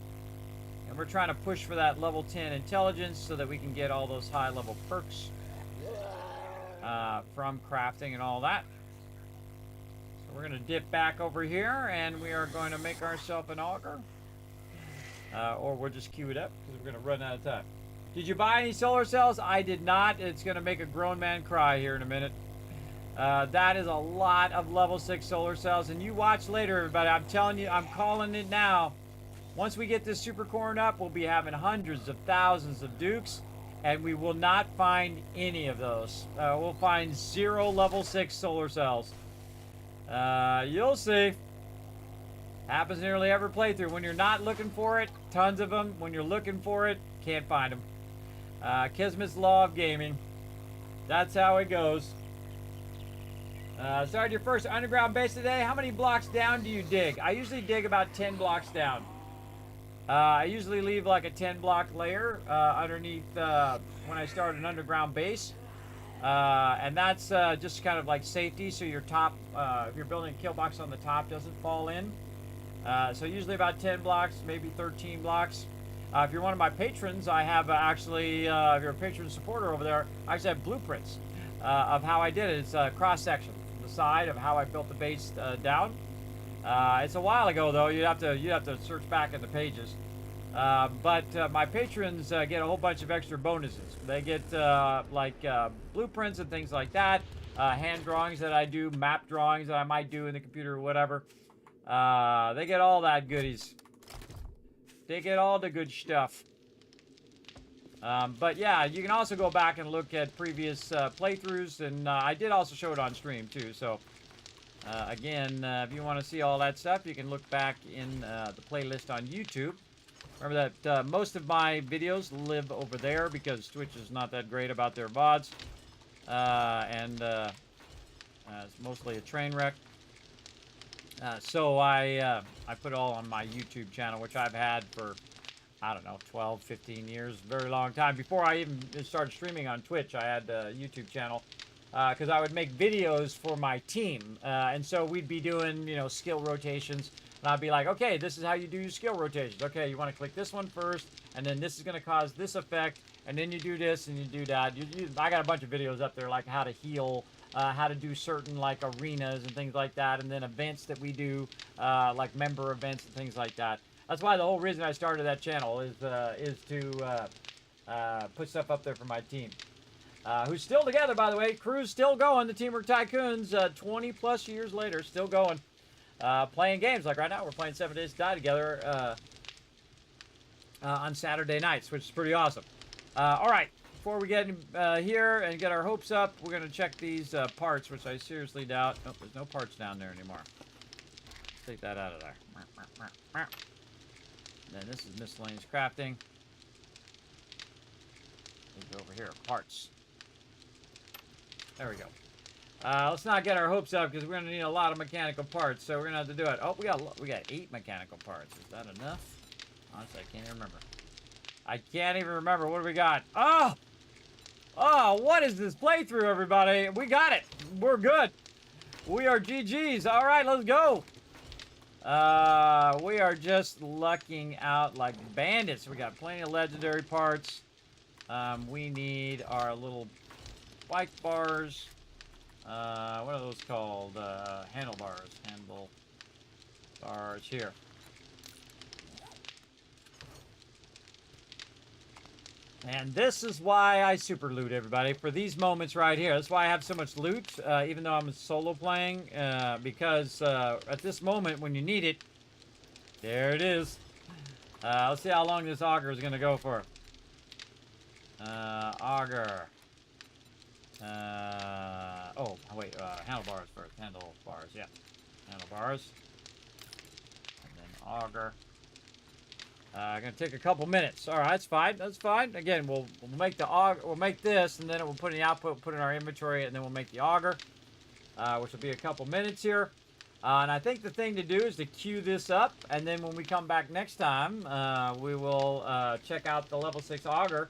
And we're trying to push for that level 10 intelligence so that we can get all those high level perks from crafting and all that. So we're going to dip back over here, and we are going to make ourselves an auger. Or we'll just queue it up because we're going to run out of time. Did you buy any solar cells? I did not. It's going to make a grown man cry here in a minute. That is a lot of level 6 solar cells. And you watch later, everybody. I'm telling you, I'm calling it now. Once we get this super corn up, we'll be having hundreds of thousands of dukes. And we will not find any of those. We'll find 0 level 6 solar cells. You'll see. Happens nearly every playthrough. When you're not looking for it, tons of them. When you're looking for it, can't find them. Kismet's law of gaming. That's how it goes. Started your first underground base today. How many blocks down do you dig? I usually dig about 10 blocks down. I usually leave like a 10 block layer underneath when I start an underground base. And that's just kind of like safety, so your top, if you're building a Killbox on the top, doesn't fall in. So usually about 10 blocks, maybe 13 blocks. If you're one of my patrons, I have actually, if you're a patron supporter over there, I actually have blueprints of how I did it. It's a cross section, the side of how I built the base down. It's a while ago though. You'd have to search back in the pages. But my patrons get a whole bunch of extra bonuses. They get like blueprints and things like that, hand drawings that I do, map drawings that I might do in the computer or whatever. They get all that goodies. They get all the good stuff. But yeah, you can also go back and look at previous playthroughs, and I did also show it on stream too. So again, if you want to see all that stuff, you can look back in the playlist on YouTube. Remember that most of my videos live over there because Twitch is not that great about their VODs. And it's mostly a train wreck. So I put it all on my YouTube channel, which I've had for, I don't know, 12, 15 years, very long time. Before I even started streaming on Twitch, I had a YouTube channel because I would make videos for my team. And so we'd be doing, you know, skill rotations. And I'd be like, okay, this is how you do your skill rotations. Okay, you want to click this one first, and then this is going to cause this effect, and then you do this and you do that. I got a bunch of videos up there, like how to heal, how to do certain like arenas and things like that, and then events that we do, like member events and things like that. That's why the whole reason I started that channel is to put stuff up there for my team. Who's still together, by the way. Crew's still going. The Teamwork Tycoons, 20 plus years later, still going. Playing games. Like right now, we're playing 7 Days to Die together on Saturday nights, which is pretty awesome. All right. Before we get here and get our hopes up, we're going to check these parts, which I seriously doubt. Oh, there's no parts down there anymore. Let's take that out of there. Then this is miscellaneous crafting. Let's go over here. Parts. There we go. Let's not get our hopes up because we're going to need a lot of mechanical parts, so we're going to have to do it. Oh, we got 8 mechanical parts. Is that enough? Honestly, I can't even remember. I can't even remember. What do we got? Oh! Oh, what is this playthrough, everybody? We got it. We're good. We are GGs. All right, let's go. We are just lucking out like bandits. We got plenty of legendary parts. We need our little bike bars. What are those called? Handlebars. Handlebars here. And this is why I super loot, everybody, for these moments right here. That's why I have so much loot, even though I'm solo playing, because at this moment when you need it, there it is. Let's see how long this auger is going to go for. Auger. Oh, wait, handlebars first. Handlebars, yeah. Handlebars. And then auger. Gonna take a couple minutes. All right, that's fine. That's fine. Again, we'll make the auger. We'll make this, and then we'll put in the output, put in our inventory, and then we'll make the auger, which will be a couple minutes here. And I think the thing to do is to queue this up, and then when we come back next time, we will check out the level 6 auger.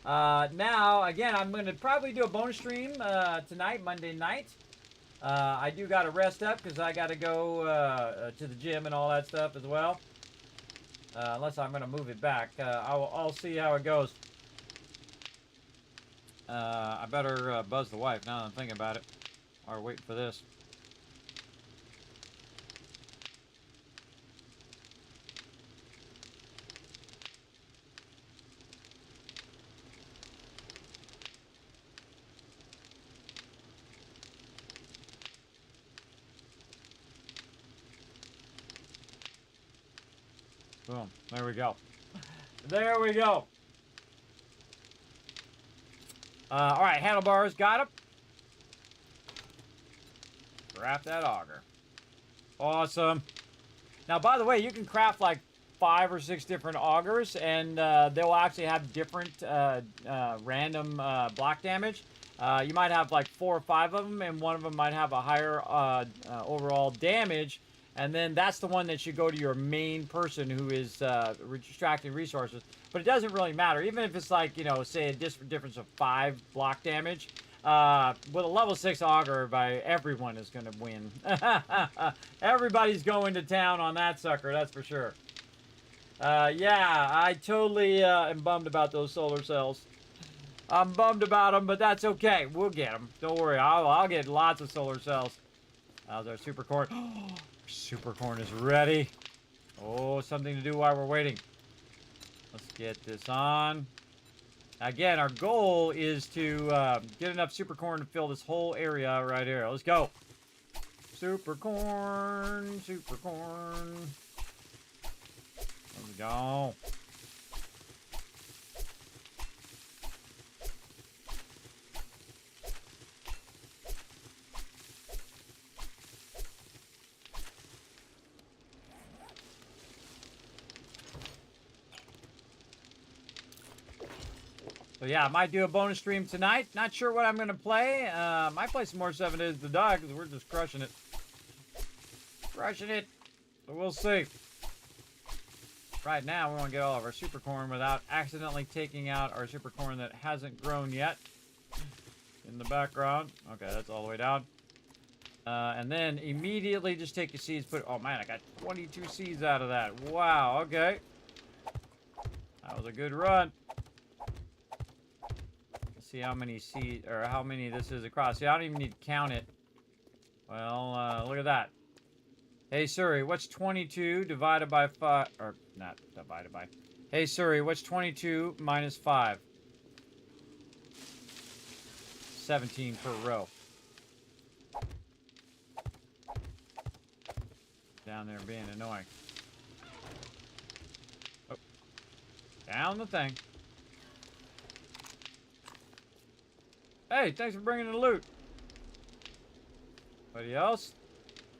Now, again, I'm gonna probably do a bonus stream tonight, Monday night. I do gotta rest up because I gotta go to the gym and all that stuff as well. Unless I'm going to move it back. I'll see how it goes. I better buzz the wife now that I'm thinking about it. Or wait for this. Boom. There we go. There we go. All right, handlebars, got him. Craft that auger. Awesome. Now, by the way, you can craft like 5 or 6 different augers, and they'll actually have different random block damage. You might have like 4 or 5 of them, and one of them might have a higher overall damage. And then that's the one that should go to your main person who is extracting resources. But it doesn't really matter. Even if it's like, you know, say a difference of 5 block damage. With a level 6 auger, everyone is going to win. Everybody's going to town on that sucker, that's for sure. Yeah, I totally am bummed about those solar cells. I'm bummed about them, but that's okay. We'll get them. Don't worry. I'll get lots of solar cells. How's our super corn? Super corn is ready. Oh, something to do while we're waiting. Let's get this on. Again, our goal is to get enough super corn to fill this whole area right here. Let's go. Super corn, super corn. There we go. So yeah, I might do a bonus stream tonight. Not sure what I'm going to play. Might play some more 7 Days to Die because we're just crushing it. Crushing it. So we'll see. Right now, we want to get all of our super corn without accidentally taking out our super corn that hasn't grown yet. In the background. Okay, that's all the way down. And then immediately just take your seeds. Oh man, I got 22 seeds out of that. Wow, okay. That was a good run. See how many seeds, or how many this is across. See, I don't even need to count it. Well, look at that. Hey Siri, what's 22 divided by 5? Or, not divided by. Hey Siri, what's 22 minus 5? 17 per row. Down there being annoying. Oh. Down the thing. Hey, thanks for bringing the loot. Anybody else?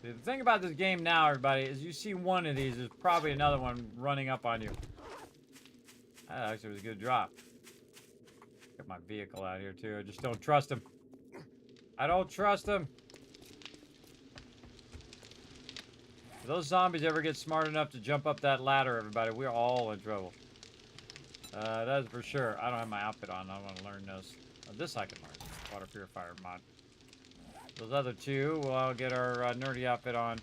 See, the thing about this game now, everybody, is you see one of these, there's probably another one running up on you. That actually was a good drop. Get my vehicle out here, too. I just don't trust him. I don't trust him. If those zombies ever get smart enough to jump up that ladder, everybody, we're all in trouble. That is for sure. I don't have my outfit on. I want to learn those. This I can learn. Water purifier mod. Those other two, well, I'll get our nerdy outfit on.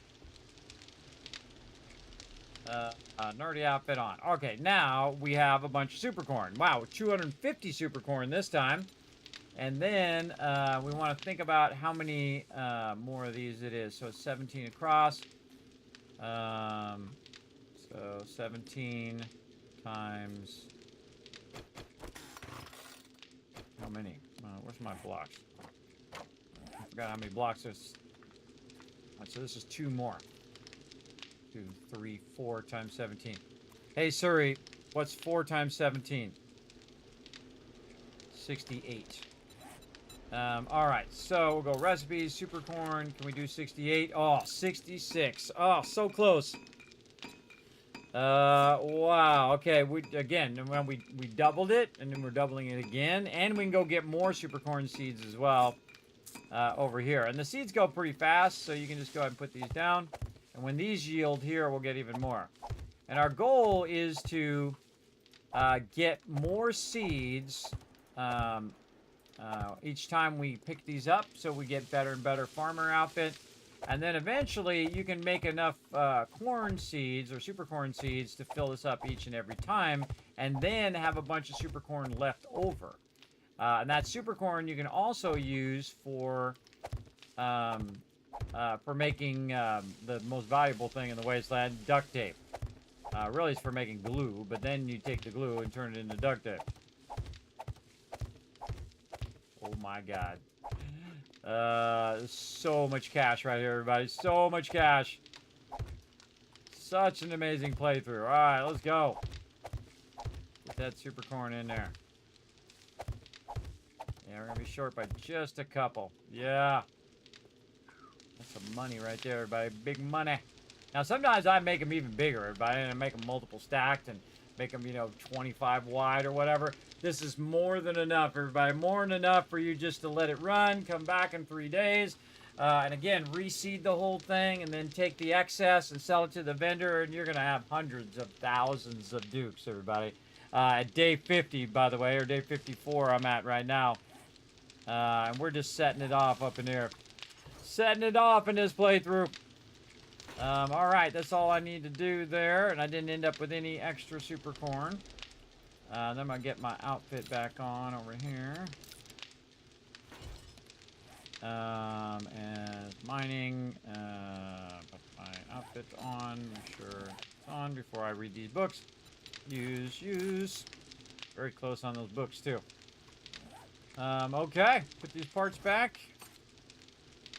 Nerdy outfit on. Okay, now we have a bunch of super corn. Wow, 250 super corn this time. And then we want to think about how many more of these it is. So 17 across. So 17 times... How many? Where's my blocks? I forgot how many blocks there's. Right, so this is 2 more. 2, 3, 4 times 17. Hey Siri, what's 4 times 17? 68. Alright, so we'll go recipes, super corn. Can we do 68? Oh, 66. Oh, so close. Wow. Okay, again, when we doubled it, and then we're doubling it again, and we can go get more super corn seeds as well over here. And the seeds go pretty fast, so you can just go ahead and put these down. And when these yield here, we'll get even more. And our goal is to get more seeds each time we pick these up, so we get better and better farmer outfit. And then eventually you can make enough corn seeds or super corn seeds to fill this up each and every time, and then have a bunch of super corn left over. And that super corn you can also use for making the most valuable thing in the wasteland, duct tape. Really, it's for making glue, but then you take the glue and turn it into duct tape. Oh my god. So much cash right here, everybody. So much cash. Such an amazing playthrough. Alright, let's go. Get that super corn in there. Yeah, we're gonna be short by just a couple. Yeah. That's some money right there, everybody. Big money. Now, sometimes I make them even bigger, everybody, and I make them multiple stacked and make them, 25 wide or whatever. This is more than enough, everybody. More than enough for you just to let it run, come back in 3 days, and again, reseed the whole thing, and then take the excess and sell it to the vendor, and you're going to have hundreds of thousands of dukes, everybody. At day 50, by the way, or day 54 I'm at right now. And we're just setting it off up in here. Setting it off in this playthrough. Alright, that's all I need to do there, and I didn't end up with any extra super corn. Then I'm going to get my outfit back on over here. And mining, put my outfit on, make sure it's on before I read these books. Use. Very close on those books, too. Okay, put these parts back.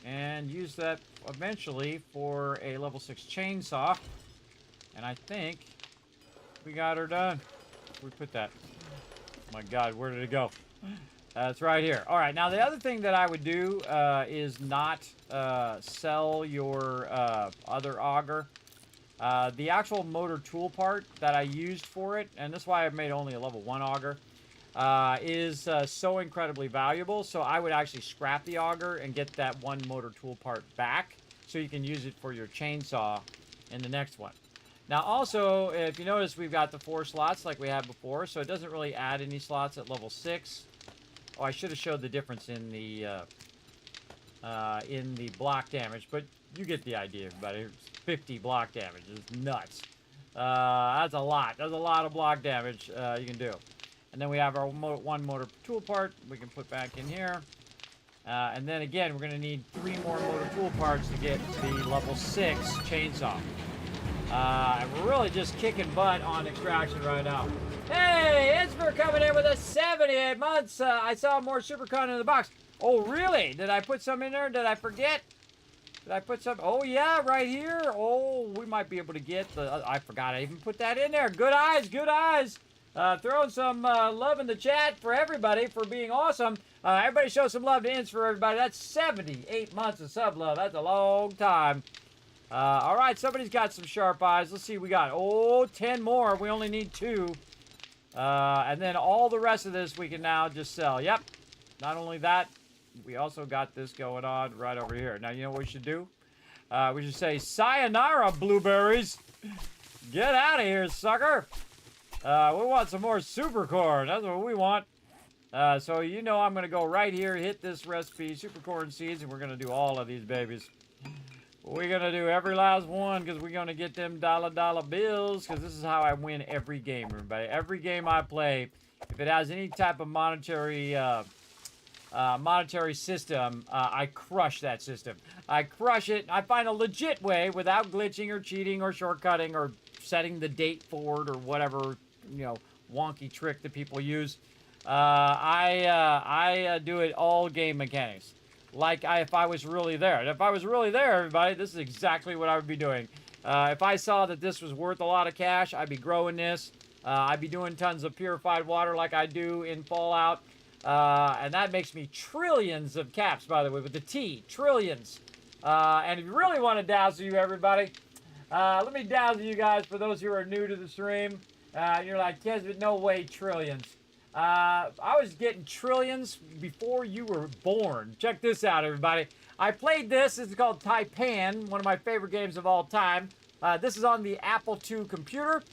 And use that eventually for a level 6 chainsaw. And I think we got her done. Where we put that? Oh my god, where did it go? It's right here. Alright, now the other thing that I would do is not sell your other auger. The actual motor tool part that I used for it, and this is why I've made only a level 1 auger, is so incredibly valuable. So I would actually scrap the auger and get that one motor tool part back so you can use it for your chainsaw in the next one. Now also, if you notice, we've got the 4 slots like we had before, so it doesn't really add any slots at level 6. Oh, I should have showed the difference in the block damage, but you get the idea, everybody. 50 block damage is nuts. That's a lot. That's a lot of block damage you can do. And then we have our one motor tool part we can put back in here. And then again, we're going to need 3 more motor tool parts to get the level 6 chainsaw. And we're really just kicking butt on extraction right now. Hey, Insper coming in with a 78 months. I saw more super con in the box. Oh, really? Did I put some in there? Did I forget? Did I put some? Oh, yeah, right here. Oh, we might be able to get the... I forgot I even put that in there. Good eyes, good eyes. Throwing some love in the chat for everybody for being awesome. Everybody show some love to Inns for everybody. That's 78 months of sub love. That's a long time. All right, somebody's got some sharp eyes. Let's see, we got, 10 more. We only need 2. And then all the rest of this we can now just sell. Yep. Not only that, we also got this going on right over here. Now, you know what we should do? We should say, sayonara, blueberries. Get out of here, sucker. We want some more super corn. That's what we want. So you know I'm going to go right here, hit this recipe, super corn seeds, and we're going to do all of these babies. We're going to do every last one because we're going to get them dollar bills because this is how I win every game, everybody. Every game I play, if it has any type of monetary system, I crush that system. I crush it. I find a legit way without glitching or cheating or shortcutting or setting the date forward or whatever, wonky trick that people use. I do it all game mechanics. Like if I was really there. And if I was really there, everybody, this is exactly what I would be doing. If I saw that this was worth a lot of cash, I'd be growing this. I'd be doing tons of purified water like I do in Fallout. And that makes me trillions of caps, by the way, with the T. Trillions. And if you really want to dazzle you, everybody, let me dazzle you guys for those who are new to the stream. You're like, Kismet, no way, trillions. I was getting trillions before you were born. Check this out, everybody. I played this. It's called Taipan, one of my favorite games of all time. This is on the Apple II computer.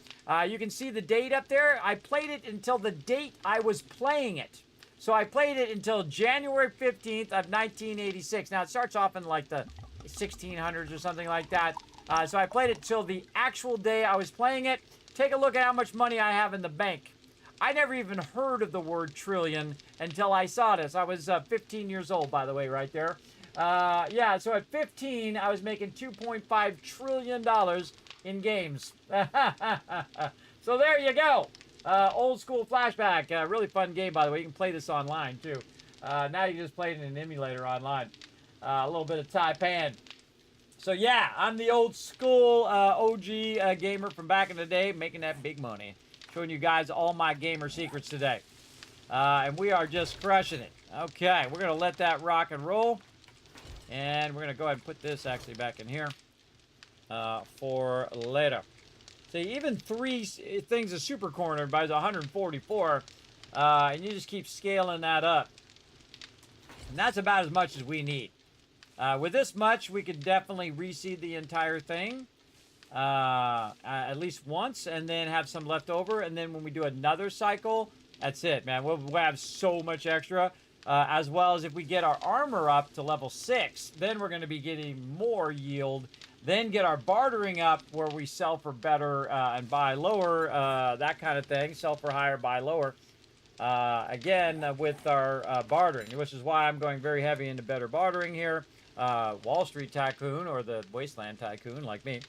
You can see the date up there. I played it until the date I was playing it. So I played it until January 15th of 1986. Now, it starts off in like the 1600s or something like that. So I played it till the actual day I was playing it. Take a look at how much money I have in the bank. I never even heard of the word trillion until I saw this. I was 15 years old, by the way, right there. Yeah, so at 15, I was making $2.5 trillion in games. So there you go. Old school flashback. Really fun game, by the way. You can play this online, too. Now you just play it in an emulator online. A little bit of Taipan. So yeah, I'm the old school OG gamer from back in the day, making that big money. Showing you guys all my gamer secrets today. And we are just crushing it. Okay, we're going to let that rock and roll. And we're going to go ahead and put this actually back in here for later. See, even 3 things of super corn, everybody's 144. And you just keep scaling that up. And that's about as much as we need. With this much, we could definitely reseed the entire thing at least once, and then have some left over. And then when we do another cycle, that's it, man. We'll have so much extra. As well as if we get our armor up to level 6, then we're going to be getting more yield. Then get our bartering up where we sell for better and buy lower, that kind of thing. Sell for higher, buy lower. Again, with our bartering, which is why I'm going very heavy into better bartering here. Wall Street Tycoon, or the Wasteland Tycoon, like me,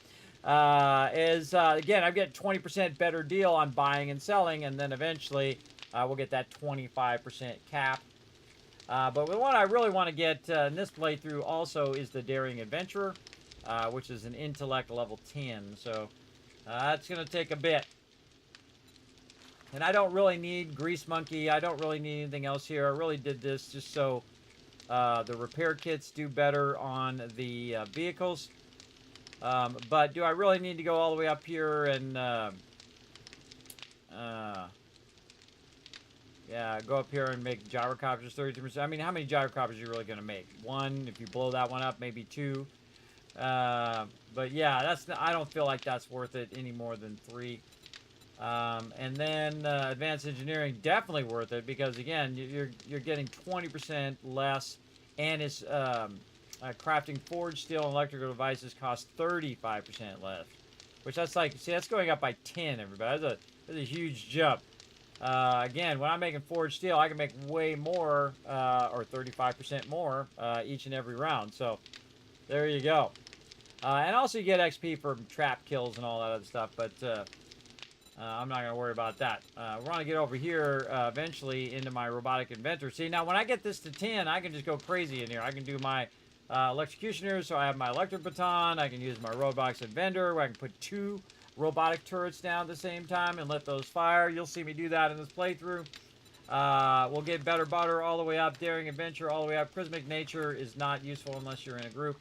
again, I'm getting 20% better deal on buying and selling, and then eventually we'll get that 25% cap. But the one I really want to get in this playthrough also is the Daring Adventurer, which is an intellect level 10. So that's going to take a bit. And I don't really need Grease Monkey. I don't really need anything else here. I really did this just so the repair kits do better on the vehicles. But do I really need to go all the way up here and yeah, go up here and make gyrocopters 32%? I mean, how many gyrocopters are you really going to make? 1, if you blow that one up, maybe 2. But yeah, I don't feel like that's worth it any more than 3. And then advanced engineering, definitely worth it, because again, you're getting 20% less, and it's crafting forged steel and electrical devices cost 35% less, which that's like, see, that's going up by 10, everybody. That's a huge jump. Again, when I'm making forged steel, I can make way more, or 35% more each and every round. So there you go. And also you get XP for trap kills and all that other stuff, but I'm not going to worry about that. We're going to get over here eventually into my robotic inventor. See, now when I get this to 10, I can just go crazy in here. I can do my electrocutioners, so I have my electric baton. I can use my robotics inventor, where I can put 2 robotic turrets down at the same time and let those fire. You'll see me do that in this playthrough. We'll get better butter all the way up. Daring Adventure all the way up. Prismatic Nature is not useful unless you're in a group.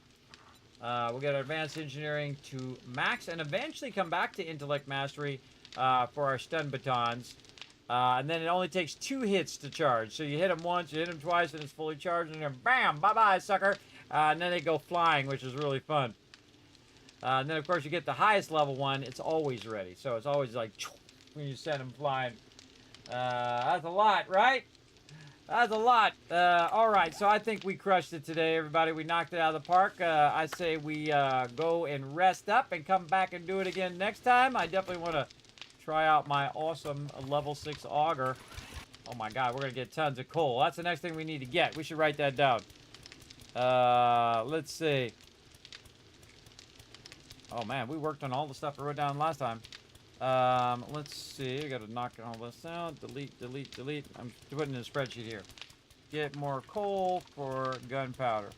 We'll get Advanced Engineering to max and eventually come back to Intellect Mastery for our stun batons. And then it only takes 2 hits to charge. So you hit them once, you hit them twice, and it's fully charged, and then bam, bye-bye, sucker. And then they go flying, which is really fun. And then, of course, you get the highest level one. It's always ready. So it's always like when you send them flying. That's a lot, right? That's a lot. All right, so I think we crushed it today, everybody. We knocked it out of the park. I say we go and rest up and come back and do it again next time. I definitely want to try out my awesome level 6 auger. Oh, my God, we're going to get tons of coal. That's the next thing we need to get. We should write that down. Let's see. Oh, man, we worked on all the stuff I wrote down last time. Let's see. I got to knock all this out. Delete, delete, delete. I'm putting it in a spreadsheet here. Get more coal for gunpowder.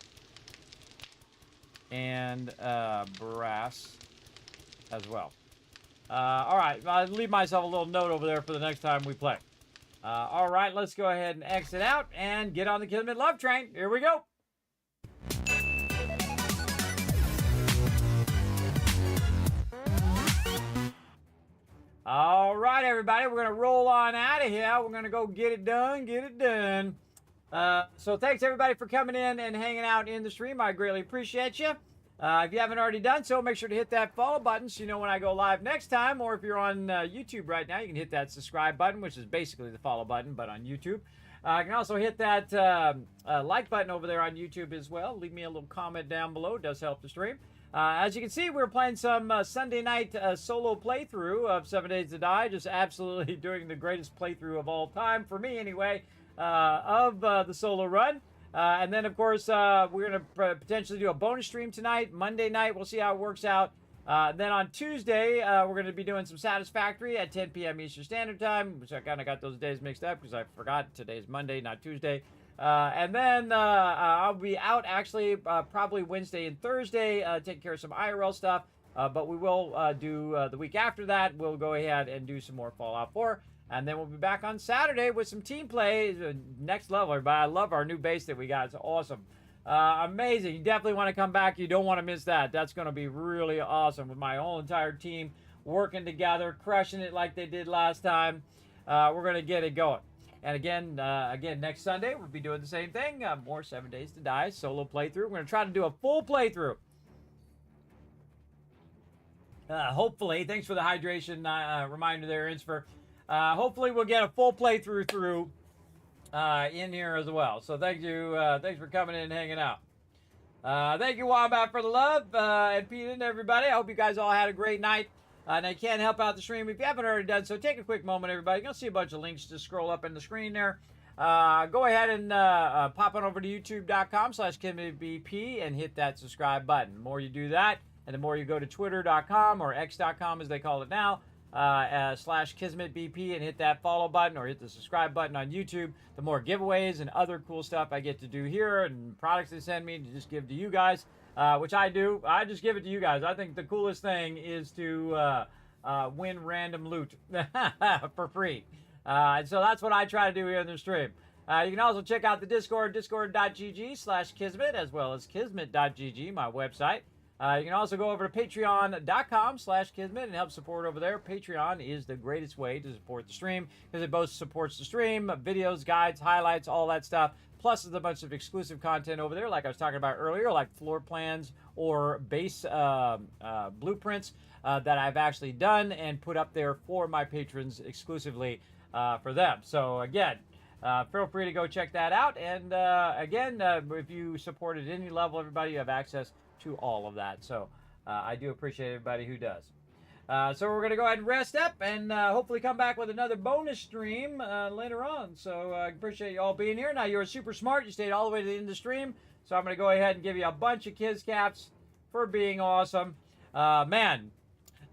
And brass as well. All right. I'll leave myself a little note over there for the next time we play. All right. Let's go ahead and exit out and get on the Kismet Love Train. Here we go. All right, everybody, we're going to roll on out of here. We're going to go get it done, get it done. So thanks, everybody, for coming in and hanging out in the stream. I greatly appreciate you. If you haven't already done so, make sure to hit that follow button so you know when I go live next time. Or if you're on YouTube right now, you can hit that subscribe button, which is basically the follow button, but on YouTube. You can also hit that like button over there on YouTube as well. Leave me a little comment down below. It does help the stream. As you can see, we're playing some Sunday night solo playthrough of 7 Days to Die. Just absolutely doing the greatest playthrough of all time, for me anyway, of the solo run. And then, of course, we're going to potentially do a bonus stream tonight. Monday night, we'll see how it works out. Then on Tuesday, we're going to be doing some Satisfactory at 10 p.m. Eastern Standard Time, which I kind of got those days mixed up because I forgot today's Monday, not Tuesday. And then I'll be out actually probably Wednesday and Thursday taking care of some IRL stuff. But we will do the week after that. We'll go ahead and do some more Fallout 4. And then we'll be back on Saturday with some team play. Next level, everybody. I love our new base that we got. It's awesome. Amazing. You definitely want to come back. You don't want to miss that. That's going to be really awesome with my whole entire team working together, crushing it like they did last time. We're going to get it going. And again, next Sunday, we'll be doing the same thing. More 7 Days to Die solo playthrough. We're going to try to do a full playthrough. Hopefully, thanks for the hydration reminder there, Insfer. Hopefully, we'll get a full playthrough through in here as well. So thank you. Thanks for coming in and hanging out. Thank you, Wombat, for the love. And Pete and everybody. I hope you guys all had a great night. And I can help out the stream if you haven't already done so. Take a quick moment, everybody. You're going to see a bunch of links to scroll up in the screen there. Go ahead and pop on over to youtube.com/KismetBP and hit that subscribe button. The more you do that, and the more you go to twitter.com or x.com as they call it now, /KismetBP and hit that follow button or hit the subscribe button on YouTube, the more giveaways and other cool stuff I get to do here and products they send me to just give to you guys. Which I do. I just give it to you guys. I think the coolest thing is to win random loot for free. And so that's what I try to do here in the stream. You can also check out the Discord, discord.gg/Kismet, as well as kismet.gg, my website. You can also go over to patreon.com/Kismet and help support over there. Patreon is the greatest way to support the stream because it both supports the stream, videos, guides, highlights, all that stuff. Plus, there's a bunch of exclusive content over there, like I was talking about earlier, like floor plans or base blueprints that I've actually done and put up there for my patrons exclusively for them. So, again, feel free to go check that out. And, again, if you support at any level, everybody, you have access to all of that. So, I do appreciate everybody who does. So we're going to go ahead and rest up and hopefully come back with another bonus stream later on. So I appreciate you all being here. Now, you're super smart. You stayed all the way to the end of the stream. So I'm going to go ahead and give you a bunch of Kiz Caps for being awesome. Man,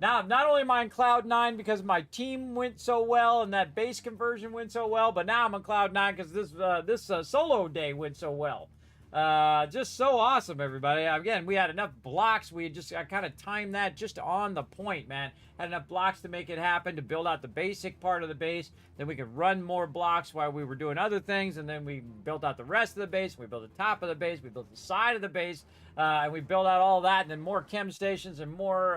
now not only am I on Cloud 9 because my team went so well and that base conversion went so well, but now I'm on Cloud 9 because this solo day went so well. Just so awesome, everybody. Again, we had enough blocks. We just kind of timed that just on the point, man. Had enough blocks to make it happen, to build out the basic part of the base. Then we could run more blocks while we were doing other things. And then we built out the rest of the base. We built the top of the base. We built the side of the base. And we built out all that. And then more chem stations and more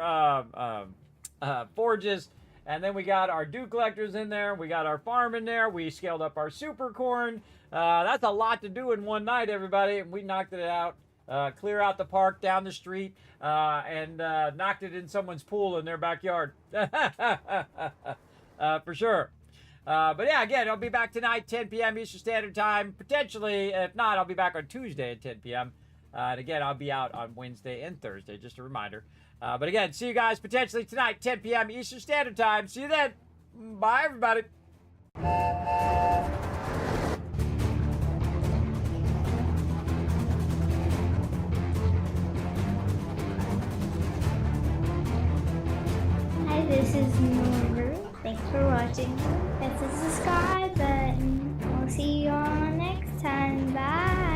forges. And then we got our dew collectors in there. We got our farm in there. We scaled up our super corn. That's a lot to do in one night, everybody. We knocked it out. Clear out the park down the street and knocked it in someone's pool in their backyard. For sure. But yeah, again, I'll be back tonight, 10 p.m. Eastern Standard Time. Potentially, if not, I'll be back on Tuesday at 10 p.m. And again, I'll be out on Wednesday and Thursday, just a reminder. But again, see you guys potentially tonight, 10 p.m. Eastern Standard Time. See you then. Bye, everybody. Hi, this is Norbert. Thanks for watching. Hit the subscribe button. We'll see you all next time. Bye.